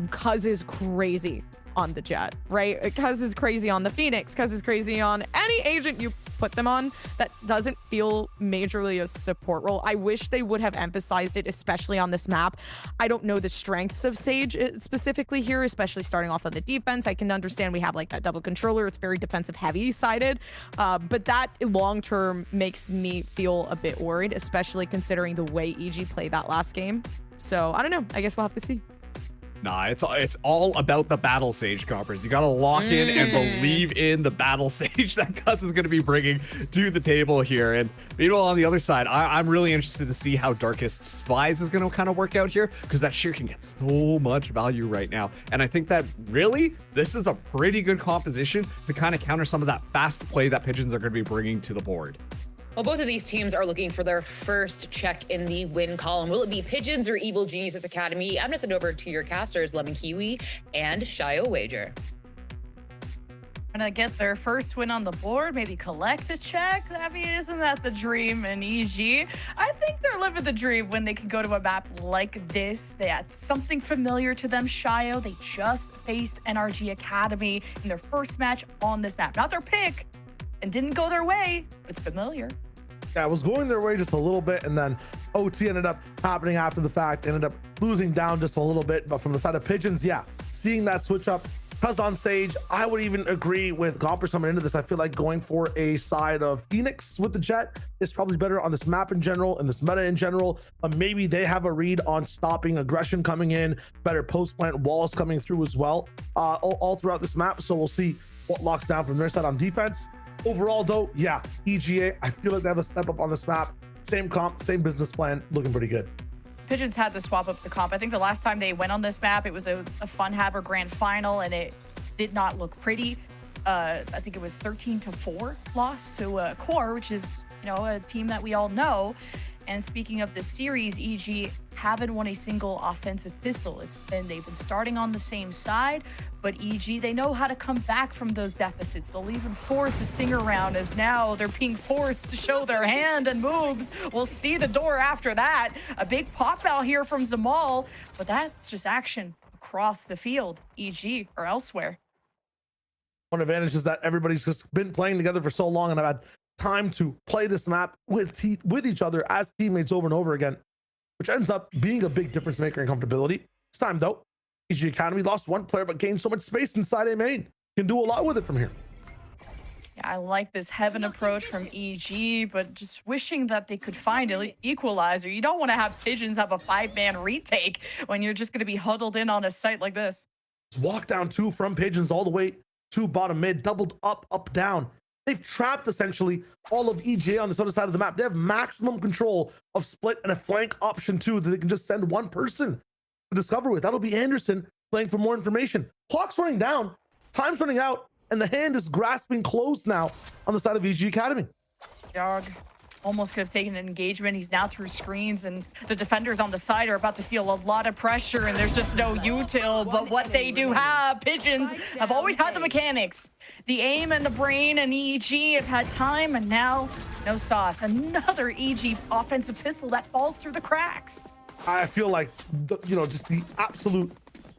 Cuz is crazy on the Jet, right? Cuz is crazy on the Phoenix. Cuz is crazy on any agent you put them on. That doesn't feel majorly a support role. I wish they would have emphasized it, especially on this map. I don't know the strengths of Sage specifically here, especially starting off on the defense. I can understand we have like that double controller. It's very defensive heavy sided, but that long term makes me feel a bit worried, especially considering the way EG played that last game. So I don't know. I guess we'll have to see. Nah, it's all about the battle Sage, Coppers. You gotta lock in and believe in the battle Sage that Cuz is gonna be bringing to the table here. And meanwhile, on the other side, I'm really interested to see how Darkest Spies is gonna kind of work out here, because that sheer can get so much value right now. And I think that really, this is a pretty good composition to kind of counter some of that fast play that Pigeons are gonna be bringing to the board. Well, both of these teams are looking for their first check in the win column. Will it be Pigeons or Evil Geniuses Academy? I'm gonna send over to your casters, Lemon Kiwi and Shio Wager. Gonna get their first win on the board, maybe collect a check. I mean, isn't that the dream in EG? I think they're living the dream when they can go to a map like this. They had something familiar to them, Shio. They just faced NRG Academy in their first match on this map. Not their pick, and didn't go their way. It's familiar. Yeah, it was going their way just a little bit, and then OT ended up happening after the fact, ended up losing down just a little bit. But from the side of Pigeons, yeah, seeing that switch up, Cuz on Sage, I would even agree with Gompers coming into this. I feel like going for a side of Phoenix with the Jet is probably better on this map in general and this meta in general. Maybe they have a read on stopping aggression coming in, better post-plant walls coming through as well, all throughout this map. So we'll see what locks down from their side on defense. Overall, though, yeah, EGA, I feel like they have a step up on this map. same comp, same business plan, looking pretty good. Pigeons had to swap up the comp. I think the last time they went on this map, it was a Fun Haver grand final, and it did not look pretty. I think it was 13-4 loss to Core, which is, you know, a team that we all know. And speaking of the series, EG haven't won a single offensive pistol. They've been starting on the same side, but EG, they know how to come back from those deficits. They'll even force a stinger round, as now they're being forced to show their hand and moves. We'll see the door after that. A big pop out here from Zamal, but that's just action across the field, EG or elsewhere. One advantage is that everybody's just been playing together for so long, and I've had time to play this map with each other as teammates over and over again, which ends up being a big difference maker in comfortability. This time though, EG Academy lost one player but gained so much space inside A main. Can do a lot with it from here. Yeah, I like this heaven approach from EG, but just wishing that they could find an equalizer. You don't want to have Pigeons have a 5-man retake when you're just going to be huddled in on a site like this. Walk down 2 from Pigeons all the way to bottom mid, doubled up, down. They've trapped essentially all of EJ on this other side of the map. They have maximum control of split and a flank option too, that they can just send one person to discover with. That'll be Anderson playing for more information. Clock's running down, time's running out, and the hand is grasping close now on the side of EG Academy. Dog almost could have taken an engagement. He's now through screens, and the defenders on the side are about to feel a lot of pressure, and there's just no util. But what they do have, Pigeons have always had the mechanics, the aim and the brain, and EG have had time, and now no sauce. Another EG offensive pistol that falls through the cracks. I feel like, just the absolute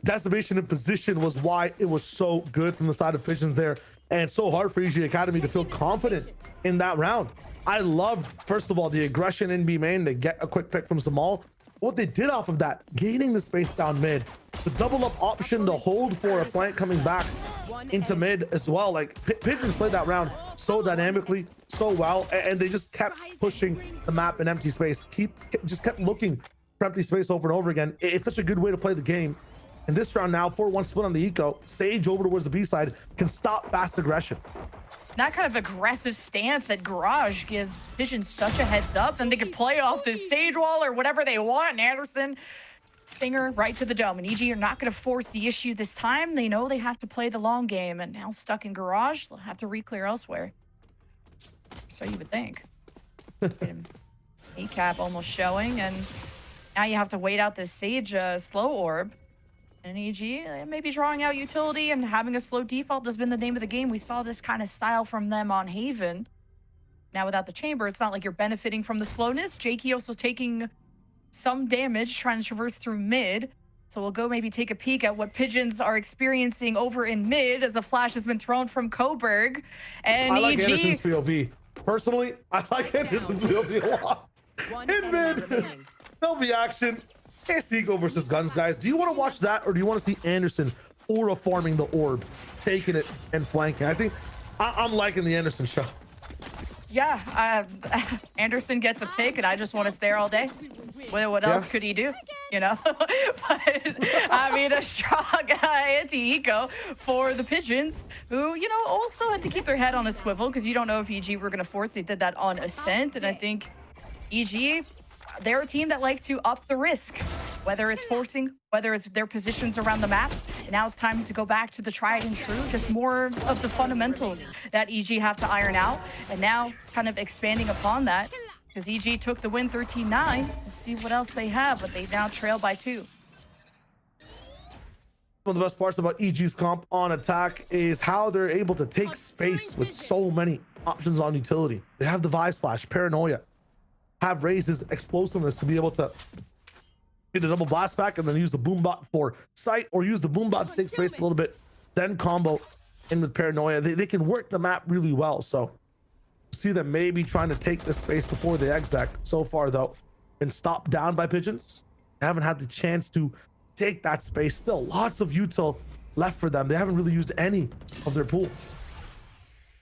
decimation in position was why it was so good from the side of Pigeons there, and so hard for EG Academy to feel confident in that round. I loved, first of all, the aggression in B main. They get a quick pick from Zamal. What they did off of that, gaining the space down mid, the double up option to hold for a flank coming back into mid as well. Like, Pigeons played that round so dynamically, so well, and they just kept pushing the map in empty space. Just kept looking for empty space over and over again. It's such a good way to play the game. In this round now, 4-1 split on the eco. Sage over towards the B side can stop fast aggression. That kind of aggressive stance at Garage gives Pigeons such a heads up, and they can play off this stage wall or whatever they want. And Anderson, stinger right to the dome. And EG are not going to force the issue this time. They know they have to play the long game, and now stuck in Garage, they'll have to re-clear elsewhere. So you would think. E-cap almost showing, and now you have to wait out this Sage slow orb. And EG maybe drawing out utility and having a slow default has been the name of the game. We saw this kind of style from them on Haven. Now without the chamber, it's not like you're benefiting from the slowness. Jakey also taking some damage trying to traverse through mid. So we'll go maybe take a peek at what Pigeons are experiencing over in mid as a flash has been thrown from Coburg. And I like EG... Anderson's POV. Personally, I like Anderson's POV a lot. In mid, there'll be action. It's Eco versus Guns, guys. Do you want to watch that, or do you want to see Anderson aura farming the orb, taking it and flanking? I think I'm liking the Anderson show. Yeah, Anderson gets a pick, and I just want to stare all day. What else could he do? You know? But, I mean, a strong anti-eco for the Pigeons, who, you know, also had to keep their head on a swivel, because you don't know if EG were going to force. They did that on Ascent, and I think EG... they're a team that like to up the risk, whether it's forcing, whether it's their positions around the map. And now it's time to go back to the tried and true, just more of the fundamentals that EG have to iron out. And now kind of expanding upon that, because EG took the win 13-9. Let's see what else they have, but they now trail by 2. One of the best parts about EG's comp on attack is how they're able to take space with so many options on utility. They have the Vice Flash, Paranoia, have raises explosiveness to be able to get a double blast back and then use the boombot for sight, or use the boombot to take space a little bit, then combo in with Paranoia. They can work the map really well. So see them maybe trying to take this space before the exec. So far though, been stopped down by Pigeons. They haven't had the chance to take that space. Still lots of util left for them. They haven't really used any of their pool.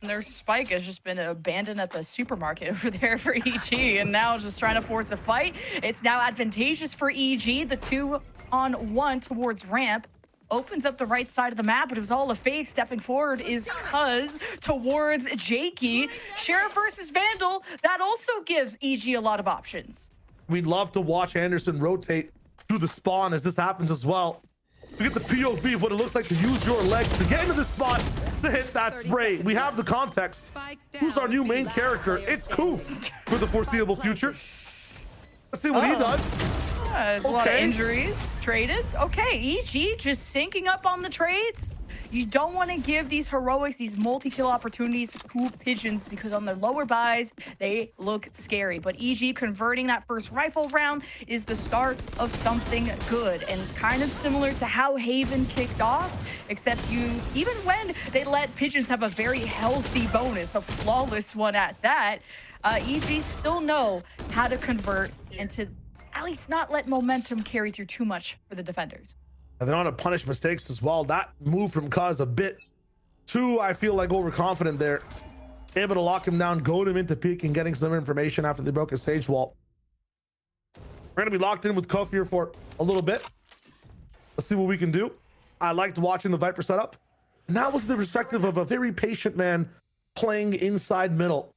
Their spike has just been abandoned at the supermarket over there for EG, and now just trying to force a fight. It's now advantageous for EG, the 2-on-1 towards ramp. opens up the right side of the map, but it was all a fake. Stepping forward is Cuz towards Jakey. Sheriff versus Vandal, that also gives EG a lot of options. We'd love to watch Anderson rotate through the spawn as this happens as well. We get the POV of what it looks like to use your legs to get into the spot to hit that spray. We have the context. Who's our new main character? It's Koof for the foreseeable future. Let's see what he does. A lot of injuries. Traded. Okay, EG just syncing up on the trades. You don't want to give these heroics, these multi-kill opportunities to Pigeons because on their lower buys, they look scary. But EG converting that first rifle round is the start of something good and kind of similar to how Haven kicked off, except even when they let Pigeons have a very healthy bonus, a flawless one at that, EG still know how to convert and to at least not let momentum carry through too much for the defenders. And they don't want to punish mistakes as well. That move from Cuz a bit too, I feel like, overconfident there. Able to lock him down, goad him into peek and getting some information after they broke his sage wall. We're going to be locked in with Koof here for a little bit. Let's see what we can do. I liked watching the Viper setup. And that was the perspective of a very patient man playing inside middle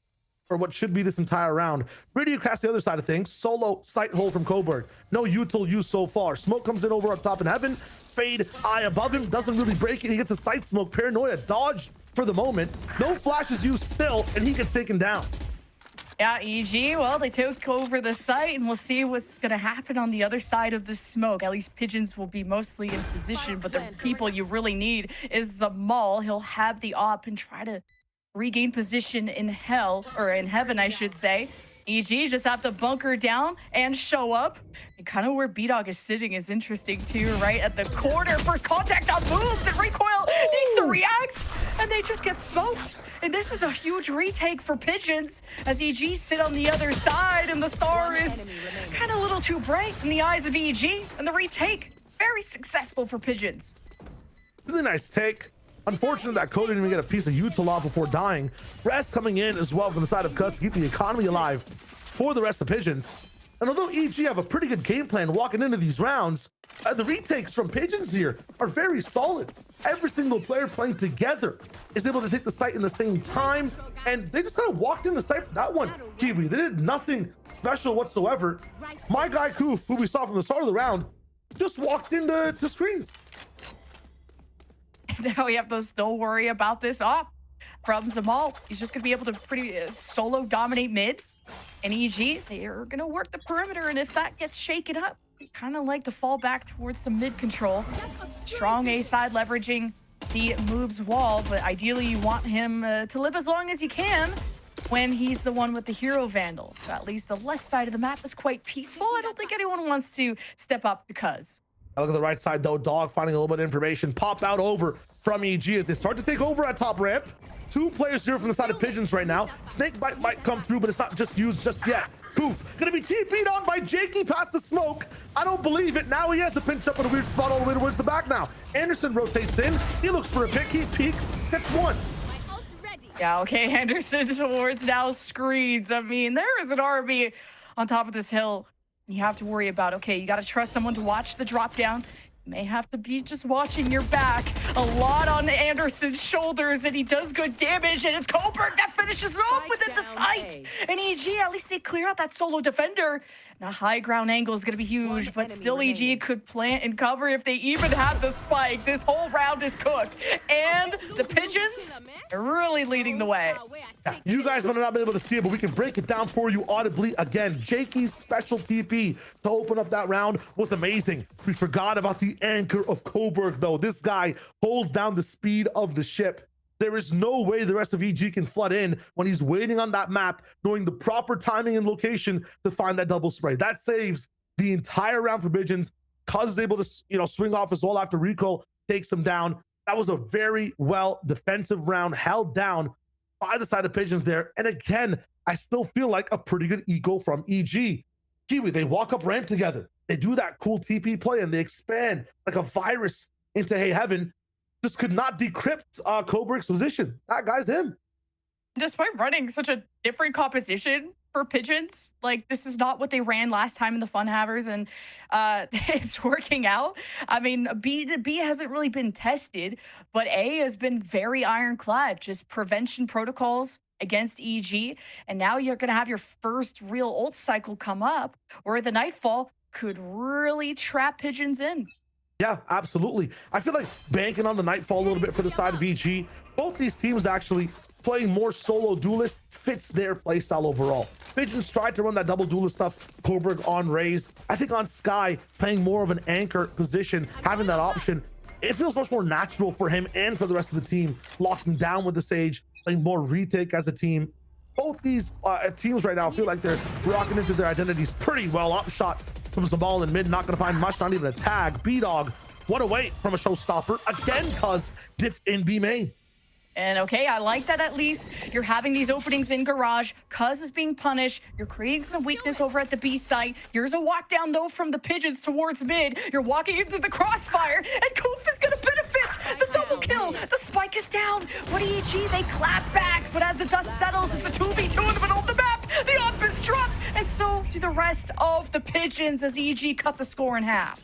for what should be this entire round. Radio cast the other side of things. Solo sight hole from Coburg. No util used so far. Smoke comes in over up top in heaven. Fade eye above him. Doesn't really break it. He gets a sight smoke. Paranoia dodge for the moment. No flashes used still, and he gets taken down. Yeah, EG, well, they took over the site, and we'll see what's going to happen on the other side of the smoke. At least Pigeons will be mostly in position, but the people you really need is Zamal. He'll have the op and try to regain position in hell, or in heaven, I should say. EG just have to bunker down and show up. And kind of where B-Dog is sitting is interesting too, right? At the corner, first contact on moves, and Recoil needs to react, and they just get smoked. And this is a huge retake for Pigeons as EG sit on the other side, and the star is kind of a little too bright in the eyes of EG, and the retake, very successful for Pigeons. Really nice take. Unfortunate that Cody didn't even get a piece of util off before dying. Rest coming in as well from the side of Cuz to keep the economy alive for the rest of Pigeons. And although EG have a pretty good game plan walking into these rounds, the retakes from Pigeons here are very solid. Every single player playing together is able to take the site in the same time, and they just kind of walked in the site for that one. Kiwi, they did nothing special whatsoever. My guy Koof, who we saw from the start of the round, just walked into screens. Now we have to still worry about this op from Zamal. He's just going to be able to pretty solo dominate mid. And EG, they are going to work the perimeter, and if that gets shaken up, they kind of like to fall back towards some mid control. Strong A side leveraging the moves wall, but ideally you want him to live as long as you can when he's the one with the hero vandal. So at least the left side of the map is quite peaceful. I don't think anyone wants to step up because. I look at the right side though, Dog finding a little bit of information, pop out over from EG as they start to take over at top ramp. Two players here from the side of Pigeons right now. Snake bite might come through, but it's not just used just yet. Koof gonna be TP'd on by Jakey past the smoke. I don't believe it. Now he has to pinch up in a weird spot all the way towards the back now. Anderson rotates in. He looks for a pick. He peeks. Gets one. Yeah, okay, Henderson towards now screens. I mean, there is an army on top of this hill. You have to worry about, okay, you got to trust someone to watch the drop down. You may have to be just watching your back. A lot on Anderson's shoulders, and he does good damage, and it's Coburg that finishes off within the site. And EG, at least they clear out that solo defender. The high ground angle is going to be huge, but still EG could plant and cover if they even have the spike. This whole round is cooked. And the Pigeons are really leading the way. Yeah, you guys might not be able to see it, but we can break it down for you audibly again. Jakey's special TP to open up that round was amazing. We forgot about the anchor of Coburg, though. This guy holds down the speed of the ship. There is no way the rest of EG can flood in when he's waiting on that map, knowing the proper timing and location to find that double spray. That saves the entire round for Pigeons. Cuz is able to, swing off as well after Rico takes him down. That was a very well defensive round, held down by the side of Pigeons there. And again, I still feel like a pretty good eco from EG. Kiwi, they walk up ramp together. They do that cool TP play and they expand like a virus into Hey Heaven. Just could not decrypt Coburg's position. That guy's him. Despite running such a different composition for Pigeons. Like, this is not what they ran last time in the Fun Havers, and it's working out. I mean, B to B hasn't really been tested, but A has been very ironclad, just prevention protocols against EG. And now you're going to have your first real ult cycle come up where the Nightfall could really trap Pigeons in. Yeah, absolutely. I feel like banking on the Nightfall a little bit for the side of EG. Both these teams actually playing more solo duelists fits their playstyle overall. Pigeons tried to run that double duelist stuff, Coburg on Raze. I think on Sky, playing more of an anchor position, having that option, it feels much more natural for him and for the rest of the team, locking down with the Sage, playing more retake as a team. Both these teams right now feel like they're rocking into their identities pretty well. Upshot from Zabal in mid, not going to find much, not even a tag. B-Dog, what away from a showstopper. Again, cuz diff in B main. And okay, I like that at least you're having these openings in Garage. Cuz is being punished. You're creating some weakness over at the B site. Here's a walk down though from the Pigeons towards mid. You're walking into the crossfire, and Koof is gonna benefit. The double kill. The spike is down. What EG? They clap back, but as the dust settles, it's a 2v2 in the middle of the map. The up is dropped, and so do the rest of the Pigeons as EG cut the score in half.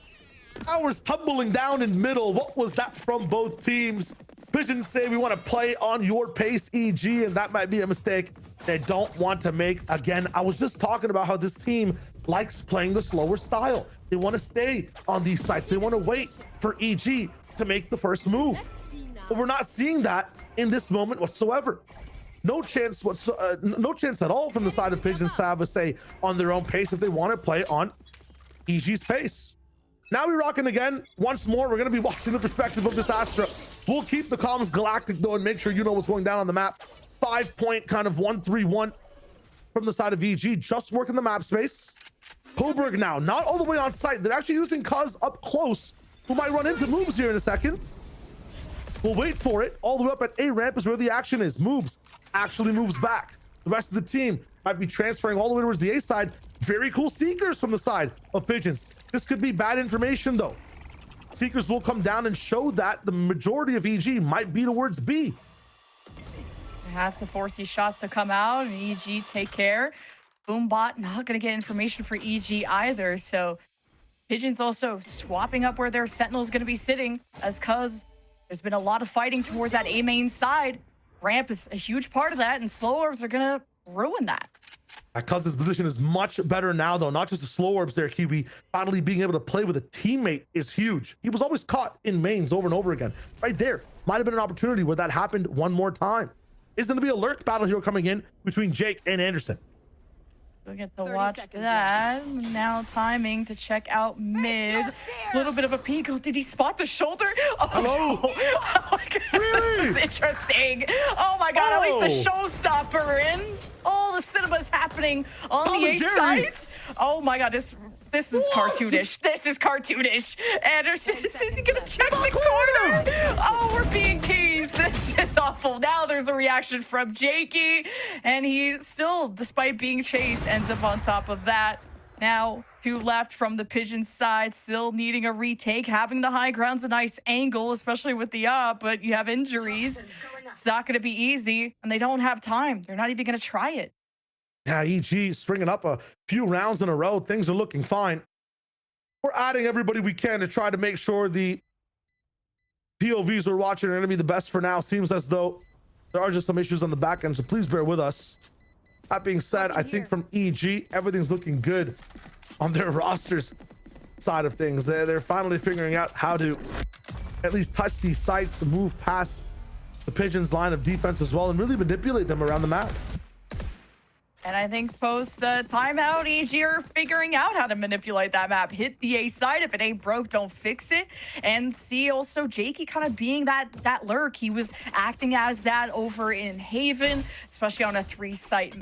Towers tumbling down in middle. What was that from both teams? Pigeons say we want to play on your pace, EG, and that might be a mistake they don't want to make. Again, I was just talking about how this team likes playing the slower style. They want to stay on these sites. They want to wait for EG to make the first move. But we're not seeing that in this moment whatsoever. No chance at all from the side of Pigeons to have a say on their own pace if they want to play on EG's pace. Now we're rocking again. Once more, we're going to be watching the perspective of this Astra. We'll keep the comms galactic though and make sure you know what's going down on the map. 5-point kind of 1-3-1 from the side of EG, just working the map space. Coburg now, not all the way on site. They're actually using Cuz up close, who might run into moves here in a second. We'll wait for it. All the way up at A ramp is where the action is. Moves actually moves back. The rest of the team might be transferring all the way towards the A side. Very cool Seekers from the side of Pigeons. This could be bad information though. Seekers will come down and show that the majority of EG might be towards B. They have to force these shots to come out, and EG take care. Boombot not going to get information for EG either, so Pigeons also swapping up where their Sentinel is going to be sitting, as Cuz there's been a lot of fighting towards that A main side. Ramp is a huge part of that, and slow orbs are going to ruin that. Cuz's position is much better now, though. Not just the slow orbs there, QB. Finally being able to play with a teammate is huge. He was always caught in mains over and over again. Right there. Might have been an opportunity where that happened one more time. Is going to be a lurk battle here coming in between Jake and Anderson. We'll get to watch that. Now timing to check out mid. A little bit of a peek. Oh, did he spot the shoulder? Oh, hello. No. Oh my God. Really? This is interesting. Oh my God. Oh. At least the showstopper in. All the cinema is happening on the A site. Oh my God. This is cartoonish. This is cartoonish. Anderson, is he gonna check the corner? Oh, we're being teased. This is awful. Now there's a reaction from Jakey, and he still, despite being chased, ends up on top of that. Now, 2 left from the Pigeon side, still needing a retake. Having the high ground's a nice angle, especially with the up, but you have injuries. It's not gonna be easy, and they don't have time. They're not even gonna try it. Yeah, EG stringing up a few rounds in a row. Things are looking fine. We're adding everybody we can to try to make sure the POVs we're watching are going to be the best for now. Seems as though there are just some issues on the back end, so please bear with us. That being said, I think from EG, everything's looking good on their rosters side of things. They're finally figuring out how to at least touch these sites and move past the Pigeons line of defense as well and really manipulate them around the map. And I think post timeout, EG are figuring out how to manipulate that map. Hit the A side. If it ain't broke, don't fix it. And see also Jakey kind of being that lurk. He was acting as that over in Haven, especially on a three site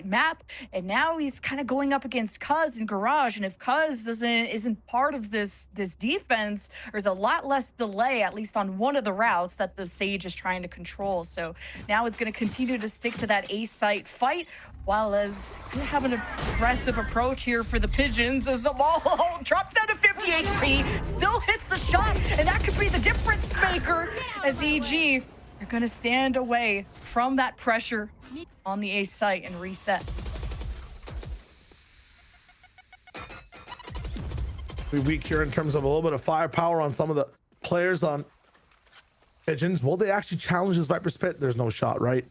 map. And now he's kind of going up against Cuz in Garage. And if Cuz isn't part of this defense, there's a lot less delay, at least on one of the routes that the Sage is trying to control. So now it's going to continue to stick to that A site fight. While as we have an aggressive approach here for the Pigeons, as Zabal drops down to 50 HP, still hits the shot, and that could be the difference maker as EG are going to stand away from that pressure on the A site and reset. We're weak here in terms of a little bit of firepower on some of the players on Pigeons. Will they actually challenge this Viper's pit? There's no shot, right?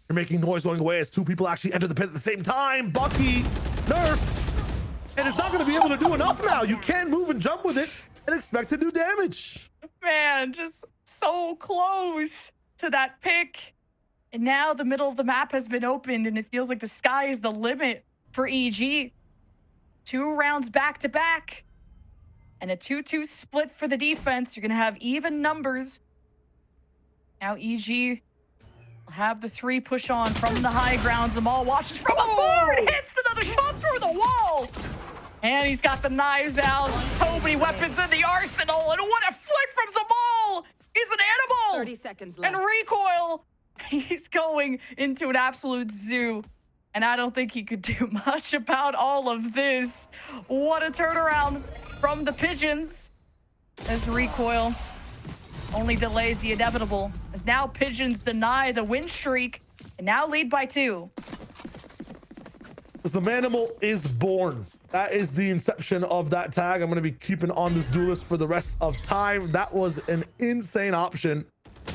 You're making noise going away as two people actually enter the pit at the same time. Bucky, nerf, and it's not going to be able to do enough now. You can't move and jump with it and expect to do damage. Man, just so close to that pick. And now the middle of the map has been opened, and it feels like the sky is the limit for EG. 2 rounds back to back, and a 2-2 split for the defense. You're going to have even numbers. Now EG will have the 3 push on from the high ground. Zamal watches from a board, hits another shot through the wall. And he's got the knives out. So many weapons in the arsenal. And what a flick from Zamal. He's an animal. 30 seconds left. And recoil. He's going into an absolute zoo. And I don't think he could do much about all of this. What a turnaround from the Pigeons. As recoil only delays the inevitable. As now Pigeons deny the win streak and now lead by 2. As the Manimal is born. That is the inception of that tag. I'm going to be keeping on this duelist for the rest of time. That was an insane option.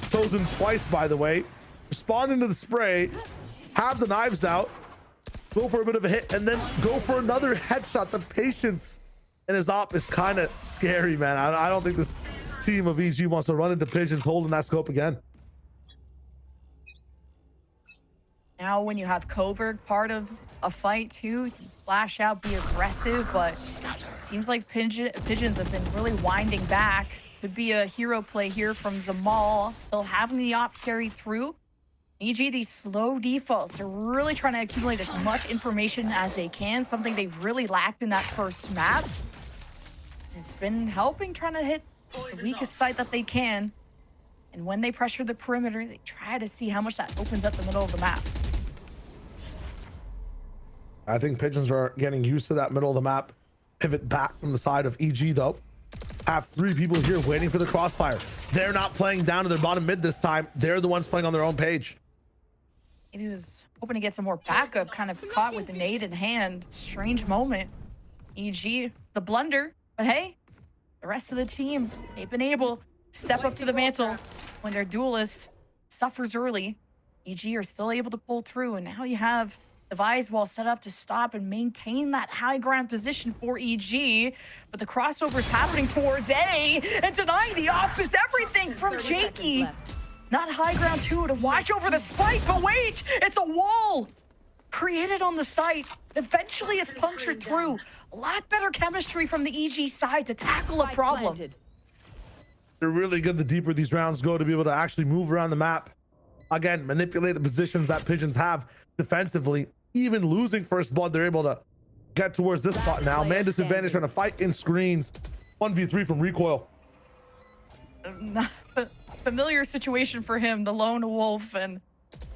Chosen twice, by the way. Respond into the spray. Have the knives out. Go for a bit of a hit. And then go for another headshot. The patience in his op is kind of scary, man. I don't think this team of EG wants to run into Pigeons holding that scope again. Now when you have Coburg part of a fight too, you can flash out, be aggressive, but it seems like Pigeons have been really winding back. Could be a hero play here from Zamal, still having the op carry through. EG, these slow defaults, they're really trying to accumulate as much information as they can, something they've really lacked in that first map. It's been helping trying to hit the weakest site that they can. And when they pressure the perimeter, they try to see how much that opens up the middle of the map. I think Pigeons are getting used to that middle of the map. Pivot back from the side of EG though. Have 3 people here waiting for the crossfire. They're not playing down to their bottom mid this time. They're the ones playing on their own page. Maybe he was hoping to get some more backup, kind of caught with the nade in hand. Strange moment. EG, the blunder. But hey, the rest of the team, they've been able to step up to the mantle when their duelist suffers early. EG are still able to pull through, and now you have the Vise wall set up to stop and maintain that high ground position for EG. But the crossover is happening towards A, and denying the op is everything from Jakey. Not high ground 2 to watch over the spike, but wait, it's a wall created on the site. Eventually it's punctured through. A lot better chemistry from the EG side to tackle a problem. They're really good the deeper these rounds go to be able to actually move around the map. Again, manipulate the positions that Pigeons have defensively. Even losing first blood, they're able to get towards this spot now. Man disadvantage trying to fight in screens. 1v3 from recoil. Familiar situation for him, the lone wolf, and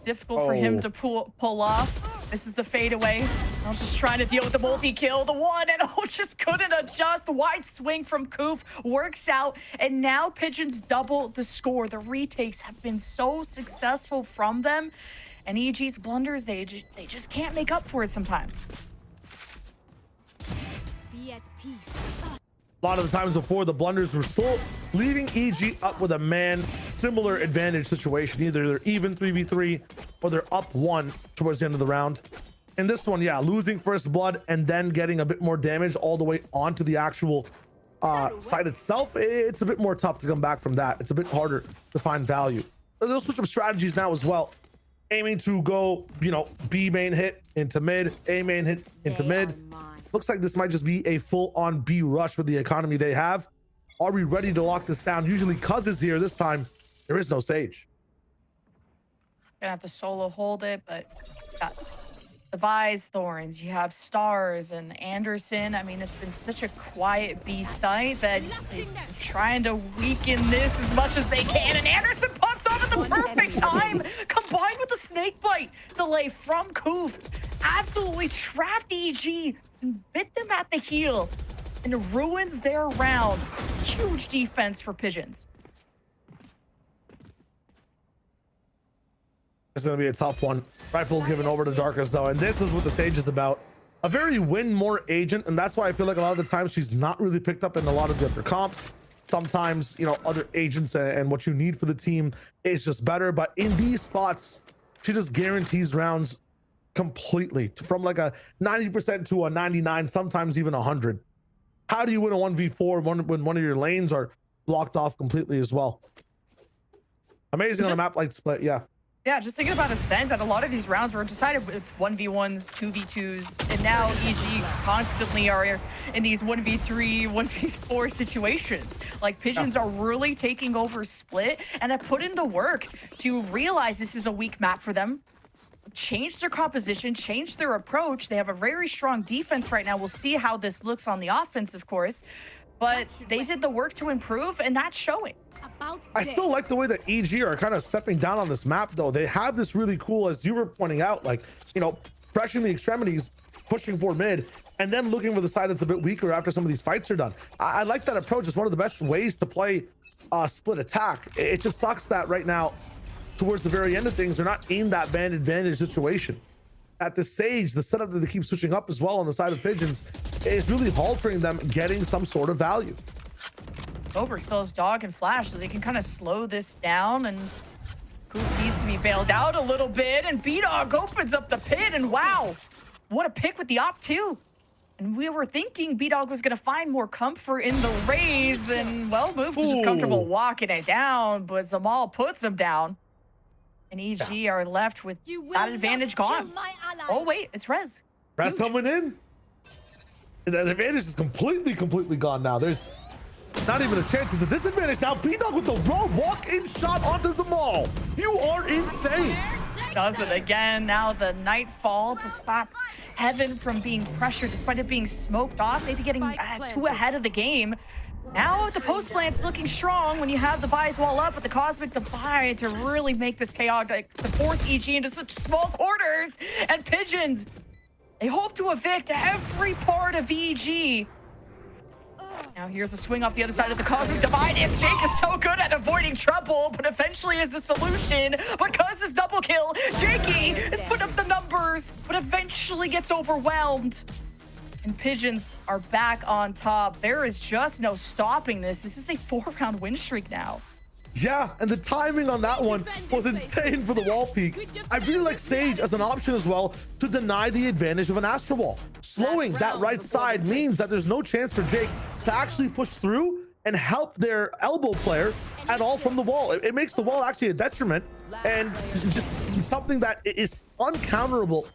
difficult for him to pull off. This is the fadeaway. I'm just trying to deal with the multi-kill. The one and just couldn't adjust. Wide swing from Koof works out, and now Pigeons double the score. The retakes have been so successful from them, and EG's blunders, they just can't make up for it sometimes. Be at peace. A lot of the times before, the blunders were still leaving EG up with a man similar advantage situation. Either they're even 3v3 or they're up 1 towards the end of the round. In this one, yeah, losing first blood and then getting a bit more damage all the way onto the actual site itself, it's a bit more tough to come back from that. It's a bit harder to find value. They'll switch up strategies now as well. Aiming to go, you know, B main hit into mid, A main hit into mid. Looks like this might just be a full-on B rush with the economy they have. Are we ready to lock this down? Usually Cuz is here. This time, there is no Sage. Gonna have to solo hold it, but got the Vise, Thorns, you have Stars and Anderson. I mean, it's been such a quiet B site that they're trying to weaken this as much as they can. And Anderson pops off at the perfect time, combined with the snake bite delay from Koof. Absolutely trapped EG and bit them at the heel and ruins their round. Huge defense for Pigeons. It's going to be a tough one. Rifle given over to Darkus, though, and this is what the Sage is about. a very win more agent, and that's why I feel like a lot of the times she's not really picked up in a lot of the other comps. Sometimes, you know, other agents and what you need for the team is just better, but in these spots she just guarantees rounds completely, from like a 90% to a 99, sometimes even 100. How do you win a 1v4 when one of your lanes are blocked off completely as well? Amazing on a map like Split. Yeah, just thinking about Ascent, that a lot of these rounds were decided with 1v1s, 2v2s, and now EG constantly are in these 1v3, 1v4 situations. Like, Pigeons are really taking over Split and have put in the work to realize this is a weak map for them, change their composition, change their approach. They have a very strong defense right now. We'll see how this looks on the offense, of course, but they did the work to improve, and that's showing. I still like the way that EG are kind of stepping down on this map, though. They have this really cool, as you were pointing out, like, you know, pressuring the extremities, pushing for mid, and then looking for the side that's a bit weaker after some of these fights are done. I like that approach. It's one of the best ways to play split attack. It just sucks that right now, towards the very end of things, they're not in that band advantage situation. At the Sage, the setup that they keep switching up as well on the side of Pigeons is really haltering them getting some sort of value. Ober still has Dog and Flash, so they can kind of slow this down, and Goop needs to be bailed out a little bit, and B-Dog opens up the pit, and wow, what a pick with the op too. And we were thinking B-Dog was going to find more comfort in the Raze, and well, Moves is just comfortable walking it down, but Zamal puts him down. And EG are left with that advantage gone. Oh wait, it's Rez. Rez coming in. That advantage is completely gone now. There's not even a chance. It's a disadvantage now. B-Dog with the raw walk-in shot onto Zamal. You are insane. Does it again. Now the Nightfall to stop Heaven from being pressured, despite it being smoked off, maybe getting too ahead of the game. Now the post plant's looking strong when you have the Vi's wall up with the Cosmic Divide to really make this chaotic, to force EG into such small quarters. And Pigeons, they hope to evict every part of EG. Now here's a swing off the other side of the Cosmic Divide. If Jake is so good at avoiding trouble, but eventually is the solution because his double kill. Jakey has put up the numbers, but eventually gets overwhelmed. And Pigeons are back on top. There is just no stopping this. This is a 4-round win streak now. Yeah, and the timing on that one was insane for the wall peak. I really like Sage as an option as well to deny the advantage of an Astro Wall. Slowing that right side means that there's no chance for Jake to actually push through and help their elbow player at all from the wall. It makes the wall actually a detriment and just something that is uncounterable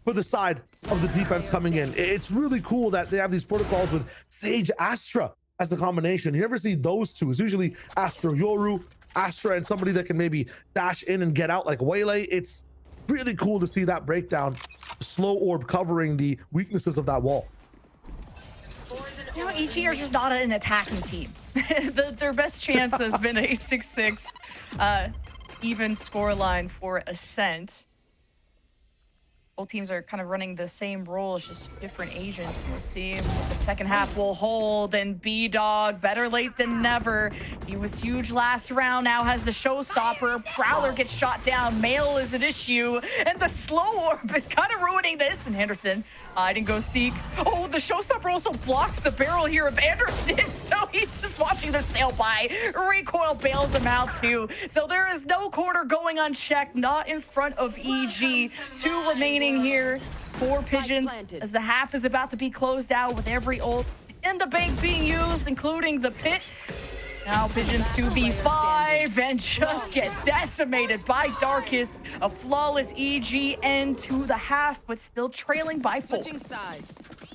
for the side of the defense coming in. It's really cool that they have these protocols with Sage Astra as a combination. You never see those two. It's usually Astra Yoru, Astra, and somebody that can maybe dash in and get out like Waylay. It's really cool to see that breakdown. Slow orb covering the weaknesses of that wall. You know, EG are just not an attacking team. Their best chance has been a 6-6 even scoreline for Ascent. Both teams are kind of running the same role, it's just different agents. We'll see what the second half will hold. And B-Dog, better late than never. He was huge last round, now has the showstopper. Prowler gets shot down, Mail is an issue. And the slow orb is kind of ruining this. And Anderson, I didn't go seek. Oh, the showstopper also blocks the barrel here of Anderson. So he's just watching this sail by. Recoil bails him out too. So there is no corner going unchecked, not in front of EG. 2 remaining here for Pigeons as the half is about to be closed out with every ult in the bank being used, including the pit. Now Pigeons 2v5 and just get decimated by Darkest. A flawless EG end to the half, but still trailing by 4.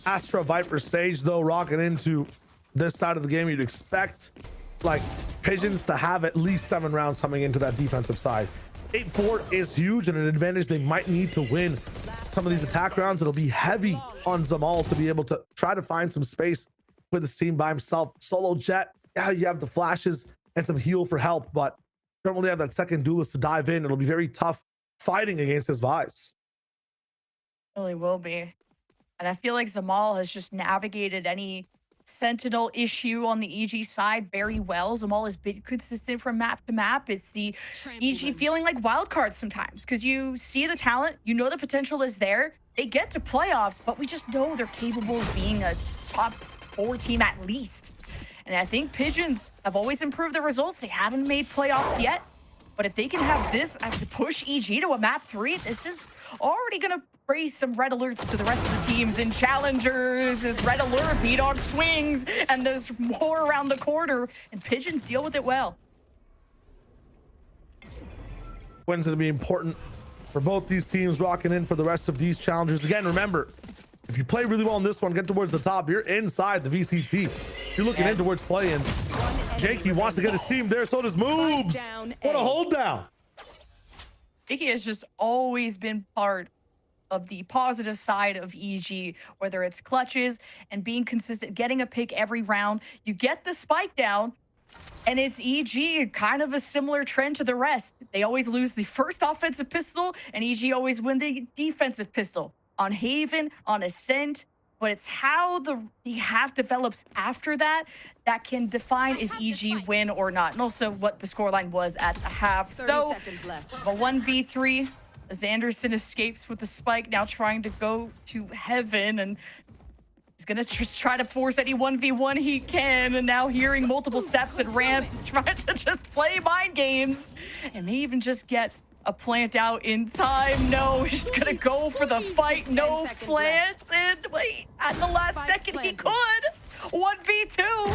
Astra, Viper, Sage, though, rocking into this side of the game. You'd expect like Pigeons to have at least 7 rounds coming into that defensive side. 8-4 is huge and an advantage they might need to win some of these attack rounds. It'll be heavy on Zamal to be able to try to find some space with his team by himself. Solo Jet, yeah, you have the flashes and some heal for help, but don't really have that second duelist to dive in. It'll be very tough fighting against his Vice. Really will be. And I feel like Zamal has just navigated any Sentinel issue on the EG side very well. Zamal has been consistent from map to map. It's the EG feeling like wild cards sometimes because you see the talent, you know the potential is there. They get to playoffs, but we just know they're capable of being a top 4 team at least. And I think Pigeons have always improved their results. They haven't made playoffs yet, but if they can have this to push EG to a map 3, this is already going to raise some red alerts to the rest of the teams in Challengers. Is red alert, B-Dog swings, and there's more around the corner, and Pigeons deal with it well. Wins going to be important for both these teams rocking in for the rest of these challengers. Again, remember, if you play really well in this one, get towards the top, you're inside the VCT. You're looking in towards play-in. Jakey wants to get his team there, so does Moobs. What a hold down. Jakey has just always been part of the positive side of EG, whether it's clutches and being consistent, getting a pick every round. You get the spike down, and it's EG, kind of a similar trend to the rest. They always lose the first offensive pistol, and EG always win the defensive pistol. On Haven, on Ascent, but it's how the half develops after that that can define if EG win or not, and also what the scoreline was at the half. So, a 1v3, as Anderson escapes with the spike, now trying to go to heaven, and he's gonna just try to force any 1v1 he can, and now hearing multiple steps and ramps, is trying to just play mind games, and may even just get a plant out in time. No, he's gonna go for the fight. No plant, and wait, at the last second he could. 1v2,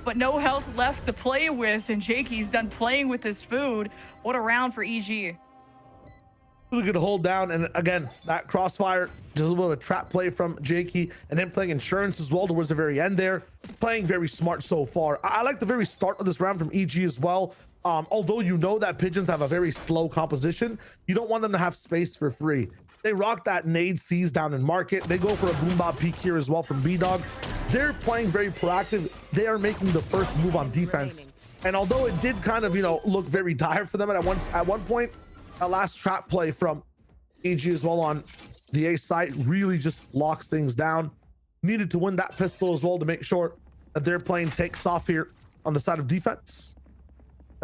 but no health left to play with, and Jakey's done playing with his food. What a round for EG. Really good hold down, and again, that crossfire, just a little bit of a trap play from Jakey, and then playing insurance as well towards the very end there. Playing very smart so far. I like the very start of this round from EG as well. Although you know that Pigeons have a very slow composition, you don't want them to have space for free. They rock that nade C's down in market. They go for a boom bob peek here as well from B-Dog. They're playing very proactive. They are making the first move on defense. And although it did kind of, look very dire for them at one point, a last trap play from EG as well on the A site really just locks things down. Needed to win that pistol as well to make sure that their plane takes off here on the side of defense.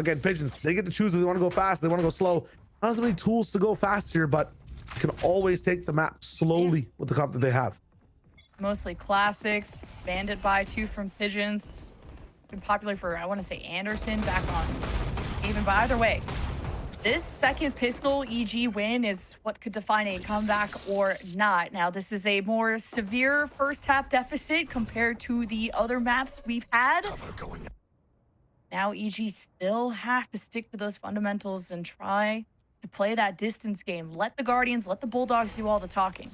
Again, Pigeons, they get to choose if they want to go fast, they want to go slow. Not as many tools to go fast here, but you can always take the map slowly with the comp that they have. Mostly classics. Bandit buy 2 from Pigeons. It's been popular for, I want to say, Anderson back on even, but either way, this second pistol EG win is what could define a comeback or not. Now, this is a more severe first half deficit compared to the other maps we've had. Now EG still have to stick to those fundamentals and try to play that distance game. Let the Guardians, let the Bulldogs do all the talking.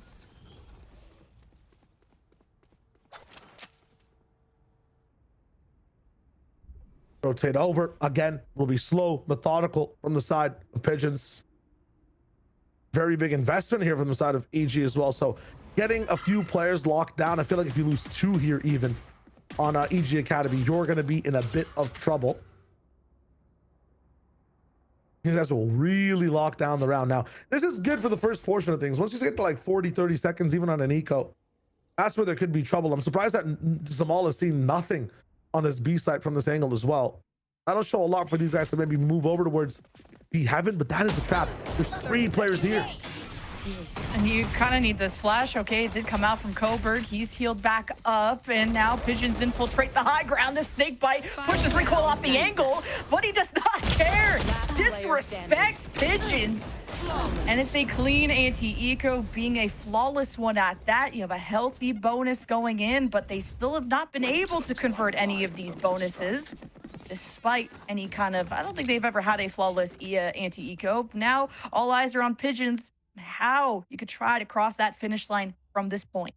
Rotate over again. Will be slow, methodical from the side of Pigeons. Very big investment here from the side of EG as well. So getting a few players locked down. I feel like if you lose 2 here even on EG Academy, you're going to be in a bit of trouble. These guys will really lock down the round. Now, this is good for the first portion of things. Once you get to like 40, 30 seconds, even on an eco, that's where there could be trouble. I'm surprised that Zamal has seen nothing on this B side from this angle as well. That'll show a lot for these guys to maybe move over towards B heaven, but that is the trap. There's 3 players here. Jesus. And you kind of need this flash. Okay, it did come out from Coburg. He's healed back up, and now Pigeons infiltrate the high ground. The snake bite pushes recoil off the angle, but he does not care. Disrespects Pigeons. And it's a clean anti-eco, being a flawless one at that. You have a healthy bonus going in, but they still have not been able to convert any of these bonuses, despite any kind of, I don't think they've ever had a flawless anti-eco. Now all eyes are on Pigeons. How you could try to cross that finish line from this point.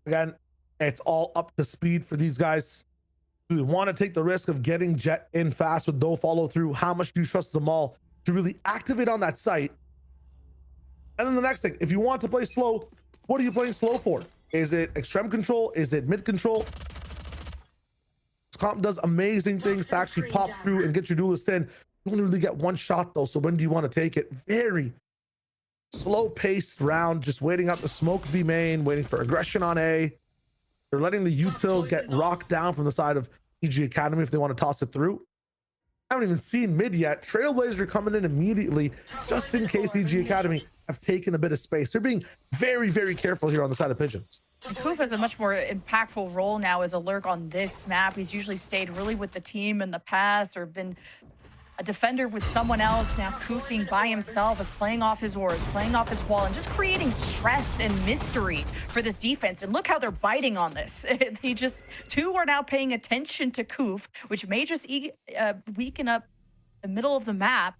Again, it's all up to speed for these guys. Do you want to take the risk of getting Jet in fast with no follow through? How much do you trust Zamal to really activate on that site? And then the next thing, if you want to play slow, what are you playing slow for? Is it extreme control? Is it mid control? This comp does amazing things to actually pop through and get your duelist in. You only really get 1 shot though, so when do you want to take it? Very, slow-paced round, just waiting out the smoke B main, waiting for aggression on A. They're letting the util get rocked down from the side of EG Academy if they want to toss it through. I haven't even seen mid yet. Trailblazer coming in immediately, just in case EG Academy have taken a bit of space. They're being very, very careful here on the side of Pigeons. Koof has a much more impactful role now as a lurk on this map. He's usually stayed really with the team in the past or been a defender with someone else. Now Koof being by himself is playing off his wards, playing off his wall, and just creating stress and mystery for this defense. And look how they're biting on this. Two are now paying attention to Koof, which may just weaken up the middle of the map.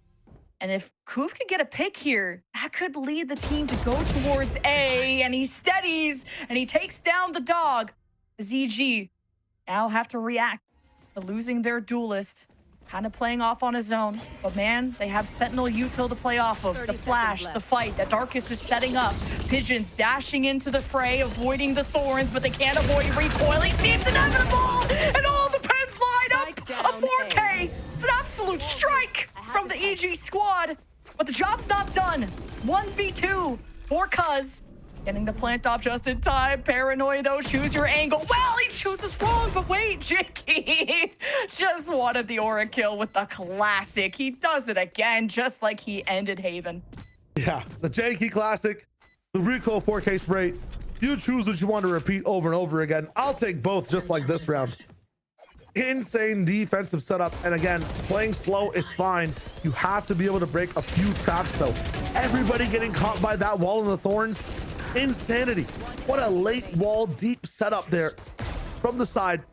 And if Koof could get a pick here, that could lead the team to go towards A, and he steadies, and he takes down the dog. The EG now have to react to losing their duelist, kind of playing off on his own. But man, they have Sentinel util to play off of. The flash, the fight that Darkus is setting up. Pigeons dashing into the fray, avoiding the thorns, but they can't avoid recoiling. See, it's inevitable! And all the pens line up! A 4K! It's an absolute strike from the EG squad! But the job's not done. 1v2 for Cuz. Getting the plant off just in time. Paranoia though, choose your angle. Well, he chooses wrong, but wait, Jakey just wanted the aura kill with the classic. He does it again, just like he ended Haven. Yeah, the Jakey classic, the recoil 4K spray. You choose what you want to repeat over and over again. I'll take both, just like this round. Insane defensive setup, and again, playing slow is fine. You have to be able to break a few traps though. Everybody getting caught by that wall in the thorns. Insanity. What a late wall deep setup there from the side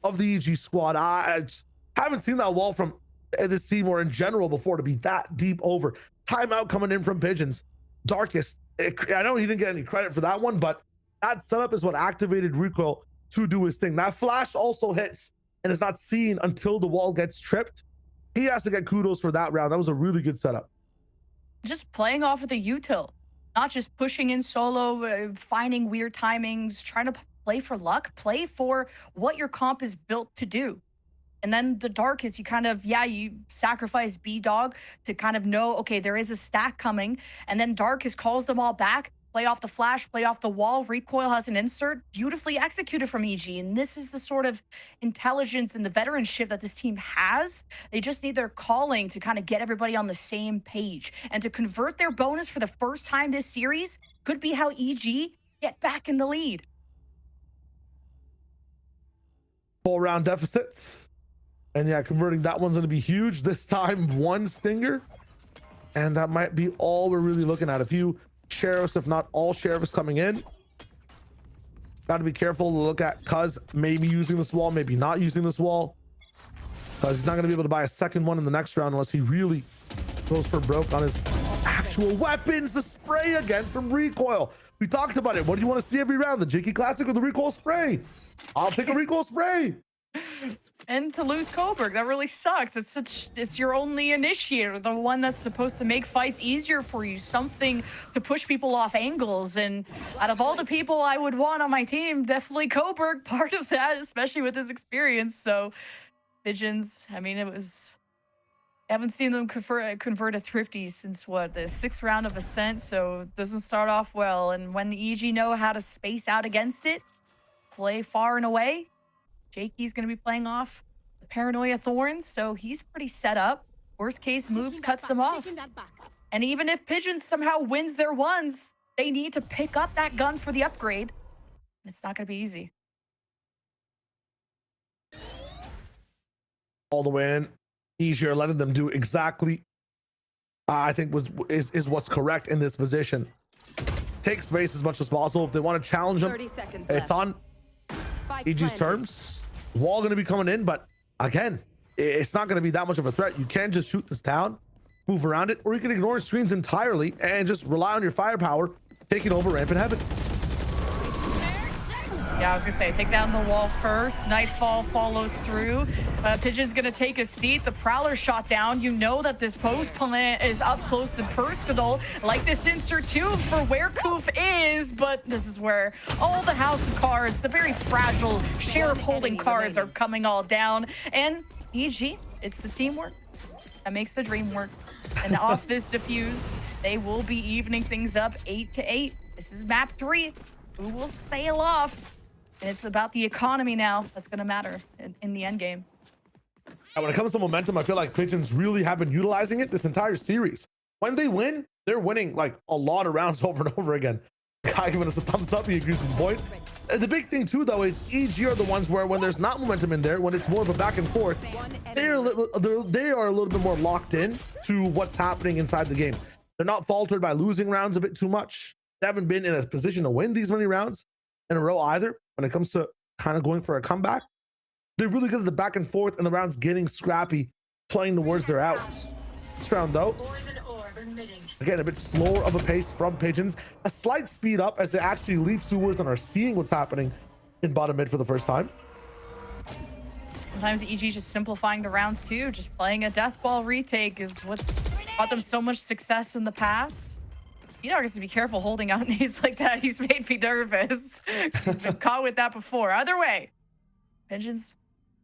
of the EG squad. I haven't seen that wall from this team or in general before to be that deep over. Timeout coming in from Pigeons. Darkest, I know he didn't get any credit for that one, but that setup is what activated Recoil to do his thing. That flash also hits and is not seen until the wall gets tripped. He has to get kudos for that round. That was a really good setup. Just playing off of the util. Not just pushing in solo, finding weird timings, trying to play for luck, play for what your comp is built to do. And then the dark is you kind of, you sacrifice B-Dog to kind of know, okay, there is a stack coming. And then Darkus calls them all back, play off the flash, play off the wall. Recoil has an insert, beautifully executed from EG. And this is the sort of intelligence and the veteranship that this team has. They just need their calling to kind of get everybody on the same page. And to convert their bonus for the first time this series could be how EG get back in the lead. Full round deficits. And yeah, converting that one's going to be huge. This time, one stinger. And that might be all we're really looking at. A few sheriffs, if not all sheriffs coming in. Got to be careful to look at Cuz maybe using this wall, maybe not using this wall. Because he's not going to be able to buy a second one in the next round unless he really goes for broke on his actual weapons. The spray again from Recoil. We talked about it. What do you want to see every round? The Jakey Classic or the Recoil spray? I'll take a Recoil spray. And to lose Coburg, that really sucks. It's your only initiator, the one that's supposed to make fights easier for you, something to push people off angles. And out of all the people I would want on my team, definitely Coburg, part of that, especially with his experience. So Pigeons, I mean, I haven't seen them convert a Thrifty since what, the 6th round of Ascent, so it doesn't start off well. And when EG know how to space out against it, play far and away, Jakey's going to be playing off the Paranoia Thorns, so he's pretty set up. Worst case moves, cuts them off. And even if Pigeons somehow wins their ones, they need to pick up that gun for the upgrade. It's not going to be easy. All the way in. Easier letting them do exactly, I think is what's correct in this position. Take space as much as possible. If they want to challenge them, it's on EG's terms. Wall going to be coming in, but again, it's not going to be that much of a threat. You can just shoot this down, move around it, or you can ignore screens entirely and just rely on your firepower, taking over Rampant Heaven. Yeah, I was gonna say, take down the wall first. Nightfall follows through. Pigeon's gonna take a seat. The Prowler shot down. You know that this post plant is up close and personal. Like this insert too for where Koof is, but this is where all the House of Cards, the very fragile Sheriff holding cards are coming all down. And EG, it's the teamwork. That makes the dream work. And off this defuse, they will be evening things up 8-8. This is map 3. Who will sail off? And it's about the economy now that's going to matter in the end game. And when it comes to momentum, I feel like Pigeons really have been utilizing it this entire series. When they win, they're winning like a lot of rounds over and over again. Guy giving us a thumbs up. He agrees with the point. And the big thing too, though, is EG are the ones where when there's not momentum in there, when it's more of a back and forth, they are a little bit more locked in to what's happening inside the game. They're not faltered by losing rounds a bit too much. They haven't been in a position to win these many rounds in a row either. When it comes to kind of going for a comeback, they're really good at the back and forth and the rounds getting scrappy, playing towards their outs. This round, though, again, a bit slower of a pace from Pigeons. A slight speed up as they actually leave sewers and are seeing what's happening in bottom mid for the first time. Sometimes EG just simplifying the rounds too. Just playing a death ball retake is what's brought them so much success in the past. B-Dog has to be careful holding out nades like that. He's made me nervous. He's been caught with that before. Either way, Pigeons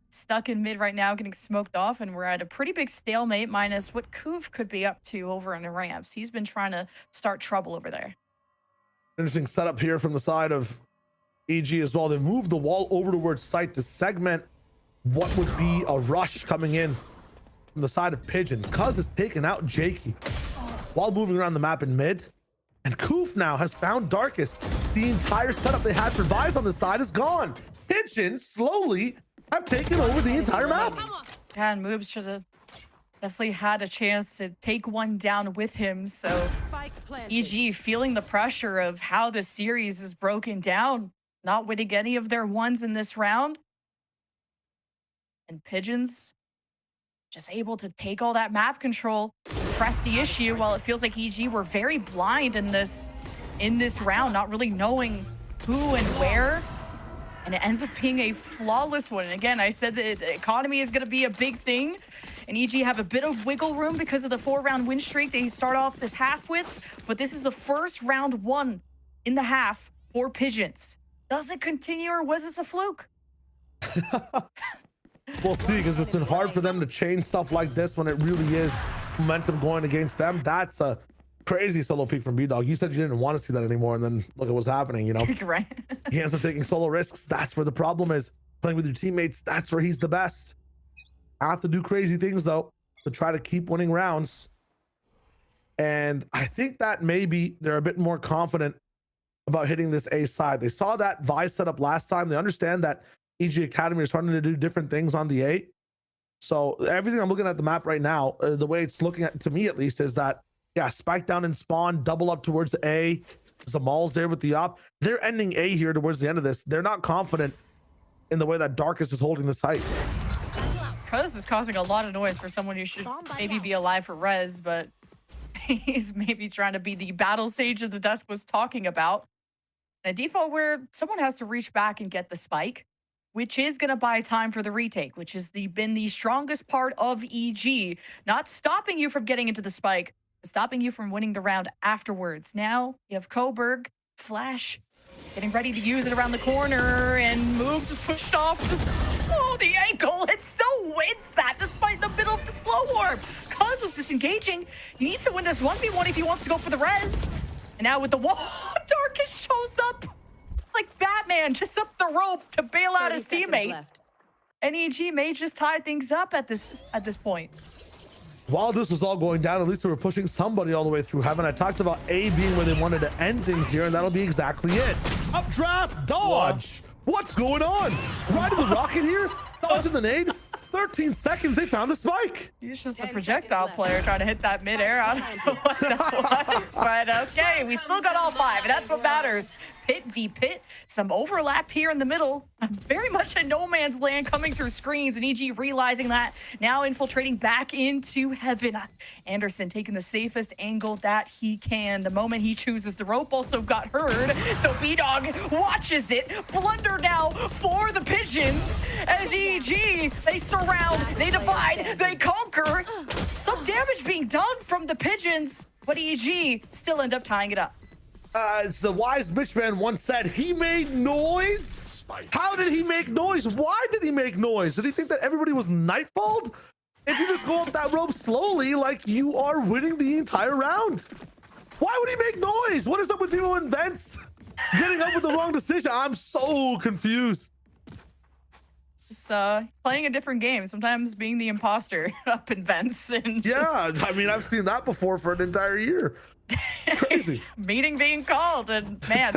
stuck in mid right now, getting smoked off, and we're at a pretty big stalemate minus what Koof could be up to over in the ramps. He's been trying to start trouble over there. Interesting setup here from the side of EG as well. They've moved the wall over towards site to segment what would be a rush coming in from the side of Pigeons. Cuz has taken out Jakey while moving around the map in mid. And Koof now has found Darkest. The entire setup they had for Vise on the side is gone. Pigeons slowly have taken over the entire map. Yeah, and Moobs should have definitely had a chance to take one down with him. So EG feeling the pressure of how the series is broken down, not winning any of their ones in this round. And Pigeons just able to take all that map control, press the issue, while it feels like EG were very blind in this round, not really knowing who and where. And it ends up being a flawless one. And again, I said that the economy is going to be a big thing. And EG have a bit of wiggle room because of the 4-round win streak they start off this half with. But this is the first round won in the half for Pigeons. Does it continue, or was this a fluke? We'll see, because it's been hard for them to change stuff like this when it really is momentum going against them. That's a crazy solo peak from B-Dog. You said you didn't want to see that anymore, and then look at what's happening, you know? Right. He ends up taking solo risks. That's where the problem is. Playing with your teammates, that's where he's the best. Have to do crazy things, though, to try to keep winning rounds. And I think that maybe they're a bit more confident about hitting this A side. They saw that Vice setup last time. They understand that EG Academy is starting to do different things on the A. So everything I'm looking at the map right now, the way it's looking at, to me at least, is that, yeah, spike down and spawn, double up towards the A. Zamal's there with the op. They're ending A here towards the end of this. They're not confident in the way that Darkest is holding the site. Cuz is causing a lot of noise for someone who should maybe be alive for res, but he's maybe trying to be the battle sage that the Dusk was talking about. A default where someone has to reach back and get the spike, which is going to buy time for the retake, which has been the strongest part of EG. Not stopping you from getting into the spike, but stopping you from winning the round afterwards. Now you have Coburg, Flash, getting ready to use it around the corner, and moves pushed off the ankle, and still wins that despite the middle of the slow warp. Cuz was disengaging. He needs to win this 1v1 if he wants to go for the res. And now with the wall, Darkest shows up like Batman, just up the rope to bail out his teammate. And EG may just tie things up at this point. While this was all going down, at least they were pushing somebody all the way through heaven. I talked about A being where they wanted to end things here, and that'll be exactly it. Updraft, dodge. What's going on? Riding the rocket here, dodging the nade. 13 seconds, they found a spike. He's just a projectile player trying to hit that midair. I don't know what that was, but okay, we still got all 5, and that's what matters. Pit v Pit, some overlap here in the middle. Very much a no man's land coming through screens, and EG realizing that, now infiltrating back into heaven. Anderson taking the safest angle that he can. The moment he chooses the rope also got heard, so B-Dog watches it. Blunder now for the Pigeons as EG, they surround, they divide, they conquer. Some damage being done from the Pigeons, but EG still end up tying it up. As the wise bitch man once said, he made noise. How did he make noise? Why did he make noise? Did he think that everybody was nightfalled? if you just go up that rope slowly, like you are winning the entire round. Why would he make noise? What is up with people in vents getting up with the wrong decision? I'm so confused. Just playing a different game. Sometimes being the imposter up in vents and Yeah, I mean, I've seen that before for an entire year. It's crazy. Meeting being called, and man,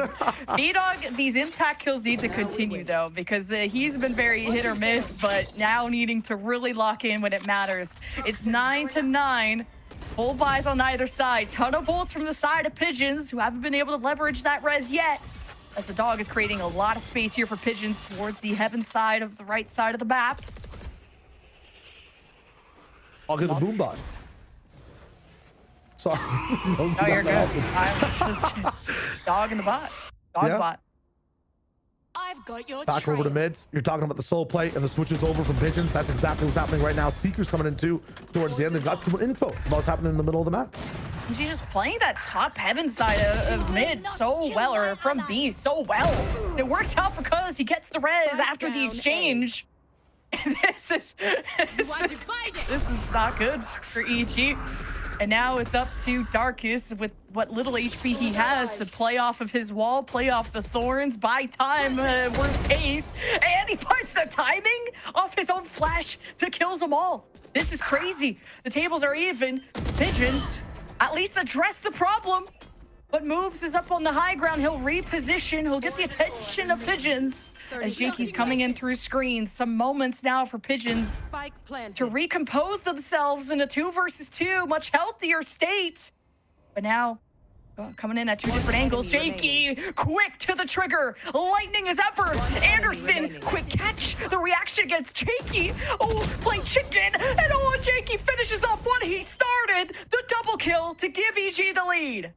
B-Dog, these impact kills need to continue though, because he's been very hit or miss, but now needing to really lock in when it matters. It's 9-9. Full buys on either side. Ton of bolts from the side of Pigeons, who haven't been able to leverage that res yet, as the dog is creating a lot of space here for Pigeons towards the heaven side of the right side of the map. I'll get the boom bot. Sorry. No, you're good. I was just dog in the bot. Dog bot. I've got your Back over to mid. You're talking about the soul play and the switches over from Pigeons. That's exactly what's happening right now. Seeker's coming in too towards the end. They've got some info about what's happening in the middle of the map. She's just playing that top heaven side of mid so well, or from B so well. It works out for Cuz. He gets the res after the exchange. This is not good for EG. And now it's up to Darkus with what little HP he has to play off of his wall, play off the thorns, buy time, worst case. And he finds the timing off his own flash to kills them all. This is crazy. The tables are even. Pigeons at least address the problem. But Moobs is up on the high ground. He'll reposition. He'll get the attention of Pigeons. As Jakey's coming in through screens. Some moments now for Pigeons to recompose themselves in a 2 versus 2, much healthier state. But now, coming in at 2 different angles. Jakey, quick to the trigger. Lightning as ever. Anderson, quick catch. The reaction against Jakey. Oh, playing chicken. And Jakey finishes off what he started. The double kill to give EG the lead.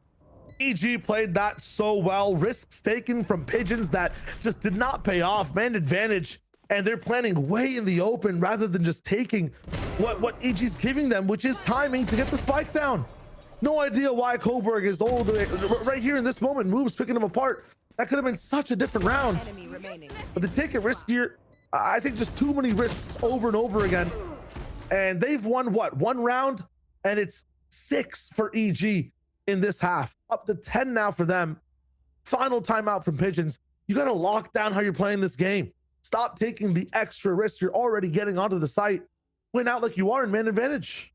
EG played that so well. Risks taken from Pigeons that just did not pay off. Man advantage, and they're planning way in the open rather than just taking what EG's giving them, which is timing to get the spike down. No idea why Coburg is old right here in this moment. Moves picking them apart. That could have been such a different round. But they take a risk here. I think just too many risks over and over again. And they've won what? 1 round, and it's 6 for EG in this half. Up to 10 now for them. Final timeout from Pigeons. You got to lock down how you're playing this game. Stop taking the extra risk. You're already getting onto the site. Win out like you are in man advantage.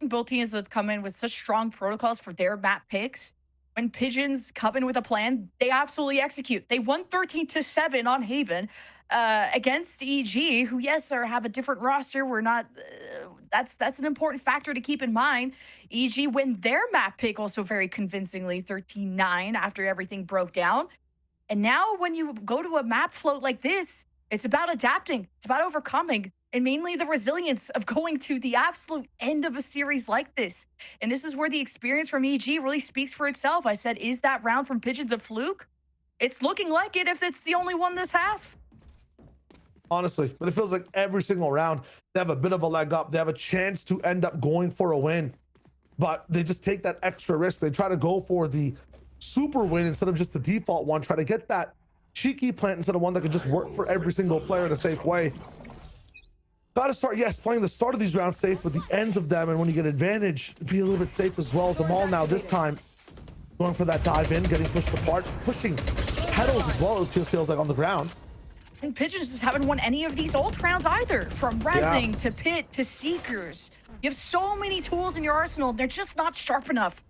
Both teams have come in with such strong protocols for their map picks. When Pigeons come in with a plan, they absolutely execute. They won 13-7 on Haven against EG, who, yes, have a different roster. We're not... that's an important factor to keep in mind. EG win their map pick also very convincingly, 13-9 after everything broke down. And now when you go to a map float like this, it's about adapting. It's about overcoming, and mainly the resilience of going to the absolute end of a series like this. And this is where the experience from EG really speaks for itself. I said, is that round from Pigeons a fluke? It's looking like it if it's the only one this half. Honestly, but it feels like every single round, they have a bit of a leg up. They have a chance to end up going for a win, but they just take that extra risk. They try to go for the super win instead of just the default one. Try to get that cheeky plant instead of one that could just work for every single player in a safe way. Got to start, yes, playing the start of these rounds safe, but the ends of them, and when you get advantage, be a little bit safe as well. As Amal now this time going for that dive in, getting pushed apart, pushing pedals as well. It feels like on the ground. And Pigeons just haven't won any of these ult rounds either. From rezzing to pit to seekers. You have so many tools in your arsenal. They're just not sharp enough.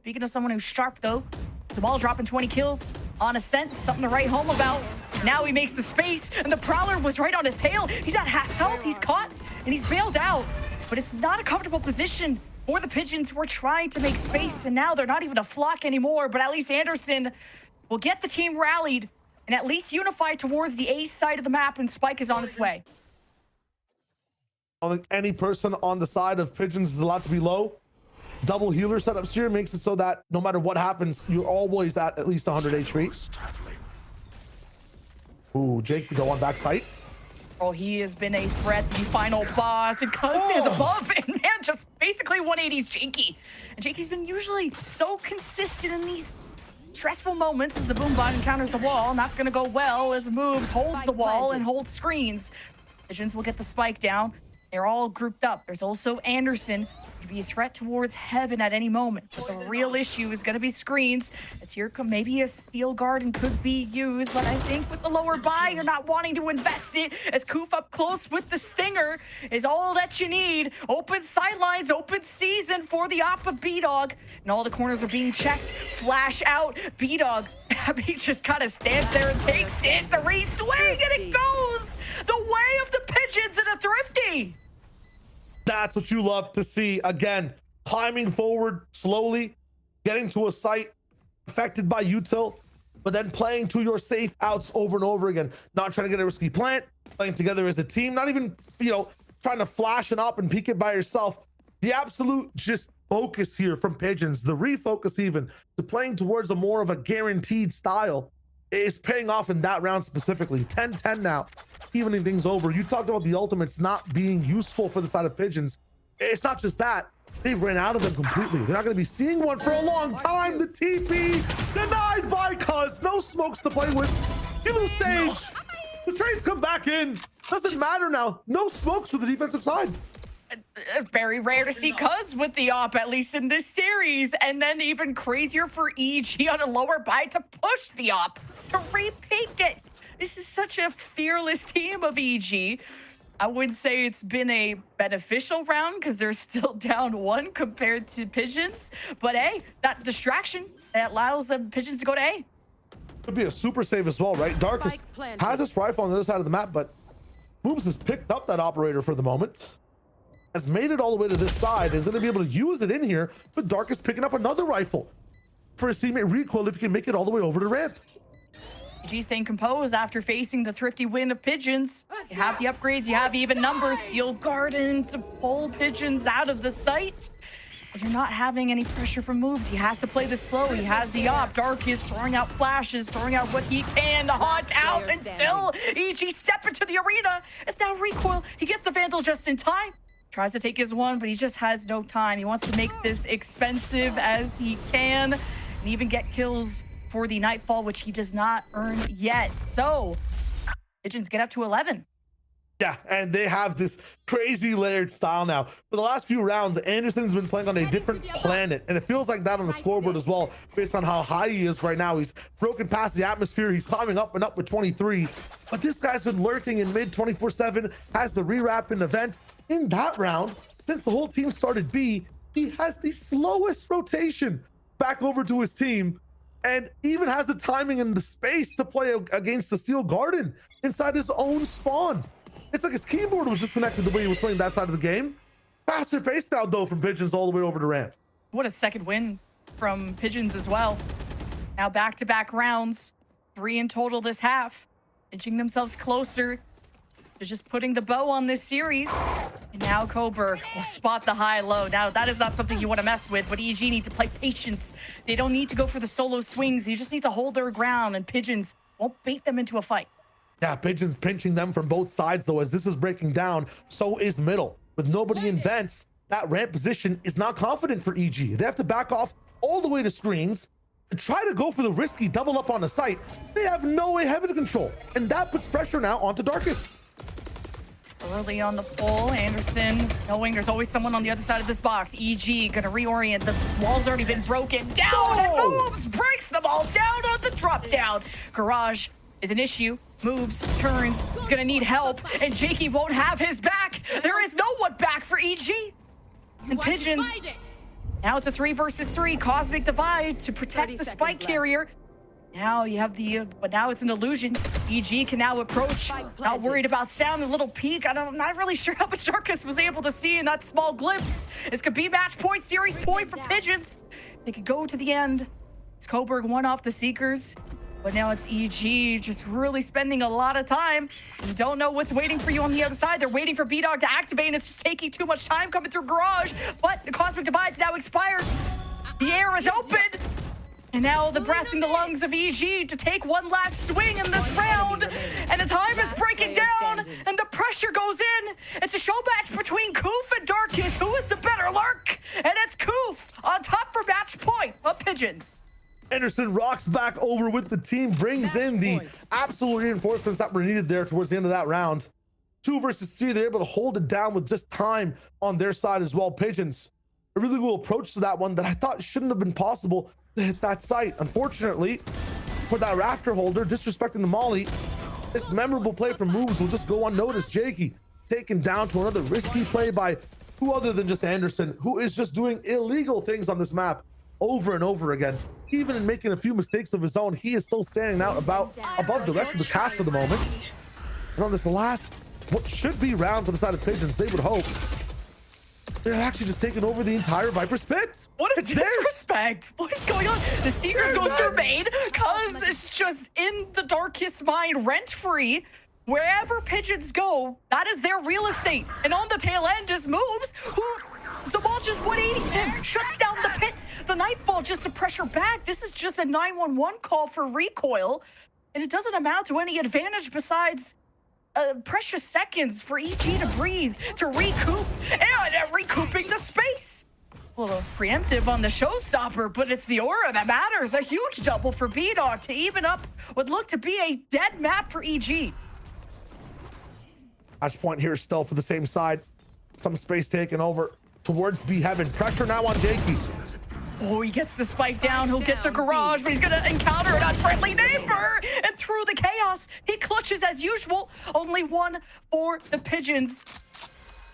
Speaking of someone who's sharp though, Zamal dropping 20 kills on Ascent, something to write home about. Now he makes the space, and the Prowler was right on his tail. He's at half health, he's caught, and he's bailed out. But it's not a comfortable position for the Pigeons who are trying to make space, and now they're not even a flock anymore, but at least Anderson will get the team rallied and at least unify towards the A side of the map, and Spike is on its way. I don't think any person on the side of Pigeons is allowed to be low. Double healer setups here makes it so that no matter what happens, you're always at least 100 HP. Ooh, Jake, we go on back sight. Oh, he has been a threat, the final boss. And Cuz stands above, and man, just basically 180s Jakey. And Jakey's been usually so consistent in these stressful moments as the Boombot encounters the wall. Not gonna go well as Moves holds the wall and holds screens. Visions will get the spike down. They're all grouped up. There's also Anderson. Could be a threat towards heaven at any moment. But the real issue is going to be screens. As here come maybe a steel garden could be used, but I think with the lower buy, you're not wanting to invest it. As Koof up close with the stinger is all that you need. Open sidelines, open season for the op of B-Dog. And all the corners are being checked. Flash out. B-Dog, he just kind of stands there and takes it. The re-swing, and it goes the way of the Pigeons and a Thrifty. That's what you love to see. Again, climbing forward slowly, getting to a site affected by util, but then playing to your safe outs over and over again. Not trying to get a risky plant, playing together as a team, not even, trying to flash it up and peek it by yourself. The absolute just focus here from Pigeons, the refocus even to playing towards a more of a guaranteed style is paying off in that round specifically. 10-10 now, evening things over. You talked about the ultimates not being useful for the side of Pigeons. It's not just that. They've ran out of them completely. They're not going to be seeing one for a long time. The TP denied by Cuz. No smokes to play with. You lose Sage. The trades come back in. Doesn't matter now. No smokes for the defensive side. Very rare to see Cuz with the op, at least in this series. And then even crazier for EG on a lower buy to push the op, to repeat it. This is such a fearless team of EG. I wouldn't say it's been a beneficial round because they're still down 1 compared to Pigeons. But hey, that distraction that allows the Pigeons to go to A. Could be a super save as well, right? Darkest has his rifle on the other side of the map, but Moobs has picked up that operator for the moment. Has made it all the way to this side. Is going to be able to use it in here, but Darkest picking up another rifle for his teammate Recoil if he can make it all the way over to ramp. EG staying composed after facing the thrifty win of Pigeons. You have the upgrades, you have even numbers. Steel Garden to pull Pigeons out of the site. But you're not having any pressure from moves. He has to play this slow. He has the op. Dark is throwing out flashes, throwing out what he can to haunt out, and still EG step into the arena. It's now Recoil. He gets the Vandal just in time. Tries to take his one, but he just has no time. He wants to make this expensive as he can and even get kills for the Nightfall, which he does not earn yet. So Pigeons get up to 11. Yeah, and they have this crazy layered style now. For the last few rounds, Anderson's been playing on a different planet, and it feels like that on the scoreboard as well, based on how high he is right now. He's broken past the atmosphere. He's climbing up and up with 23. But this guy's been lurking in mid 24/7, has the rewrap in event. In that round, since the whole team started B, he has the slowest rotation back over to his team, and even has the timing and the space to play against the Steel Garden inside his own spawn. It's like his keyboard was disconnected the way he was playing that side of the game. Faster pace now, though, from Pigeons all the way over to ramp. What a second win from Pigeons as well. Now back-to-back rounds, 3 in total this half, inching themselves closer to just putting the bow on this series. And now Coburg will spot the high-low. Now, that is not something you want to mess with, but EG need to play patience. They don't need to go for the solo swings. They just need to hold their ground, and Pigeons won't bait them into a fight. Yeah, Pigeons pinching them from both sides, though, as this is breaking down. So is middle. With nobody in vents, that ramp position is not confident for EG. They have to back off all the way to screens and try to go for the risky double up on the site. They have no way heaven control, and that puts pressure now onto Darkest. Early on the pull, Anderson knowing there's always someone on the other side of this box. EG gonna reorient. The wall's already been broken down, and moves, breaks them all down on the drop down. Garage is an issue. Moves, turns, he's gonna need help, and Jakey won't have his back. There is no one back for EG. And Pigeons, now it's a 3 versus 3 cosmic divide to protect the spike carrier. Now you have the, but now it's an illusion. EG can now approach, not worried about sound, a little peek. I'm not really sure how much Darkest was able to see in that small glimpse. This could be match point, series point for Pigeons. They could go to the end. It's Coburg one off the Seekers, but now it's EG just really spending a lot of time. You don't know what's waiting for you on the other side. They're waiting for B-Dog to activate, and it's just taking too much time coming through Garage, but the Cosmic Divide's now expired. The air is open. And now the breath in the lungs of EG to take one last swing in this round. And the time is breaking down, and the pressure goes in. It's a show match between Koof and Darkest. Who is the better lurk? And it's Koof on top for match point of Pigeons. Anderson rocks back over with the team, brings in the absolute reinforcements that were needed there towards the end of that round. 2 versus 3. They're able to hold it down with just time on their side as well. Pigeons, a really cool approach to that one that I thought shouldn't have been possible to hit that site. Unfortunately, for that rafter holder, disrespecting the molly, this memorable play from Moves will just go unnoticed. Jakey taken down to another risky play by who other than just Anderson, who is just doing illegal things on this map over and over again. Even in making a few mistakes of his own, he is still standing out above the rest of the cast for the moment. And on this last, what should be round for the side of Pigeons, they would hope they're actually just taking over the entire Viper's pit. What a disrespect. What is going on? The Seekers goes through main because it's just in the darkest mind, rent-free. Wherever Pigeons go, that is their real estate. And on the tail end just moves. Zamal just 180s him, shuts down the pit. The Nightfall just to pressure back. This is just a 911 call for recoil. And it doesn't amount to any advantage besides precious seconds for EG to breathe, to recoup, and recouping the space. A little preemptive on the showstopper, but it's the aura that matters. A huge double for B-Dog to even up what looked to be a dead map for EG. Match point here still for the same side. Some space taken over towards B Heaven. Pressure now on Jakey. Oh, he gets the spike down. He'll get to garage, but he's gonna encounter an unfriendly neighbor. And through the chaos, he clutches as usual. Only one for the Pigeons,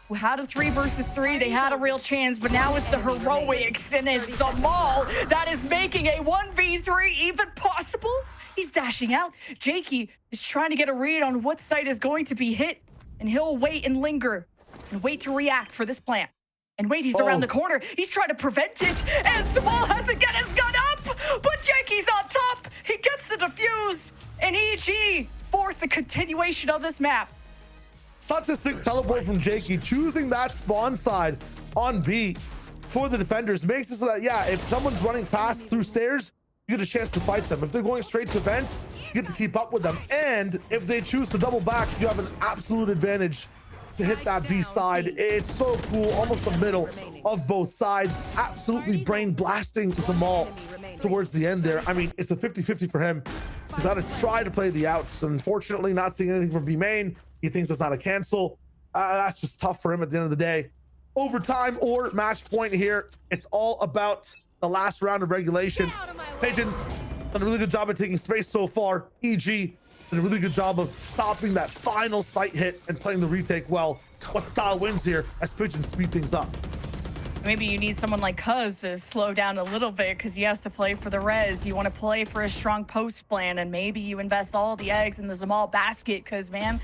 who had a 3 versus 3. They had a real chance, but now it's the heroics and it's Zamal that is making a 1v3 even possible. He's dashing out. Jakey is trying to get a read on what site is going to be hit, and he'll wait and linger and wait to react for this plan. And wait, he's around the corner. He's trying to prevent it, and Zamal has to get his gun up, but Jakey's on top. He gets the defuse, and EG force the continuation of this map. Such a sick teleport from Jakey, choosing that spawn side on B for the defenders. Makes it so that, yeah, if someone's running fast through stairs, you get a chance to fight them. If they're going straight to vents, you get to keep up with them. And if they choose to double back, you have an absolute advantage to hit that B side. It's so cool, almost the middle of both sides. Absolutely brain blasting Zamal towards the end there. I mean, it's a 50-50 for him. He's got to try to play the outs. Unfortunately, not seeing anything from B main. He thinks that's not a cancel. That's just tough for him at the end of the day. Overtime or match point here. It's all about the last round of regulation. Pigeons done a really good job of taking space so far. EG did a really good job of stopping that final site hit and playing the retake well. What style wins here as Pigeons speed things up? Maybe you need someone like Cuz to slow down a little bit because he has to play for the res. You want to play for a strong post plan, and maybe you invest all the eggs in the Zamal basket because, man,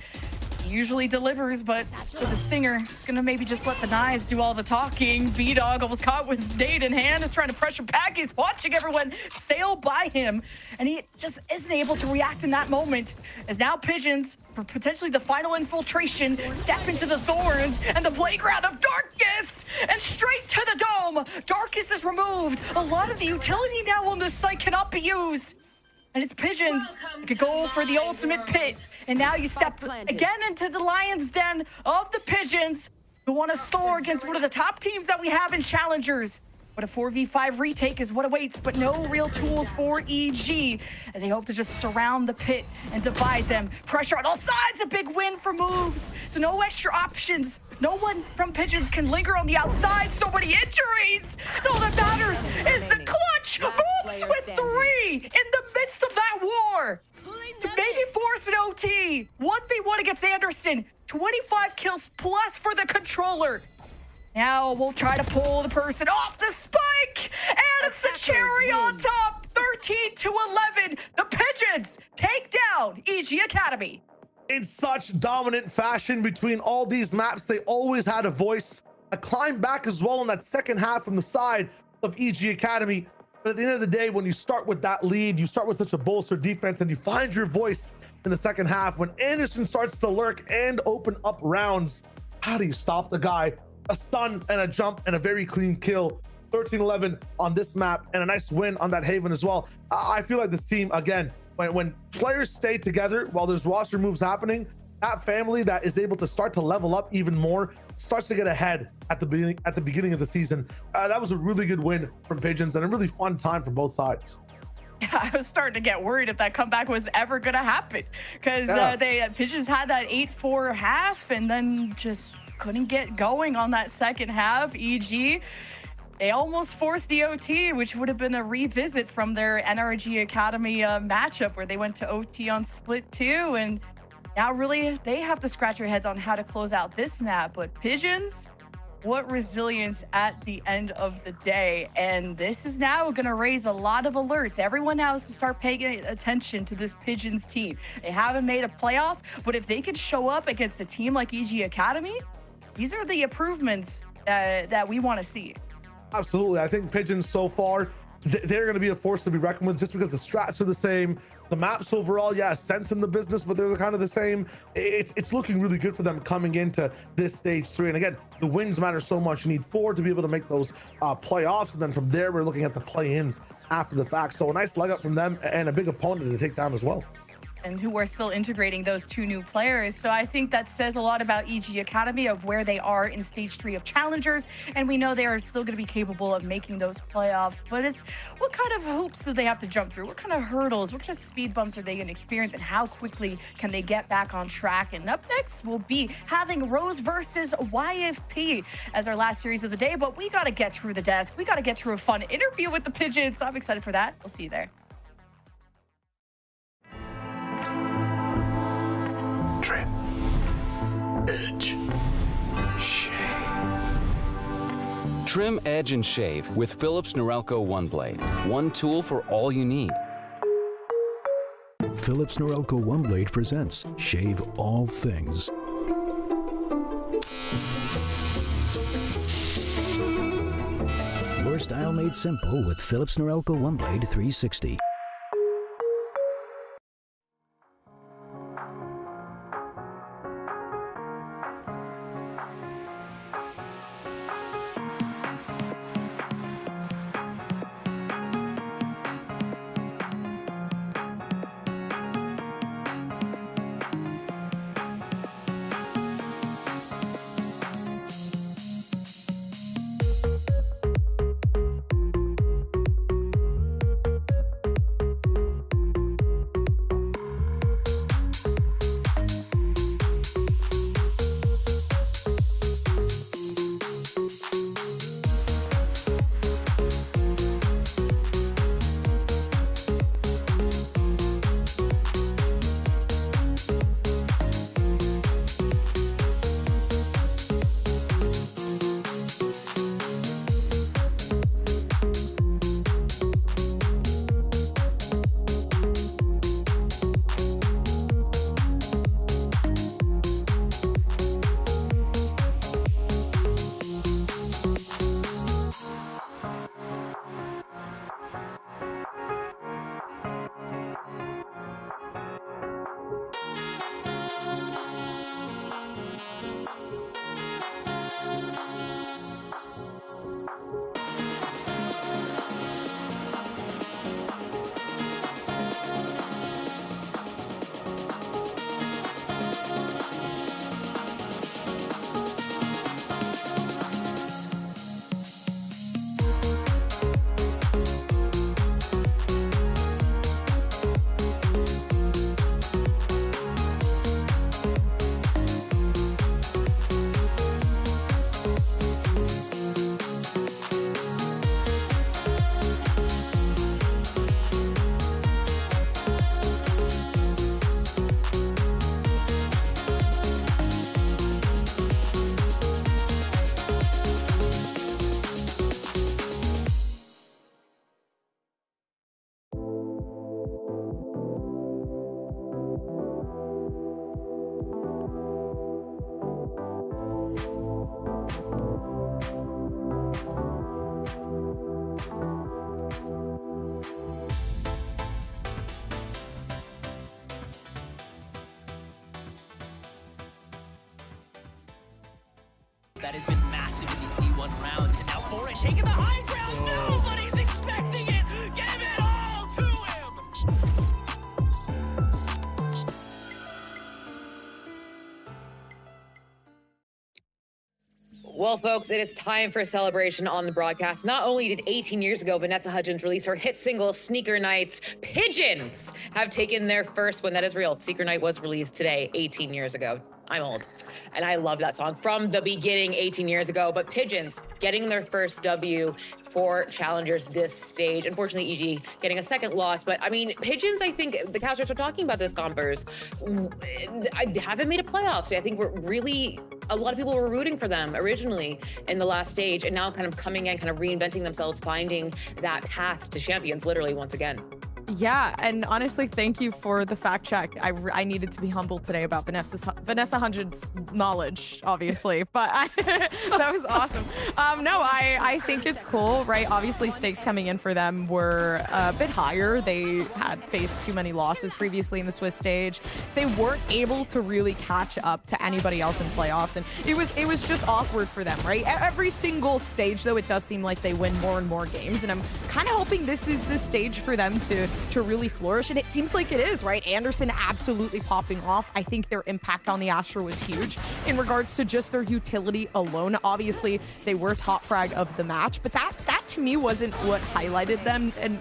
he usually delivers, but with the Stinger, it's going to maybe just let the knives do all the talking. B-Dog almost caught with nade in hand, is trying to pressure back. He's watching everyone sail by him, and he just isn't able to react in that moment. As now Pigeons, for potentially the final infiltration, step into the thorns and the playground of Darkest, and straight to the dome. Darkest is removed. A lot of the utility now on this site cannot be used. And it's Pigeons could go for the ultimate pit. And now you step again into the lion's den of the Pigeons, who want to soar against one of the top teams that we have in Challengers. But a 4v5 retake is what awaits, but no real tools for EG as they hope to just surround the pit and divide them. Pressure on all sides, a big win for Moves. So no extra options. No one from Pigeons can linger on the outside. So many injuries. And all that matters is the clutch. Moves with 3 in the midst of that war. To maybe force an OT. 1v1 against Anderson. 25 kills plus for the controller. Now we'll try to pull the person off the spike. And it's the cherry on top. 13-11. The Pigeons take down EG Academy. In such dominant fashion between all these maps, they always had a voice. A climb back as well in that second half from the side of EG Academy. But at the end of the day, when you start with that lead, you start with such a bolstered defense and you find your voice in the second half. When Anderson starts to lurk and open up rounds, how do you stop the guy? A stun and a jump and a very clean kill. 13-11 on this map and a nice win on that Haven as well. I feel like this team, again, when players stay together while there's roster moves happening, that family that is able to start to level up even more starts to get ahead at the beginning of the season. That was a really good win from Pigeons and a really fun time from both sides. I was starting to get worried if that comeback was ever going to happen, because Pigeons had that 8-4 half and then just couldn't get going on that second half. EG, they almost forced the OT, which would have been a revisit from their NRG Academy matchup where they went to OT on split 2. And now really they have to scratch their heads on how to close out this map. But Pigeons, what resilience at the end of the day. And this is now going to raise a lot of alerts. Everyone now has to start paying attention to this Pigeons team. They haven't made a playoff, but if they could show up against a team like EG Academy, these are the improvements that we want to see. Absolutely. I think Pigeons so far, they're going to be a force to be reckoned with just because the strats are the same. The maps overall, yeah, sense in the business, but they're kind of the same. It's looking really good for them coming into this stage 3. And again, the wins matter so much. You need 4 to be able to make those playoffs. And then from there, we're looking at the play-ins after the fact. So a nice leg up from them and a big opponent to take down as well. And who are still integrating those 2 new players. So I think that says a lot about EG Academy, of where they are in stage 3 of Challengers. And we know they are still going to be capable of making those playoffs. But it's what kind of hoops do they have to jump through? What kind of hurdles, what kind of speed bumps are they going to experience? And how quickly can they get back on track? And up next will be having Rose versus YFP as our last series of the day. But we got to get through the desk. We got to get through a fun interview with the Pigeons. So I'm excited for that. We'll see you there. Trim, edge, shave. Trim, edge, and shave with Philips Norelco One Blade. One tool for all you need. Philips Norelco One Blade presents Shave All Things. Your style made simple with Philips Norelco One Blade 360. That has been massive in these D1 rounds. And now Foreign taking the high ground. Nobody's expecting it. Give it all to him. Well, folks, it is time for a celebration on the broadcast. Not only did 18 years ago Vanessa Hudgens release her hit single, Sneaker Nights, Pigeons have taken their first one. That is real. Sneaker Night was released today, 18 years ago. I'm old, and I love that song from the beginning 18 years ago. But Pigeons getting their first W for Challengers this stage. Unfortunately, EG getting a second loss. But I mean, Pigeons, I think the casters are talking about this, Gompers. I haven't made a playoffs. I think a lot of people were rooting for them originally in the last stage, and now kind of coming in, kind of reinventing themselves, finding that path to champions literally once again. Yeah, and honestly, thank you for the fact check. I needed to be humble today about Vanessa Hudgens' knowledge, obviously, but that was awesome. No, I think it's cool, right? Obviously, stakes coming in for them were a bit higher. They had faced too many losses previously in the Swiss stage. They weren't able to really catch up to anybody else in playoffs, and it was just awkward for them, right? Every single stage, though, it does seem like they win more and more games, and I'm kind of hoping this is the stage for them to really flourish, and it seems like it is, right? Anderson absolutely popping off. I think their impact on the Astra was huge in regards to just their utility alone. Obviously, they were top frag of the match, but that to me wasn't what highlighted them, and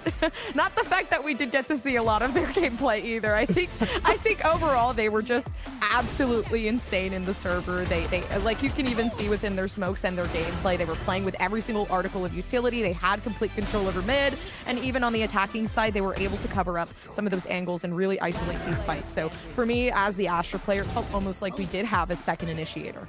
not the fact that we did get to see a lot of their gameplay either. I think overall they were just absolutely insane in the server. They like, you can even see within their smokes and their gameplay, they were playing with every single article of utility. They had complete control over mid, and even on the attacking side, they were able to cover up some of those angles and really isolate these fights. So for me, as the Astra player, it felt almost like we did have a second initiator.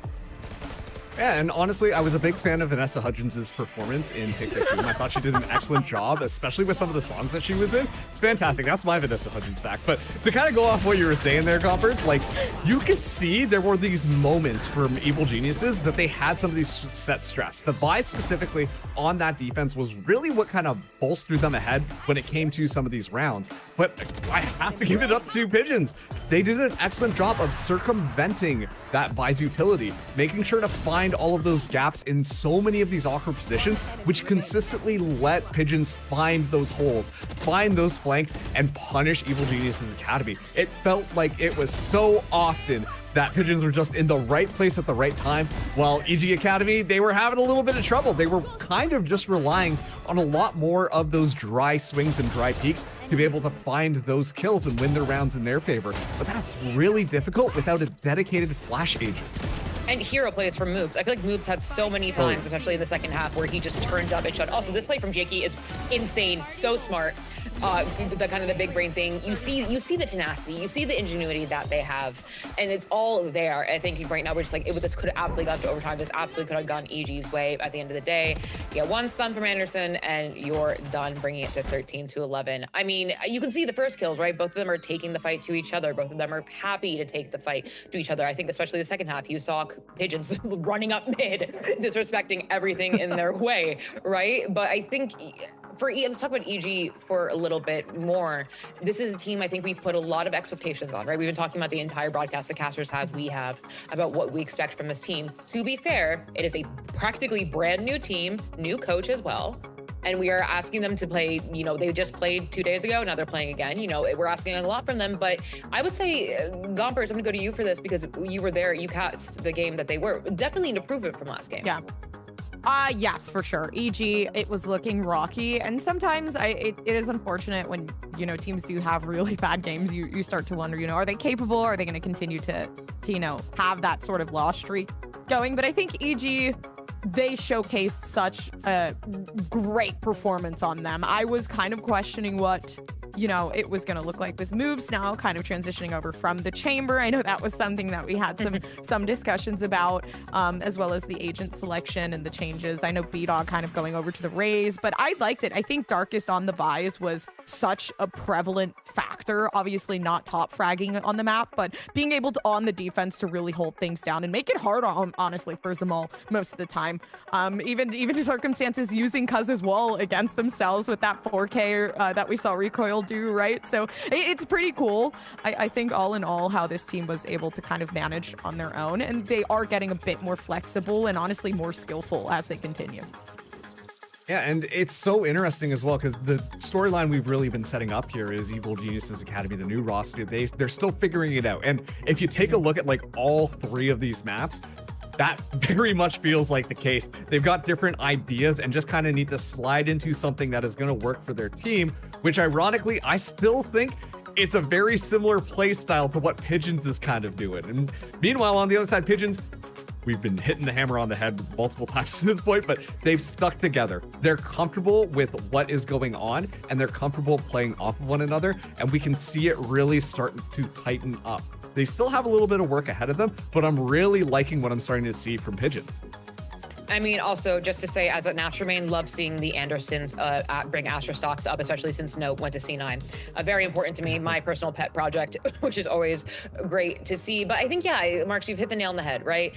Yeah, and honestly, I was a big fan of Vanessa Hudgens' performance in Take That Boom. I thought she did an excellent job, especially with some of the songs that she was in. It's fantastic. That's my Vanessa Hudgens fact. But to kind of go off what you were saying there, Gompers, like, you could see there were these moments from Evil Geniuses that they had some of these set strats. The buy specifically on that defense was really what kind of bolstered them ahead when it came to some of these rounds. But I have to give it up to Pigeons. They did an excellent job of circumventing that buy's utility, making sure to find all of those gaps in so many of these awkward positions, which consistently let Pigeons find those holes, find those flanks, and punish Evil Geniuses Academy. It felt like it was so often that Pigeons were just in the right place at the right time, while EG Academy, they were having a little bit of trouble. They were kind of just relying on a lot more of those dry swings and dry peaks to be able to find those kills and win their rounds in their favor. But that's really difficult without a dedicated flash agent. And hero plays from Moobs. I feel like Moobs had so many times, especially in the second half, where he just turned up and shot. Also, this play from Jakey is insane, so smart. The kind of the big brain thing. You see the tenacity, you see the ingenuity that they have, and it's all there. I think right now we're just like, this could have absolutely gone to overtime. This absolutely could have gone EG's way at the end of the day. You get one stun from Anderson, and you're done, bringing it to 13-11. I mean, you can see the first kills, right? Both of them are taking the fight to each other. Both of them are happy to take the fight to each other. I think especially the second half, you saw Pigeons running up mid, disrespecting everything in their way, right? But I think let's talk about EG for a little bit more. This is a team I think we put a lot of expectations on, right? We've been talking about the entire broadcast the casters have, we have, about what we expect from this team. To be fair, it is a practically brand new team, new coach as well. And we are asking them to play, they just played 2 days ago, now they're playing again. We're asking a lot from them, but I would say, Gompers, I'm gonna go to you for this because you were there, you cast the game that they were. Definitely an improvement from last game. Yeah. Yes, for sure. EG, it was looking rocky, and sometimes it is unfortunate when teams do have really bad games. You start to wonder, are they capable? Are they going to continue to have that sort of loss streak going? But I think EG, they showcased such a great performance on them. I was kind of questioning what it was going to look like with moves now, kind of transitioning over from the chamber. I know that was something that we had some discussions about, as well as the agent selection and the changes. I know B-Dog kind of going over to the Rays, but I liked it. I think Darkest on the buys was such a prevalent factor. Obviously not top fragging on the map, but being able to on the defense to really hold things down and make it hard on, honestly, for Zamal most of the time. Even in circumstances using Cuz's wall against themselves with that 4K that we saw Recoil do, right? So it's pretty cool. I think all in all how this team was able to kind of manage on their own, and they are getting a bit more flexible and honestly more skillful as they continue. Yeah, and it's so interesting as well because the storyline we've really been setting up here is Evil Geniuses Academy, the new roster. They're still figuring it out. And if you take a look at like all three of these maps, that very much feels like the case. They've got different ideas and just kind of need to slide into something that is going to work for their team, which ironically, I still think it's a very similar play style to what Pigeons is kind of doing. And meanwhile, on the other side, Pigeons, we've been hitting the hammer on the head multiple times at this point, but they've stuck together. They're comfortable with what is going on, and they're comfortable playing off of one another, and we can see it really starting to tighten up. They still have a little bit of work ahead of them, but I'm really liking what I'm starting to see from Pigeons. I mean, also, just to say, as a Nashor main, love seeing the Andersons bring Astra stocks up, especially since Note went to C9. Very important to me, my personal pet project, which is always great to see. But I think, yeah, Marks, you've hit the nail on the head, right?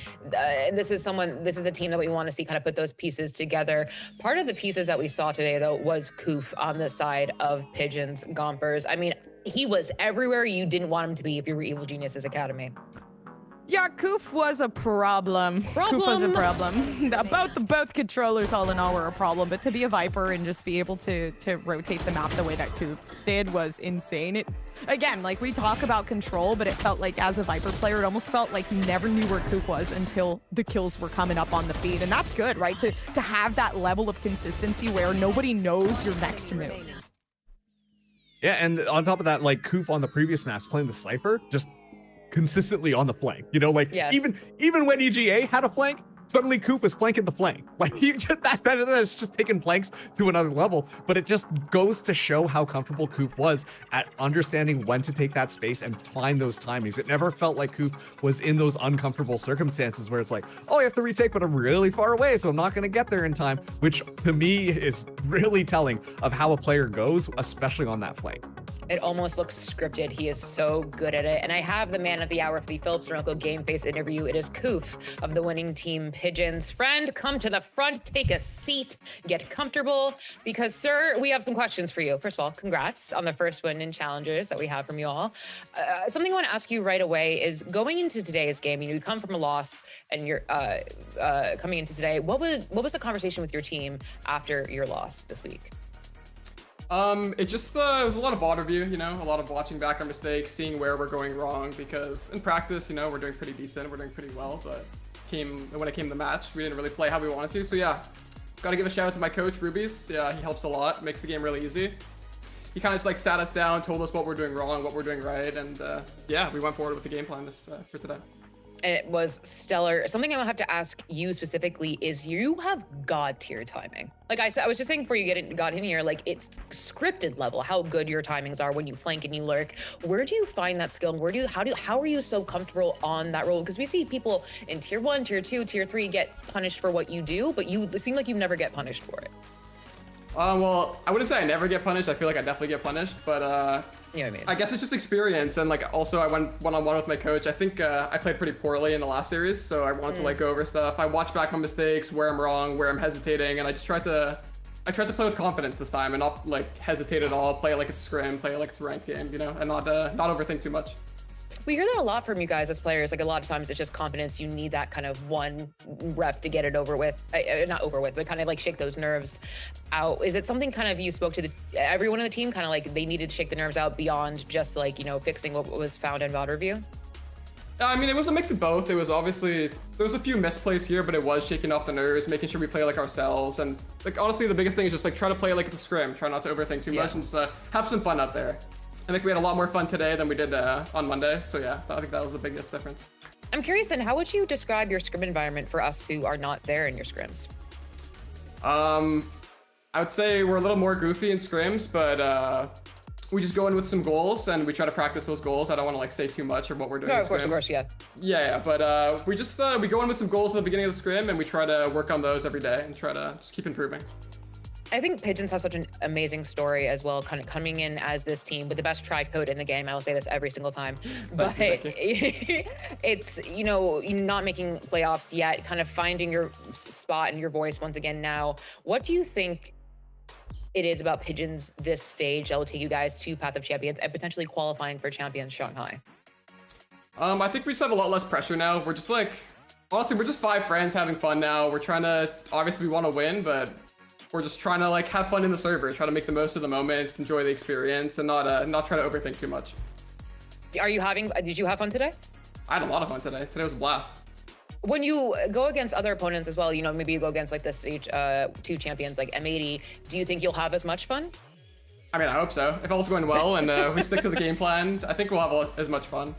This is a team that we want to see kind of put those pieces together. Part of the pieces that we saw today, though, was Koof on the side of Pigeons, Gompers. I mean, he was everywhere you didn't want him to be if you were Evil Genius's Academy. Yeah, Koof was a problem. Koof was a problem. Both controllers all in all were a problem, but to be a Viper and just be able to rotate the map the way that Koof did was insane. Again, like we talk about control, but it felt like as a Viper player, it almost felt like you never knew where Koof was until the kills were coming up on the feed. And that's good, right? To have that level of consistency where nobody knows your next move. Yeah, and on top of that, like Koof on the previous maps playing the Cypher, just consistently on the flank, you know, like yes. even when EGA had a flank, suddenly Koof was flanking the flank. Like he just that's just taking flanks to another level. But it just goes to show how comfortable Koof was at understanding when to take that space and find those timings. It never felt like Koof was in those uncomfortable circumstances where it's like, oh, I have to retake, but I'm really far away, so I'm not going to get there in time. Which to me is really telling of how a player goes, especially on that flank. It almost looks scripted. He is so good at it. And I have the man of the hour for the Phillips Norelco Game Face interview. It is Koof of the winning team Pigeons. Friend, come to the front, take a seat, get comfortable, because, sir, we have some questions for you. First of all, congrats on the first win in Challengers that we have from you all. Something I want to ask you right away is going into today's game, you come from a loss and you're coming into today. What was the conversation with your team after your loss this week? It just it was a lot of VOD review, you know, a lot of watching back our mistakes, seeing where we're going wrong, because in practice, you know, we're doing pretty decent, we're doing pretty well, but when it came to the match, we didn't really play how we wanted to. So yeah, gotta give a shout out to my coach, Rubies. Yeah, he helps a lot, makes the game really easy. He kind of just like sat us down, told us what we're doing wrong, what we're doing right, and yeah, we went forward with the game plan for today. And it was stellar. Something I have to ask you specifically is you have god tier timing. Like I was just saying before you got in here, like it's scripted level, how good your timings are when you flank and you lurk. Where do you find that skill? And how are you so comfortable on that role? Because we see people in tier 1, tier 2, tier 3 get punished for what you do, but it seems like you never get punished for it. Well, I wouldn't say I never get punished. I feel like I definitely get punished, but you know what I mean? I guess it's just experience, and like also I went one-on-one with my coach. I think I played pretty poorly in the last series, so I wanted to like go over stuff. I watched back my mistakes, where I'm wrong, where I'm hesitating, and I tried to play with confidence this time and not like hesitate at all. Play it like it's scrim, play it like it's a ranked game, you know, and not overthink too much. We hear that a lot from you guys as players. Like a lot of times it's just confidence. You need that kind of one rep to get it over with. Not over with, but kind of like shake those nerves out. Is it something kind of you spoke to everyone on the team, kind of like they needed to shake the nerves out beyond just like, you know, fixing what was found in VOD review? I mean, it was a mix of both. It was obviously, there was a few misplays here, but it was shaking off the nerves, making sure we play like ourselves. And like, honestly, the biggest thing is just like try to play like it's a scrim. Try not to overthink too much and just have some fun out there. I think we had a lot more fun today than we did on Monday. So yeah, I think that was the biggest difference. I'm curious then, how would you describe your scrim environment for us who are not there in your scrims? I would say we're a little more goofy in scrims, but we just go in with some goals and we try to practice those goals. I don't want to like say too much of what we're doing. No, of course, yeah. Yeah, but we just we go in with some goals at the beginning of the scrim and we try to work on those every day and try to just keep improving. I think Pigeons have such an amazing story as well, kind of coming in as this team with the best try code in the game. I will say this every single time, but it's, you know, not making playoffs yet, kind of finding your spot and your voice once again now. What do you think it is about Pigeons this stage that will take you guys to Path of Champions and potentially qualifying for Champions Shanghai? I think we just have a lot less pressure now. We're just like, honestly, we're just 5 friends having fun now. We're trying to, obviously we want to win, but we're just trying to like have fun in the server, try to make the most of the moment, enjoy the experience, and not try to overthink too much. Did you have fun today? I had a lot of fun today. Today was a blast. When you go against other opponents as well, you know, maybe you go against like the stage 2 champions like M80, do you think you'll have as much fun? I mean, I hope so. If all's going well and we stick to the game plan, I think we'll have as much fun.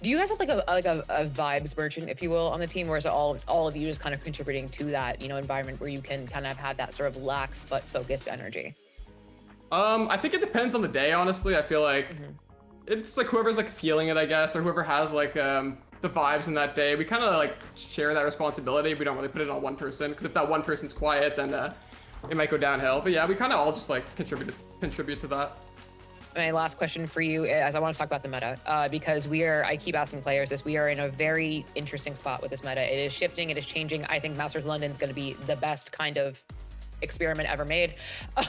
Do you guys have like a vibes merchant, if you will, on the team, or is it all of you just kind of contributing to that, you know, environment where you can kind of have that sort of lax but focused energy? I think it depends on the day, honestly. I feel like it's like whoever's like feeling it, I guess, or whoever has like the vibes in that day. We kind of like share that responsibility. We don't really put it on one person, because if that one person's quiet, then it might go downhill. But yeah, we kind of all just like contribute to that. My last question for you is, I want to talk about the meta, because I keep asking players this, we are in a very interesting spot with this meta. It is shifting, it is changing. I think Masters London is going to be the best kind of experiment ever made.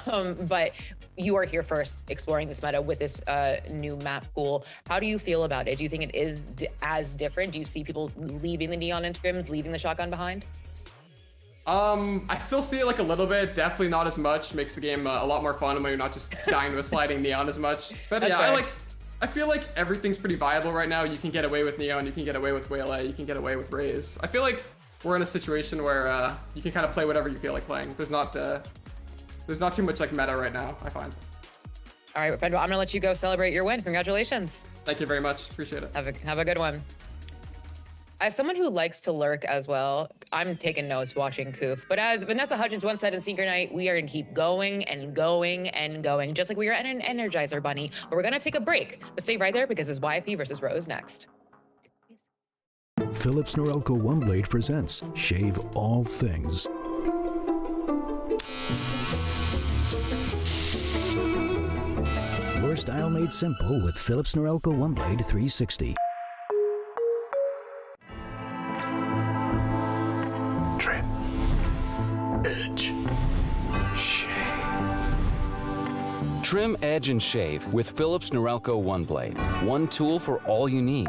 But you are here first exploring this meta with this new map pool. How do you feel about it? Do you think it is as different? Do you see people leaving the neon scrims, leaving the shotgun behind? I still see it like a little bit, definitely not as much. Makes the game a lot more fun when you're not just dying to a sliding neon as much. But That's yeah, fair. I feel like everything's pretty viable right now. You can get away with neon, you can get away with Waylay, you can get away with Raze. I feel like we're in a situation where you can kind of play whatever you feel like playing. There's not too much like meta right now, I find. All right, Fred, I'm gonna let you go celebrate your win. Congratulations. Thank you very much, appreciate it. Have a good one. As someone who likes to lurk as well, I'm taking notes watching Coof. But as Vanessa Hudgens once said in Secret Night, we are gonna keep going and going and going, just like we are at an Energizer Bunny. But we're gonna take a break. But stay right there, because it's YFP versus Rose next. Philips Norelco One Blade presents Shave All Things. Your style made simple with Philips Norelco One Blade 360. Trim. Edge. Shave. Trim, edge, and shave with Philips Norelco One Blade. One tool for all you need.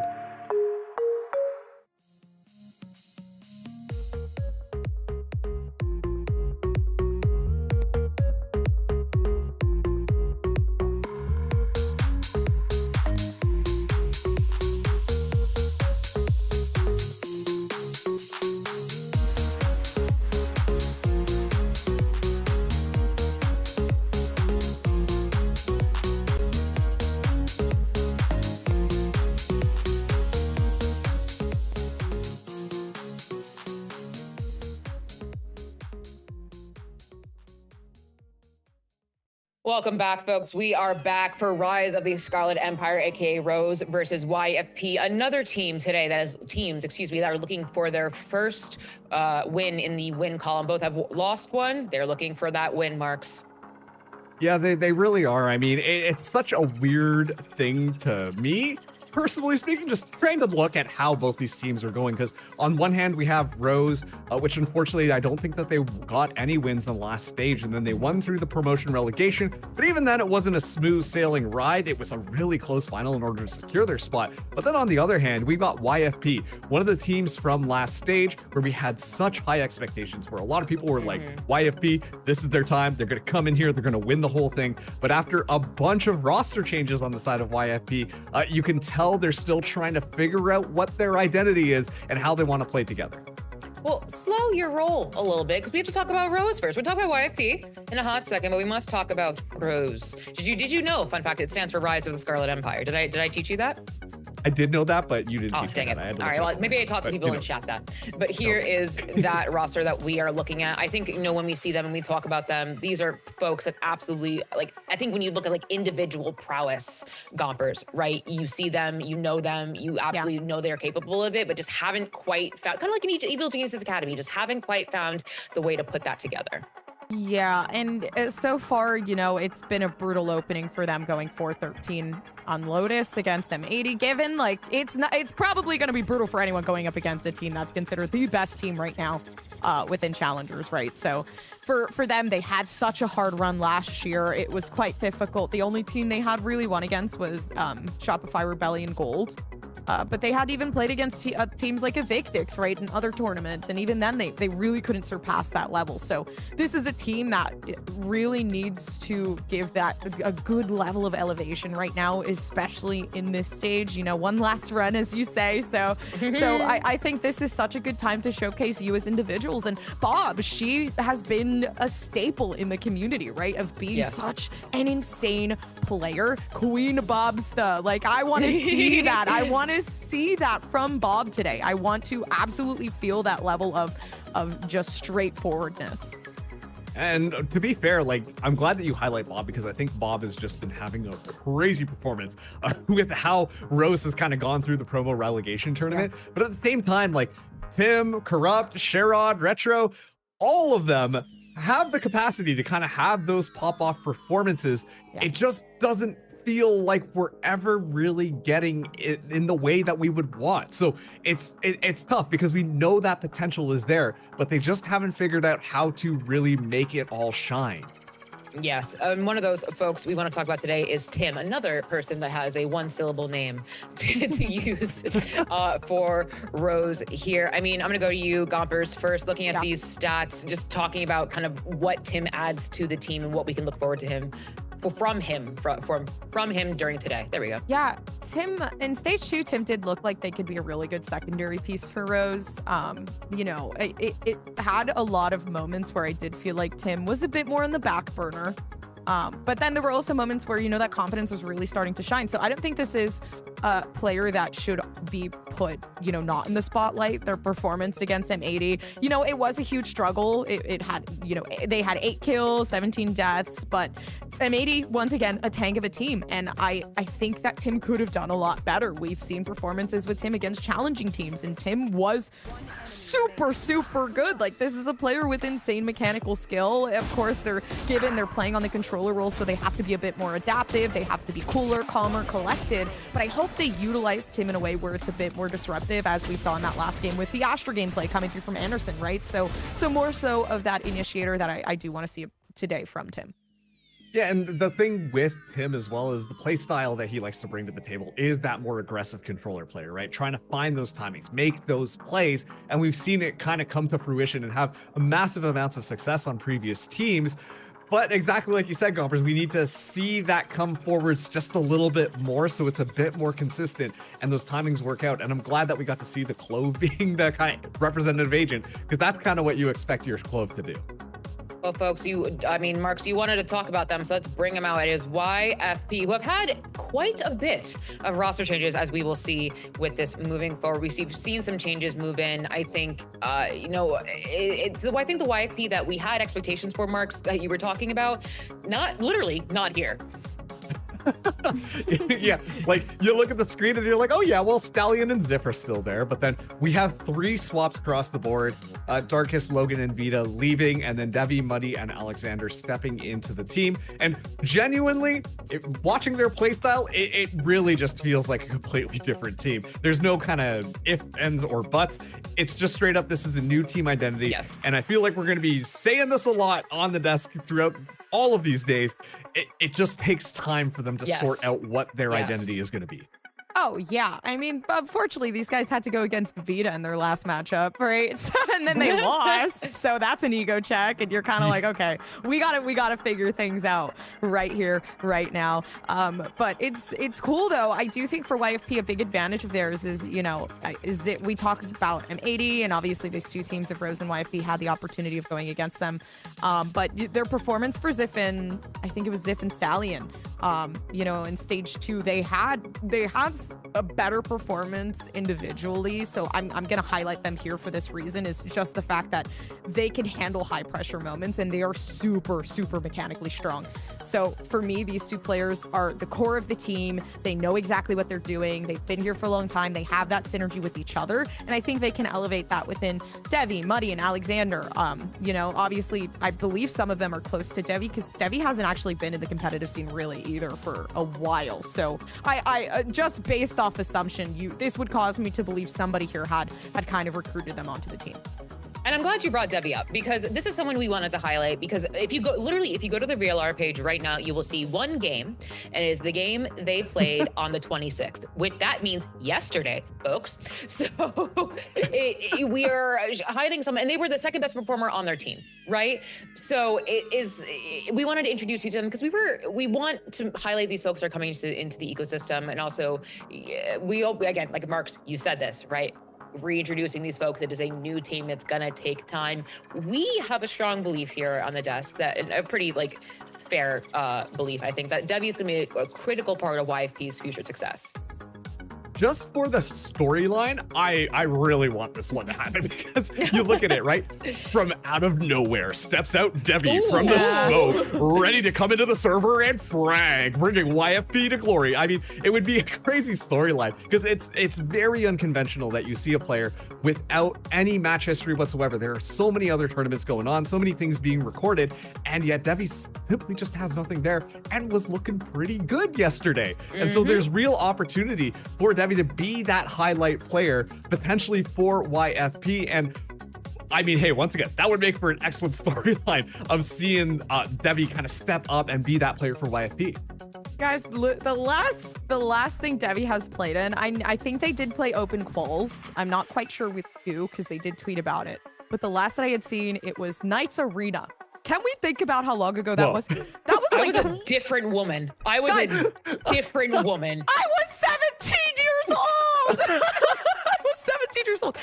Welcome back, folks. We are back for Rise of the Scarlet Empire, aka Rose versus YFP. Another team today that are looking for their first win in the win column. Both have lost one. They're looking for that win, Marks. Yeah, they really are. I mean, it's such a weird thing to me, personally speaking, just trying to look at how both these teams are going. Because on one hand, we have Rose, which unfortunately, I don't think that they got any wins in the last stage. And then they won through the promotion relegation. But even then, it wasn't a smooth sailing ride. It was a really close final in order to secure their spot. But then on the other hand, we've got YFP, one of the teams from last stage where we had such high expectations, where a lot of people were like, YFP, this is their time. They're going to come in here. They're going to win the whole thing. But after a bunch of roster changes on the side of YFP, you can tell they're still trying to figure out what their identity is and how they want to play together. Well, slow your roll a little bit, because we have to talk about Rose first. We'll talk about YFP in a hot second, but we must talk about Rose. Did you know, fun fact, it stands for Rise of the Scarlet Empire. Did I teach you that? I did know that, but you didn't. Oh, dang it. All right, well, maybe I taught some people in chat that. But here is that roster that we are looking at. I think, when we see them and we talk about them, these are folks that absolutely, I think when you look at individual prowess gompers, right? You see them, you know them, you absolutely know they're capable of it, but just haven't quite found, kind of like in Evil Geniuses Academy, just haven't quite found the way to put that together. Yeah, and so far, it's been a brutal opening for them, going 4-13 on Lotus against M80, given it's probably going to be brutal for anyone going up against a team that's considered the best team right now within Challengers, right? So for them, they had such a hard run last year. It was quite difficult. The only team they had really won against was Shopify Rebellion Gold. but they had even played against teams like Evictix, right, in other tournaments, and even then they really couldn't surpass that level. So this is a team that really needs to give that a good level of elevation right now, especially in this stage. You know, one last run, as you say. So I think this is such a good time to showcase you as individuals. And Bob, she has been a staple in the community, right, of being such an insane player. Queen Bobsta, like, I want to see that. I want to see that from Bob today. I want to absolutely feel that level of just straightforwardness. And to be fair, like, I'm glad that you highlight Bob, because I think Bob has just been having a crazy performance with how Rose has kind of gone through the promo relegation tournament. Yeah. But at the same time, like, Tim, Corrupt, Sherrod, Retro, all of them have the capacity to kind of have those pop-off performances. Yeah. It just doesn't feel like we're ever really getting it in the way that we would want. So it's tough, because we know that potential is there, but they just haven't figured out how to really make it all shine. Yes, one of those folks we want to talk about today is Tim, another person that has a one-syllable name to use for Rose here. I mean, I'm going to go to you, Gompers, first, looking at these stats, just talking about kind of what Tim adds to the team and what we can look forward to him. From him during today. There we go. Yeah, Tim in stage 2, Tim did look like they could be a really good secondary piece for Rose. You know, it had a lot of moments where I did feel like Tim was a bit more in the back burner. But then there were also moments where, you know, that confidence was really starting to shine. So I don't think this is a player that should be put, you know, not in the spotlight. Their performance against M80, you know, it was a huge struggle. It had, you know, they had 8 kills, 17 deaths, but M80, once again, a tank of a team. And I think that Tim could have done a lot better. We've seen performances with Tim against challenging teams, and Tim was super, super good. Like, this is a player with insane mechanical skill. Of course, they're playing on the controller role, so they have to be a bit more adaptive. They have to be cooler, calmer, collected. But I hope they utilized him in a way where it's a bit more disruptive, as we saw in that last game with the Astra gameplay coming through from Anderson, right? So more so of that initiator that I do want to see today from Tim. Yeah, and the thing with Tim as well is the play style that he likes to bring to the table is that more aggressive controller player, right? Trying to find those timings, make those plays, and we've seen it kind of come to fruition and have massive amounts of success on previous teams. But exactly like you said, Gompers, we need to see that come forwards just a little bit more, so it's a bit more consistent and those timings work out. And I'm glad that we got to see the Clove being the kind of representative agent, because that's kind of what you expect your Clove to do. Well, folks, Marks, you wanted to talk about them, so let's bring them out. It is YFP, who have had quite a bit of roster changes, as we will see with this moving forward. We've seen some changes move in. I think, I think the YFP that we had expectations for, Marks, that you were talking about, not here. Yeah, like, you look at the screen and you're like, oh yeah, well, Stallion and Ziff are still there, but then we have 3 swaps across the board. Darkest, Logan, and Vita leaving, and then Devi, Muddy, and Alexander stepping into the team. And genuinely, watching their playstyle, it really just feels like a completely different team. There's no kind of ifs, ands, or buts. It's just straight up, this is a new team identity. Yes. And I feel like we're going to be saying this a lot on the desk throughout all of these days. It just takes time for them to sort out what their identity is going to be. Oh, yeah. I mean, unfortunately, these guys had to go against Vita in their last matchup, right? And then they lost. So that's an ego check. And you're kind of like, okay, we gotta figure things out right here, right now. But it's cool, though. I do think for YFP, a big advantage of theirs is, we talked about M80, and obviously these 2 teams of Rose and YFP had the opportunity of going against them. But their performance for Ziff and, I think it was Ziff and Stallion, in stage 2, they had a better performance individually. So I'm going to highlight them here for this reason, is just the fact that they can handle high pressure moments, and they are super, super mechanically strong. So for me, these 2 players are the core of the team. They know exactly what they're doing. They've been here for a long time. They have that synergy with each other. And I think they can elevate that within Devi, Muddy, and Alexander. Obviously, I believe some of them are close to Devi, because Devi hasn't actually been in the competitive scene really either for a while. So I just based off assumption, this would cause me to believe somebody here had kind of recruited them onto the team. And I'm glad you brought Debbie up because this is someone we wanted to highlight because if you go to the VLR page right now, you will see one game and it is the game they played on the 26th, which that means yesterday, folks. So we are highlighting someone and they were the second best performer on their team, right? So we wanted to introduce you to them because we want to highlight these folks that are coming into the ecosystem. And also again, like Marks, you said this, right? Reintroducing these folks. It is a new team. It's gonna take time. We have a strong belief here on the desk that a pretty fair belief, I think, that Debbie is gonna be a critical part of YFP's future success. Just for the storyline, I really want this one to happen because you look at it, right? From out of nowhere steps out Debbie from the smoke, ready to come into the server and frag, bringing YFP to glory. I mean, it would be a crazy storyline because it's very unconventional that you see a player without any match history whatsoever. There are so many other tournaments going on, so many things being recorded, and yet Debbie simply just has nothing there and was looking pretty good yesterday. And so there's real opportunity for Debbie to be that highlight player potentially for YFP. And I mean, hey, once again, that would make for an excellent storyline of seeing Debbie kind of step up and be that player for YFP. Guys, the last thing Debbie has played in, I think they did play open quals. I'm not quite sure with you because they did tweet about it. But the last that I had seen, it was Knights Arena. Can we think about how long ago that was? That was like a different woman. I was a different woman. I was 17 years old. I was 17 years old.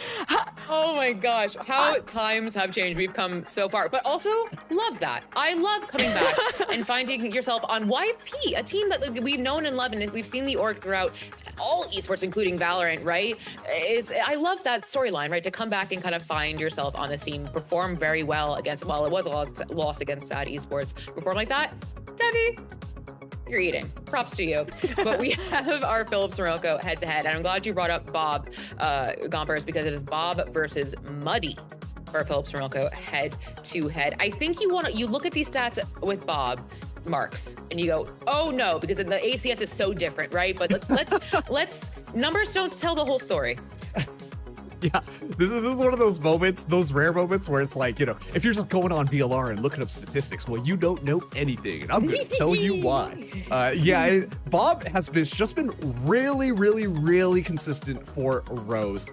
Oh my gosh, how times have changed. We've come so far, but also love that. I love coming back and finding yourself on YFP, a team that we've known and loved, and we've seen the org throughout all esports, including Valorant, right? I love that storyline, right? To come back and kind of find yourself on this team, perform very well against, well, it was a loss against Sad Esports. Perform like that, Debbie, you're eating. Props to you. But we have our Phillips Norelco head-to-head, and I'm glad you brought up Bob Gompers because it is Bob versus Muddy for Phillips Norelco head-to-head. I think you look at these stats with Bob Marks and you go, oh no, because the ACS is so different, right? But let's numbers don't tell the whole story. Yeah, this is one of those moments, those rare moments where it's like, if you're just going on VLR and looking up statistics, well, you don't know anything, and I'm going to tell you why. Bob has just been really, really, really consistent for Rose.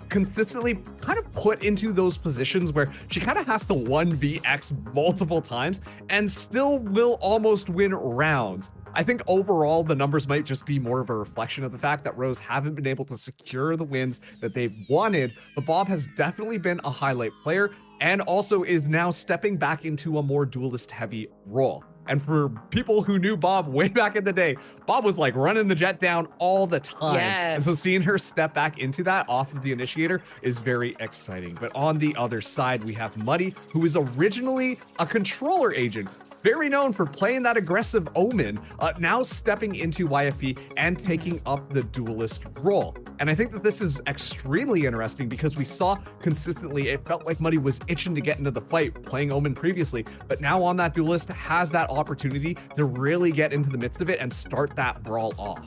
Consistently kind of put into those positions where she kind of has to 1vx multiple times and still will almost win rounds. I think overall, the numbers might just be more of a reflection of the fact that Rose haven't been able to secure the wins that they've wanted, but Bob has definitely been a highlight player and also is now stepping back into a more duelist-heavy role. And for people who knew Bob way back in the day, Bob was like running the jet down all the time. Yes. And so seeing her step back into that off of the initiator is very exciting. But on the other side, we have Muddy, who is originally a controller agent, very known for playing that aggressive Omen, now stepping into YFP and taking up the duelist role. And I think that this is extremely interesting because we saw consistently, it felt like Muddy was itching to get into the fight playing Omen previously, but now on that duelist has that opportunity to really get into the midst of it and start that brawl off.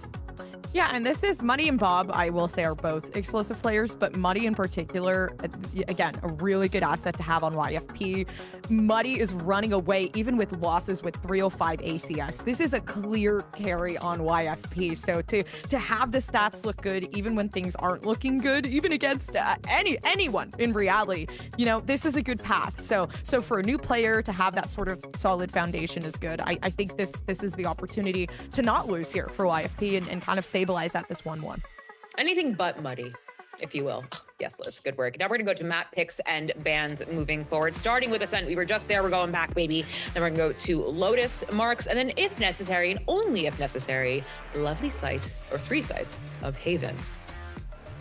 Yeah, and this is Muddy and Bob, I will say, are both explosive players, but Muddy in particular, again, a really good asset to have on YFP. Muddy is running away even with losses with 305 ACS. This is a clear carry on YFP. So to have the stats look good even when things aren't looking good, even against anyone in reality, this is a good path. So for a new player to have that sort of solid foundation is good. I think this is the opportunity to not lose here for YFP and kind of stabilize at this 1-1. Anything but Muddy, if you will. Oh, yes, Liz, good work. Now we're gonna go to map picks and bans moving forward. Starting with Ascent, we were just there, we're going back, baby. Then we're gonna go to Lotus, Marks, and then if necessary, and only if necessary, the lovely site, or 3 sites, of Haven.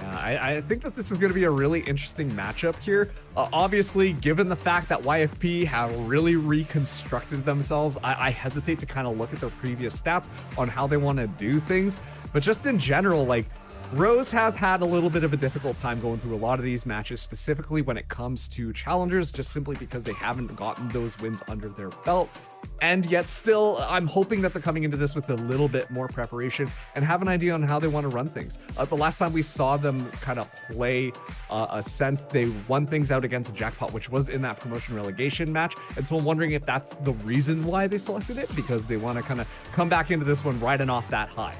I think that this is going to be a really interesting matchup here. Obviously, given the fact that YFP have really reconstructed themselves, I hesitate to kind of look at their previous stats on how they want to do things. But just in general, like, Rose has had a little bit of a difficult time going through a lot of these matches, specifically when it comes to challengers, just simply because they haven't gotten those wins under their belt. And yet still, I'm hoping that they're coming into this with a little bit more preparation and have an idea on how they want to run things. The last time we saw them kind of play Ascent, they won things out against Jackpot, which was in that promotion relegation match. And so I'm wondering if that's the reason why they selected it, because they want to kind of come back into this one riding off that high.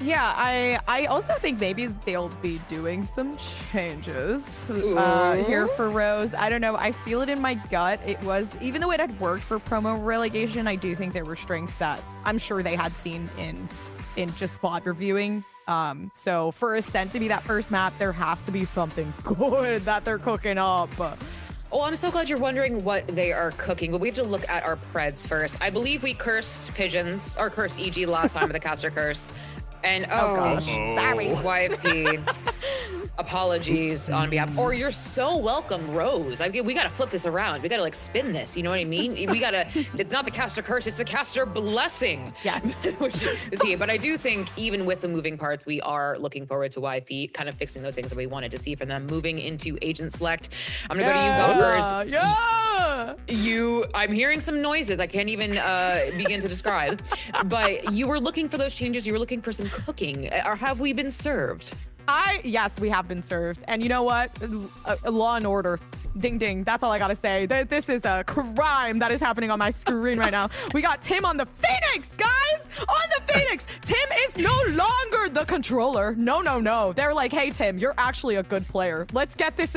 Yeah, I also think maybe they'll be doing some changes here for Rose. I don't know. I feel it in my gut. It was, even though it had worked for promo relegation, I do think there were strengths that I'm sure they had seen in just spot reviewing. So for Ascent to be that first map, there has to be something good that they're cooking up. Oh, I'm so glad you're wondering what they are cooking, but we have to look at our preds first. I believe we cursed Pigeons, or cursed EG last time with the caster curse. And oh gosh, sorry, YFP. Apologies on behalf, or you're so welcome, Rose. I mean, we gotta flip this around. We gotta like spin this. You know what I mean? We gotta. It's not the caster curse. It's the caster blessing. Yes. Which is here. But I do think even with the moving parts, we are looking forward to YFP kind of fixing those things that we wanted to see from them. Moving into Agent Select. I'm gonna go to you, Gobbers. Yeah. I'm hearing some noises. I can't even begin to describe. But you were looking for those changes. You were looking for some cooking. Or have we been served? Yes, we have been served. And you know what? Law and order. Ding, ding. That's all I gotta say. This is a crime that is happening on my screen right now. We got Tim on the Phoenix, guys! On the Phoenix! Tim is no longer the controller. No, no, no. They're like, hey, Tim, you're actually a good player. Let's get this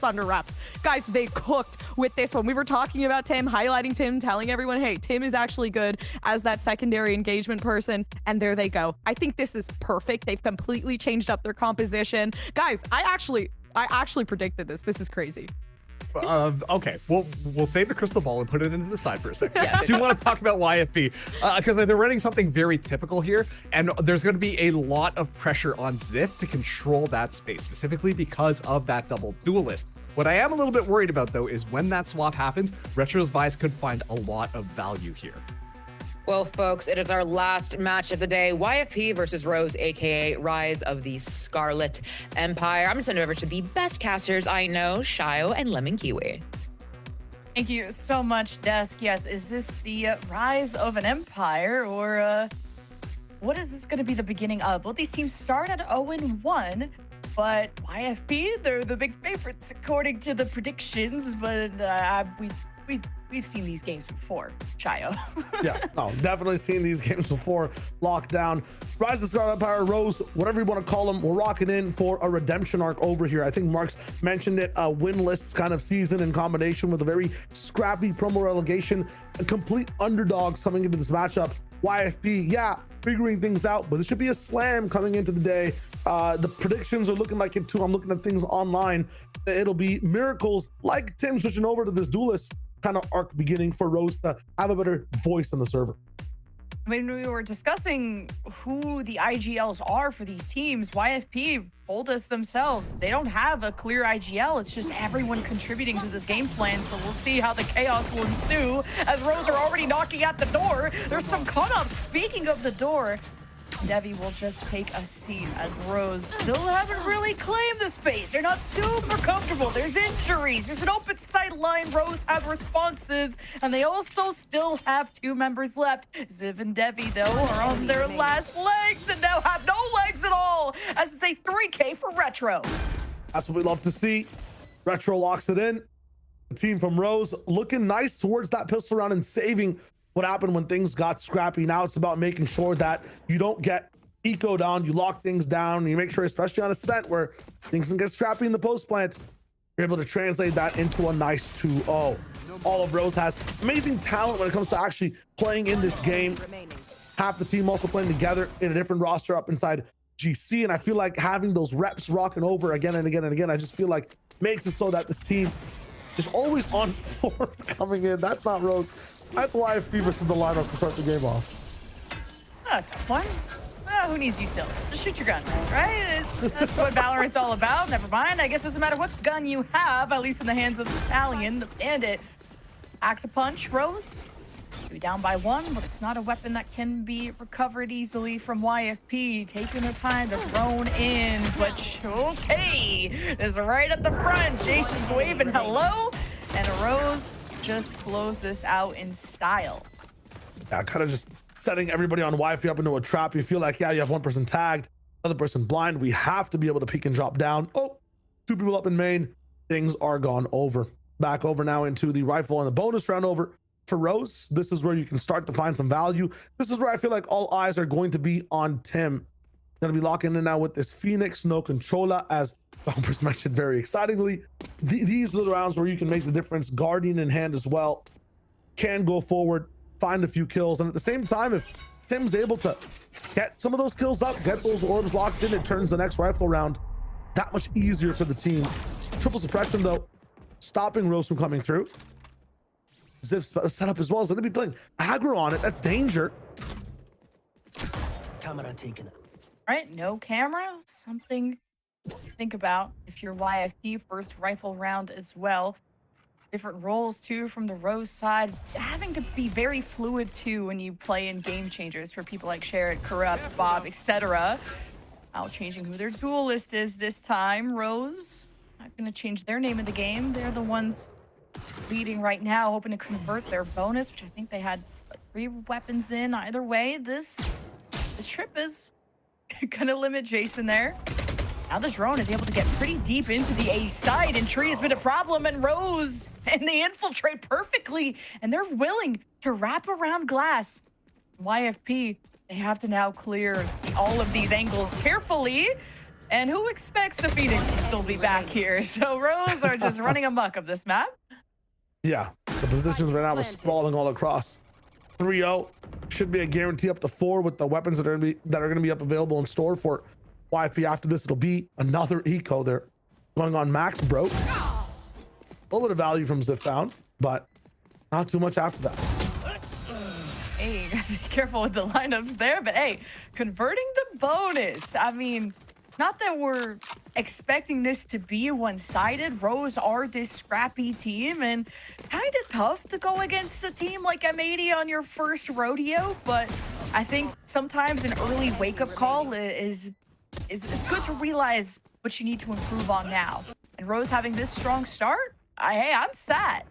under wraps. Guys, they cooked with this one. We were talking about Tim, highlighting Tim, telling everyone, hey, Tim is actually good as that secondary engagement person. And there they go. I think this is perfect. They've completely changed up their composition. Guys, I actually predicted this. This is crazy. Okay, we'll save the crystal ball and put it into the side for a second. I do want to talk about YFP because they're running something very typical here, and there's going to be a lot of pressure on Ziff to control that space, specifically because of that double duelist. What I am a little bit worried about, though, is when that swap happens, Retro's Vice could find a lot of value here. Well, folks, it is our last match of the day. YFP versus Rose, aka Rise of the Scarlet Empire. I'm gonna send it over to the best casters I know, Shio and Lemon Kiwi. Thank you so much, Desk. Yes, is this the rise of an empire, or what is this gonna be the beginning of? Both these teams start at 0-1, but YFP, they're the big favorites according to the predictions, but we've seen these games before, Chayo. Yeah, no, definitely seen these games before. Lockdown, Rise of the Scarlet Empire, Rose, whatever you want to call them, we're rocking in for a redemption arc over here. I think Mark's mentioned it, a winless kind of season in combination with a very scrappy promo relegation, a complete underdogs coming into this matchup. YFP, yeah, figuring things out, but it should be a slam coming into the day. The predictions are looking like it too. I'm looking at things online. It'll be miracles like Tim switching over to this duelist kind of arc beginning for Rose to have a better voice on the server. I mean, we were discussing who the IGLs are for these teams. YFP told us themselves they don't have a clear IGL. It's just everyone contributing to this game plan. So we'll see how the chaos will ensue as Rose are already knocking at the door. There's some cutoffs. Speaking of the door, Devi will just take a seat as Rose still haven't really claimed the space. They're not super comfortable. There's injuries. There's an open sideline. Rose have responses, and they also still have 2 members left. Ziv and Devi, though, are on their last legs and now have no legs at all, as it's a 3K for Retro. That's what we love to see. Retro locks it in. The team from Rose looking nice towards that pistol round and saving what happened when things got scrappy. Now it's about making sure that you don't get eco down, you lock things down, you make sure, especially on Ascent where things can get scrappy in the post plant, you're able to translate that into a nice 2-0. All of Rose has amazing talent when it comes to actually playing in this game. Half the team also playing together in a different roster up inside GC, and I feel like having those reps rocking over again and again and again, I just feel like makes it so that this team is always on form coming in. That's not Rose. That's YFP versus the lineup to start the game off. Tough one. Who needs utility? Just shoot your gun, right? That's what Valorant's all about. Never mind. I guess it doesn't matter what gun you have, at least in the hands of Stallion, the bandit. Axe a punch, Rose. Be down by 1, but it's not a weapon that can be recovered easily from YFP. Taking their time to drone in, but okay. Is right at the front. Jason's waving hello, and Rose just close this out in style. Yeah, kind of just setting everybody on YFP up into a trap. You feel like, yeah, you have one person tagged, other person blind. We have to be able to peek and drop down. Oh, 2 people up in main. Things are gone over. Back over now into the rifle and the bonus round over for Rose. This is where you can start to find some value. This is where I feel like all eyes are going to be on Tim. Gonna be locking in now with this Phoenix, no controller, as Bumpers mentioned very excitingly. These little rounds where you can make the difference, Guardian in hand as well, can go forward, find a few kills, and at the same time, if Tim's able to get some of those kills up, get those orbs locked in, it turns the next rifle round that much easier for the team. Triple suppression though, stopping Rose from coming through. Ziv set up as well, so they're gonna be playing aggro on it. That's danger. Camera taken. Right, no camera. Something to think about if you're YFP. First rifle round as well. Different roles too from the Rose side. Having to be very fluid too when you play in game changers for people like Sherrod, Corrupt, Bob, etc. Now changing who their duelist is this time. Rose not gonna change their name in the game. They're the ones leading right now, hoping to convert their bonus, which I think they had like 3 weapons in. Either way, this trip is gonna limit Jason there. Now the drone is able to get pretty deep into the A side, and Tree has been a problem, and Rose, and they infiltrate perfectly, and they're willing to wrap around glass. YFP, they have to now clear all of these angles carefully. And who expects the Phoenix to still be back here? So Rose are just running amok of this map. Yeah, the positions right now are sprawling all across. 3-0 should be a guarantee up to 4 with the weapons that are going to be up available in store for YFP. After this, it'll be another eco there going on max broke. A little bit of value from Ziv found, but not too much after that. Hey, be careful with the lineups there, but hey, converting the bonus. I mean, not that we're expecting this to be one-sided. Rose are this scrappy team, and kind of tough to go against a team like M80 on your first rodeo, but I think sometimes an early wake-up call is it's good to realize what you need to improve on now. And Rose having this strong start, hey, I'm sad.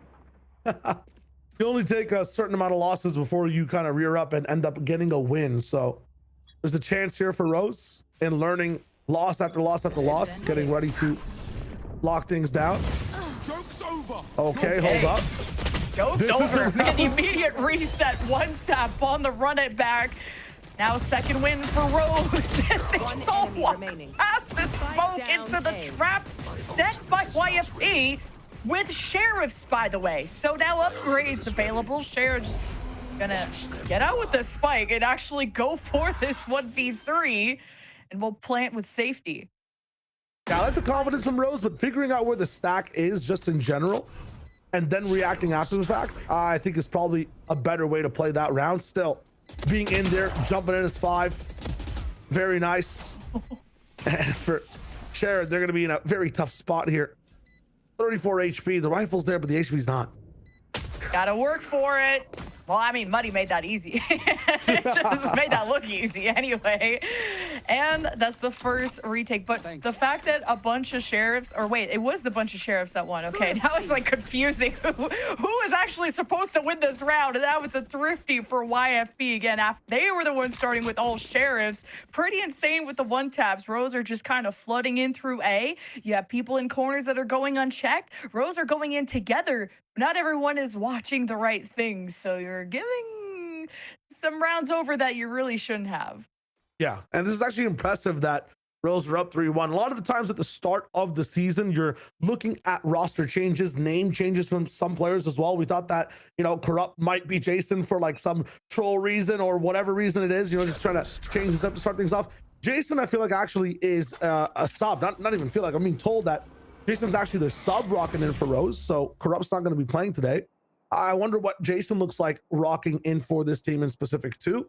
You only take a certain amount of losses before you kind of rear up and end up getting a win, so there's a chance here for Rose in learning loss after loss after loss, getting ready to lock things down. Joke's over. Okay, hold up. Joke's over. An immediate reset. 1 tap on the run it back. Now second win for Rose. They just all walk past the smoke into the trap set by YFP with Sheriffs, by the way. So now upgrades available. Sheriff's gonna get out with the spike and actually go for this 1v3. And we'll plant with safety. Yeah, I like the confidence from Rose, but figuring out where the stack is just in general and then reacting after the fact, I think is probably a better way to play that round. Still, being in there, jumping in as 5, very nice. And for Sherrod, they're going to be in a very tough spot here. 34 HP. The rifle's there, but the HP's not. Gotta work for it. Well, I mean, Muddy made that easy. It just made that look easy anyway. And that's the first retake. But the fact that a bunch of Sheriffs, or wait, it was the bunch of Sheriffs that won. Okay, now it's like confusing. Who is actually supposed to win this round? And now it's a thrifty for YFP again. After they were the ones starting with all Sheriffs. Pretty insane with the 1-taps. Rose are just kind of flooding in through A. You have people in corners that are going unchecked. Rose are going in together. Not everyone is watching the right things, so you're giving some rounds over that you really shouldn't have. Yeah, and this is actually impressive that Rose are up 3-1. A lot of the times at the start of the season, you're looking at roster changes, name changes from some players as well. We thought that, you know, Corrupt might be Jason for like some troll reason or whatever reason it is, you know, just trying to change this up to start things off. Jason, I feel like actually is a sub, not even feel like, I'm being told that Jason's actually their sub rocking in for Rose, so Corrupt's not going to be playing today. I wonder what Jason looks like rocking in for this team in specific too.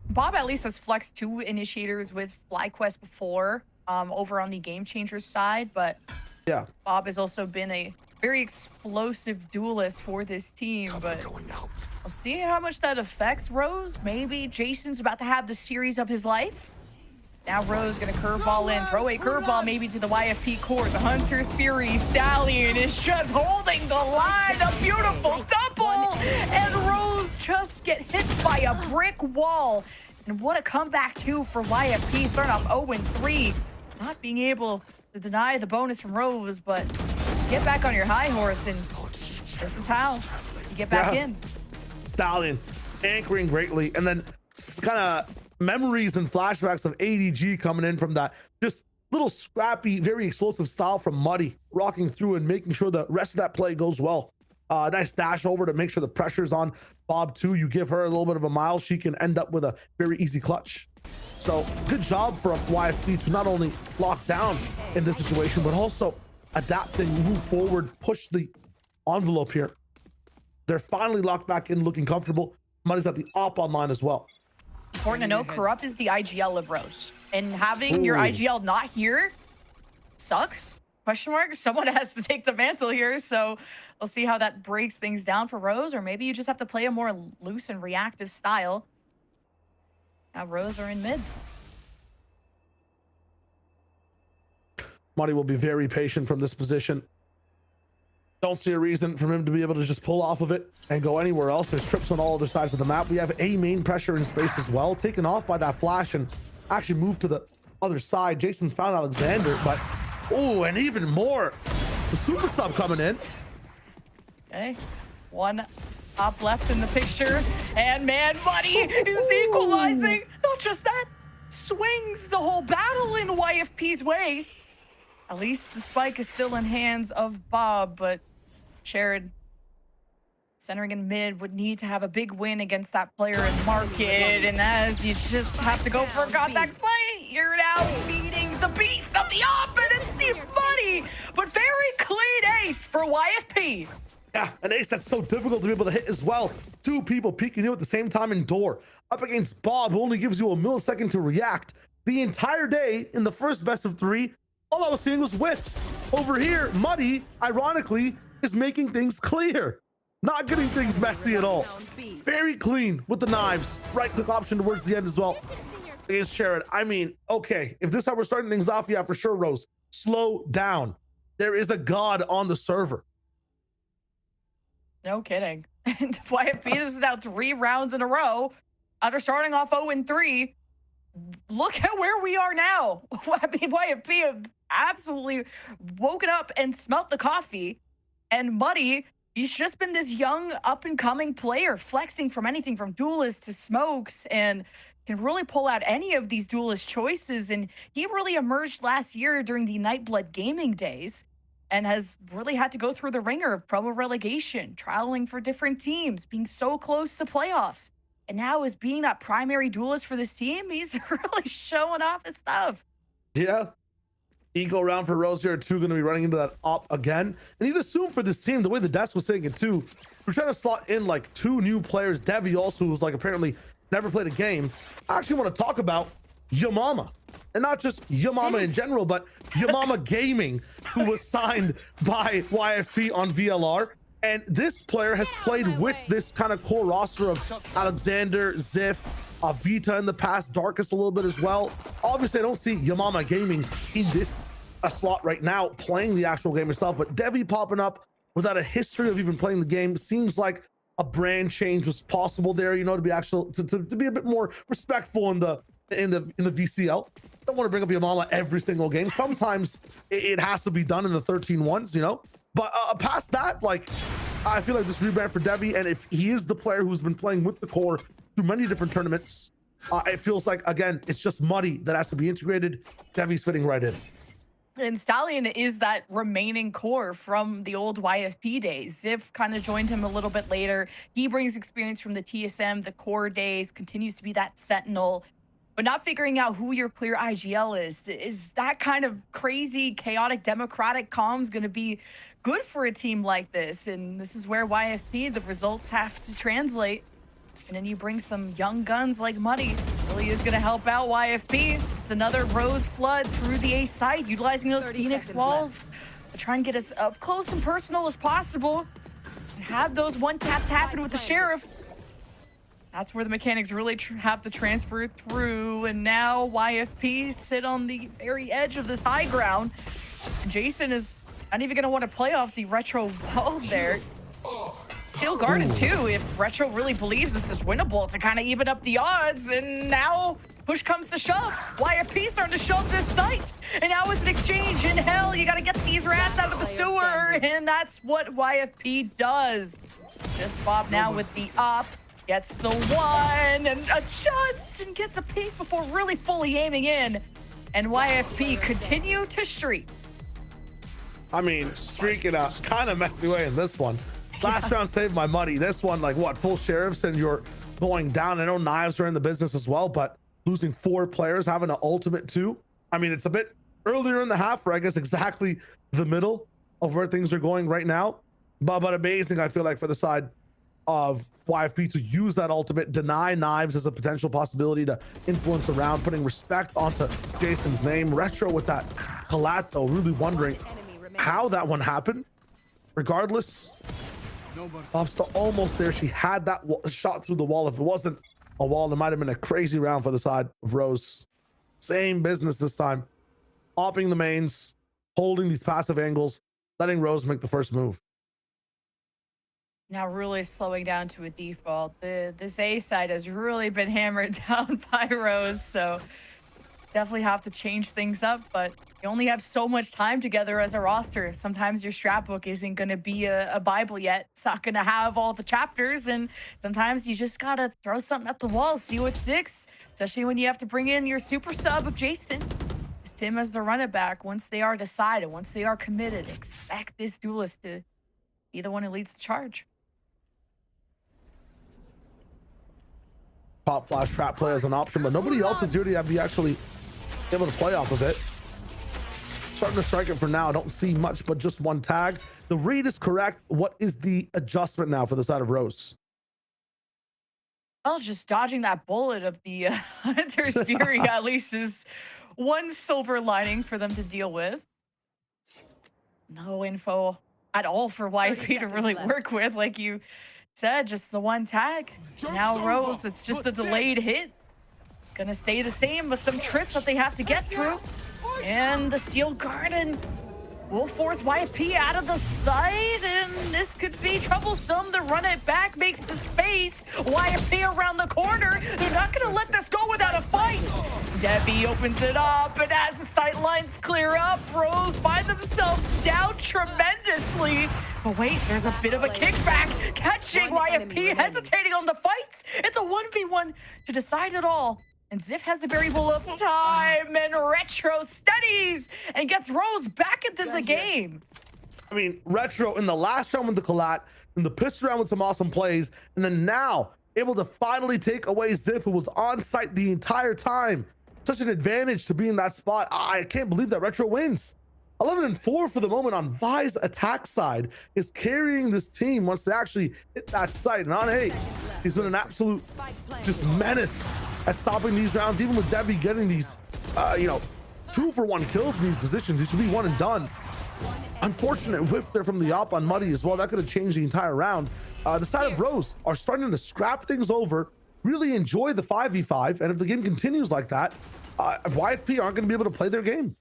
Bob at least has flexed 2 initiators with FlyQuest before over on the Game Changers side, but yeah, Bob has also been a very explosive duelist for this team, but we'll see how much that affects Rose. Maybe Jason's about to have the series of his life. Now Rose gonna curveball in, throw a curveball maybe to the YFP core. The Hunter's Fury Stallion is just holding the line. A beautiful double, and Rose just get hit by a brick wall. And what a comeback too for YFP, starting off 0-3. Not being able to deny the bonus from Rose, but get back on your high horse, and this is how you get back in. Stallion anchoring greatly, and then kind of memories and flashbacks of ADG coming in from that just little scrappy, very explosive style from Muddy, rocking through and making sure the rest of that play goes well. Nice dash over to make sure the pressure's on Bob too. You give her a little bit of a mile, she can end up with a very easy clutch. So good job for YFP to not only lock down in this situation, but also adapt and move forward, push the envelope here. They're finally locked back in, looking comfortable. Muddy's at the op online as well. Important to note, Corrupt is the IGL of Rose, and having your IGL not here sucks. Question mark. Someone has to take the mantle here, so we'll see how that breaks things down for Rose, or maybe you just have to play a more loose and reactive style. Now Rose are in mid. Muddy will be very patient from this position. Don't see a reason for him to be able to just pull off of it and go anywhere else. There's trips on all other sides of the map. We have a main pressure in space as well, taken off by that flash and actually moved to the other side. Jason's found Alexander, but oh, and even more. The super sub coming in. Okay, one top left in the picture, and man, Muddy is equalizing. Not just that, swings the whole battle in YFP's way. At least the spike is still in hands of Bob, but Sherrod, centering in mid, would need to have a big win against that player in market, and as you just have to go for a contact play, you're now beating the beast of the op, and it's the Muddy, but very clean ace for YFP. Yeah, an ace that's so difficult to be able to hit as well. Two people peeking you at the same time in door. Up against Bob, who only gives you a millisecond to react. The entire day in the first best of three, all I was seeing was whiffs. Over here, Muddy, ironically, is making things clear. Not getting things messy at all. Very clean with the knives. Right click option towards the end as well. Against Sherrod. I mean, okay, if this is how we're starting things off, yeah, for sure, Rose. Slow down. There is a god on the server. No kidding. And YFP is now 3 rounds in a row after starting off 0-3. Look at where we are now. I mean, YFP have absolutely woken up and smelt the coffee. And Muddy, he's just been this young up-and-coming player, flexing from anything from duelist to smokes, and can really pull out any of these duelist choices. And he really emerged last year during the Nightblood gaming days and has really had to go through the ringer of promo relegation, traveling for different teams, being so close to playoffs. And now, as being that primary duelist for this team, he's really showing off his stuff. Yeah. Eco round for Rose here, too, going to be running into that op again. And you'd assume for this team, the way the desk was saying it, too, we're trying to slot in like 2 new players. Devi also, who's like apparently never played a game. I actually want to talk about Yamama. And not just Yamama in general, but Yamama Gaming, who was signed by YFP on VLR. And this player has played with this kind of core roster of Alexander, Ziff, Vita in the past, Darkest a little bit as well. Obviously, I don't see Yamama Gaming in this slot right now playing the actual game itself, but Devi popping up without a history of even playing the game seems like a brand change was possible there, you know, to be actual to be a bit more respectful in the VCL. Don't want to bring up Yamama every single game. Sometimes it has to be done in the 13 ones, you know. But past that, like, I feel like this rebrand for Devi, and if he is the player who's been playing with the core through many different tournaments, it feels like, again, it's just Muddy that has to be integrated. Devi's fitting right in. And Stallion is that remaining core from the old YFP days. Ziff kind of joined him a little bit later. He brings experience from the TSM, the core days, continues to be that sentinel. But not figuring out who your clear IGL is that kind of crazy, chaotic, democratic comms going to be good for a team like this? And this is where YFP, the results have to translate. And then you bring some young guns like Muddy. Really is going to help out YFP. It's another Rose flood through the A site, utilizing those Phoenix walls. to try and get as up close and personal as possible. And have those one taps happen with the Sheriff. That's where the mechanics really have to transfer through. And now YFP sit on the very edge of this high ground. Jason is not even going to want to play off the Retro wall there. Steel Garden too, if Retro really believes this is winnable to kind of even up the odds. And now push comes to shove. YFP starting to shove this site. And now it's an exchange in hell. You got to get these rats out of the sewer. And that's what YFP does. Just Bob now with the up. Gets the one and adjusts and gets a peek before really fully aiming in. And YFP continue to streak. I mean, streaking a kind of messy way in this one. Last round saved my money. This one, like what, full Sheriffs and you're going down. I know Knives are in the business as well, but losing 4 players, having an ultimate too. I mean, it's a bit earlier in the half, or I guess exactly the middle of where things are going right now. But amazing, I feel like, for the side of YFP to use that ultimate, deny Knives as a potential possibility to influence around, putting respect onto Jason's name. Retro with that collat though, really wondering how that one happened. Regardless, Bob's still almost there. She had that shot through the wall. If it wasn't a wall, it might have been a crazy round for the side of Rose. Same business this time. Opping the mains, holding these passive angles, letting Rose make the first move. Now really slowing down to a default. This A side has really been hammered down by Rose, so definitely have to change things up, but you only have so much time together as a roster. Sometimes your strat book isn't going to be a Bible yet. It's not going to have all the chapters, and sometimes you just got to throw something at the wall, see what sticks, especially when you have to bring in your super sub of Jason. It's Tim as the run it back. Once they are decided, once they are committed, expect this duelist to be the one who leads the charge. Pop flash trap play as an option, but nobody else is here to have the actually able to play off of it. Starting to strike it for now. I don't see much, but just one tag. The read is correct. What is the adjustment now for the side of Rose? Well, just dodging that bullet of the Hunter's Fury at least is one silver lining for them to deal with. No info at all for YFP to really work with, like you said, just the one tag. Now Rose, it's just a delayed hit. Gonna stay the same, but some trips that they have to get through. And the Steel Garden will force YFP out of the site, and this could be troublesome. The run it back makes the space. YFP around the corner. They're not gonna let this go without a fight. Debbie opens it up, and as the sight lines clear up, Rose find themselves down tremendously. But wait, there's a bit of a kickback, catching YFP hesitating on the fights. It's a 1v1 to decide it all. And Ziff has the variable of time, and Retro studies and gets Rose back into the game. I mean, Retro in the last round with the collat, in the pistol round with some awesome plays, and then now able to finally take away Ziff, who was on site the entire time. Such an advantage to be in that spot. I can't believe that Retro wins. 11-4 for the moment on Vi's attack side, is carrying this team once they actually hit that site. And on 8, he's been an absolute just menace at stopping these rounds, even with Debbie getting these, 2-for-1 kills in these positions. He should be one and done. Unfortunate whiff there from the op on Muddy as well. That could have changed the entire round. The side of Rose are starting to scrap things over, really enjoy the 5v5, and if the game continues like that, YFP aren't going to be able to play their game.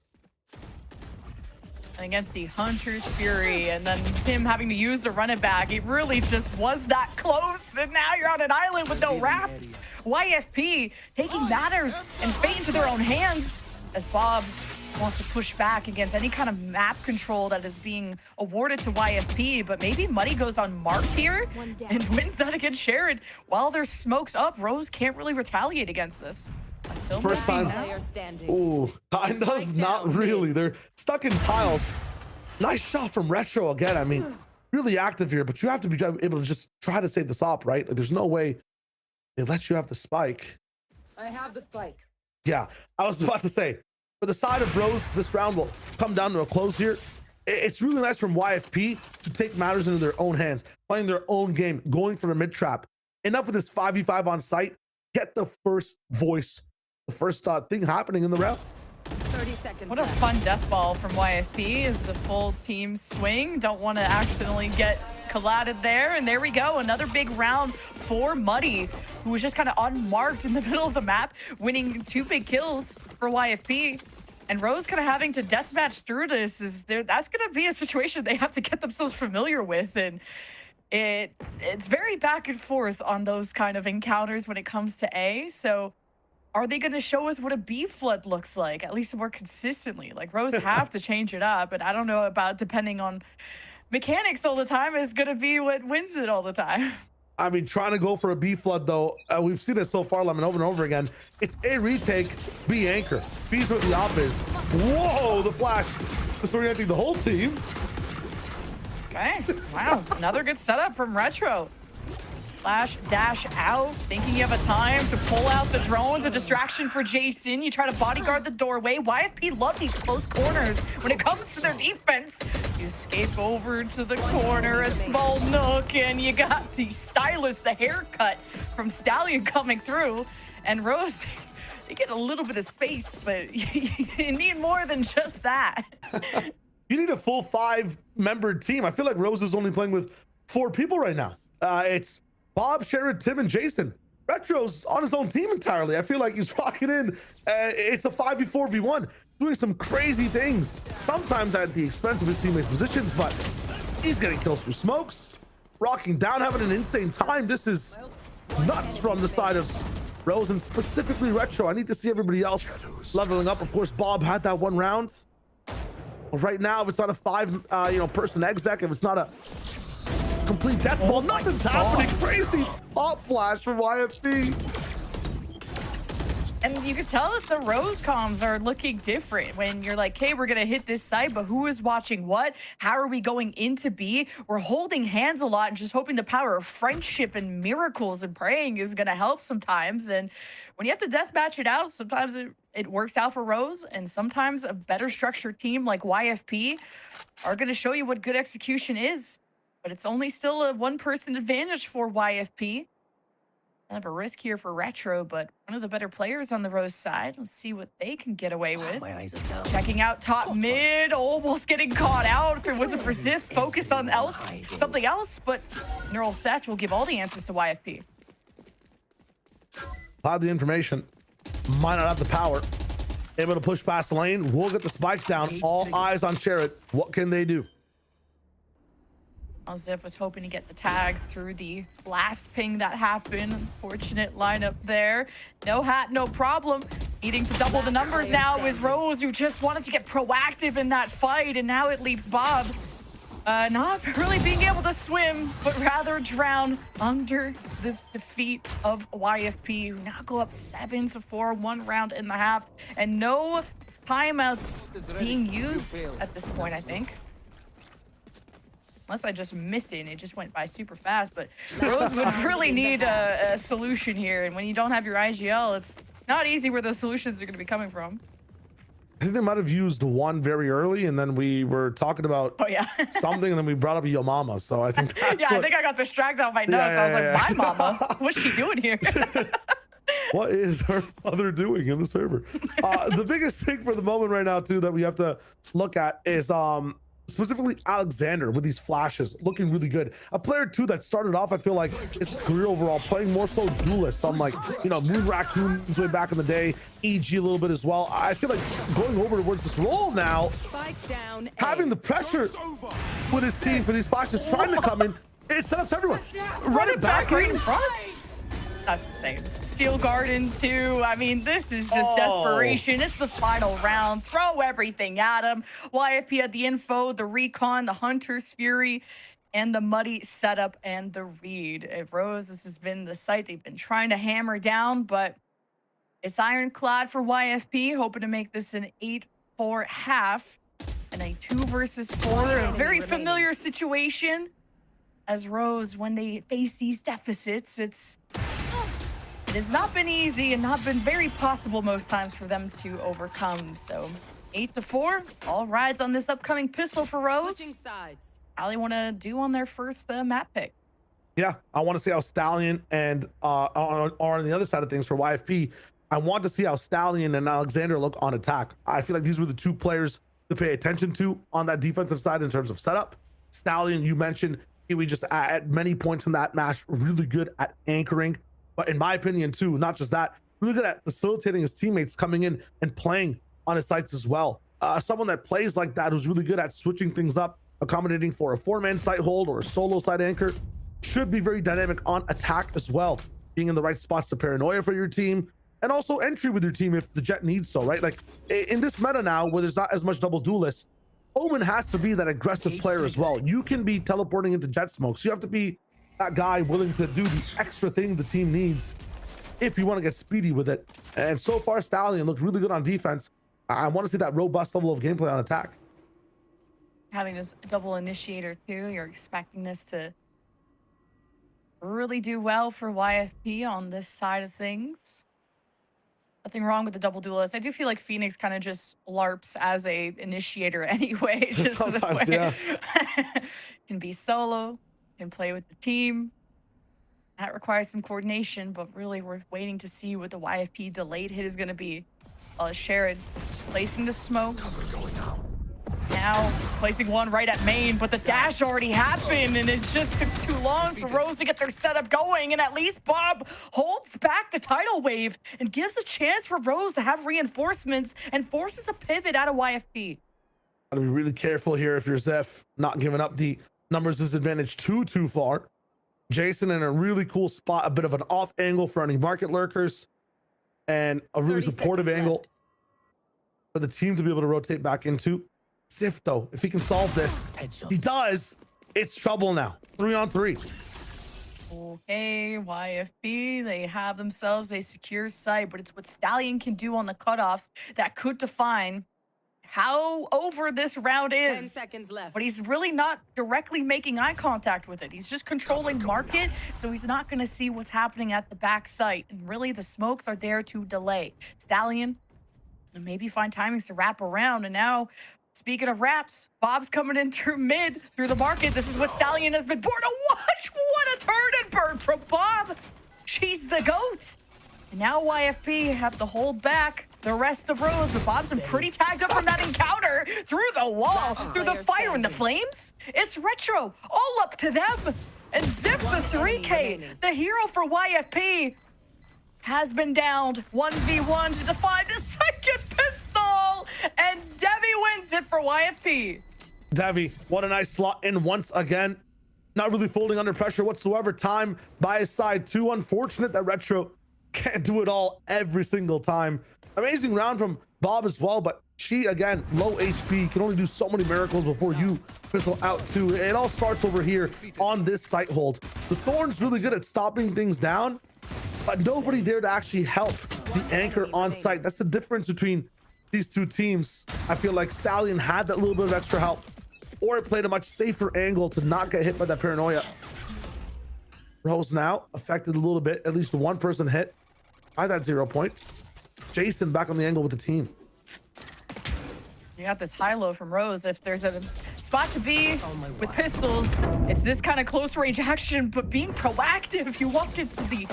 Against the Hunter's Fury, and then Tim having to use the run it back. It really just was that close, and now you're on an island with no raft. YFP taking matters and fate into their own hands as Bob wants to push back against any kind of map control that is being awarded to YFP, but maybe Muddy goes unmarked here and wins that against Sharon. While there's smokes up, Rose can't really retaliate against this. First time. Ooh, kind of, not really. They're stuck in tiles. Nice shot from Retro again. I mean, really active here, but you have to be able to just try to save this op, right? Like, there's no way they let you have the spike. I have the spike. Yeah, I was about to say, for the side of Rose, this round will come down to a close here. It's really nice from YFP to take matters into their own hands, playing their own game, going for the mid trap. Enough of this 5v5 on site. Get the first voice, the first thing happening in the round. 30 seconds What a left. fun death ball from YFP as the full team swing. Don't want to accidentally get collided there. And there we go. Another big round for Muddy, who was just kind of unmarked in the middle of the map, winning 2 big kills for YFP. And Rose kind of having to deathmatch through this that's going to be a situation they have to get themselves familiar with. And it's very back and forth on those kind of encounters when it comes to A. So are they going to show us what a B flood looks like, at least more consistently? Like, Rose have to change it up, and I don't know about depending on mechanics all the time is going to be what wins it all the time. I mean, trying to go for a B flood, though, we've seen it so far, Lemon, over and over again. It's A retake, B anchor. B's where the op is. Whoa, the flash. Disorienting the whole team. Okay, wow, another good setup from Retro. Flash dash out, thinking you have a time to pull out the drones, a distraction for Jason. You try to bodyguard the doorway. YFP love these close corners. When it comes to their defense, you escape over to the corner, a small nook, and you got the stylist, the haircut from Stallion coming through. And Rose, they get a little bit of space, but you need more than just that. You need a full 5-member team. I feel like Rose is only playing with 4 people right now. It's Bob, Sherrod, Tim, and Jason. Retro's on his own team entirely. I feel like he's rocking in. It's a 5v4v1, doing some crazy things, sometimes at the expense of his teammates' positions, but he's getting kills through smokes, rocking down, having an insane time. This is nuts from the side of Rose, and specifically Retro. I need to see everybody else leveling up. Of course, Bob had that 1 round. Right now, if it's not a 5 person exec, if it's not a complete death ball, nothing's happening. Crazy pop flash from YFP. And you can tell that the Rose comms are looking different when you're like, hey, we're going to hit this site, but who is watching what? How are we going into B? We're holding hands a lot and just hoping the power of friendship and miracles and praying is going to help sometimes. And when you have to deathmatch it out, sometimes it works out for Rose, and sometimes a better structured team like YFP are going to show you what good execution is. But it's only still a 1-person advantage for YFP. Kind of a risk here for Retro, but one of the better players on the Rose side. Let's see what they can get away with. Checking out top mid, almost getting caught out. If it wasn't for Ziff, focused on something else, but Neural Theft will give all the answers to YFP. Have the information, might not have the power. Able to push past the lane. We'll get the spikes down. All eyes on Sherrod. What can they do? Ziff was hoping to get the tags through the blast ping that happened. Unfortunate lineup there. No hat, no problem. Needing to double the numbers now is Rose, who just wanted to get proactive in that fight, and now it leaves Bob not really being able to swim, but rather drown under the feet of YFP, who now go up 7-4, 1 round in the half, and no timeouts being used at this point, I think. Unless I just missed it and it just went by super fast, but Rose would really need a solution here. And when you don't have your IGL, it's not easy where those solutions are going to be coming from. I think they might have used 1 very early, and then we were talking about something, and then we brought up Yo Mama. So I think that's I think I got distracted off my notes. I was like, my mama? What's she doing here? What is her mother doing in the server? The biggest thing for the moment right now, too, that we have to look at is specifically Alexander with these flashes looking really good. A player too that started off, I feel like, his career overall playing more so duelist, unlike Moon Raccoon's way back in the day, EG a little bit as well. I feel like going over towards this role now, having the pressure with his team for these flashes trying to come in, it sets up everyone. Run it back right in front. That's insane. Steel Garden too. I mean, this is just desperation. It's the final round. Throw everything at him. YFP had the info, the recon, the Hunter's Fury, and the Muddy setup and the read. At Rose, this has been the site they've been trying to hammer down, but it's ironclad for YFP, hoping to make this an 8-4 half and a 2 versus 4. A very familiar situation as Rose, when they face these deficits, it has not been easy and not been very possible most times for them to overcome. So 8-4, all rides on this upcoming pistol for Rose. How they want to do on their first map pick. Yeah, I want to see how Stallion and are on the other side of things for YFP. I want to see how Stallion and Alexander look on attack. I feel like these were the two players to pay attention to on that defensive side in terms of setup. Stallion, you mentioned, we just at many points in that match really good at anchoring, but in my opinion too, not just that, really good at facilitating his teammates coming in and playing on his sites as well. Someone that plays like that, who's really good at switching things up, accommodating for a 4-man site hold or a solo side anchor, should be very dynamic on attack as well, being in the right spots to paranoia for your team, and also entry with your team if the Jet needs so, right? Like in this meta now where there's not as much double duelists, Omen has to be that aggressive player as well. You can be teleporting into Jet smokes. You have to be that guy willing to do the extra thing the team needs if you want to get speedy with it. And so far, Stallion looked really good on defense. I want to see that robust level of gameplay on attack. Having this double initiator too, you're expecting this to really do well for YFP on this side of things. Nothing wrong with the double duelist. I do feel like Phoenix kind of just LARPs as a initiator anyway. Just Sometimes, the way. yeah. Can be solo, can play with the team. That requires some coordination, but really we're waiting to see what the YFP delayed hit is going to be. Sherrod just placing the smokes. Now placing one right at main, but the dash already happened, and it just took too long for Rose to get their setup going. And at least Bob holds back the tidal wave and gives a chance for Rose to have reinforcements and forces a pivot out of YFP. Gotta be really careful here if you're Zeph, not giving up the numbers disadvantage too far. Jason in a really cool spot, a bit of an off angle for any market lurkers, and a really supportive angle for the team to be able to rotate back into. Sif, though, if he can solve this, he does. It's trouble now. 3-on-3. Okay, YFP, they have themselves a secure site, but it's what Stallion can do on the cutoffs that could define how over this round is. 10 seconds left. But he's really not directly making eye contact with it. He's just controlling market, so he's not going to see what's happening at the back site. And really, the smokes are there to delay. Stallion, and maybe find timings to wrap around. And now, speaking of wraps, Bob's coming in through mid, through the market. This is what Stallion has been born. Oh, what a turn and burn from Bob. She's the GOAT. And now YFP have to hold back the rest of Rose, but Bob's been pretty tagged up from that encounter. Through the wall, through the fire and the flames. It's Retro, all up to them. And Zip, the 3K, the hero for YFP, has been downed 1v1 to define the second pistol. And Devi wins it for YFP. Devi, what a nice slot in once again. Not really folding under pressure whatsoever. Time by his side. Too unfortunate that Retro can't do it all every single time. Amazing round from Bob as well, but she, again, low HP, can only do so many miracles before you fizzle out too. It all starts over here on this site hold. The Thorn's really good at stopping things down, but nobody there to actually help the anchor on site. That's the difference between these two teams. I feel like Stallion had that little bit of extra help, or it played a much safer angle to not get hit by that paranoia. Rose now affected a little bit, at least one person hit by that 0 point. Jason back on the angle with the team. You got this high-low from Rose. If there's a spot to be with pistols, it's this kind of close-range action, but being proactive, you walk into the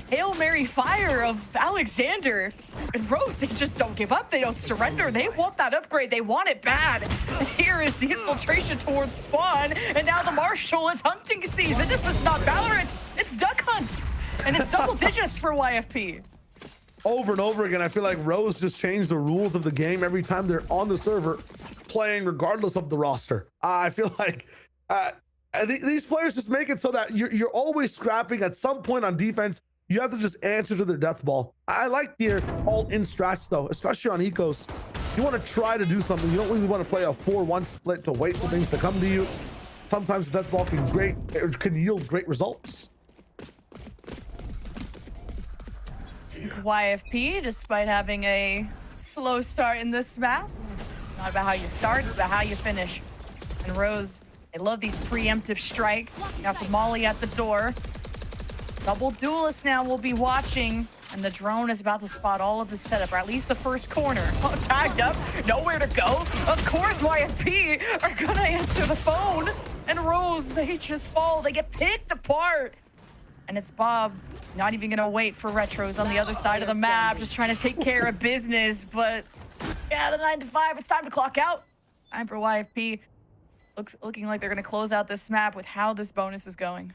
Hail Mary fire of Alexander. And Rose, they just don't give up. They don't surrender. They want that upgrade. They want it bad. Here is the infiltration towards spawn. And now the Marshal, it's hunting season. This is not Valorant. It's Duck Hunt. And it's double digits for YFP. Over and over again, I feel like Rose just changed the rules of the game every time they're on the server playing regardless of the roster. I feel like these players just make it so that you're always scrapping at some point on defense. You have to just answer to their death ball. I like their all-in strats though, especially on ecos. You want to try to do something. You don't really want to play a 4-1 split to wait for things to come to you. Sometimes the death ball can yield great results. YFP, despite having a slow start in this map, it's not about how you start, it's about how you finish. And Rose, they love these preemptive strikes. Got the molly at the door. Double duelist now will be watching, and the drone is about to spot all of his setup, or at least the first corner. Oh, tagged up, nowhere to go. Of course, YFP are gonna answer the phone. And Rose, they just fall. They get picked apart. And it's Bob, not even gonna wait for Retros on the other side of the map, just trying to take care of business. But yeah, the 9 to 5, it's time to clock out. Time for YFP. Looking like they're gonna close out this map with how this bonus is going.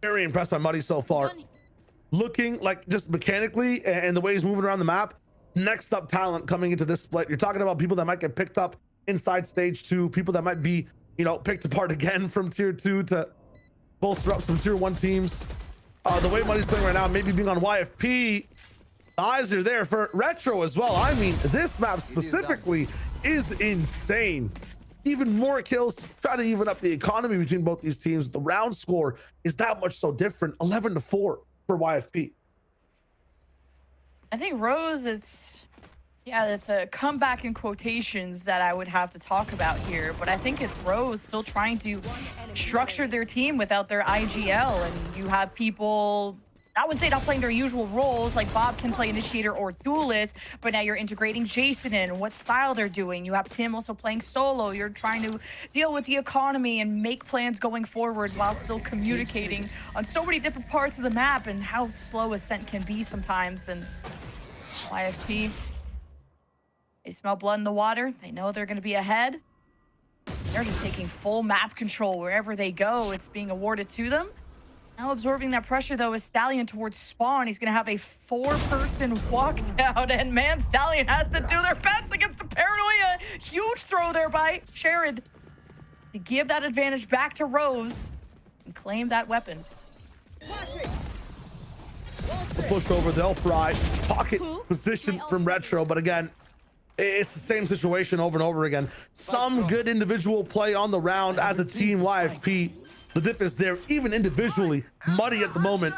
Very impressed by Muddy so far. Looking like just mechanically and the way he's moving around the map, next up talent coming into this split. You're talking about people that might get picked up inside stage 2, people that might be, you know, picked apart again from tier 2 to bolster up some tier 1 teams. The way Muddy's playing right now, maybe being on YFP, the eyes are there for Retro as well. I mean, this map specifically is insane. Even more kills, trying to even up the economy between both these teams. The round score is that much so different, 11 to 4 for YFP. I think Rose, it's a comeback in quotations that I would have to talk about here, but I think it's Rose still trying to structure their team without their IGL, and you have people, I would say, not playing their usual roles, like Bob can play initiator or duelist, but now you're integrating Jason in, what style they're doing. You have Tim also playing solo. You're trying to deal with the economy and make plans going forward while still communicating on so many different parts of the map and how slow Ascent can be sometimes. And YFP, they smell blood in the water. They know they're going to be ahead. They're just taking full map control wherever they go. It's being awarded to them. Now absorbing that pressure, though, is Stallion towards spawn. He's going to have a 4-person walk down, and man, Stallion has to do their best against the Paranoia. Huge throw there by Sherrod to give that advantage back to Rose and claim that weapon. Push over, they'll fry. Pocket position from Retro, but again, it's the same situation over and over again. Some good individual play on the round as a team. YFP, the diff is there, even individually. Muddy at the moment,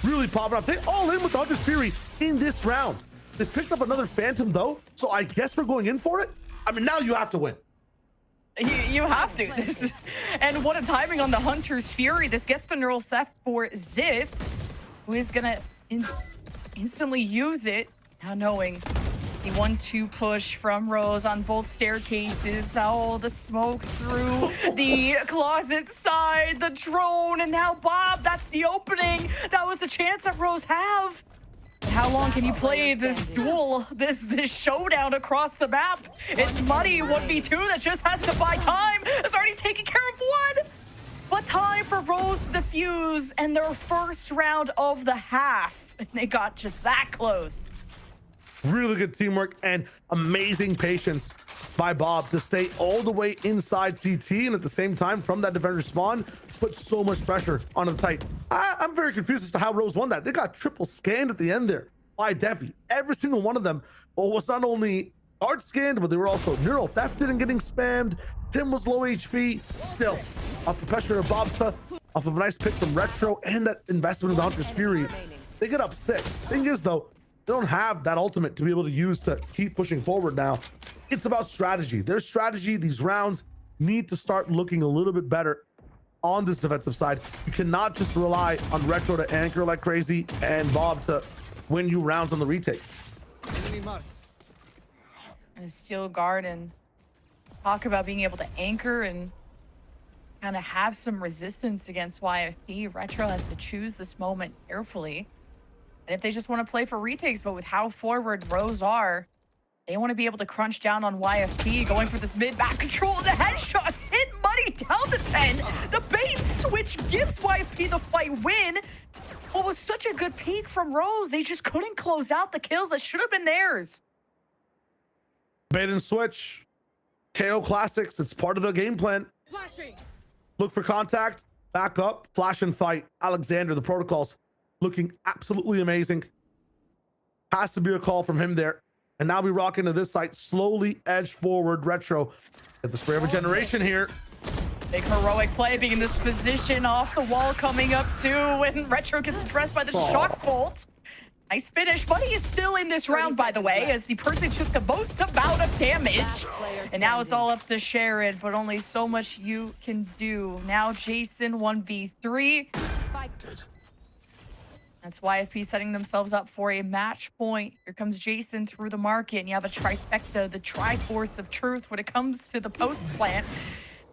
really popping up. They all in with the Hunter's Fury in this round. They picked up another Phantom though, so I guess we're going in for it. I mean, now you have to win. You have to. And what a timing on the Hunter's Fury. This gets the neural theft for Ziv, who is gonna instantly use it, now knowing the 1-2 push from Rose on both staircases. Oh, the smoke through the closet side, the drone, and now Bob, that's the opening. That was the chance that Rose have. How long can you play this duel, this showdown across the map? It's Muddy 1v2 that just has to buy time. It's already taken care of one. But time for Rose to defuse and their first round of the half. And they got just that close. Really good teamwork and amazing patience by Bob to stay all the way inside CT, and at the same time from that defender spawn put so much pressure on the tight. I'm very confused as to how Rose won that. They got triple scanned at the end there by Devi. Every single one of them was not only guard scanned, but they were also neural thefted and getting spammed. Tim was low HP. Still, off the pressure of Bobsta, off of a nice pick from Retro and that investment in the Hunter's Fury, they get up 6. Thing is though, they don't have that ultimate to be able to use to keep pushing forward now. It's about strategy. Their strategy, these rounds need to start looking a little bit better on this defensive side. You cannot just rely on Retro to anchor like crazy and Bob to win you rounds on the retake. And Steel Garden, talk about being able to anchor and kind of have some resistance against YFP. Retro has to choose this moment carefully. And if they just want to play for retakes, but with how forward Rose are, they want to be able to crunch down on YFP, going for this mid-back control. The headshots hit Muddy down to 10. The bait switch gives YFP the fight win. What was such a good peek from Rose, they just couldn't close out the kills that should have been theirs. Bait and switch. KO classics. It's part of the game plan. Flashing. Look for contact, back up, flash and fight. Alexander, the protocols looking absolutely amazing. Has to be a call from him there. And now we rock into this site, slowly edge forward. Retro at the spray of a generation here. Big heroic play, being in this position off the wall, coming up too when Retro gets addressed by the shock bolt. Nice finish. Muddy is still in this round, by the way, as the person took the most amount of damage. And now it's all up to Sherrod, but only so much you can do. Now Jason 1v3. That's YFP setting themselves up for a match point. Here comes Jason through the market, and you have a trifecta, the Triforce of Truth when it comes to the post plant.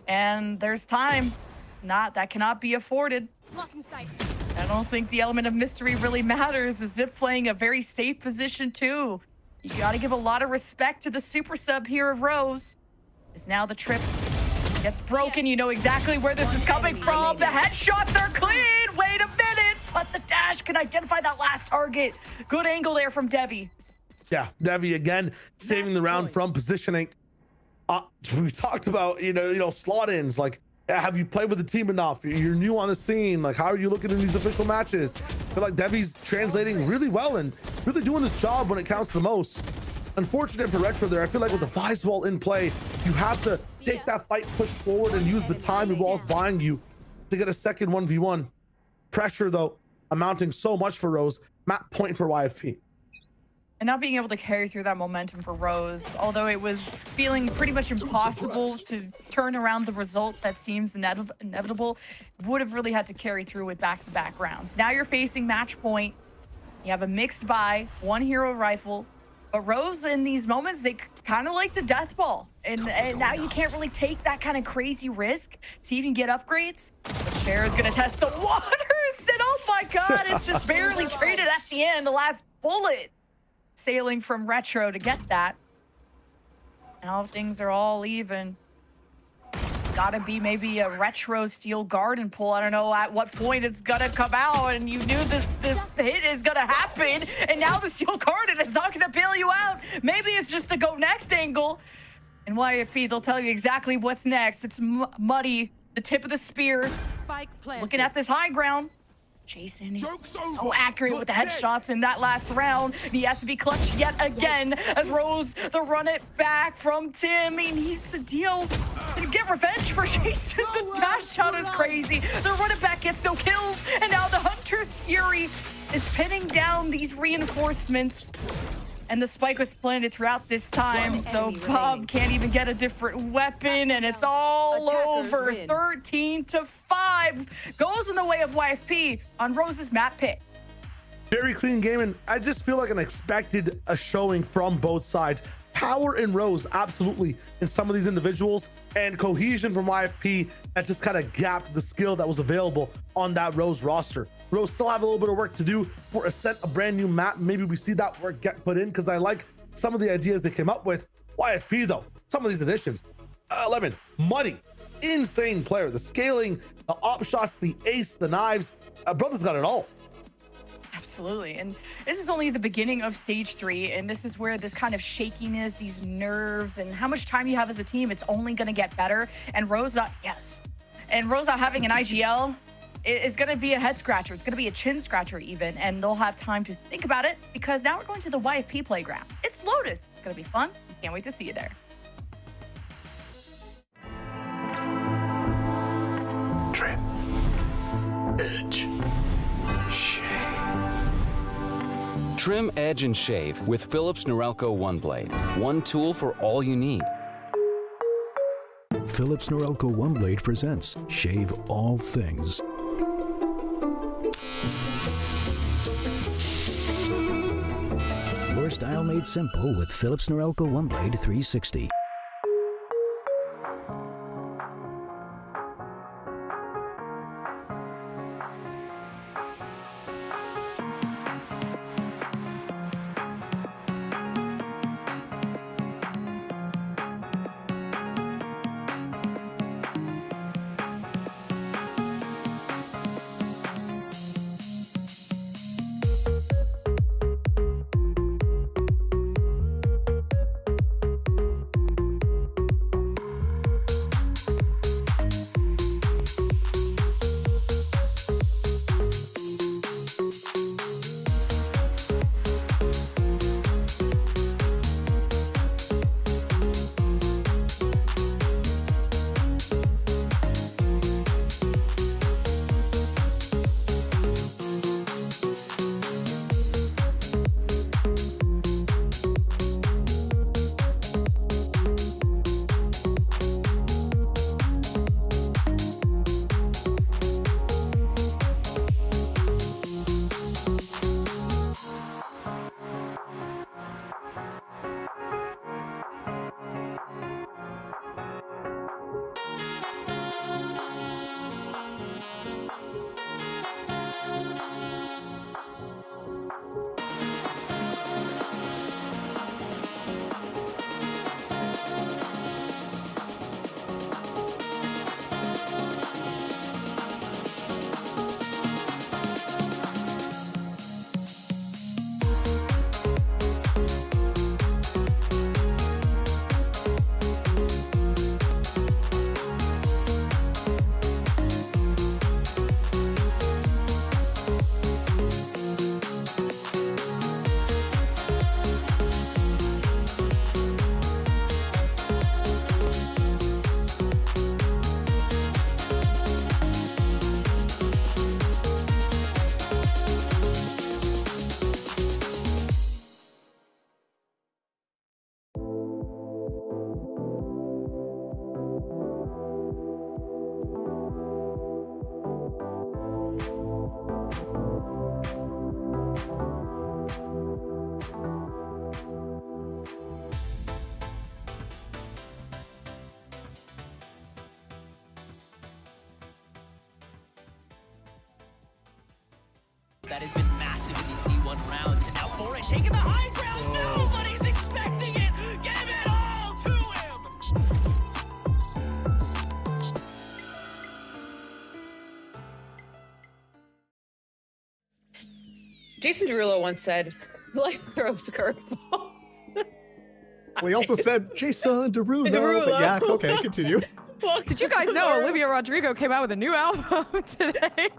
And there's time. That cannot be afforded. Blocking sight. I don't think the element of mystery really matters. Zip playing a very safe position too. You gotta give a lot of respect to the super sub here of Rose. As now the trip gets broken. You know exactly where this is coming from. The headshots are clean. Wait a minute. But the dash can identify that last target. Good angle there from Devi. Yeah, Devi again saving the round from positioning. We talked about slot-ins. Like, have you played with the team enough? You're new on the scene. Like, how are you looking in these official matches? I feel like Devi's translating really well and really doing his job when it counts the most. Unfortunate for Retro there. I feel like with the Vice Wall in play, you have to take that fight, push forward, and use the time the wall's buying you to get a second 1v1. Pressure, though, amounting so much for Rose. Map point for YFP. And not being able to carry through that momentum for Rose, although it was feeling pretty much impossible to turn around the result that seems inevitable, would have really had to carry through with back-to-back rounds. Now you're facing match point. You have a mixed buy, one hero rifle. But Rose, in these moments, they kind of like the death ball. And now you can't really take that kind of crazy risk. See if you can get upgrades. But Cher is going to test the waters. And oh my God, it's just barely traded at the end. The last bullet sailing from Retro to get that. Now things are all even. Gotta be maybe a Retro steel garden pull. I don't know at what point it's gonna come out, and you knew this hit is gonna happen, and now the steel garden is not gonna bail you out. Maybe it's just a go next angle. And YFP, they'll tell you exactly what's next. It's muddy, the tip of the spear. Looking at this high ground. Jason is so accurate with the headshots in that last round. He has to be clutch yet again as Rose, the run it back from Tim. He needs to deal and get revenge for Jason. The dash shot is crazy. The run it back gets no kills. And now the Hunter's Fury is pinning down these reinforcements. And the spike was planted throughout this time, so Bob can't even get a different weapon, and it's all over. 13-5 goes in the way of YFP on Rose's map pick. Very clean game, and I just feel like an expected showing from both sides. Power in Rose, absolutely, in some of these individuals, and cohesion from YFP that just kind of gapped the skill that was available on that Rose roster. Rose still have a little bit of work to do for Ascent, a brand new map. Maybe we see that work get put in, because I like some of the ideas they came up with. YFP, though, some of these additions. Lemon, Muddy, insane player. The scaling, the op shots, the ace, the knives. Brother's got it all. Absolutely. And this is only the beginning of stage 3, and this is where this kind of shakiness, these nerves, and how much time you have as a team, it's only going to get better. And Rose not having an IGL is going to be a head scratcher. It's going to be a chin scratcher even, and they'll have time to think about it, because now we're going to the YFP playground. It's Lotus. It's going to be fun. Can't wait to see you there. Trim, edge, shave. Trim, edge, and shave with Philips Norelco One Blade. One tool for all you need. Philips Norelco One Blade presents Shave All Things. Your style made simple with Philips Norelco One Blade 360. that has been massive in these D1 rounds. And now Foreign taking the high ground. Nobody's expecting it. Give it all to him. Jason Derulo once said, life throws curveballs. Well, he also said Jason Derulo. But yeah, okay, continue. Well, did you guys know Olivia Rodrigo came out with a new album today?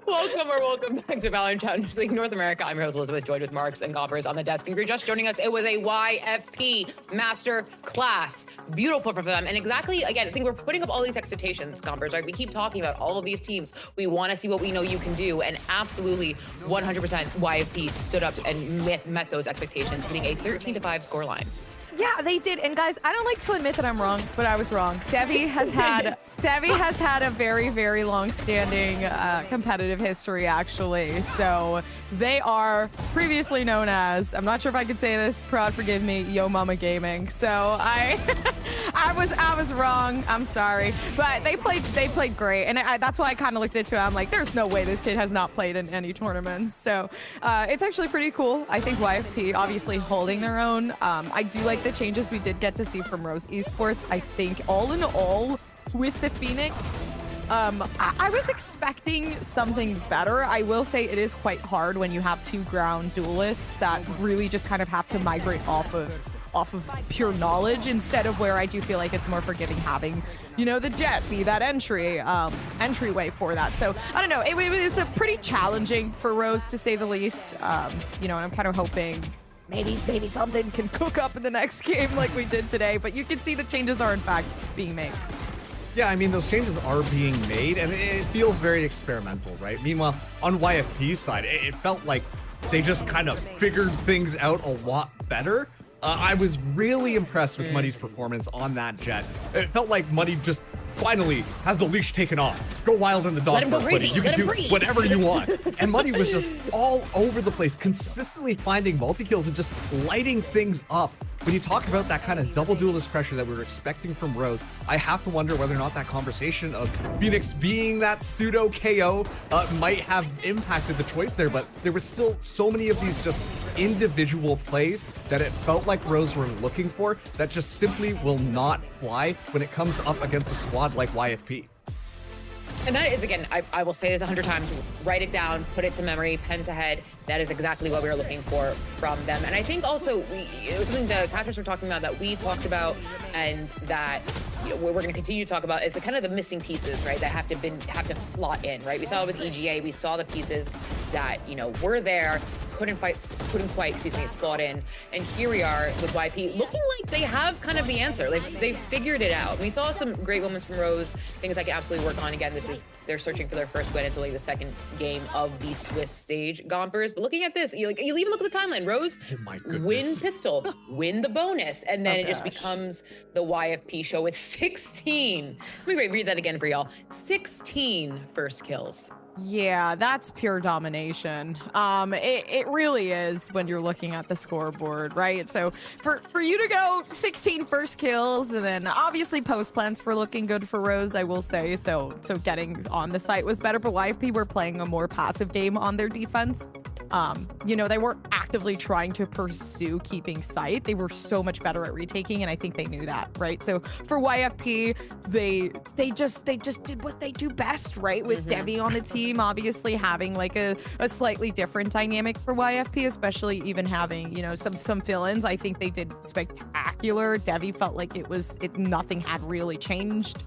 Welcome back to VALORANT Challengers League North America. I'm your host, Elizabeth, joined with Marks and Gompers on the desk. And if you're just joining us, it was a YFP Master Class. Beautiful for them. And exactly, again, I think we're putting up all these expectations, Gompers, right? We keep talking about all of these teams. We want to see what we know you can do. And absolutely, 100% YFP stood up and met those expectations, hitting a 13-5 scoreline. Yeah, they did. And guys, I don't like to admit that I'm wrong, but I was wrong. Devi has had a very, very long-standing competitive history, actually. So they are previously known as, I'm not sure if I could say this, Prod forgive me, Yo Mama Gaming. So I was wrong. I'm sorry, but they played great, and that's why I kind of looked into it. I'm like, there's no way this kid has not played in any tournaments. So it's actually pretty cool. I think YFP obviously holding their own. I do like the changes we did get to see from Rose Esports. I think all in all, with the Phoenix, I was expecting something better. I will say it is quite hard when you have two ground duelists that really just kind of have to migrate off of pure knowledge, instead of where I do feel like it's more forgiving having, you know, the Jet be that entryway for that. So I don't know, it was a pretty challenging for Rose, to say the least. You know, and I'm kind of hoping maybe something can cook up in the next game like we did today, but you can see the changes are in fact being made. Yeah, I mean, those changes are being made, and it feels very experimental, right? Meanwhile, on YFP's side, it felt like they just kind of figured things out a lot better. I was really impressed with Muddy's performance on that Jet. It felt like Muddy just finally has the leash taken off. Go wild in the dog park, Muddy. You can do whatever you want. And Muddy was just all over the place, consistently finding multi-kills and just lighting things up. When you talk about that kind of double duelist pressure that we were expecting from Rose, I have to wonder whether or not that conversation of Phoenix being that pseudo KO might have impacted the choice there, but there was still so many of these just individual plays that it felt like Rose were looking for that just simply will not fly when it comes up against a squad like YFP. And that is, again, I will say this 100 times, write it down, put it to memory, pen to head. That is exactly what we were looking for from them. And I think also it was something the catchers were talking about that we talked about, and that, you know, we're going to continue to talk about, is the kind of the missing pieces, right, that have to slot in, right? We saw it with EGA, we saw the pieces that, you know, were there, couldn't quite, slot in. And here we are with YP, looking like they have kind of the answer. They figured it out. We saw some great moments from Rose, things I can absolutely work on. Again, they're searching for their first win until the second game of the Swiss stage, Gompers. But looking at this, you even look at the timeline. Rose, win pistol, win the bonus, and then it just becomes the YFP show with 16. Let me read that again for y'all. 16 first kills. Yeah, that's pure domination. It really is when you're looking at the scoreboard, right? So for you to go 16 first kills, and then obviously post plants were looking good for Rose, I will say. So getting on the site was better, but YFP were playing a more passive game on their defense. You know, they weren't actively trying to pursue keeping sight. They were so much better at retaking, and I think they knew that, right? So for YFP, they just did what they do best, right? With Devi on the team, obviously having like a slightly different dynamic for YFP, especially even having, you know, some fill-ins. I think they did spectacular. Devi felt like nothing had really changed.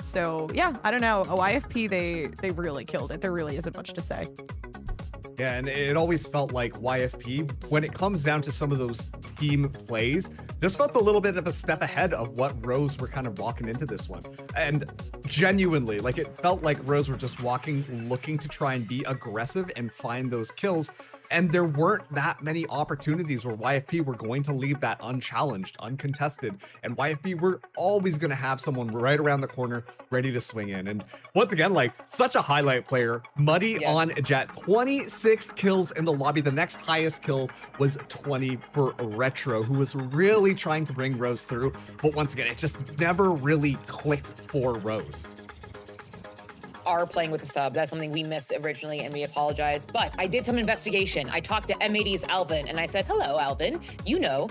So yeah, I don't know. YFP, they really killed it. There really isn't much to say. Yeah, and it always felt like YFP, when it comes down to some of those team plays, just felt a little bit of a step ahead of what Rose were kind of walking into this one. And genuinely, like, it felt like Rose were just looking to try and be aggressive and find those kills. And there weren't that many opportunities where YFP were going to leave that unchallenged, uncontested. And YFP were always going to have someone right around the corner ready to swing in. And once again, like, such a highlight player. Muddy on Jet. 26 kills in the lobby. The next highest kill was 20 for Retro, who was really trying to bring Rose through. But once again, it just never really clicked for Rose. are playing with the sub. That's something we missed originally, and we apologize. But I did some investigation. I talked to M80's Alvin, and I said, hello, Alvin. You know,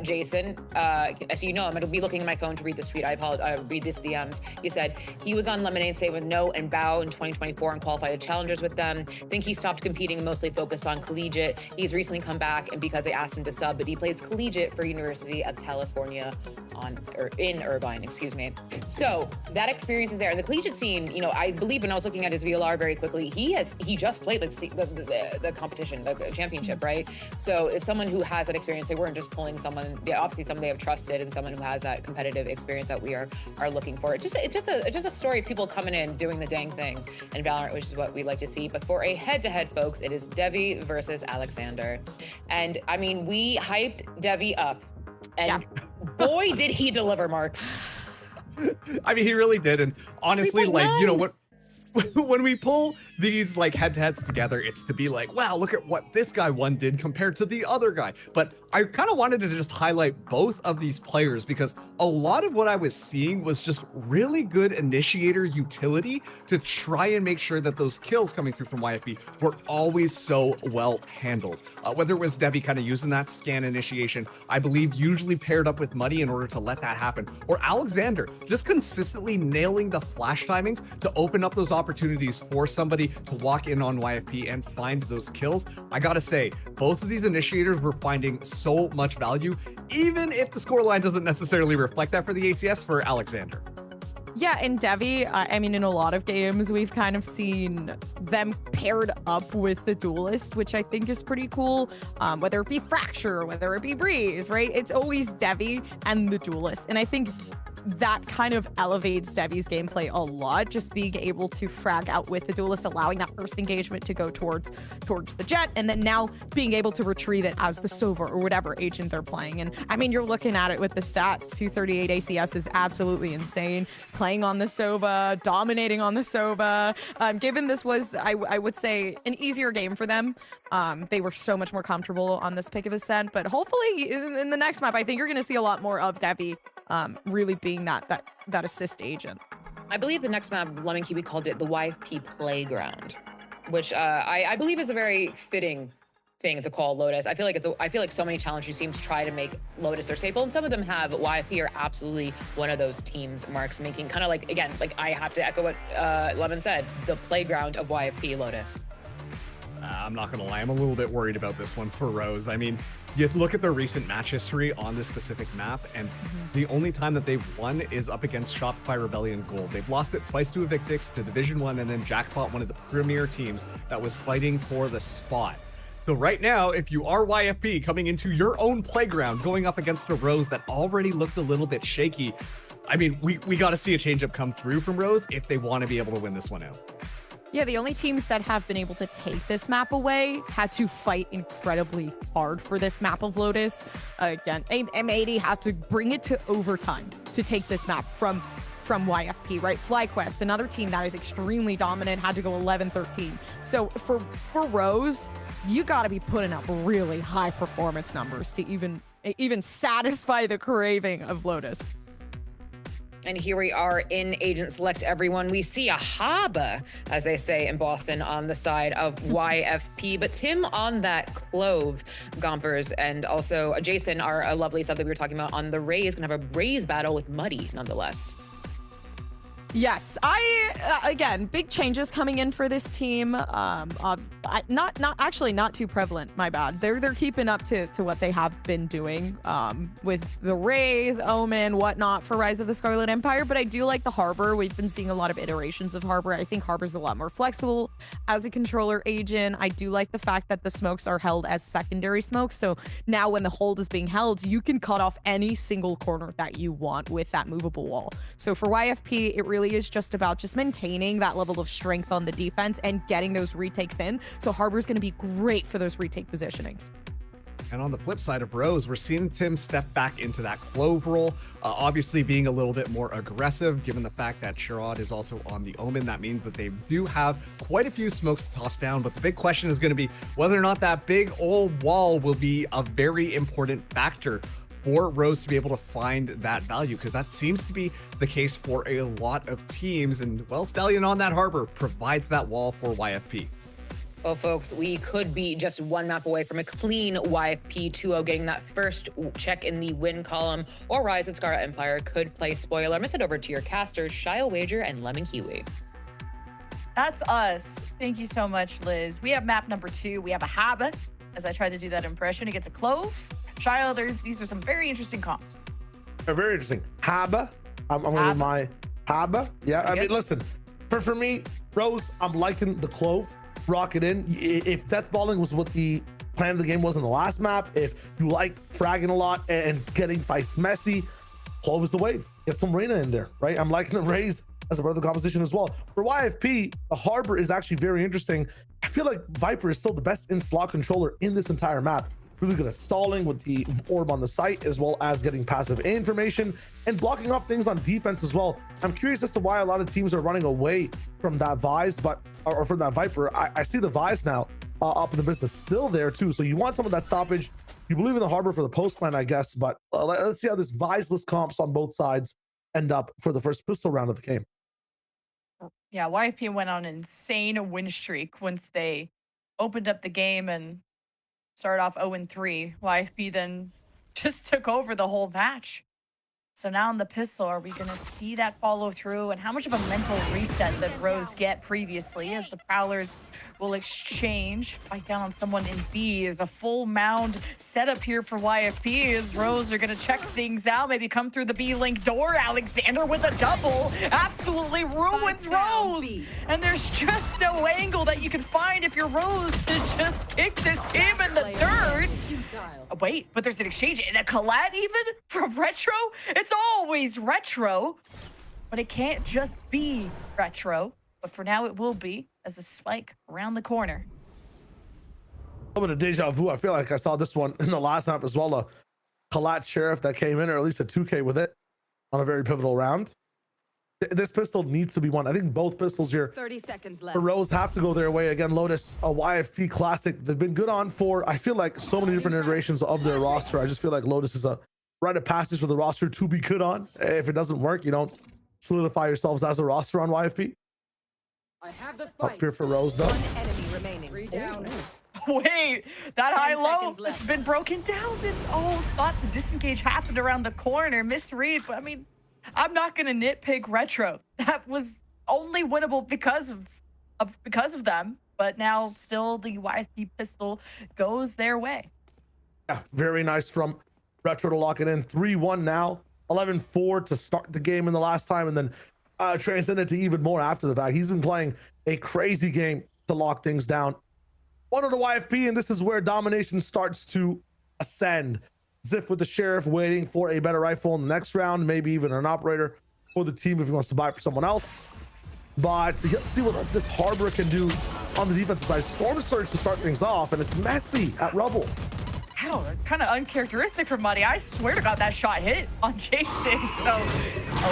Jason, so you know, I'm gonna be looking at my phone to read this tweet. I apologize, read this DMs. He said, he was on Lemonade State with No and Bao in 2024 and qualified the Challengers with them. Think he stopped competing and mostly focused on collegiate. He's recently come back, and because they asked him to sub, but he plays collegiate for University of California in Irvine, excuse me. So that experience is there. And the collegiate scene, you know, I believe when I was looking at his VLR very quickly, he just played the competition, the championship, right? So as someone who has that experience, they weren't just pulling someone, obviously someone they have trusted and someone who has that competitive experience that we are looking for. It's just a story of people coming in, doing the dang thing in Valorant, which is what we like to see. But for a head-to-head, folks, it is Devi versus Alexander. And I mean, we hyped Devi up, and boy, did he deliver, Marks. I mean, he really did. And honestly, like, you know what? When we pull these like head-to-heads together, it's to be like, wow, look at what this guy one did compared to the other guy. But I kind of wanted to just highlight both of these players because a lot of what I was seeing was just really good initiator utility to try and make sure that those kills coming through from YFP were always so well handled. Whether it was Devi kind of using that scan initiation, I believe usually paired up with Muddy in order to let that happen, or Alexander just consistently nailing the flash timings to open up those opportunities for somebody to walk in on YFP and find those kills. I gotta say, both of these initiators were finding so much value, even if the scoreline doesn't necessarily reflect that for the ACS for Alexander. Yeah, and Devi, I mean, in a lot of games, we've kind of seen them paired up with the duelist, which I think is pretty cool. Whether it be Fracture, whether it be Breeze, right? It's always Devi and the duelist. And I think that kind of elevates Devi's gameplay a lot, just being able to frag out with the duelist, allowing that first engagement to go towards the jet, and then now being able to retrieve it as the Sova or whatever agent they're playing. And I mean, you're looking at it with the stats, 238 ACS is absolutely insane. Playing on the Sova, dominating on the Sova. Given this was, I would say, an easier game for them, they were so much more comfortable on this pick of ascent, but hopefully in the next map, I think you're going to see a lot more of Devi really being that assist agent. I believe the next map, Lemon Kiwi called it the YFP Playground, which I believe is a very fitting thing to call Lotus. I feel like so many challengers teams try to make Lotus their staple, and some of them have. YFP are absolutely one of those teams, Marks, making kind of like, again, like I have to echo what Lemon said, the playground of YFP Lotus. I'm not gonna lie, I'm a little bit worried about this one for Rose. I mean, you look at the recent match history on this specific map, and the only time that they've won is up against Shopify Rebellion Gold. They've lost it twice to Evictix, to Division 1, and then Jackpot, one of the premier teams that was fighting for the spot. So right now, if you are YFP coming into your own playground, going up against a Rose that already looked a little bit shaky, I mean, we got to see a changeup come through from Rose if they want to be able to win this one out. Yeah, the only teams that have been able to take this map away had to fight incredibly hard for this map of Lotus. Again, M80 had to bring it to overtime to take this map from YFP, right? FlyQuest, another team that is extremely dominant, had to go 11-13. So for Rose, you got to be putting up really high performance numbers to even satisfy the craving of Lotus. And here we are in Agent Select, everyone. We see a haba, as they say in Boston, on the side of YFP. But Tim on that Clove, Gompers, and also Jason, our lovely sub that we were talking about on the Rays, gonna have a Rays battle with Muddy, nonetheless. Yes, again, big changes coming in for this team. Not too prevalent, my bad. They're keeping up to what they have been doing with the Rays, Omen, whatnot for Rise of the Scarlet Empire. But I do like the Harbor. We've been seeing a lot of iterations of Harbor. I think Harbor's a lot more flexible as a controller agent. I do like the fact that the smokes are held as secondary smokes. So now when the hold is being held, you can cut off any single corner that you want with that movable wall. So for YFP, it really is just about maintaining that level of strength on the defense and getting those retakes in. So Harbor's going to be great for those retake positionings. And on the flip side of Rose, we're seeing Tim step back into that Clove role, obviously being a little bit more aggressive, given the fact that Sherrod is also on the Omen. That means that they do have quite a few smokes to toss down, but the big question is going to be whether or not that big old wall will be a very important factor for Rose to be able to find that value, because that seems to be the case for a lot of teams. And well, Stallion on that harbor provides that wall for YFP. Well, folks, we could be just one map away from a clean YFP 2-0 getting that first check in the win column, or Rise and Scar Empire could play spoiler. I'm gonna send over to your casters, Shio Wager and Lemon Kiwi. That's us. Thank you so much, Liz. We have map number 2. We have a Haba. As I tried to do that impression, it gets a Clove. Shio, these are some very interesting comps. They're very interesting. Haba. I'm going to my Haba. Yeah, I mean, listen, for me, Rose, I'm liking the Clove. Rock it in. If death balling was what the plan of the game was in the last map, if you like fragging a lot and getting fights messy, Clove is the wave. Get some Reyna in there, right? I'm liking the Raze as a part of the composition as well. For YFP, the Harbor is actually very interesting. I feel like Viper is still the best in slot controller in this entire map. Really good at stalling with the orb on the site, as well as getting passive information and blocking off things on defense as well. I'm curious as to why a lot of teams are running away from that Vise, or from that Viper. I see the Vise now up in the business still there too. So you want some of that stoppage. You believe in the Harbor for the post plan, I guess, but let's see how this Viseless comps on both sides end up for the first pistol round of the game. Yeah, YFP went on an insane win streak once they opened up the game and started off 0-3. YFP then just took over the whole match. So now in the pistol, are we going to see that follow through? And how much of a mental reset that Rose get previously as the Prowlers will exchange? Fight down on someone in B is a full mound setup here for YFP as Rose are going to check things out. Maybe come through the B link door. Alexander with a double absolutely ruins Rose. And there's just no angle that you can find if you're Rose to just kick this team in the dirt. Oh, wait, but there's an exchange and a Colette even from Retro? It's always Retro, but it can't just be Retro. But for now, it will be as a spike around the corner. A little bit of deja vu. I feel like I saw this one in the last map as well. A Colette Sheriff that came in, or at least a 2K with it on a very pivotal round. This pistol needs to be won. I think both pistols here 30 seconds left. for Rose have to go their way. Again, Lotus, a YFP classic. They've been good on for, I feel like, so many different iterations of their roster. I just feel like Lotus is a rite of passage for the roster to be good on. If it doesn't work, you don't solidify yourselves as a roster on YFP. I have the spike. Up here for Rose, though. One enemy remaining. 3 down. Wait, that high low, left. it's been broken down. And thought the disengage happened around the corner. Misread, but I mean, I'm not gonna nitpick Retro. That was only winnable because of them. But now still the YFP pistol goes their way. Yeah, very nice from Retro to lock it in. 3-1 now. 11-4 to start the game in the last time, and then transcended to even more after the fact. He's been playing a crazy game to lock things down. One of the YFP, and this is where domination starts to ascend. Ziff with the Sheriff waiting for a better rifle in the next round, maybe even an operator for the team if he wants to buy it for someone else. But let's see what this Harbor can do on the defensive side. Storm Surge to start things off, and it's messy at Rubble. Wow, kind of uncharacteristic for Muddy. I swear to God that shot hit on Jason. So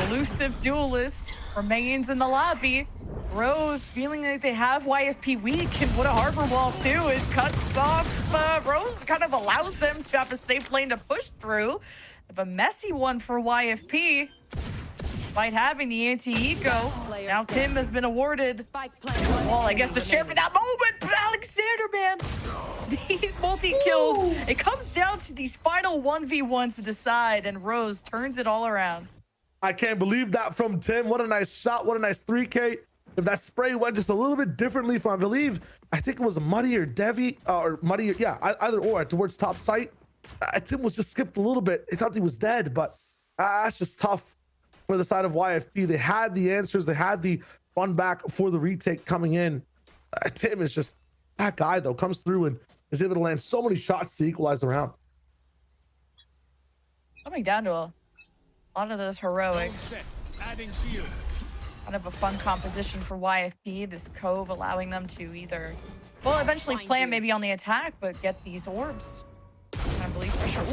elusive duelist remains in the lobby. Rose feeling like they have YFP weak, and what a Harbor wall too. It cuts off Rose, kind of allows them to have a safe lane to push through. A messy one for YFP. Despite having the anti-eco, now Tim has been awarded, well, I guess a share for that moment, but Alexander, man, these multi-kills, it comes down to these final 1v1s to decide, and Rose turns it all around. I can't believe that from Tim. What a nice shot. What a nice 3K. If that spray went just a little bit differently from, I think it was Muddy or Devi, or Muddy, yeah, either or towards top site. Tim was just skipped a little bit. He thought he was dead, but that's just tough for the side of YFP. They had the answers. They had the run back for the retake coming in. Tim is just that guy, though, comes through and is able to land so many shots to equalize the round. Coming down to a lot of those heroics. Kind of a fun composition for YFP. This Cove allowing them to either, well, eventually plan maybe on the attack, but get these orbs. I believe for sure.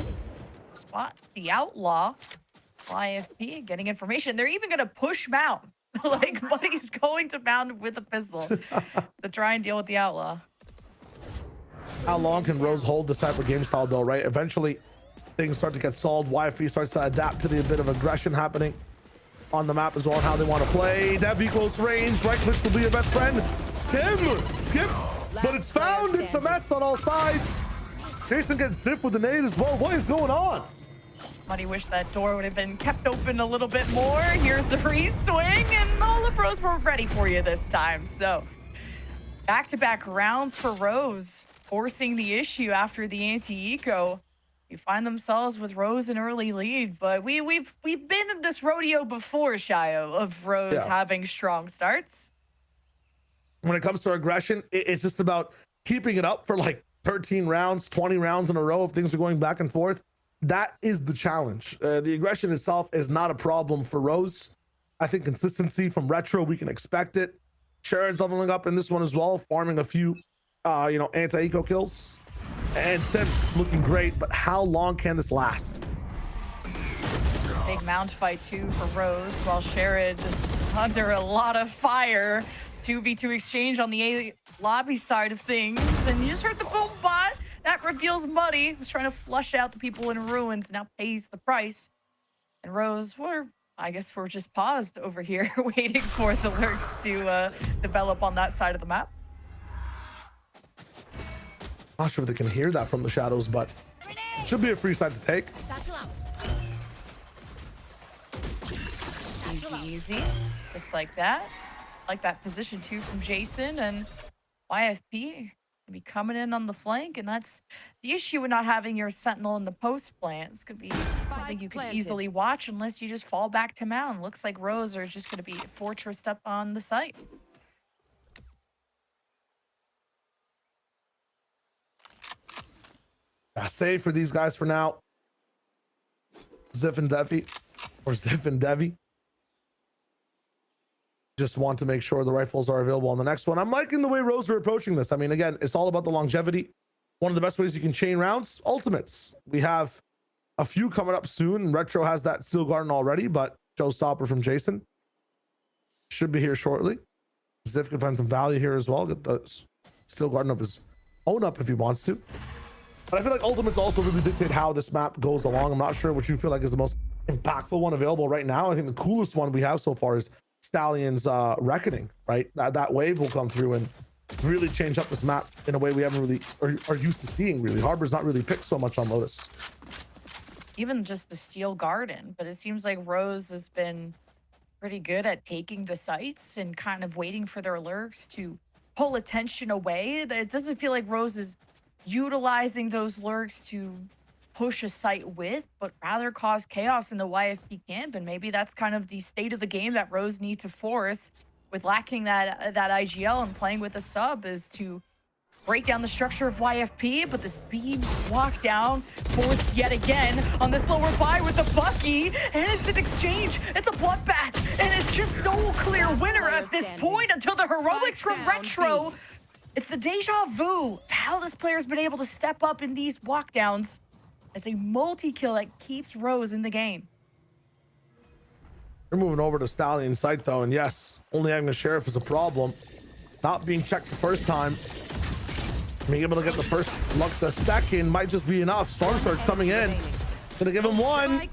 Spot the Outlaw. YFP getting information. They're even going to push Mount. Like, Buddy's going to Mount with a pistol to try and deal with the Outlaw. How long can Rose hold this type of game style, though, right? Eventually, things start to get solved. YFP starts to adapt to the bit of aggression happening on the map as well, and how they want to play. Devi close range, right click will be your best friend. Tim skip, but it's found. It's a mess on all sides. Jason gets zipped with the nade as well. What is going on? Buddy wish that door would have been kept open a little bit more. Here's the re-swing, and all of Rose were ready for you this time. So back-to-back rounds for Rose, forcing the issue after the anti-eco. You find themselves with Rose an early lead, but we've been in this rodeo before, Shio, of Rose having strong starts. When it comes to aggression, it's just about keeping it up for like 13 rounds, 20 rounds in a row if things are going back and forth. That is the challenge. The aggression itself is not a problem for Rose. I think consistency from Retro, we can expect it. Sharon's leveling up in this one as well, farming a few, anti-eco kills. And Tim looking great, but how long can this last? Big mount fight too for Rose, while Sherrod is under a lot of fire. 2v2 exchange on the A lobby side of things, and you just heard the boom bot. That reveals Muddy was trying to flush out the people in ruins, now pays the price. And Rose, I guess we're just paused over here, waiting for the lurks to develop on that side of the map. Not sure if they can hear that from the shadows, but it should be a free side to take. Easy, just like that. Like that position too from Jason, and YFP gonna be coming in on the flank, and that's the issue with not having your sentinel in the post plant. It's gonna be something you can easily watch unless you just fall back to mound. Looks like Rose are just gonna be fortressed up on the site. Save for these guys for now. Ziff and Devi, or Ziff and Devi. Just want to make sure the rifles are available on the next one. I'm liking the way Rose are approaching this. I mean, again, it's all about the longevity. One of the best ways you can chain rounds, ultimates. We have a few coming up soon. Retro has that Steel Garden already, but showstopper from Jason should be here shortly. Ziff can find some value here as well. Get the Steel Garden of his own up if he wants to. But I feel like ultimates also really dictate how this map goes along. I'm not sure what you feel like is the most impactful one available right now. I think the coolest one we have so far is Stallion's Reckoning, right? That wave will come through and really change up this map in a way we haven't really are used to seeing. Really, Harbor's not really picked so much on Lotus. Even just the Steel Garden, but it seems like Rose has been pretty good at taking the sites and kind of waiting for their lurks to pull attention away. It doesn't feel like Rose is utilizing those lurks to push a site with, but rather cause chaos in the YFP camp. And maybe that's kind of the state of the game that Rose need to force with lacking that IGL and playing with a sub, is to break down the structure of YFP. But this beam walk down forced yet again on this lower buy with the Bucky, and it's an exchange. It's a bloodbath, and it's just no clear winner at this point until the heroics from Retro. It's the deja vu of how this player's been able to step up in these walkdowns. It's a multi-kill that keeps Rose in the game. We're moving over to Stallion's site though, and yes, only having the sheriff is a problem. Not being checked the first time. Being able to get the first luck the second might just be enough. Storm Surge coming in. Gonna give him one.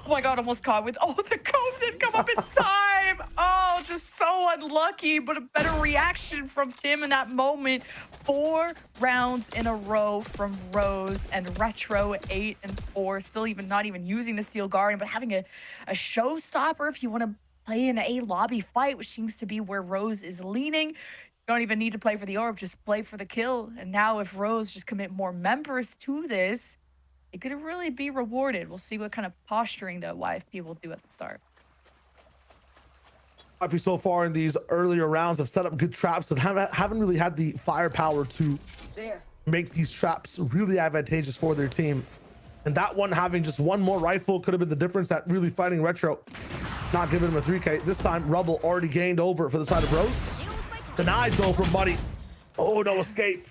Oh my god, almost caught with, the cove didn't come up in time. Oh, just so unlucky, but a better reaction from Tim in that moment. 4 rounds in a row from Rose, and Retro 8 and 4. Still not even using the Steel Guardian, but having a showstopper if you want to play in a lobby fight, which seems to be where Rose is leaning. You don't even need to play for the orb, just play for the kill. And now if Rose just commit more members to this, it could really be rewarded. We'll see what kind of posturing the YFP will do at the start. YFP so far in these earlier rounds have set up good traps that haven't really had the firepower to make these traps really advantageous for their team. And that one, having just one more rifle, could have been the difference at really fighting Retro. Not giving him a 3K. This time, Rubble already gained over for the side of Rose. Denied though from Buddy. Oh, no escape.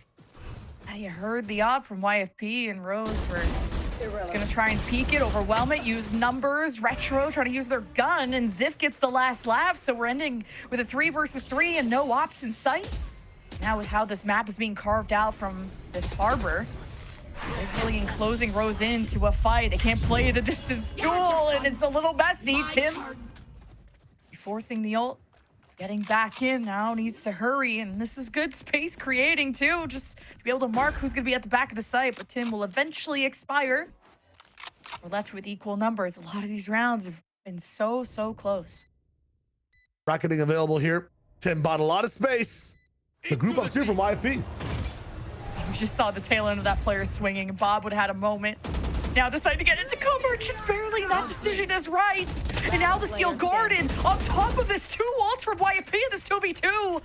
You heard the op from YFP, and Rose is gonna try and peek it, overwhelm it, use numbers. Retro trying to use their gun, and Ziff gets the last laugh. So we're ending with a 3 versus 3 and no ops in sight. Now with how this map is being carved out from this harbor, Is really enclosing Rose into a fight. They can't play the distance duel, and it's a little messy. Tim forcing the ult, getting back in now, needs to hurry, and this is good space creating too, just to be able to mark who's gonna be at the back of the site, but Tim will eventually expire. We're left with equal numbers. A lot of these rounds have been so close. Bracketing available here. Tim bought a lot of space. The group up here from YFP. We just saw the tail end of that player swinging, and Bob would have had a moment. Now decided to get into cover, just barely, and that decision is right. And now the Steel Garden on top of this 2 ults from YFP in this 2v2.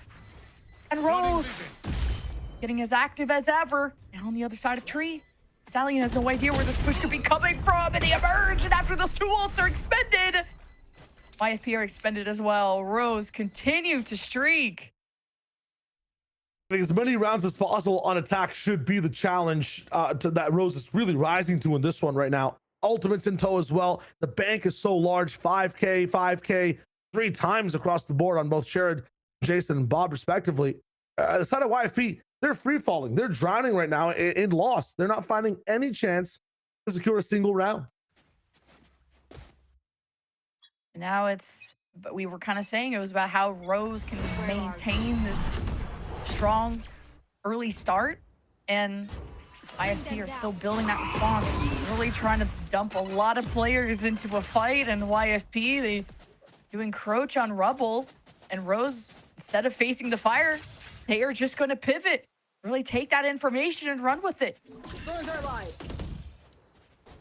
And Rose getting as active as ever. Now on the other side of tree. Stallion has no idea where this push could be coming from, and they emerge, and after those 2 ults are expended, YFP are expended as well. Rose continue to streak. As many rounds as possible on attack should be the challenge that Rose is really rising to in this one right now. Ultimates in tow as well. The bank is so large, 5K, 3 times across the board on both Sherrod, Jason, and Bob respectively. The side of YFP, they're free falling. They're drowning right now in loss. They're not finding any chance to secure a single round. Now but we were kind of saying it was about how Rose can maintain this strong early start, and YFP are still building that response, really trying to dump a lot of players into a fight, and YFP, they do encroach on Rubble, and Rose, instead of facing the fire, they are just going to pivot, really take that information and run with it.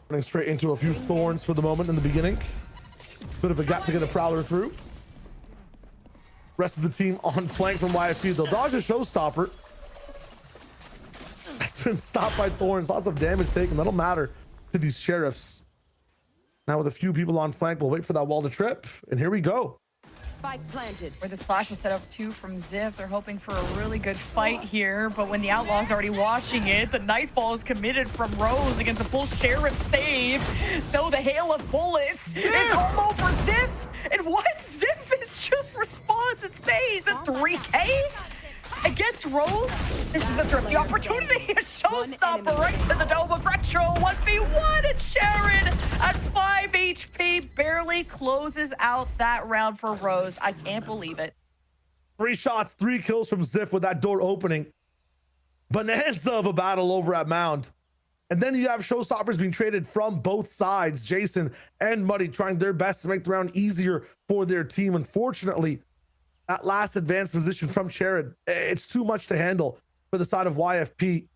Running straight into a few thorns for the moment in the beginning. Bit of a gap to get a prowler through. Rest of the team on flank from YFP. They'll dodge a showstopper. That's been stopped by thorns. Lots of damage taken. That'll matter to these sheriffs. Now with a few people on flank, we'll wait for that wall to trip. And here we go. Spike planted. Where this flash is set up too from Ziv. They're hoping for a really good fight here, but when the Outlaw's already watching it, the Nightfall is committed from Rose against a full Sheriff save. So the hail of bullets is all over Ziv. And what? Ziv is just response. It's phase at 3K against Rose. This is a thrifty opportunity. A showstopper right to the dome of Retro. 1v1, and Sharon at 5 HP barely closes out that round for Rose. I can't believe it. 3 shots, 3 kills from Ziff with that door opening. Bonanza of a battle over at Mound. And then you have showstoppers being traded from both sides. Jason and Muddy trying their best to make the round easier for their team. Unfortunately, that last advanced position from Sherrod, it's too much to handle for the side of YFP.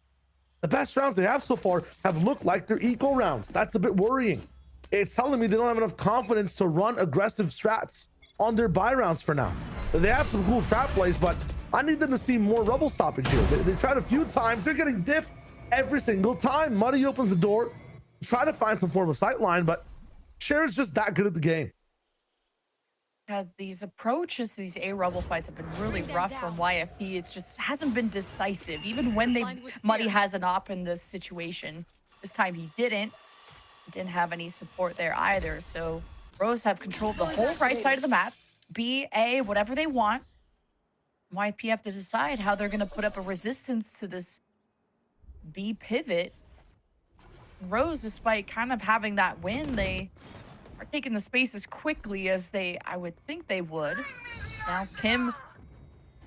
The best rounds they have so far have looked like they're equal rounds. That's a bit worrying. It's telling me they don't have enough confidence to run aggressive strats on their buy rounds for now. They have some cool trap plays, but I need them to see more rubble stoppage here. They tried a few times. They're getting diffed every single time. Muddy opens the door, try to find some form of sightline, but Sherrod's just that good at the game. These approaches, these A-Rubble fights have been really rough from YFP. It just hasn't been decisive. Even when Muddy has an op in this situation, this time he didn't. He didn't have any support there either. So Rose have controlled the whole right side of the map. B, A, whatever they want. YFP have to decide how they're going to put up a resistance to this B pivot. Rose, despite kind of having that win, they are taking the space as quickly as I would think they would. So now Tim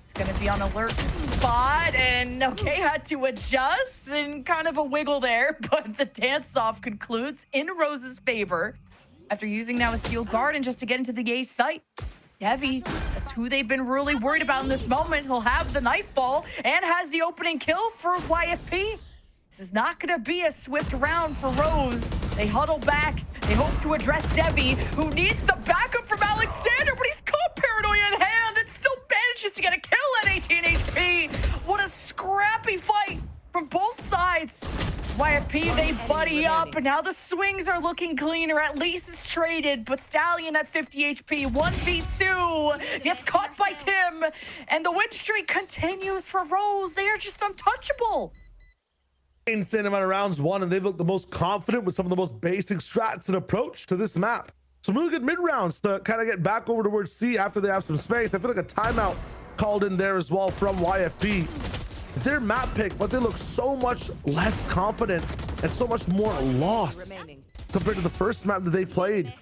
is going to be on alert spot, and okay, had to adjust and kind of a wiggle there, but the dance-off concludes in Rose's favor after using now a Steel Garden just to get into the A site. Devi, that's who they've been really worried about in this moment. He'll have the Nightfall and has the opening kill for YFP. This is not going to be a swift round for Rose. They huddle back. They hope to address Devi, who needs some backup from Alexander, but he's caught Paranoia in hand and still manages to get a kill at 18 HP. What a scrappy fight from both sides. YFP, they buddy up, and now the swings are looking cleaner. At least it's traded, but Stallion at 50 HP, 1v2, gets caught by Tim, and the win streak continues for Rose. They are just untouchable. Insane amount of rounds won, and they've looked the most confident with some of the most basic strats and approach to this map. Some really good mid rounds to kind of get back over towards C after they have some space. I feel like a timeout called in there as well from YFP. Their map pick, but they look so much less confident and so much more lost compared to the first map that they played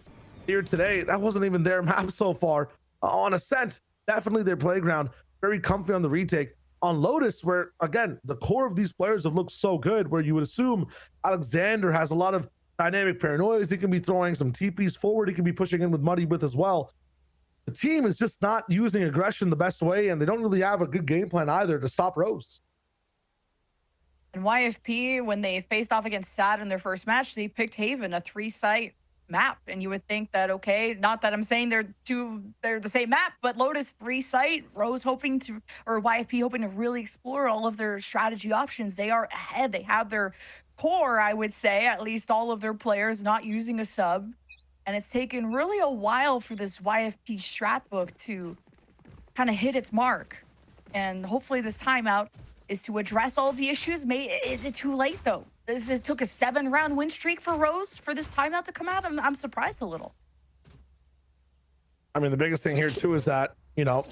here today. That wasn't even their map so far. On Ascent, definitely their playground. Very comfy on the retake. On Lotus, where again the core of these players have looked so good, where you would assume Alexander has a lot of dynamic paranoias. He can be throwing some TPs forward. He can be pushing in with Muddy with as well. The team is just not using aggression the best way, and they don't really have a good game plan either to stop Rose. And YFP, when they faced off against SAD in their first match, they picked Haven, a 3-site map. And you would think that, okay, not that I'm saying they're the same map, but Lotus 3-site, Rose hoping to, or YFP hoping to really explore all of their strategy options. They are ahead. They have their core, I would say, at least all of their players not using a sub. And it's taken really a while for this YFP strat book to kind of hit its mark. And hopefully this timeout is to address all of the issues. Is it too late though? It took a 7-round win streak for Rose for this timeout to come out. I'm surprised a little. I mean, the biggest thing here too is that, you know,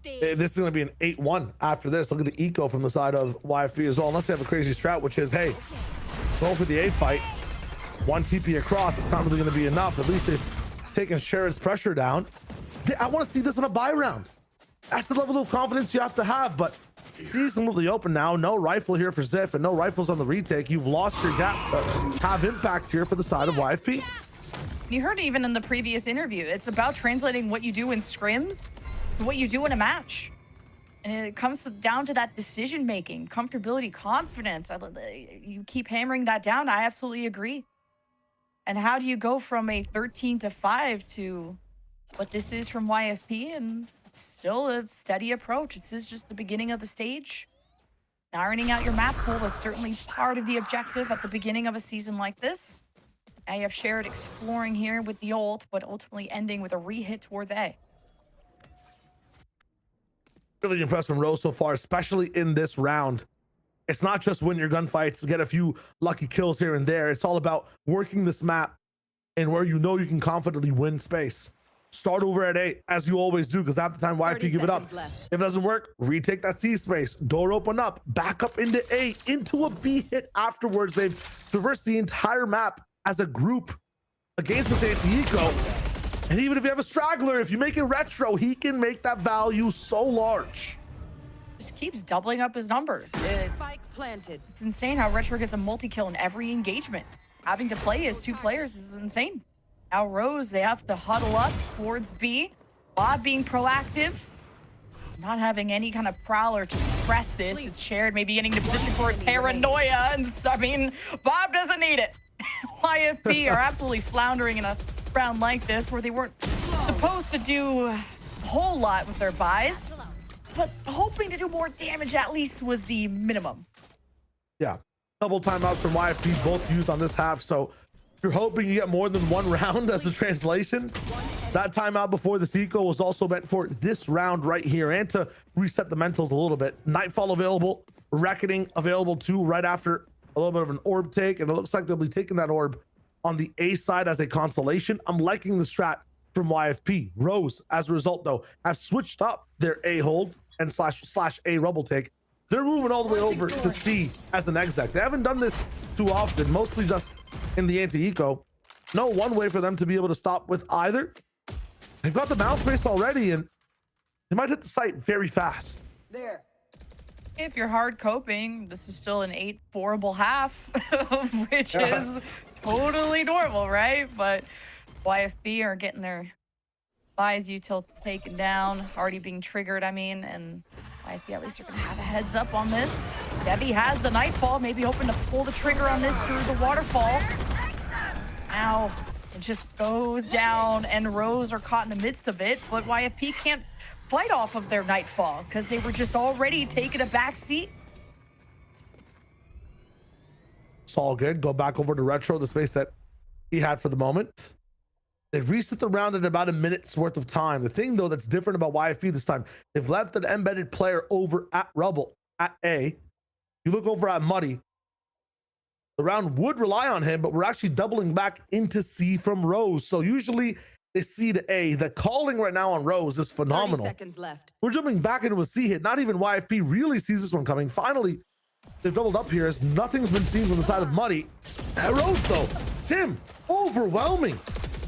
this is going to be an 8-1 after this. Look at the eco from the side of YFP as well, unless they have a crazy strat, which is, hey, go for the A fight. 1 TP across, it's not really going to be enough. At least they've taken Sherrod's pressure down. I want to see this in a buy round. That's the level of confidence you have to have, but season will be open now. No rifle here for Ziff and no rifles on the retake. You've lost your gap to have impact here for the side of YFP. You heard even in the previous interview, it's about translating what you do in scrims to what you do in a match. And it comes down to that decision making, comfortability, confidence. You keep hammering that down. I absolutely agree. And how do you go from a 13-5 to what this is from YFP? And it's still a steady approach. This is just the beginning of the stage. Ironing out your map pool is certainly part of the objective at the beginning of a season like this. Now you have Sherrod exploring here with the ult, but ultimately ending with a re-hit towards A. Really impressed from Rose so far, especially in this round. It's not just win your gunfights, get a few lucky kills here and there. It's all about working this map and where you know you can confidently win space. Start over at A, as you always do, because half the time YFP give it up. If it doesn't work, retake that C space. Door open up, back up into A, into a B hit afterwards. They've traversed the entire map as a group against this anti-eco. And even if you have a straggler, if you make it retro, he can make that value so large. Just keeps doubling up his numbers. It's insane how retro gets a multi-kill in every engagement. Having to play as 2 players is insane. Now Rose, they have to huddle up towards B. Bob being proactive, not having any kind of prowler to suppress this. It's Shared, maybe getting into position for paranoia. And I mean, Bob doesn't need it. YFP are absolutely floundering in a round like this where they weren't supposed to do a whole lot with their buys, but hoping to do more damage at least was the minimum. Yeah, double timeouts from YFP, both used on this half. So if you're hoping you get more than 1 round as a translation, that timeout before the eco was also meant for this round right here and to reset the mentals a little bit. Nightfall available, Reckoning available too right after a little bit of an orb take, and it looks like they'll be taking that orb on the A side as a consolation. I'm liking the strat from YFP. Rose, as a result though, have switched up their A hold and slash A rubble take. They're moving all the way over to C as an exec. They haven't done this too often, mostly just in the anti-eco. No one way for them to be able to stop with either. They've got the bounce space already, and they might hit the site very fast. There. If you're hard coping, this is still an 8-4-able half, which is totally normal, right? But YFB are getting their buys util taken down, already being triggered, I mean, and YFB at least are gonna have a heads up on this. Debbie has the Nightfall, maybe hoping to pull the trigger on this through the waterfall. Now it just goes down, and Rose are caught in the midst of it, but YFP can't fight off of their Nightfall because they were just already taking a back seat. It's all good. Go back over to retro, the space that he had for the moment. They've reset the round in about a minute's worth of time. The thing though that's different about YFP this time, they've left an embedded player over at Rubble at A. You look over at Muddy, the round would rely on him, but we're actually doubling back into C from Rose. So usually it's C to A. The calling right now on Rose is phenomenal. 30 seconds left. We're jumping back into a C hit. Not even YFP really sees this one coming. Finally, they've doubled up here as nothing's been seen from the side of Muddy. Rose though, Tim, overwhelming.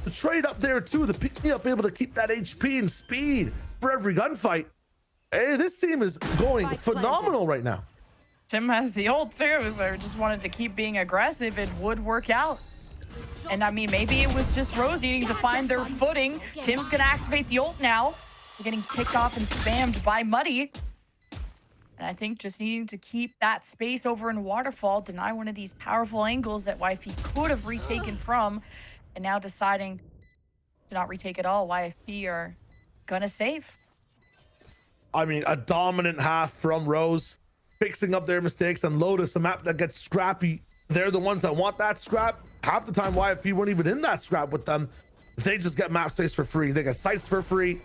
The trade up there too, the pick me up, able to keep that HP and speed for every gunfight. Hey, this team is going phenomenal right now. Tim has the ult too, so just wanted to keep being aggressive. It would work out. And I mean, maybe it was just Rose needing to find their footing. Tim's gonna activate the ult now. They're getting picked off and spammed by Muddy. And I think just needing to keep that space over in Waterfall, deny one of these powerful angles that YFP could have retaken from, and now deciding to not retake at all. YFP are gonna save. I mean, a dominant half from Rose, fixing up their mistakes, and Lotus, a map that gets scrappy. They're the ones that want that scrap. Half the time YFP weren't even in that scrap with them. They just get map space for free. They get sites for free.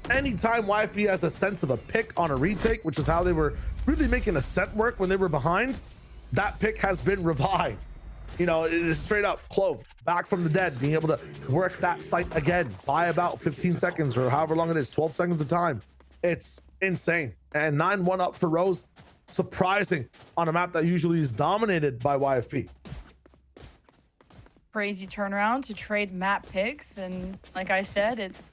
Anytime YFP has a sense of a pick on a retake, which is how they were really making a set work when they were behind, that pick has been revived. You know, it is straight up Clove, back from the dead, being able to work that site again by about 15 seconds or however long it is, 12 seconds of time. It's insane. And 9-1 up for Rose. Surprising on a map that usually is dominated by YFP. Crazy turnaround to trade map picks. And like I said, it's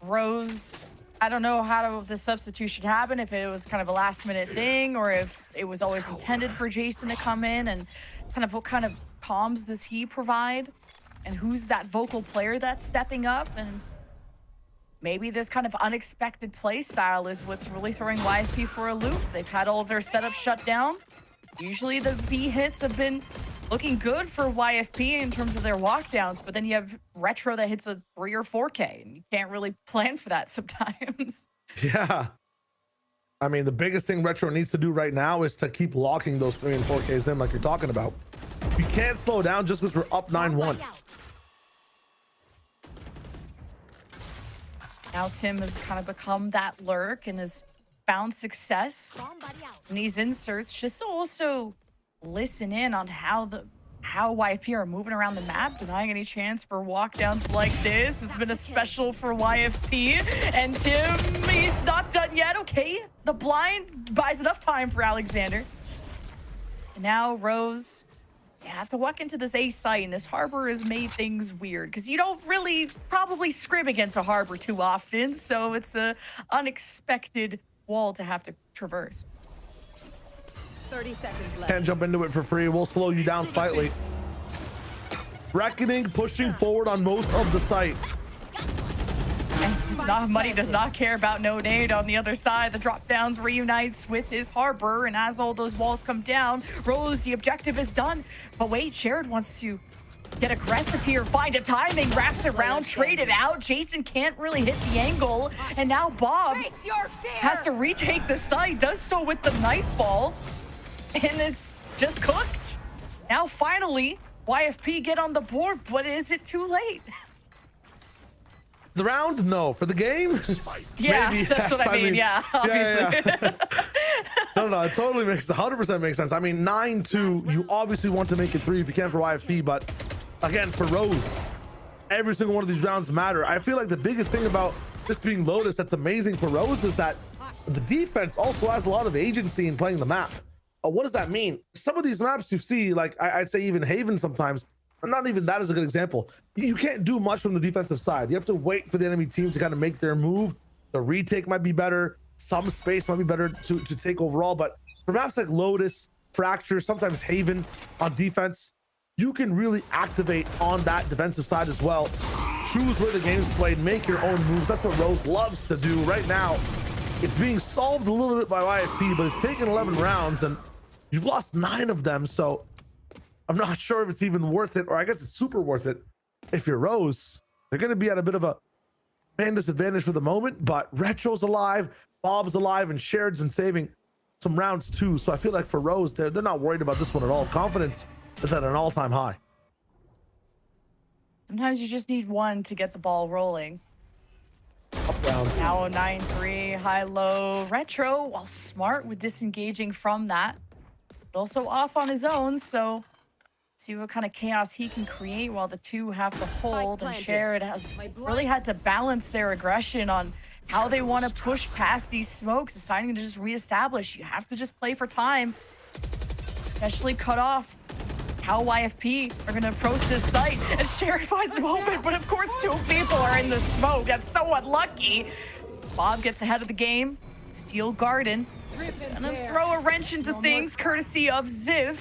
Rose. I don't know how the substitution happened, if it was kind of a last minute thing or if it was always intended for Jason to come in, and kind of what kind of comms does he provide, and who's that vocal player that's stepping up. And maybe this kind of unexpected play style is what's really throwing YFP for a loop. They've had all of their setups shut down. Usually the V hits have been looking good for YFP in terms of their walkdowns, but then you have Retro that hits a 3 or 4K, and you can't really plan for that sometimes. Yeah. I mean, the biggest thing Retro needs to do right now is to keep locking those 3 and 4Ks in like you're talking about. You can't slow down just because we're up 9-1. Now Tim has kind of become that lurk and has found success in these inserts, just to also listen in on how YFP are moving around the map, denying any chance for walkdowns like this. Has been a special for YFP, and Tim, he's not done yet. Okay, the blind buys enough time for Alexander. And now Rose, you have to walk into this A site, and this harbor has made things weird because you don't really probably scrim against a harbor too often, so it's a unexpected wall to have to traverse. 30 seconds left. Can't jump into it for free. We'll slow you down slightly. Reckoning pushing forward on most of the site. And Muddy does not care about no nade on the other side. The drop downs reunites with his harbor, and as all those walls come down, Rose, the objective is done. But wait, Shared wants to get aggressive here, find a timing, wraps around, trade it out. Jason can't really hit the angle, and now Bob has to retake the site, does so with the Nightfall, and it's just cooked. Now finally, YFP get on the board, but is it too late? The round? No. For the game? Yeah, maybe, that's what I mean. Yeah, obviously. Yeah. No, it totally makes 100% makes sense. I mean, 9-2, you obviously want to make it 3 if you can for YFP, but again, for Rose, every single one of these rounds matter. I feel like the biggest thing about this being Lotus that's amazing for Rose is that the defense also has a lot of agency in playing the map. What does that mean? Some of these maps you see, like I'd say even Haven sometimes, not even that is a good example. You can't do much from the defensive side. You have to wait for the enemy team to kind of make their move. The retake might be better. Some space might be better to take overall. But for maps like Lotus, Fracture, sometimes Haven on defense, you can really activate on that defensive side as well. Choose where the game's played, make your own moves. That's what Rose loves to do right now. It's being solved a little bit by YFP, but it's taken 11 rounds and you've lost 9 of them. So I'm not sure if it's even worth it, or I guess it's super worth it. If you're Rose, they're going to be at a bit of a man disadvantage for the moment, but Retro's alive, Bob's alive, and Shared's been saving some rounds too. So I feel like for Rose, they're not worried about this one at all. Confidence is at an all-time high. Sometimes you just need one to get the ball rolling. Up, down. Now a 9-3, high-low. Retro, while smart with disengaging from that, but also off on his own, so see what kind of chaos he can create while the two have to hold. And Shared has really had to balance their aggression on how they want to push past these smokes, deciding to just reestablish. You have to just play for time. especially cut off how YFP are going to approach this site. And Sharon finds a moment, but of course 2 people are in the smoke. That's so unlucky. Bob gets ahead of the game. Steel Garden. Gonna throw a wrench into things, courtesy of Ziv.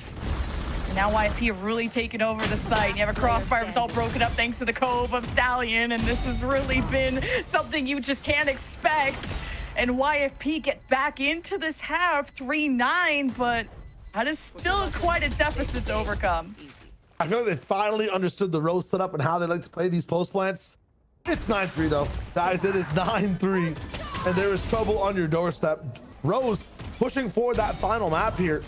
And now YFP have really taken over the site. You have a crossfire, it's all broken up thanks to the Cove of Stallion, and this has really been something you just can't expect. And YFP get back into this half, 3-9, but that is still quite a deficit to overcome. I feel like they finally understood the Rose setup and how they like to play these post plants. It's 9-3 though. Guys, it is 9-3, and there is trouble on your doorstep. Rose pushing for that final map here.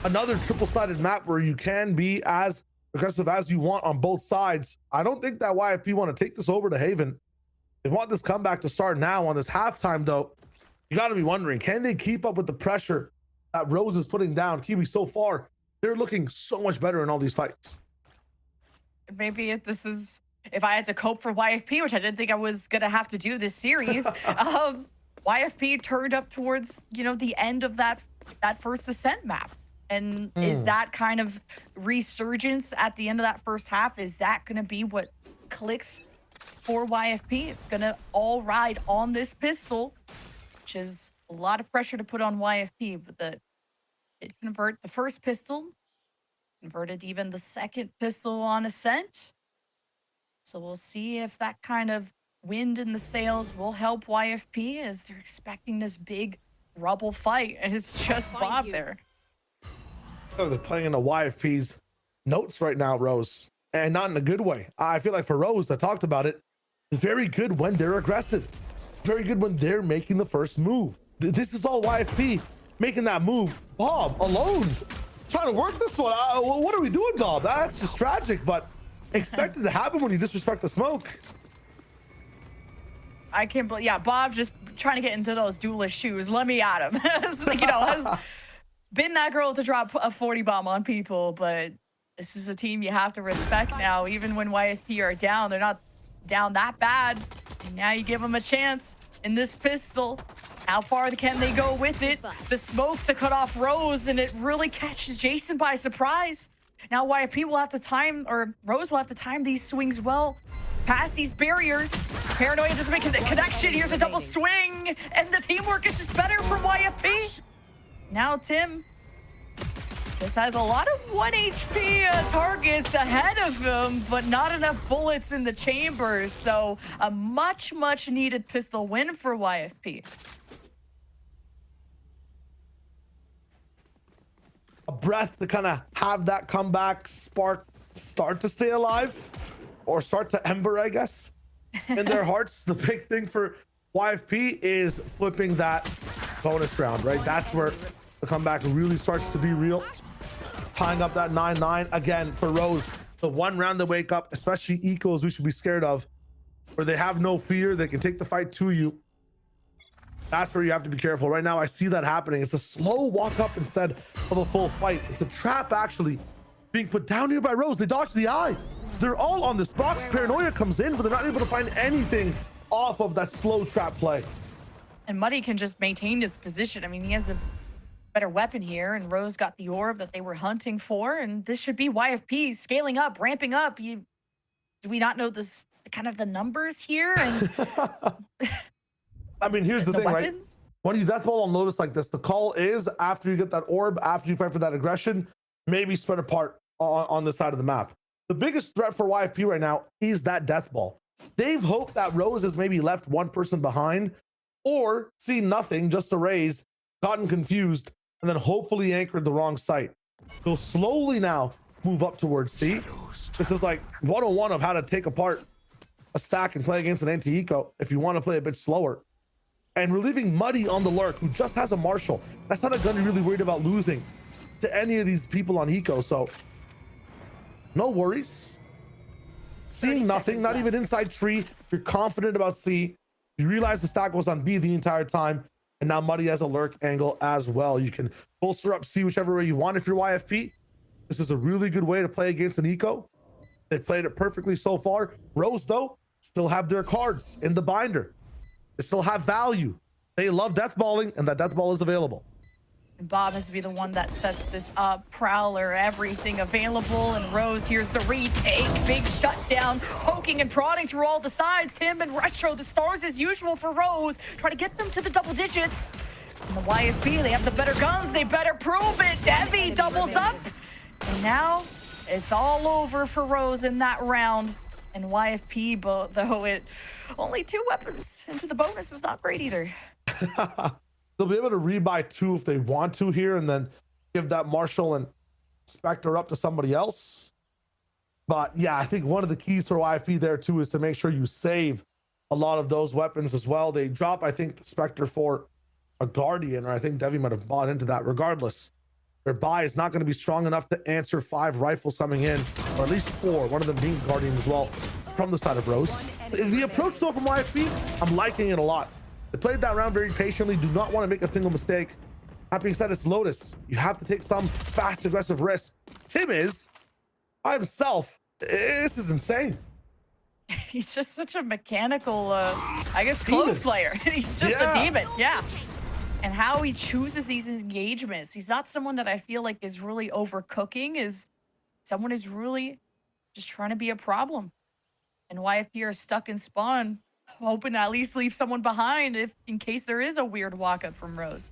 Another triple-sided map where you can be as aggressive as you want on both sides. I don't think that YFP want to take this over to Haven. They want this comeback to start now on this halftime though. You got to be wondering, can they keep up with the pressure that Rose is putting down? Kiwi, so far, they're looking so much better in all these fights. Maybe if I had to cope for YFP, which I didn't think I was going to have to do this series, YFP turned up towards, the end of that first Ascent map. And is that kind of resurgence at the end of that first half, is that going to be what clicks for YFP? It's going to all ride on this pistol, which is a lot of pressure to put on YFP, but it convert the first pistol, converted even the second pistol on Ascent. So we'll see if that kind of wind in the sails will help YFP as they're expecting this big rubble fight, and it's just Bob there. Oh, they're playing into YFP's notes right now, Rose, and not in a good way. I feel like for Rose, I talked about it, it's very good when they're aggressive, very good when they're making the first move. This is all YFP making that move. Bob alone trying to work this one. What are we doing, Bob? That's just tragic, but expected to happen when you disrespect the smoke. I can't believe, yeah, Bob just trying to get into those duelist shoes. Let me at him. Has been that girl to drop a 40 bomb on people, but this is a team you have to respect now. Even when YFP are down, they're not down that bad. And now you give them a chance in this pistol. How far can they go with it? The smokes to cut off Rose, and it really catches Jason by surprise. Now YFP will have to time, or Rose will have to time these swings well. Past these barriers. Paranoia doesn't make a connection. Here's a double swing, and the teamwork is just better for YFP. Now Tim just has a lot of 1 HP targets ahead of him, but not enough bullets in the chambers. So a much needed pistol win for YFP. A breath to kind of have that comeback spark start to stay alive, or start to ember, I guess, in their hearts. The big thing for YFP is flipping that bonus round, right? That's where the comeback really starts to be real. Tying up that 9-9 again for Rose. The one round they wake up, especially ecos, we should be scared of, where they have no fear, they can take the fight to you. That's where you have to be careful. Right now, I see that happening. It's a slow walk up instead of a full fight. It's a trap actually being put down here by Rose. They dodge the eye. They're all on this box. Paranoia comes in, but they're not able to find anything off of that slow trap play. And Muddy can just maintain his position. I mean, he has the better weapon here, and Rose got the orb that they were hunting for, and this should be YFP scaling up, ramping up. Do we not know this kind of the numbers here? And I mean, here's the thing, weapons? Right? When you death ball on Lotus like this, the call is after you get that orb, after you fight for that aggression, maybe spread apart on this side of the map. The biggest threat for YFP right now is that death ball. They've hoped that Rose has maybe left one person behind, or seen nothing, just a raise, gotten confused, and then hopefully anchored the wrong site. They'll slowly now move up towards C. This is like 101 of how to take apart a stack and play against an anti-eco if you want to play a bit slower. And we're leaving Muddy on the lurk, who just has a Marshall. That's not a gun you're really worried about losing to any of these people on eco, so no worries. Seeing nothing, not even inside tree. You're confident about C. You realize the stack was on B the entire time, and now Muddy has a lurk angle as well. You can bolster up C whichever way you want if you're YFP. This is a really good way to play against an eco. They've played it perfectly so far. Rose, though, still have their cards in the binder. They still have value. They love deathballing, and that deathball is available. And Bob has to be the one that sets this up. Prowler, everything available. And Rose, here's the retake. Big shutdown, poking and prodding through all the sides. Tim and Retro, the stars as usual for Rose. Try to get them to the double digits. And the YFP, they have the better guns. They better prove it. Devi doubles up. And now it's all over for Rose in that round. And YFP, but though it only 2 weapons into the bonus is not great either. They'll be able to rebuy 2 if they want to here, and then give that Marshall and Spectre up to somebody else. But yeah, I think one of the keys for YFP there too is to make sure you save a lot of those weapons as well. They drop, I think, the Spectre for a Guardian, or I think Devi might have bought into that. Regardless, their buy is not going to be strong enough to answer 5 rifles coming in, or at least 4, one of them being Guardian as well, from the side of Rose. The approach though from YFP, I'm liking it a lot. They played that round very patiently, do not want to make a single mistake. That being said, it's Lotus. You have to take some fast, aggressive risks. Tim is, by himself, this is insane. He's just such a mechanical, I guess, close player. He's just a demon, yeah. And how he chooses these engagements. He's not someone that I feel like is really overcooking, is someone who's really just trying to be a problem. And YFP are stuck in spawn, hoping to at least leave someone behind if in case there is a weird walk-up from Rose.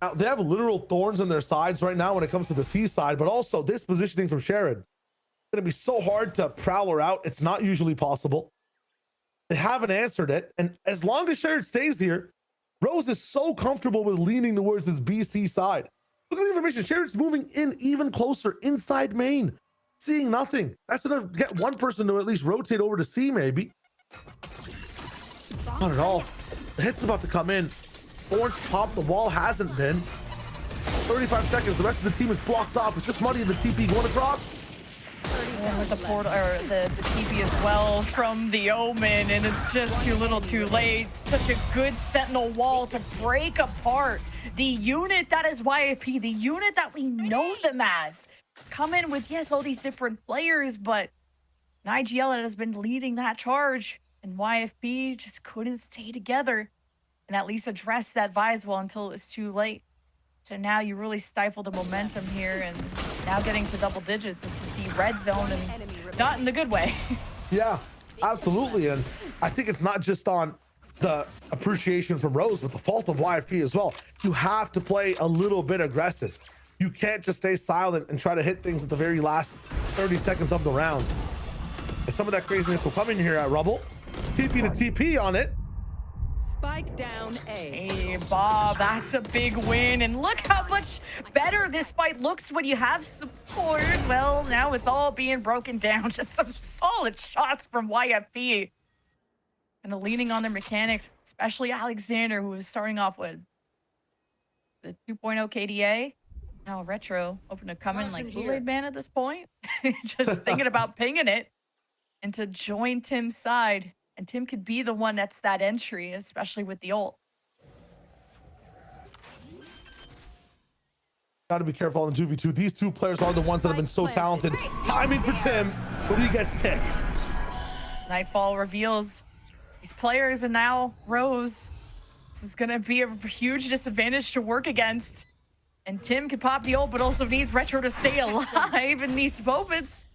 Now, they have literal thorns in their sides right now when it comes to the C side, but also this positioning from Sherrod. It's going to be so hard to Prowler out. It's not usually possible. They haven't answered it. And as long as Sherrod stays here, Rose is so comfortable with leaning towards this BC side. Look at the information. Sherrod's moving in even closer inside main, seeing nothing. That's enough to get one person to at least rotate over to C maybe. Not at all. The hit's about to come in. Thorns pop, the wall hasn't been. 35 seconds, the rest of the team is blocked off. It's just Muddy and the TP going across. And with the portal, or the TP as well from the Omen, and it's just too little too late. Such a good sentinel wall to break apart the unit that is YFP, the unit that we know them as. Come in with, yes, all these different players, but IGL has been leading that charge, and YFP just couldn't stay together and at least address that Viswell until it's too late. So now you really stifle the momentum here, and now getting to double digits. This is the red zone, and not in the good way. Yeah, absolutely. And I think it's not just on the appreciation from Rose, but the fault of YFP as well. You have to play a little bit aggressive. You can't just stay silent and try to hit things at the very last 30 seconds of the round. And some of that craziness will come in here at Rubble. TP to TP on it. Spike down A. Hey, Bob, that's a big win. And look how much better this fight looks when you have support. Well, now it's all being broken down. Just some solid shots from YFP. And leaning on their mechanics, especially Alexander, who is starting off with the 2.0 KDA. Now Retro hoping to come in like Kool-Aid Man at this point. Just thinking about pinging it and to join Tim's side. And Tim could be the one that's that entry, especially with the ult. Got to be careful on the 2v2. These two players are the ones that have been so talented. Timing for Tim, but he gets ticked. Nightfall reveals these players, and now Rose. This is going to be a huge disadvantage to work against. And Tim can pop the ult, but also needs Retro to stay alive in these moments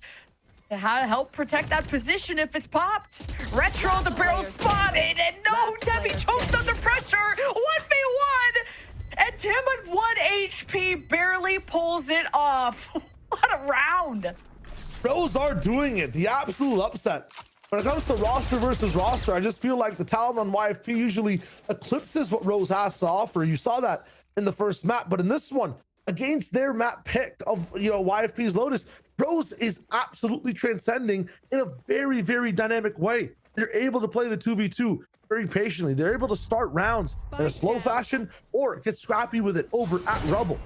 to help protect that position if it's popped. Retro, the barrel spotted, and no, Debbie chokes under pressure. 1v1, and Tim at 1 HP barely pulls it off. What a round. Pros are doing it, the absolute upset. When it comes to roster versus roster, I just feel like the talent on YFP usually eclipses what Rose has to offer. You saw that in the first map, but in this one, against their map pick of YFP's Lotus, Rose is absolutely transcending in a very, very dynamic way. They're able to play the 2v2 very patiently. They're able to start rounds in a slow fashion or get scrappy with it over at Rubble.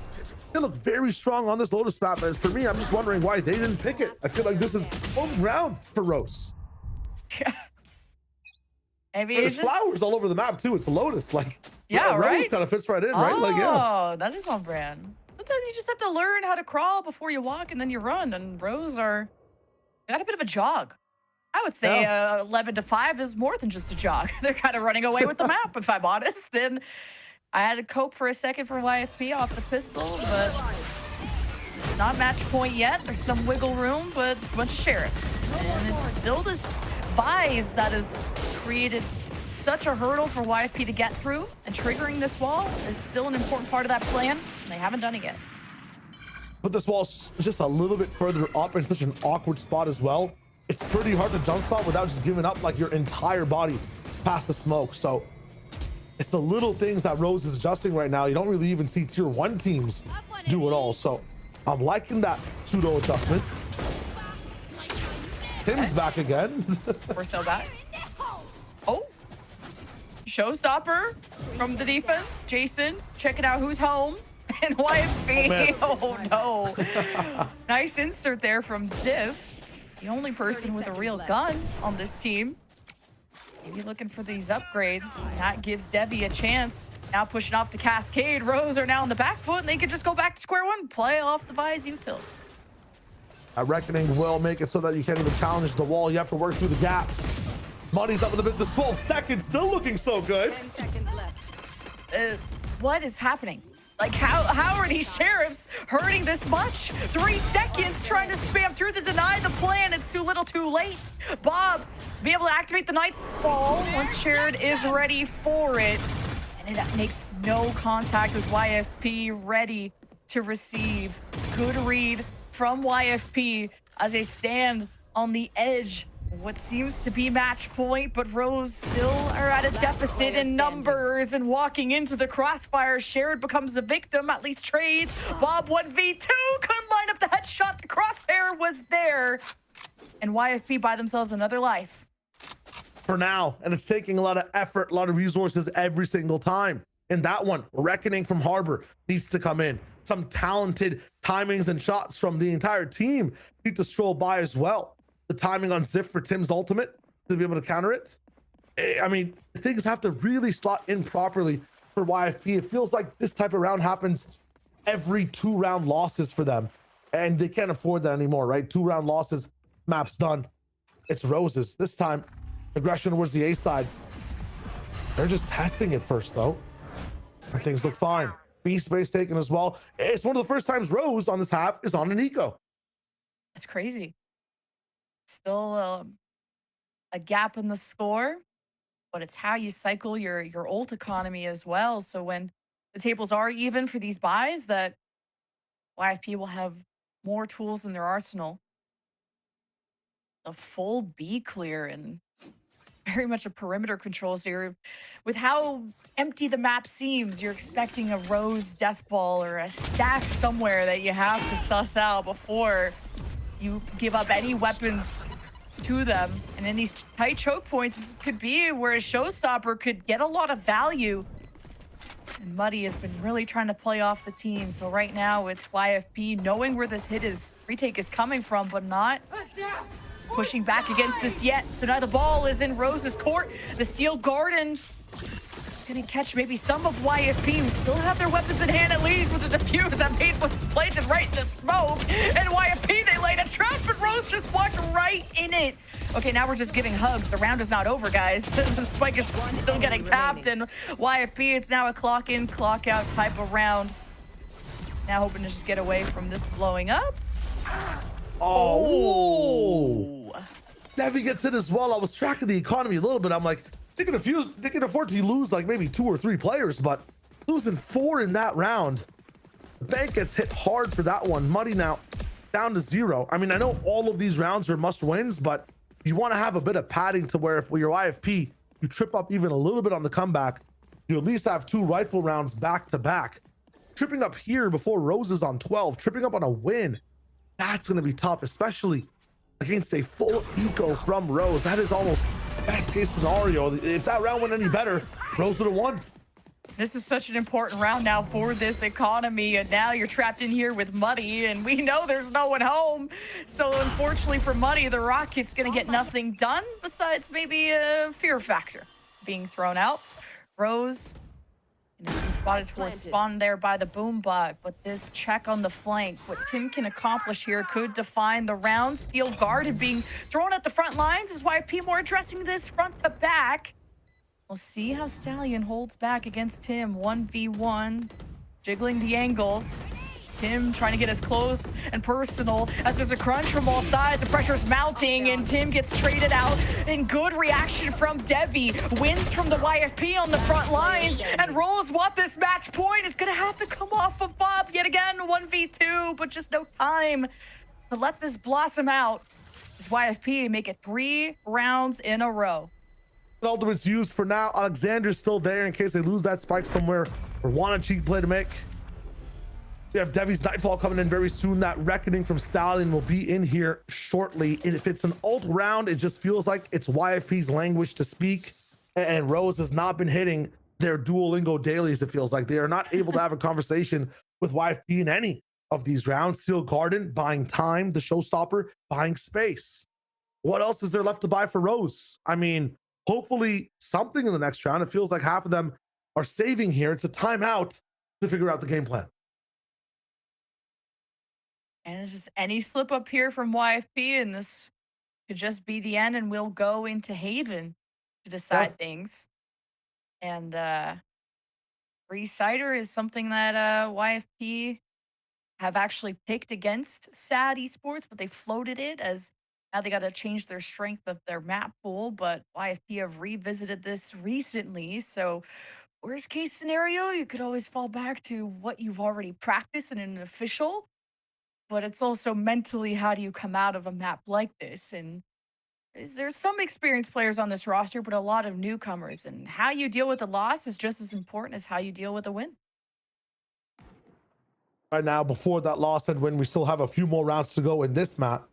They look very strong on this Lotus map, but for me, I'm just wondering why they didn't pick it. I feel like this is home ground for Rose. Maybe there's flowers all over the map too. It's a Lotus, like yeah, right. Rose kind of fits right in, right? Like yeah. Oh, that is on brand. Sometimes you just have to learn how to crawl before you walk, and then you run. And Rose got a bit of a jog. I would say 11 to 5 is more than just a jog. They're kind of running away with the map, if I'm honest. And I had to cope for a second for YFP off the pistol, but it's not match point yet. There's some wiggle room, but it's a bunch of sheriffs. And it's still this Vise that has created such a hurdle for YFP to get through, and triggering this wall is still an important part of that plan, and they haven't done it yet. But this wall's just a little bit further up in such an awkward spot as well. It's pretty hard to jump stop without just giving up like your entire body past the smoke. So it's the little things that Rose is adjusting right now. You don't really even see tier 1 teams do it all. So I'm liking that pseudo adjustment. Tim's back again. We're so back. Oh, showstopper from the defense. Jason checking out who's home. And YFP. Oh no. Nice insert there from Ziv. The only person with a real gun on this team. Maybe looking for these upgrades. That gives Debbie a chance. Now pushing off the Cascade. Rose are now on the back foot, and they could just go back to square one. Play off the Vise util. A Reckoning will make it so that you can't even challenge the wall. You have to work through the gaps. Money's up in the business. 12 seconds. Still looking so good. 10 seconds left. What is happening? Like, how are these sheriffs hurting this much? 3 seconds trying to spam through to deny the plan. It's too little too late. Bob, be able to activate the Nightfall once Shared is ready for it. And it makes no contact with YFP, ready to receive. Good read from YFP as they stand on the edge. What seems to be match point, but Rose still are at a deficit in numbers and walking into the crossfire. Shared becomes a victim, at least trades. Bob 1v2, couldn't line up the headshot. The crosshair was there. And YFP buy themselves another life. For now, and it's taking a lot of effort, a lot of resources every single time. In that one, Reckoning from Harbor needs to come in. Some talented timings and shots from the entire team need to stroll by as well. The timing on Ziff for Tim's ultimate to be able to counter it. I mean, things have to really slot in properly for YFP. It feels like this type of round happens every 2 round losses for them, and they can't afford that anymore, right? 2 round losses, map's done. It's Roses. This time, aggression towards the A side. They're just testing it first, though. And things look fine. B space taken as well. It's one of the first times Rose on this half is on an eco. It's crazy. Still a gap in the score, but it's how you cycle your ult economy as well. So when the tables are even for these buys, that YFP will have more tools in their arsenal. A full B clear and very much a perimeter control. So you're, with how empty the map seems, you're expecting a Rose death ball or a stack somewhere that you have to suss out before you give up any weapons to them. And in these tight choke points, this could be where a showstopper could get a lot of value. And Muddy has been really trying to play off the team. So right now it's YFP knowing where this retake is coming from, but not pushing back against this yet. So now the ball is in Rose's court. The Steel Garden gonna catch maybe some of YFP, who still have their weapons in hand, at least with the defuse that made was planted right in the smoke. And YFP, they laid a trap, but Rose just walked right in it. Okay, now we're just giving hugs. The round is not over, guys. The spike is still getting tapped, and YFP, it's now a clock in, clock out type of round. Now hoping to just get away from this blowing up. Oh. Debbie gets it as well. I was tracking the economy a little bit. I'm like, they can afford to lose like maybe 2 or 3 players, but losing 4 in that round. The bank gets hit hard for that one. Muddy now down to 0. I mean, I know all of these rounds are must wins, but you want to have a bit of padding to where if you're IFP, you trip up even a little bit on the comeback, you at least have 2 rifle rounds back to back. Tripping up here before Rose is on 12, tripping up on a win, that's going to be tough, especially against a full eco from Rose. That is almost best case scenario. If that round went any better, Rose would have won. This is such an important round now for this economy, and now you're trapped in here with Muddy, and we know there's no one home. So unfortunately for Muddy, the Rocket's gonna get nothing done besides maybe a fear factor being thrown out. Rose spotted towards spawn there by the boom bug, but this check on the flank, what Tim can accomplish here could define the round. Steel Guard being thrown at the front lines is why YFP more addressing this front to back. We'll see how Stallion holds back against Tim. 1v1, jiggling the angle. Tim trying to get as close and personal as there's a crunch from all sides. The pressure's mounting and Tim gets traded out. And good reaction from Devi. Wins from the YFP on the front lines. And Rolls want this match point. It's going to have to come off of Bob yet again. 1v2, but just no time to let this blossom out. As YFP make it 3 rounds in a row. Ultimate's used for now. Alexander's still there in case they lose that spike somewhere or want a cheap play to make. We have Devi's Nightfall coming in very soon. That Reckoning from Stallion will be in here shortly. And if it's an ult round, it just feels like it's YFP's language to speak. And Rose has not been hitting their Duolingo dailies, it feels like. They are not able to have a conversation with YFP in any of these rounds. Steel Garden buying time, the showstopper buying space. What else is there left to buy for Rose? I mean, hopefully something in the next round. It feels like half of them are saving here. It's a timeout to figure out the game plan. And it's just any slip up here from YFP, and this could just be the end, and we'll go into Haven to decide things. And Recider is something that YFP have actually picked against SAD Esports, but they floated it as now they got to change their strength of their map pool. But YFP have revisited this recently, so worst case scenario, you could always fall back to what you've already practiced in an official. But it's also mentally, how do you come out of a map like this? And there's some experienced players on this roster, but a lot of newcomers. And how you deal with a loss is just as important as how you deal with a win. Right now, before that loss and win, we still have a few more rounds to go in this map.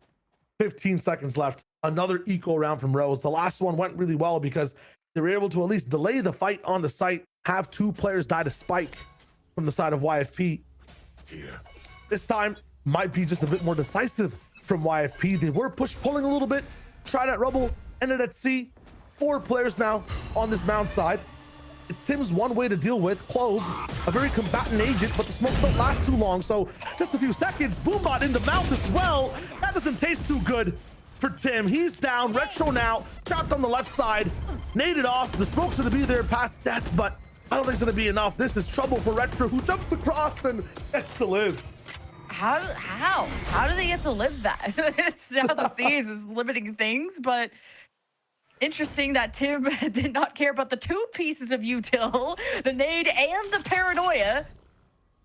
15 seconds left. Another eco round from Rose. The last one went really well because they were able to at least delay the fight on the site, have 2 players die to spike from the side of YFP. Here. This time, might be just a bit more decisive from YFP. They were pulling a little bit, tried at rubble, ended at C. 4 players now on this mound side. It's Tim's one way to deal with. Clove, a very combatant agent, but the smoke don't last too long, so just a few seconds. Boombot in the mouth as well. That doesn't taste too good for Tim. He's down. Retro now, trapped on the left side. Naded off. The smoke's gonna be there past death, but I don't think it's gonna be enough. This is trouble for Retro, who jumps across and gets to live. How do they get to live that? It's now the seas is limiting things, but interesting that Tim did not care about the 2 pieces of util, the nade and the paranoia,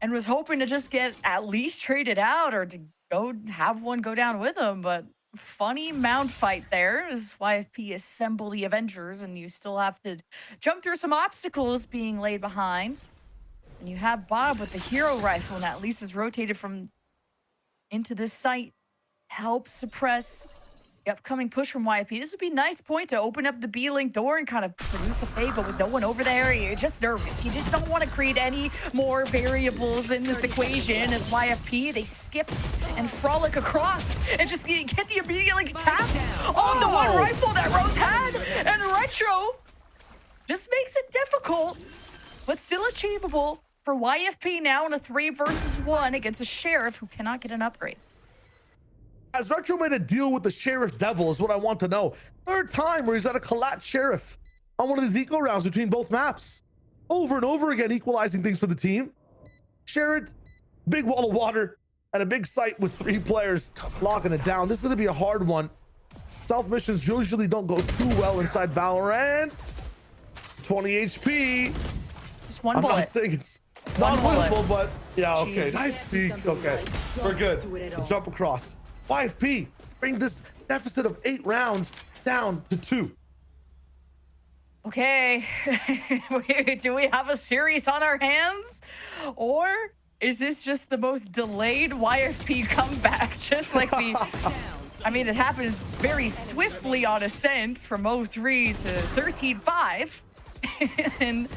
and was hoping to just get at least traded out or to go have one go down with him. But funny mound fight there as YFP assemble the Avengers, and you still have to jump through some obstacles being laid behind. And you have Bob with the hero rifle, and at least is rotated from into this site, help suppress the upcoming push from YFP. This would be a nice point to open up the B-Link door and kind of produce a fade, but with no one over there, you're just nervous. You just don't want to create any more variables in this equation as YFP, they skip and frolic across and just get the immediate tap on the one rifle that Rose had. And Retro just makes it difficult, but still achievable for YFP now in a 3 versus 1 against a Sheriff who cannot get an upgrade. Has Retro made a deal with the Sheriff Devil is what I want to know. 3rd time where he's at a collat Sheriff on one of these eco rounds between both maps. Over and over again, equalizing things for the team. Sherrod, big wall of water, and a big site with 3 players locking it down. This is gonna be a hard one. Stealth missions usually don't go too well inside Valorant. 20 HP. Just one I'm bullet. not saying it's non-winnable, but yeah, okay. Jeez. Nice peek. Okay, we're good. We'll jump across. YFP bring this deficit of 8 rounds down to 2. Okay, do we have a series on our hands? Or is this just the most delayed YFP comeback? Just like I mean, it happened very swiftly on Ascent from 0-3 to 13-5. And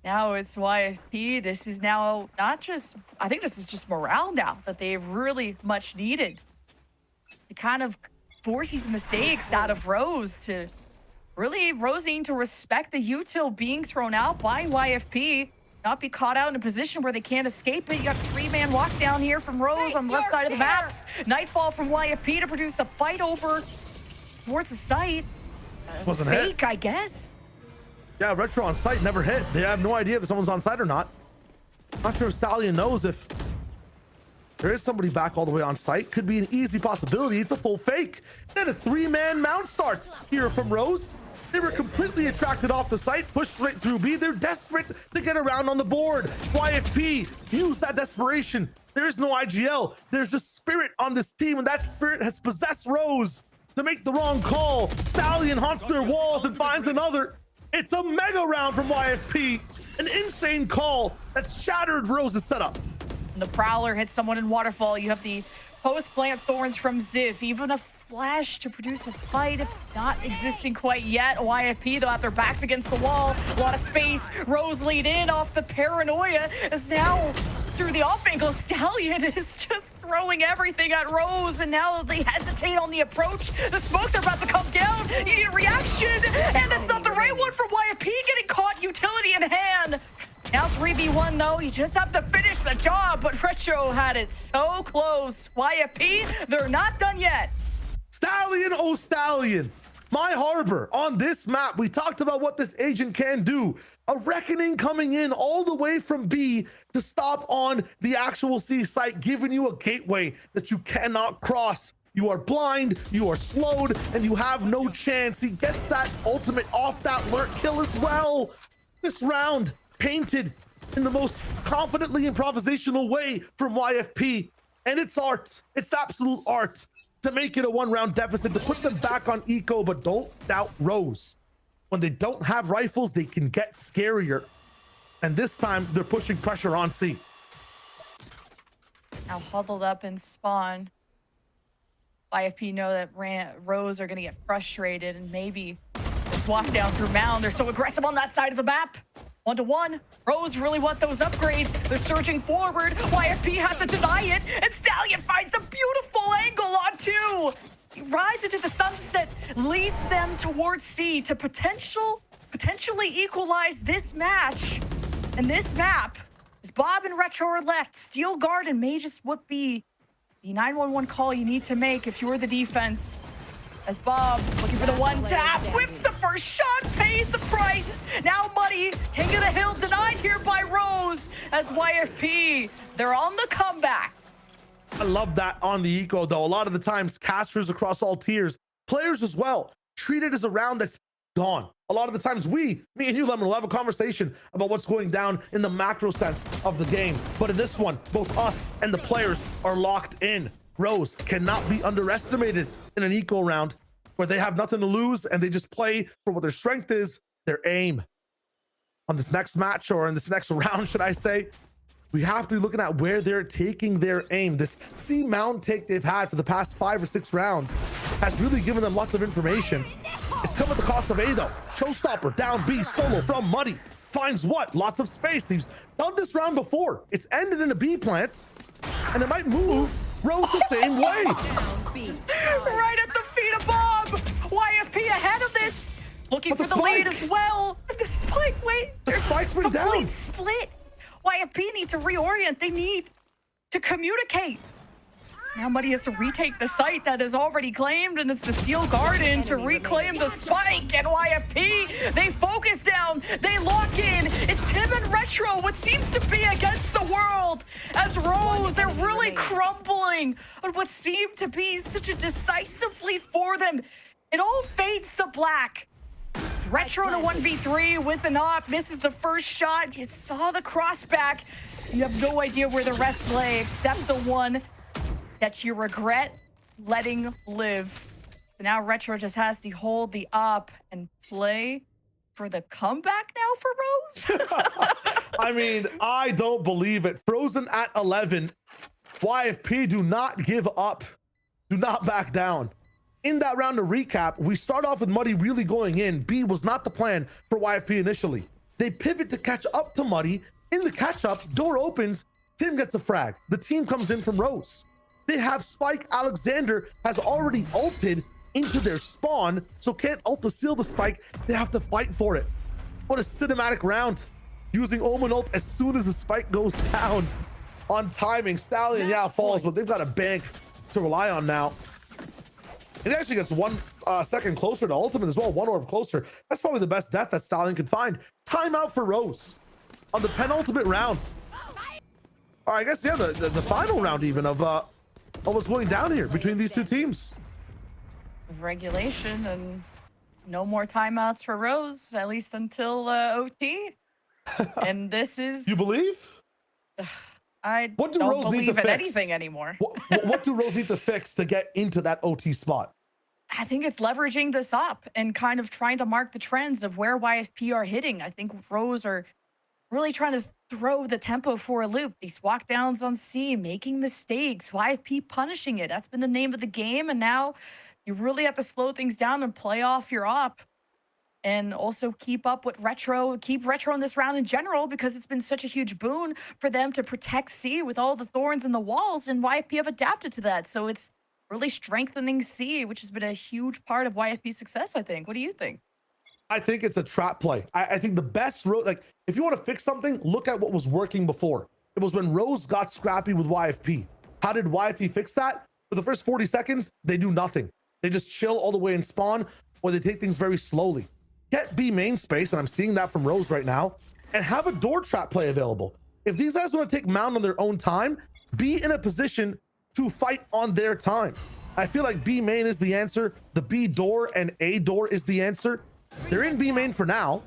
now it's YFP. This is now not just, I think this is just morale now that they've really much needed. To kind of force these mistakes out of Rose to really, Rose needing to respect the util being thrown out by YFP. Not be caught out in a position where they can't escape it. You got a 3-man walk down here from Rose on the left side of the map. Nightfall from YFP to produce a fight over towards the site. Wasn't Fake, I guess. Yeah, Retro on site never hit. They have no idea if someone's on site or not. Not sure if Stallion knows if there is somebody back all the way on site. Could be an easy possibility. It's a full fake. And a 3-man mount start here from Rose. They were completely attracted off the site, pushed straight through B. They're desperate to get around on the board. YFP use that desperation. There is no IGL. There's just spirit on this team, and that spirit has possessed Rose to make the wrong call. Stallion haunts their walls and finds another. It's a mega round from YFP. An insane call that shattered Rose's setup. The Prowler hits someone in Waterfall. You have the post-plant Thorns from Ziv. Even a flash to produce a fight, not existing quite yet. YFP, though, have their backs against the wall. A lot of space. Rose lead in off the Paranoia. As now, through the off angle, Stallion is just throwing everything at Rose. And now they hesitate on the approach. The smokes are about to come down. You need a reaction. And it's not the right one from YFP, getting caught utility in hand. Now 3v1 though, you just have to finish the job, but Retro had it so close. YFP, they're not done yet. Stallion, oh Stallion. My Harbor on this map. We talked about what this agent can do. A reckoning coming in all the way from B to stop on the actual C site, giving you a gateway that you cannot cross. You are blind, you are slowed, and you have no chance. He gets that ultimate off that lurk kill as well. This round painted in the most confidently improvisational way from YFP, and it's art. It's absolute art to make it a 1-round deficit, to put them back on eco. But don't doubt Rose. When they don't have rifles, they can get scarier, and this time they're pushing pressure on C. Now huddled up in spawn. YFP know that Rose are going to get frustrated and maybe just walk down through Mound. They're so aggressive on that side of the map. 1-to-1. Rose really want those upgrades. They're surging forward. YFP has to deny it, and Stallion finds a beautiful angle on 2. He rides into the sunset, leads them towards C to potentially equalize this match. And this map, as Bob and Retro are left, Steel Garden may just would be the 911 call you need to make if you're the defense. As Bob, looking for the one tap, whips the first shot, pays the price. Now Muddy, King of the Hill, denied here by Rose. As YFP, they're on the comeback. I love that on the eco, though. A lot of the times, casters across all tiers, players as well, treat it as a round that's gone. A lot of the times me and you, Lemon, will have a conversation about what's going down in the macro sense of the game. But in this one, both us and the players are locked in. Rose cannot be underestimated in an eco round where they have nothing to lose and they just play for what their strength is, their aim. On this next match, or in this next round, should I say, we have to be looking at where they're taking their aim. This C mound take they've had for the past 5 or 6 rounds has really given them lots of information. It's come at the cost of A though. Showstopper down B, solo from Muddy. Finds what? Lots of space. He's done this round before. It's ended in a B plant, and it might move Rose the same way. Right at the feet of Bob. YFP ahead of this. Looking for the lead as well. The spike, wait. The spike's been down. Complete split. YFP need to reorient. They need to communicate. Now Muddy has to retake the site that is already claimed, and it's the Steel Garden to reclaim the spike. And YFP, they focus down, they lock in. It's Tim and Retro, what seems to be against the world. As Rose, they're really crumbling on what seemed to be such a decisively for them. It all fades to black. Retro in a 1v3 with an op, misses the first shot. You saw the crossback. You have no idea where the rest lay except the one that you regret letting live. So now Retro just has to hold the op and play for the comeback now for Rose? I mean, I don't believe it. Frozen at 11. YFP, do not give up. Do not back down. In that round of recap, we start off with Muddy really going in. B was not the plan for YFP initially. They pivot to catch up to Muddy. In the catch up, door opens, Tim gets a frag. The team comes in from Rose. They have Spike. Alexander has already ulted into their spawn, so can't ult to seal the spike. They have to fight for it. What a cinematic round. Using Omen ult as soon as the spike goes down. On timing, Stallion, yeah, falls, but they've got a bank to rely on now. And he actually gets 1 second closer to ultimate as well, 1 orb closer. That's probably the best death that Stallion could find. Timeout for Rose on the penultimate round. Or I guess, yeah, the final round even of what's going down here between these two teams. Regulation and no more timeouts for Rose, at least until OT. And this is... You believe? I what do don't Rose need to believe in fix? anything anymore. What do Rose need to fix to get into that OT spot? I think it's leveraging this up and kind of trying to mark the trends of where YFP are hitting. I think Rose are really trying to throw the tempo for a loop. These walk downs on C, making mistakes, YFP punishing it. That's been the name of the game. And now you really have to slow things down and play off your op. And also keep up with keep Retro in this round in general, because it's been such a huge boon for them to protect C with all the thorns and the walls, and YFP have adapted to that. So it's really strengthening C, which has been a huge part of YFP's success, I think. What do you think? I think it's a trap play. I think the best like, if you want to fix something, look at what was working before. It was when Rose got scrappy with YFP. How did YFP fix that? For the first 40 seconds, they do nothing. They just chill all the way in spawn, or they take things very slowly. Get B main space, and I'm seeing that from Rose right now, and have a door trap play available. If these guys want to take Mound on their own time, be in a position to fight on their time. I feel like B main is the answer. The B door and A door is the answer. They're in B main for now.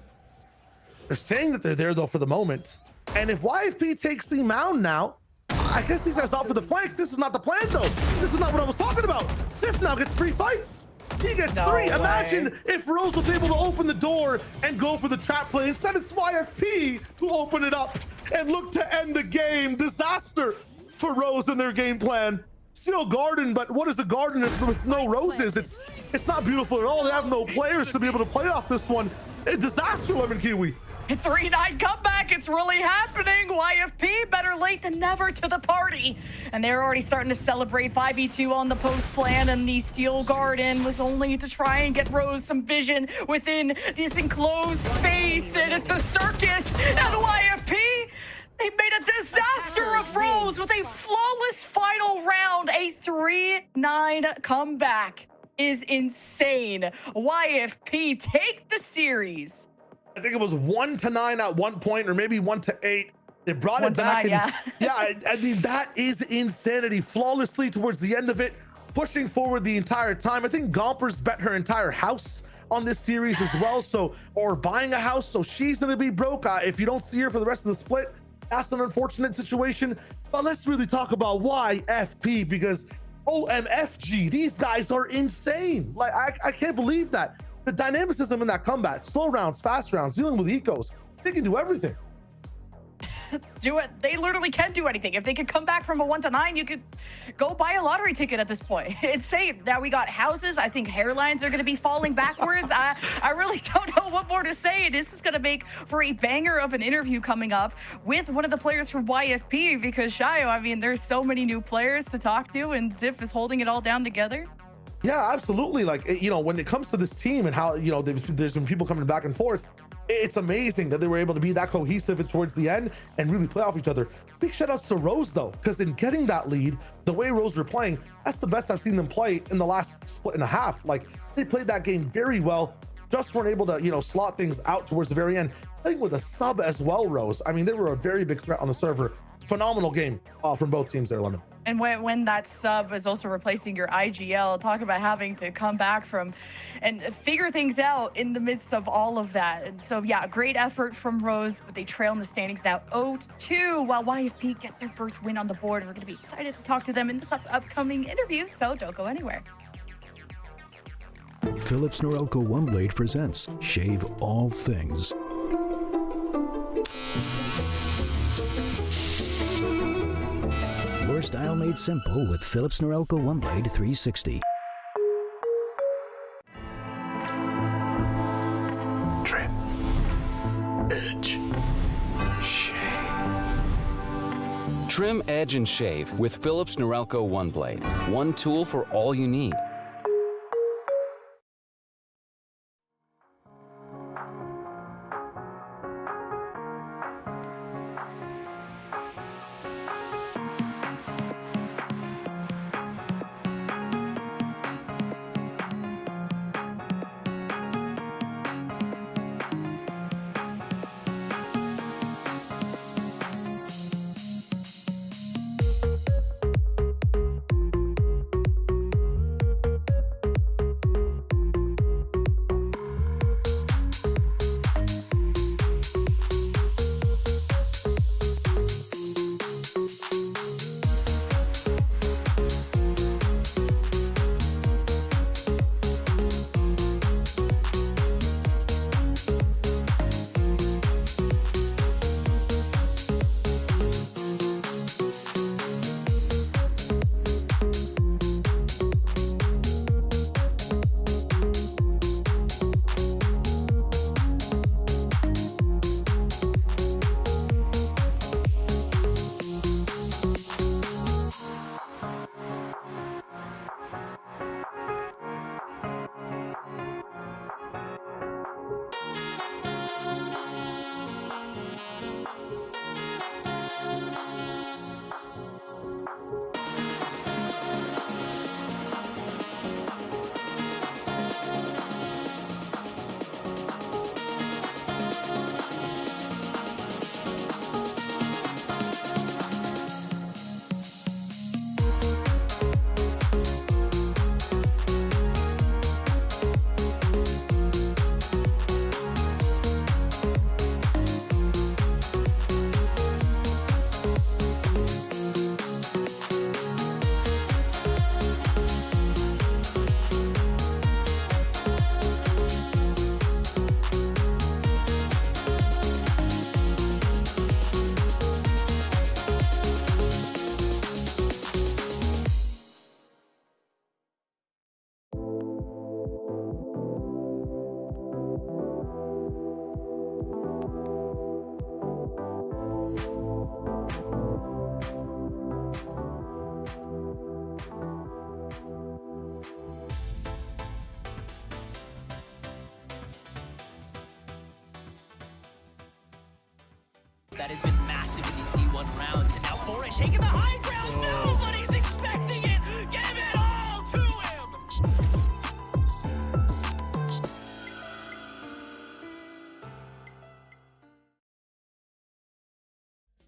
They're saying that they're there though for the moment. And if YFP takes C Mound now, I guess these guys off for the flank. This is not the plan though. This is not what I was talking about. Sif now gets 3 fights. He gets 3. Imagine if Rose was able to open the door and go for the trap play. Instead, it's YFP who open it up and look to end the game. Disaster for Rose and their game plan. Still garden, but what is a garden with no roses? It's not beautiful at all. They have no players to be able to play off this one. A disaster, Lemon Kiwi. 3-9 comeback, it's really happening. YFP better late than never to the party. And they're already starting to celebrate 5v2 on the post plan, and the Steel Garden was only to try and get Rose some vision within this enclosed space, and it's a circus. And YFP, they made a disaster of Rose with a flawless final round. A 3-9 comeback is insane. YFP take the series. I think it was 1-9 at one point, or maybe 1-8. They brought it back. 9, yeah, I mean, that is insanity. Flawlessly towards the end of it, pushing forward the entire time. I think Gompers bet her entire house on this series as well, so, or buying a house, so she's gonna be broke. If you don't see her for the rest of the split, that's an unfortunate situation. But let's really talk about YFP, because OMFG, these guys are insane. Like, I can't believe that. The dynamicism in that combat, slow rounds, fast rounds, dealing with ecos, they can do everything. Do it. They literally can do anything. If they could come back from a 1-9, you could go buy a lottery ticket at this point. Insane. Now we got houses. I think hairlines are going to be falling backwards. I really don't know what more to say. This is going to make for a banger of an interview coming up with one of the players from YFP, because Shayo, I mean, there's so many new players to talk to, and Ziff is holding it all down together. Yeah, absolutely. Like, you know, when it comes to this team and how, you know, there's been people coming back and forth, it's amazing that they were able to be that cohesive towards the end and really play off each other. Big shout outs to Rose though, because in getting that lead, the way Rose were playing, that's the best I've seen them play in the last split and a half. Like, they played that game very well, just weren't able to, you know, slot things out towards the very end. Playing with a sub as well, Rose. I mean, they were a very big threat on the server. Phenomenal game from both teams there, Lemon. And when that sub is also replacing your IGL, talk about having to come back from and figure things out in the midst of all of that. And so, yeah, great effort from Rose, but they trail in the standings now 0-2, while YFP get their first win on the board. And we're going to be excited to talk to them in this upcoming interview, so don't go anywhere. Philips Norelco OneBlade presents Shave All Things. Your style made simple with Philips Norelco OneBlade 360. Trim, edge, shave. Trim, edge, and shave with Philips Norelco OneBlade. One tool for all you need. that has been massive in these D1 rounds. And now Foray taking the high ground. Nobody's expecting it. Give it all to him.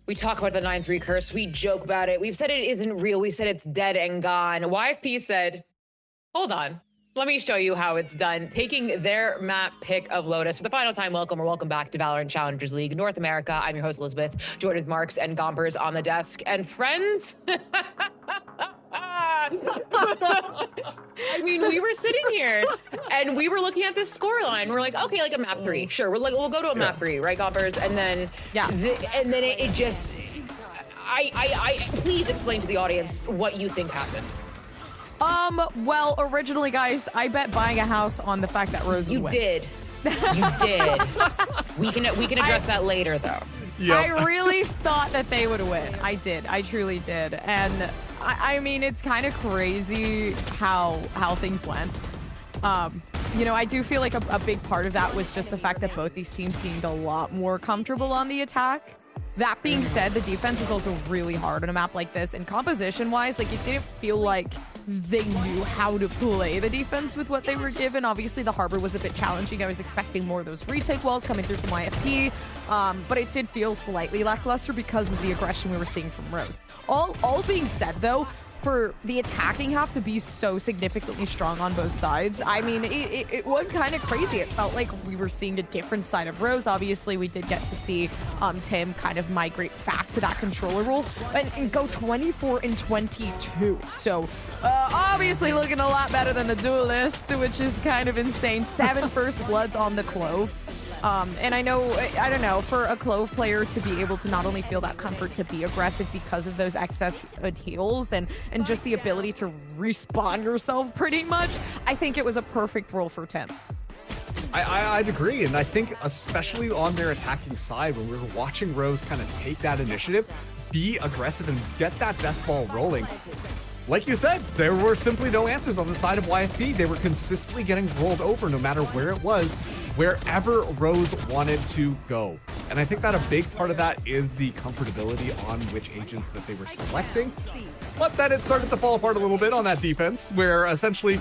We talk about the 9-3 curse. We joke about it. We've said it isn't real. We said it's dead and gone. YFP said, hold on. Let me show you how it's done. Taking their map pick of Lotus for the final time. Welcome back to VALORANT Challengers League North America. I'm your host, Elizabeth, joined with Marks and Gompers on the desk. And friends, I mean, we were sitting here and we were looking at this scoreline. We're like, okay, like a map 3. Sure, we're like, we'll go to a map 3, right, Gompers? And then, and then it just, please explain to the audience what you think happened. Well, originally, guys, I bet buying a house on the fact that Rose would win. You did. We can address that later, though. Yep. I really thought that they would win. I did. I truly did. And I mean, it's kind of crazy how things went. You know, I do feel like a big part of that was just the fact that both these teams seemed a lot more comfortable on the attack. That being said, the defense is also really hard on a map like this, and composition-wise, like, it didn't feel like they knew how to play the defense with what they were given. Obviously, the harbor was a bit challenging. I was expecting more of those retake walls coming through from YFP, but it did feel slightly lackluster because of the aggression we were seeing from Rose. All being said, though, for the attacking half to be so significantly strong on both sides, I mean, it was kind of crazy. It felt like we were seeing a different side of Rose. Obviously, we did get to see Tim kind of migrate back to that controller role and go 24 and 22. So obviously looking a lot better than the duelist, which is kind of insane. 7 first bloods on the Clove. And I don't know, for a Clove player to be able to not only feel that comfort to be aggressive because of those excess heals and just the ability to respawn yourself pretty much, I think it was a perfect role for Tim. I'd agree, and I think especially on their attacking side, when we were watching Rose kind of take that initiative, be aggressive and get that death ball rolling, like you said, there were simply no answers on the side of YFP. They were consistently getting rolled over no matter where it was, wherever Rose wanted to go. And I think that a big part of that is the comfortability on which agents that they were selecting. But then it started to fall apart a little bit on that defense, where essentially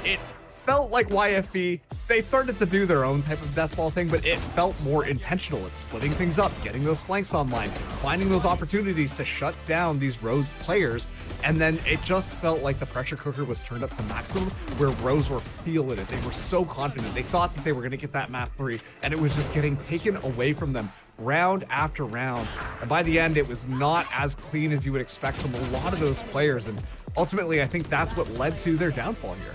it felt like YFP, they started to do their own type of death ball thing, but it felt more intentional at splitting things up, getting those flanks online, finding those opportunities to shut down these Rose players. And then it just felt like the pressure cooker was turned up to maximum, where Rose were feeling it. They were so confident. They thought that they were going to get that map 3, and it was just getting taken away from them round after round. And by the end, it was not as clean as you would expect from a lot of those players. And ultimately, I think that's what led to their downfall here.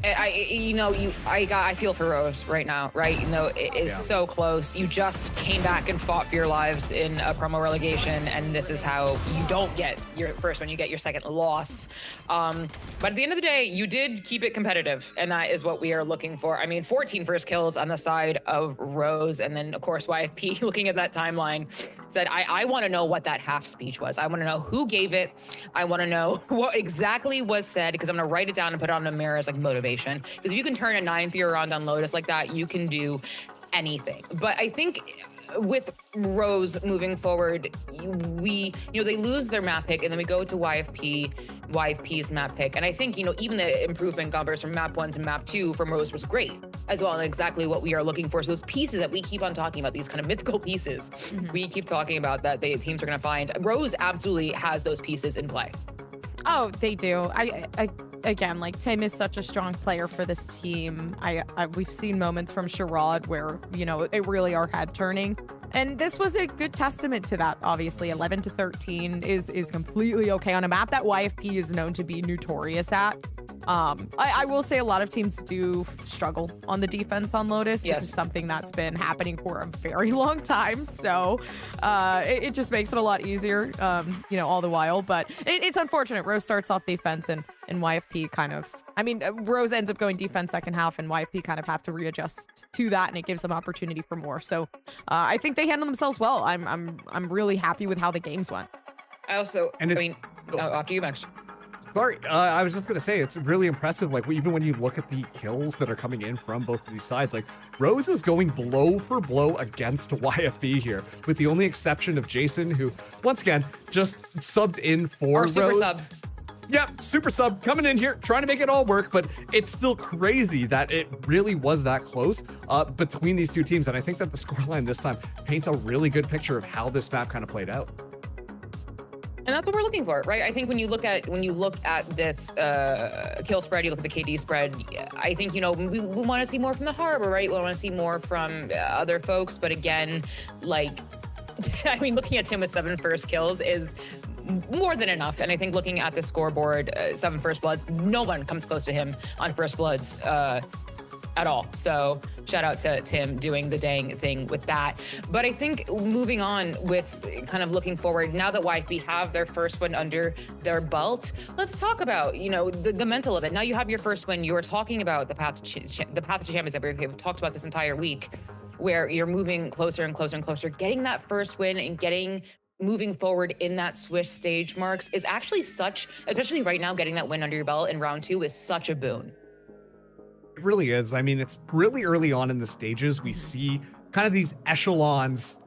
I feel for Rose right now, right? You know, it is so close. You just came back and fought for your lives in a promo relegation, and this is how you don't get your first one, you get your second loss. But at the end of the day, you did keep it competitive, and that is what we are looking for. I mean, 14 first kills on the side of Rose, and then, of course, YFP, looking at that timeline, said, I want to know what that half speech was. I want to know who gave it. I want to know what exactly was said, because I'm going to write it down and put it on a mirror as like motivation. Because if you can turn a 9th around on Lotus like that, you can do anything. But I think with Rose moving forward, they lose their map pick, and then we go to YFP's map pick. And I think, even the improvement numbers from map 1 to map 2 from Rose was great as well, and exactly what we are looking for. So those pieces that we keep on talking about, these kind of mythical pieces, we keep talking about that the teams are going to find. Rose absolutely has those pieces in play. Oh, they do. Again, like, Tim is such a strong player for this team. We've seen moments from Sherrod where, they really are head turning. And this was a good testament to that, obviously. 11 to 13 is completely okay on a map that YFP is known to be notorious at. I will say a lot of teams do struggle on the defense on Lotus. This is something that's been happening for a very long time. So it just makes it a lot easier, all the while. But it's unfortunate. Rose starts off defense and YFP kind of, Rose ends up going defense second half, and YFP kind of have to readjust to that, and it gives them opportunity for more. So I think they handle themselves well. I'm really happy with how the games went. After you, Max. Sorry, I was just gonna say it's really impressive. Like even when you look at the kills that are coming in from both of these sides, like Rose is going blow for blow against YFP here, with the only exception of Jason, who once again just subbed in for Our super Rose. sub. Yep, super sub coming in here, trying to make it all work, but it's still crazy that it really was that close between these two teams. And I think that the scoreline this time paints a really good picture of how this map kind of played out. And that's what we're looking for, right? I think when you look at this kill spread, you look at the KD spread. I think we want to see more from the Harbor, right? We want to see more from other folks. But again, like, I mean, looking at Tim with 7 first kills is more than enough. And I think looking at the scoreboard, 7 first bloods, no one comes close to him on first bloods at all. So shout out to Tim doing the dang thing with that. But I think moving on with kind of looking forward, now that YFP have their first win under their belt, let's talk about, the mental of it. Now you have your first win. You were talking about the path to champions that we've talked about this entire week, where you're moving closer and closer and closer. Getting that first win and moving forward in that Swiss stage marks is actually especially right now, getting that win under your belt in round 2 is such a boon. It really is. I mean, it's really early on in the stages. We see kind of these echelons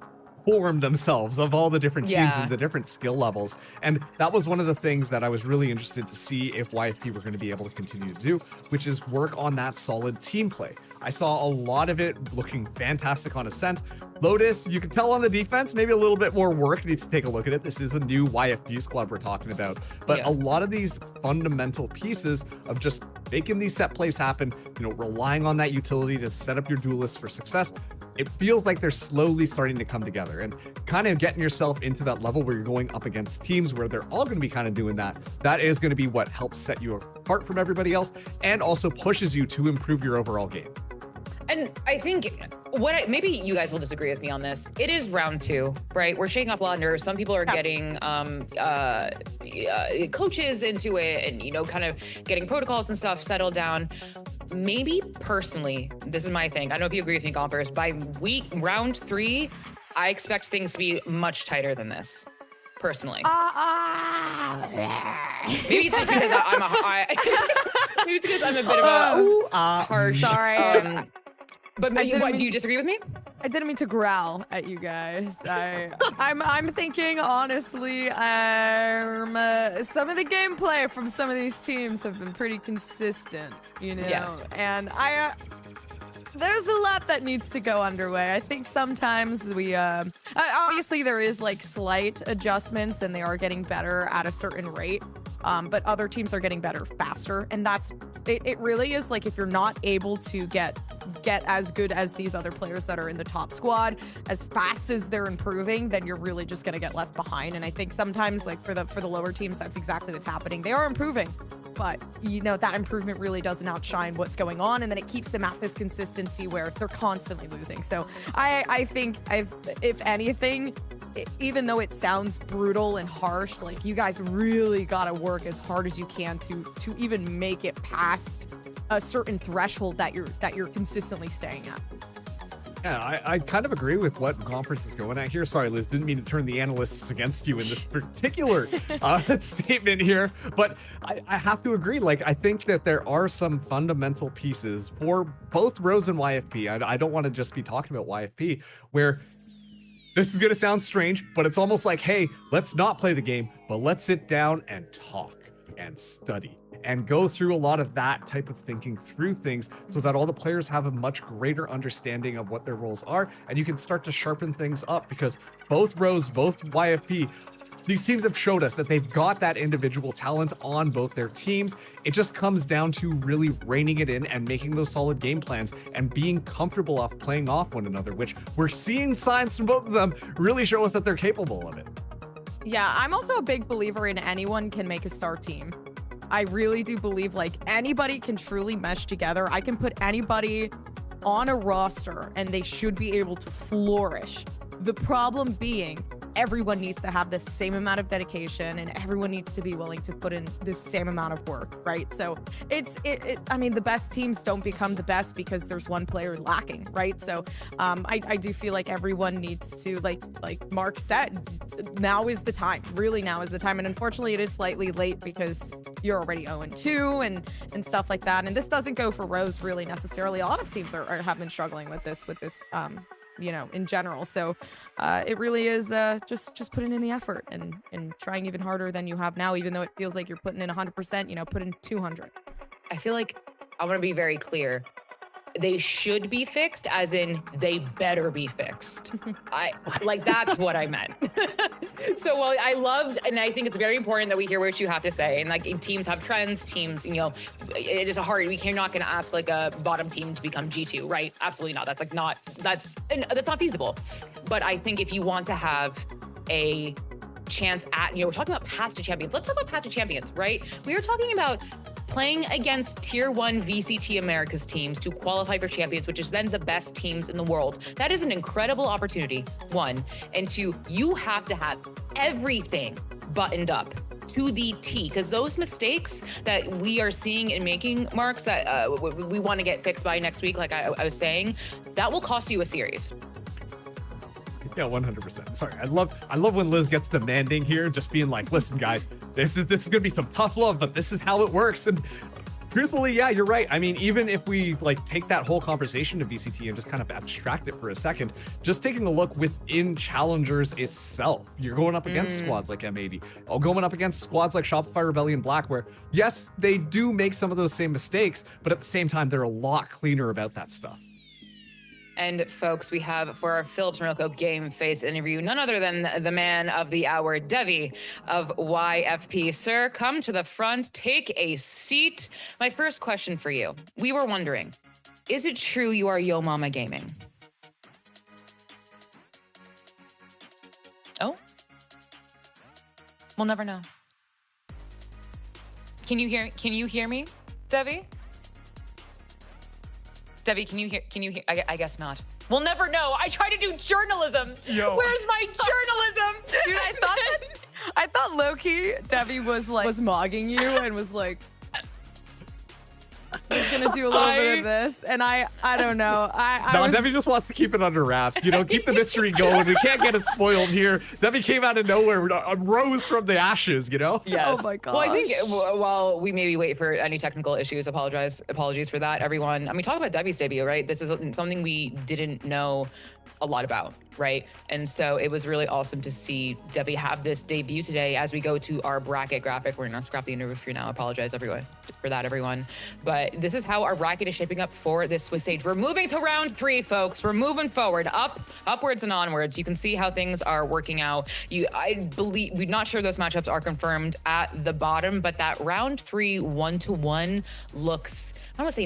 form themselves of all the different teams and the different skill levels. And that was one of the things that I was really interested to see if YFP were going to be able to continue to do, which is work on that solid team play. I saw a lot of it looking fantastic on Ascent. Lotus, you can tell on the defense, maybe a little bit more work needs to take a look at it. This is a new YFP squad we're talking about. But a lot of these fundamental pieces of just making these set plays happen, relying on that utility to set up your duelists for success, it feels like they're slowly starting to come together and kind of getting yourself into that level where you're going up against teams where they're all going to be kind of doing that. That is going to be what helps set you apart from everybody else and also pushes you to improve your overall game. And I think maybe you guys will disagree with me on this. It is round 2, right? We're shaking off a lot of nerves. Some people are getting coaches into it and, kind of getting protocols and stuff settled down. Maybe personally, this is my thing. I don't know if you agree with me, golfers. By round 3, I expect things to be much tighter than this. Personally. Maybe it's just because maybe it's because I'm a bit of a harsh. Sorry. But do you disagree with me? I didn't mean to growl at you guys. I'm thinking honestly, some of the gameplay from some of these teams have been pretty consistent, Yes. And there's a lot that needs to go underway. I think sometimes we obviously there is like slight adjustments and they are getting better at a certain rate. But other teams are getting better faster, and it really is like if you're not able to get as good as these other players that are in the top squad as fast as they're improving, then you're really just gonna get left behind. And I think sometimes like for the lower teams, that's exactly what's happening. They are improving, but that improvement really doesn't outshine what's going on, and then it keeps them at this consistency where they're constantly losing. So I think if anything, even though it sounds brutal and harsh, like you guys really gotta work as hard as you can to even make it past a certain threshold that you're consistently staying at. Yeah, I kind of agree with what Conference is going at here. Sorry, Liz, didn't mean to turn the analysts against you in this particular statement here, but I have to agree. Like, I think that there are some fundamental pieces for both Rose and YFP. I don't want to just be talking about YFP, where this is going to sound strange, but it's almost like, hey, let's not play the game, but let's sit down and talk and study and go through a lot of that type of thinking through things so that all the players have a much greater understanding of what their roles are, and you can start to sharpen things up, because both Rose, both YFP, these teams have showed us that they've got that individual talent on both their teams. It just comes down to really reining it in and making those solid game plans and being comfortable off playing off one another, which we're seeing signs from both of them really show us that they're capable of it. Yeah, I'm also a big believer in anyone can make a star team. I really do believe like anybody can truly mesh together. I can put anybody on a roster and they should be able to flourish. The problem being everyone needs to have the same amount of dedication and everyone needs to be willing to put in the same amount of work, right? So I mean, the best teams don't become the best because there's one player lacking, right? So I do feel like everyone needs to, like Mark said, now is the time. Really, now is the time. And unfortunately, it is slightly late because you're already 0-2 and stuff like that. And this doesn't go for Rose really necessarily. A lot of teams have been struggling with this you know, in general. So it really is just putting in the effort and trying even harder than you have now, even though it feels like you're putting in 100%, you know, put in 200. I feel like I want to be very clear. They should be fixed, as in they better be fixed. That's what I meant. So while I loved, and I think it's very important that we hear what you have to say, and like teams have trends, teams, you know, it is hard. We're not going to ask like a bottom team to become G2, right? Absolutely not. That's not feasible. But I think if you want to have a chance at, you know, we're talking about path to champions. Let's talk about path to champions, right? We are talking about playing against tier 1 VCT Americas teams to qualify for champions, which is then the best teams in the world. That is an incredible opportunity, 1. And 2, you have to have everything buttoned up to the T, because those mistakes that we are seeing and making, Marks, that we want to get fixed by next week, like I was saying, that will cost you a series. Yeah, 100%. Sorry, I love when Liz gets demanding here, just being like, listen, guys, this is gonna be some tough love, but this is how it works. And truthfully, yeah, you're right. I mean, even if we like take that whole conversation to VCT and just kind of abstract it for a second, just taking a look within Challengers itself, you're going up against squads like M80, going up against squads like Shopify Rebellion Black, where yes, they do make some of those same mistakes, but at the same time, they're a lot cleaner about that stuff. And folks, we have for our Phillips Norelco Game Face interview, none other than the man of the hour, Devi of YFP. Sir, come to the front, take a seat. My first question for you. We were wondering, is it true you are Yo Mama Gaming? Oh? We'll never know. Can you hear me, Devi? Debbie, can you hear? I guess not. We'll never know. I try to do journalism. Yo. Where's my journalism? Dude, I thought low-key Debbie was mogging you and was like, he's gonna do a little bit of this, and I don't know. Debbie just wants to keep it under wraps. You know, keep the mystery going. We can't get it spoiled here. Debbie came out of nowhere, rose from the ashes. You know. Yes. Oh my god. Well, I think while we maybe wait for any technical issues, apologies for that, everyone. I mean, talk about Debbie's debut, right? This is something we didn't know a lot about, right? And so it was really awesome to see Debbie have this debut today as we go to our bracket graphic. We're gonna scrap the interview for you now. I apologize for that, everyone. But this is how our bracket is shaping up for this Swiss stage. We're moving to round 3, folks. We're moving forward, upwards and onwards. You can see how things are working out. I believe, we're not sure those matchups are confirmed at the bottom, but that round 3 1-to-1 looks, I don't want to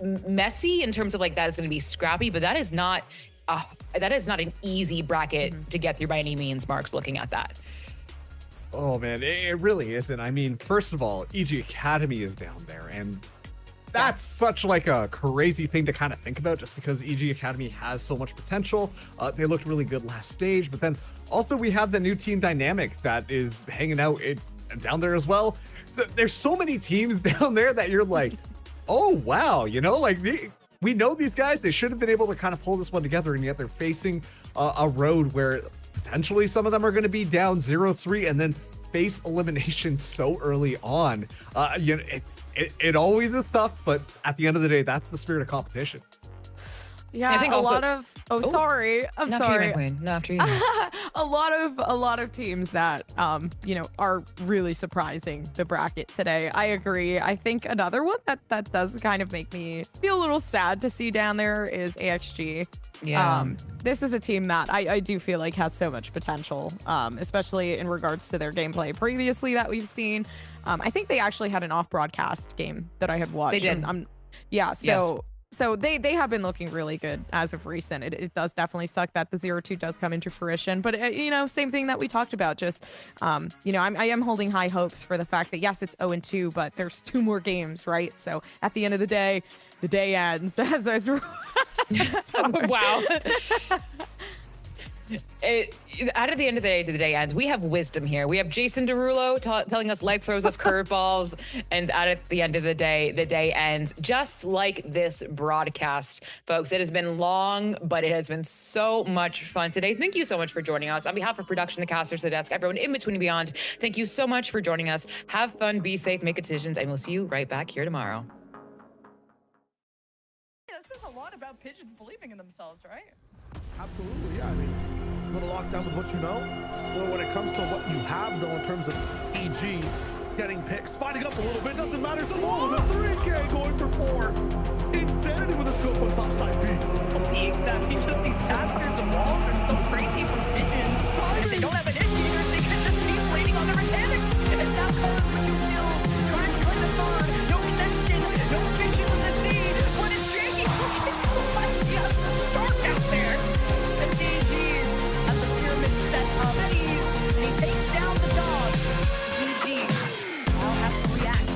say messy in terms of like that is gonna be scrappy, but that is not an easy bracket to get through by any means, Mark's looking at that. Oh man, it really isn't. I mean, first of all, EG Academy is down there, and that's such like a crazy thing to kind of think about just because EG Academy has so much potential. They looked really good last stage, but then also we have the new team dynamic that is hanging out down there as well. There's so many teams down there that you're like, oh wow, you know, like we know these guys, they should have been able to kind of pull this one together, and yet they're facing a road where potentially some of them are going to be down 0-3 and then face elimination so early on. You know, it always is tough, but at the end of the day, that's the spirit of competition. Yeah, I think a also, lot of. Oh, sorry. I'm sorry. No, after you. a lot of teams that you know, are really surprising the bracket today. I agree. I think another one that does kind of make me feel a little sad to see down there is AXG. Yeah. This is a team that I do feel like has so much potential, especially in regards to their gameplay previously that we've seen. I think they actually had an off-broadcast game that I had watched. They did. Yeah. So. Yes. So they have been looking really good as of recent. It does definitely suck that the 0-2 does come into fruition, but you know, same thing that we talked about. Just you know, I am holding high hopes for the fact that yes, it's 0-2, but there's 2 more games, right? So at the end of the day ends. As wow. At the end of the day ends, we have wisdom here. We have Jason Derulo telling us life throws us curveballs, and at the end of the day ends just like this broadcast, folks. It has been long, but it has been so much fun today. Thank you so much for joining us. On behalf of production, the casters, the desk, everyone in between and beyond, thank you so much for joining us. Have fun, be safe, make decisions, and we'll see you right back here tomorrow. Yeah, this is a lot about Pigeons believing in themselves, right? Absolutely, yeah. I mean, you want to lock down with what you know? Well, when it comes to what you have, though, in terms of EG getting picks, fighting up a little bit, doesn't matter. Samoa with a 3K going for 4. Insanity with a scope on top side B. Exactly, just these casters and walls are so crazy for Pigeons. If they don't have initiators, they can just keep waiting on the mechanics. And it's now cause what you feel. Trying to play the farm, no connection, no vision with the seed. What is Jakey? Yes, dark out there. And DG has the pyramid set up at ease. And he takes down the dog. DG now has to react.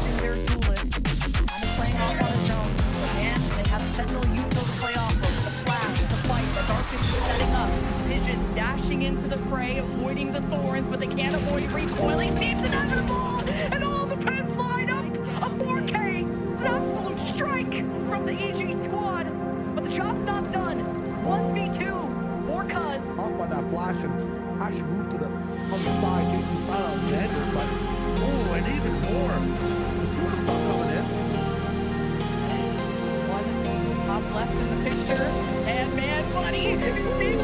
And their duelist. Kind of playing off on his own. But man, they have Sentinel Yuto to play off of. The flash, the fight, the darkness is setting up. Pigeons dashing into the fray, avoiding the thorns, but they can't avoid recoiling. Seems inevitable! And all the pins line up! A 4K! It's an absolute strike from the EG squad! But the job's not done. 1v2, or cuz. Off by that flash and actually moved to the other side, taking Xander, but oh, and even more. The superstar coming in. One top left in the picture, and man, buddy, if you see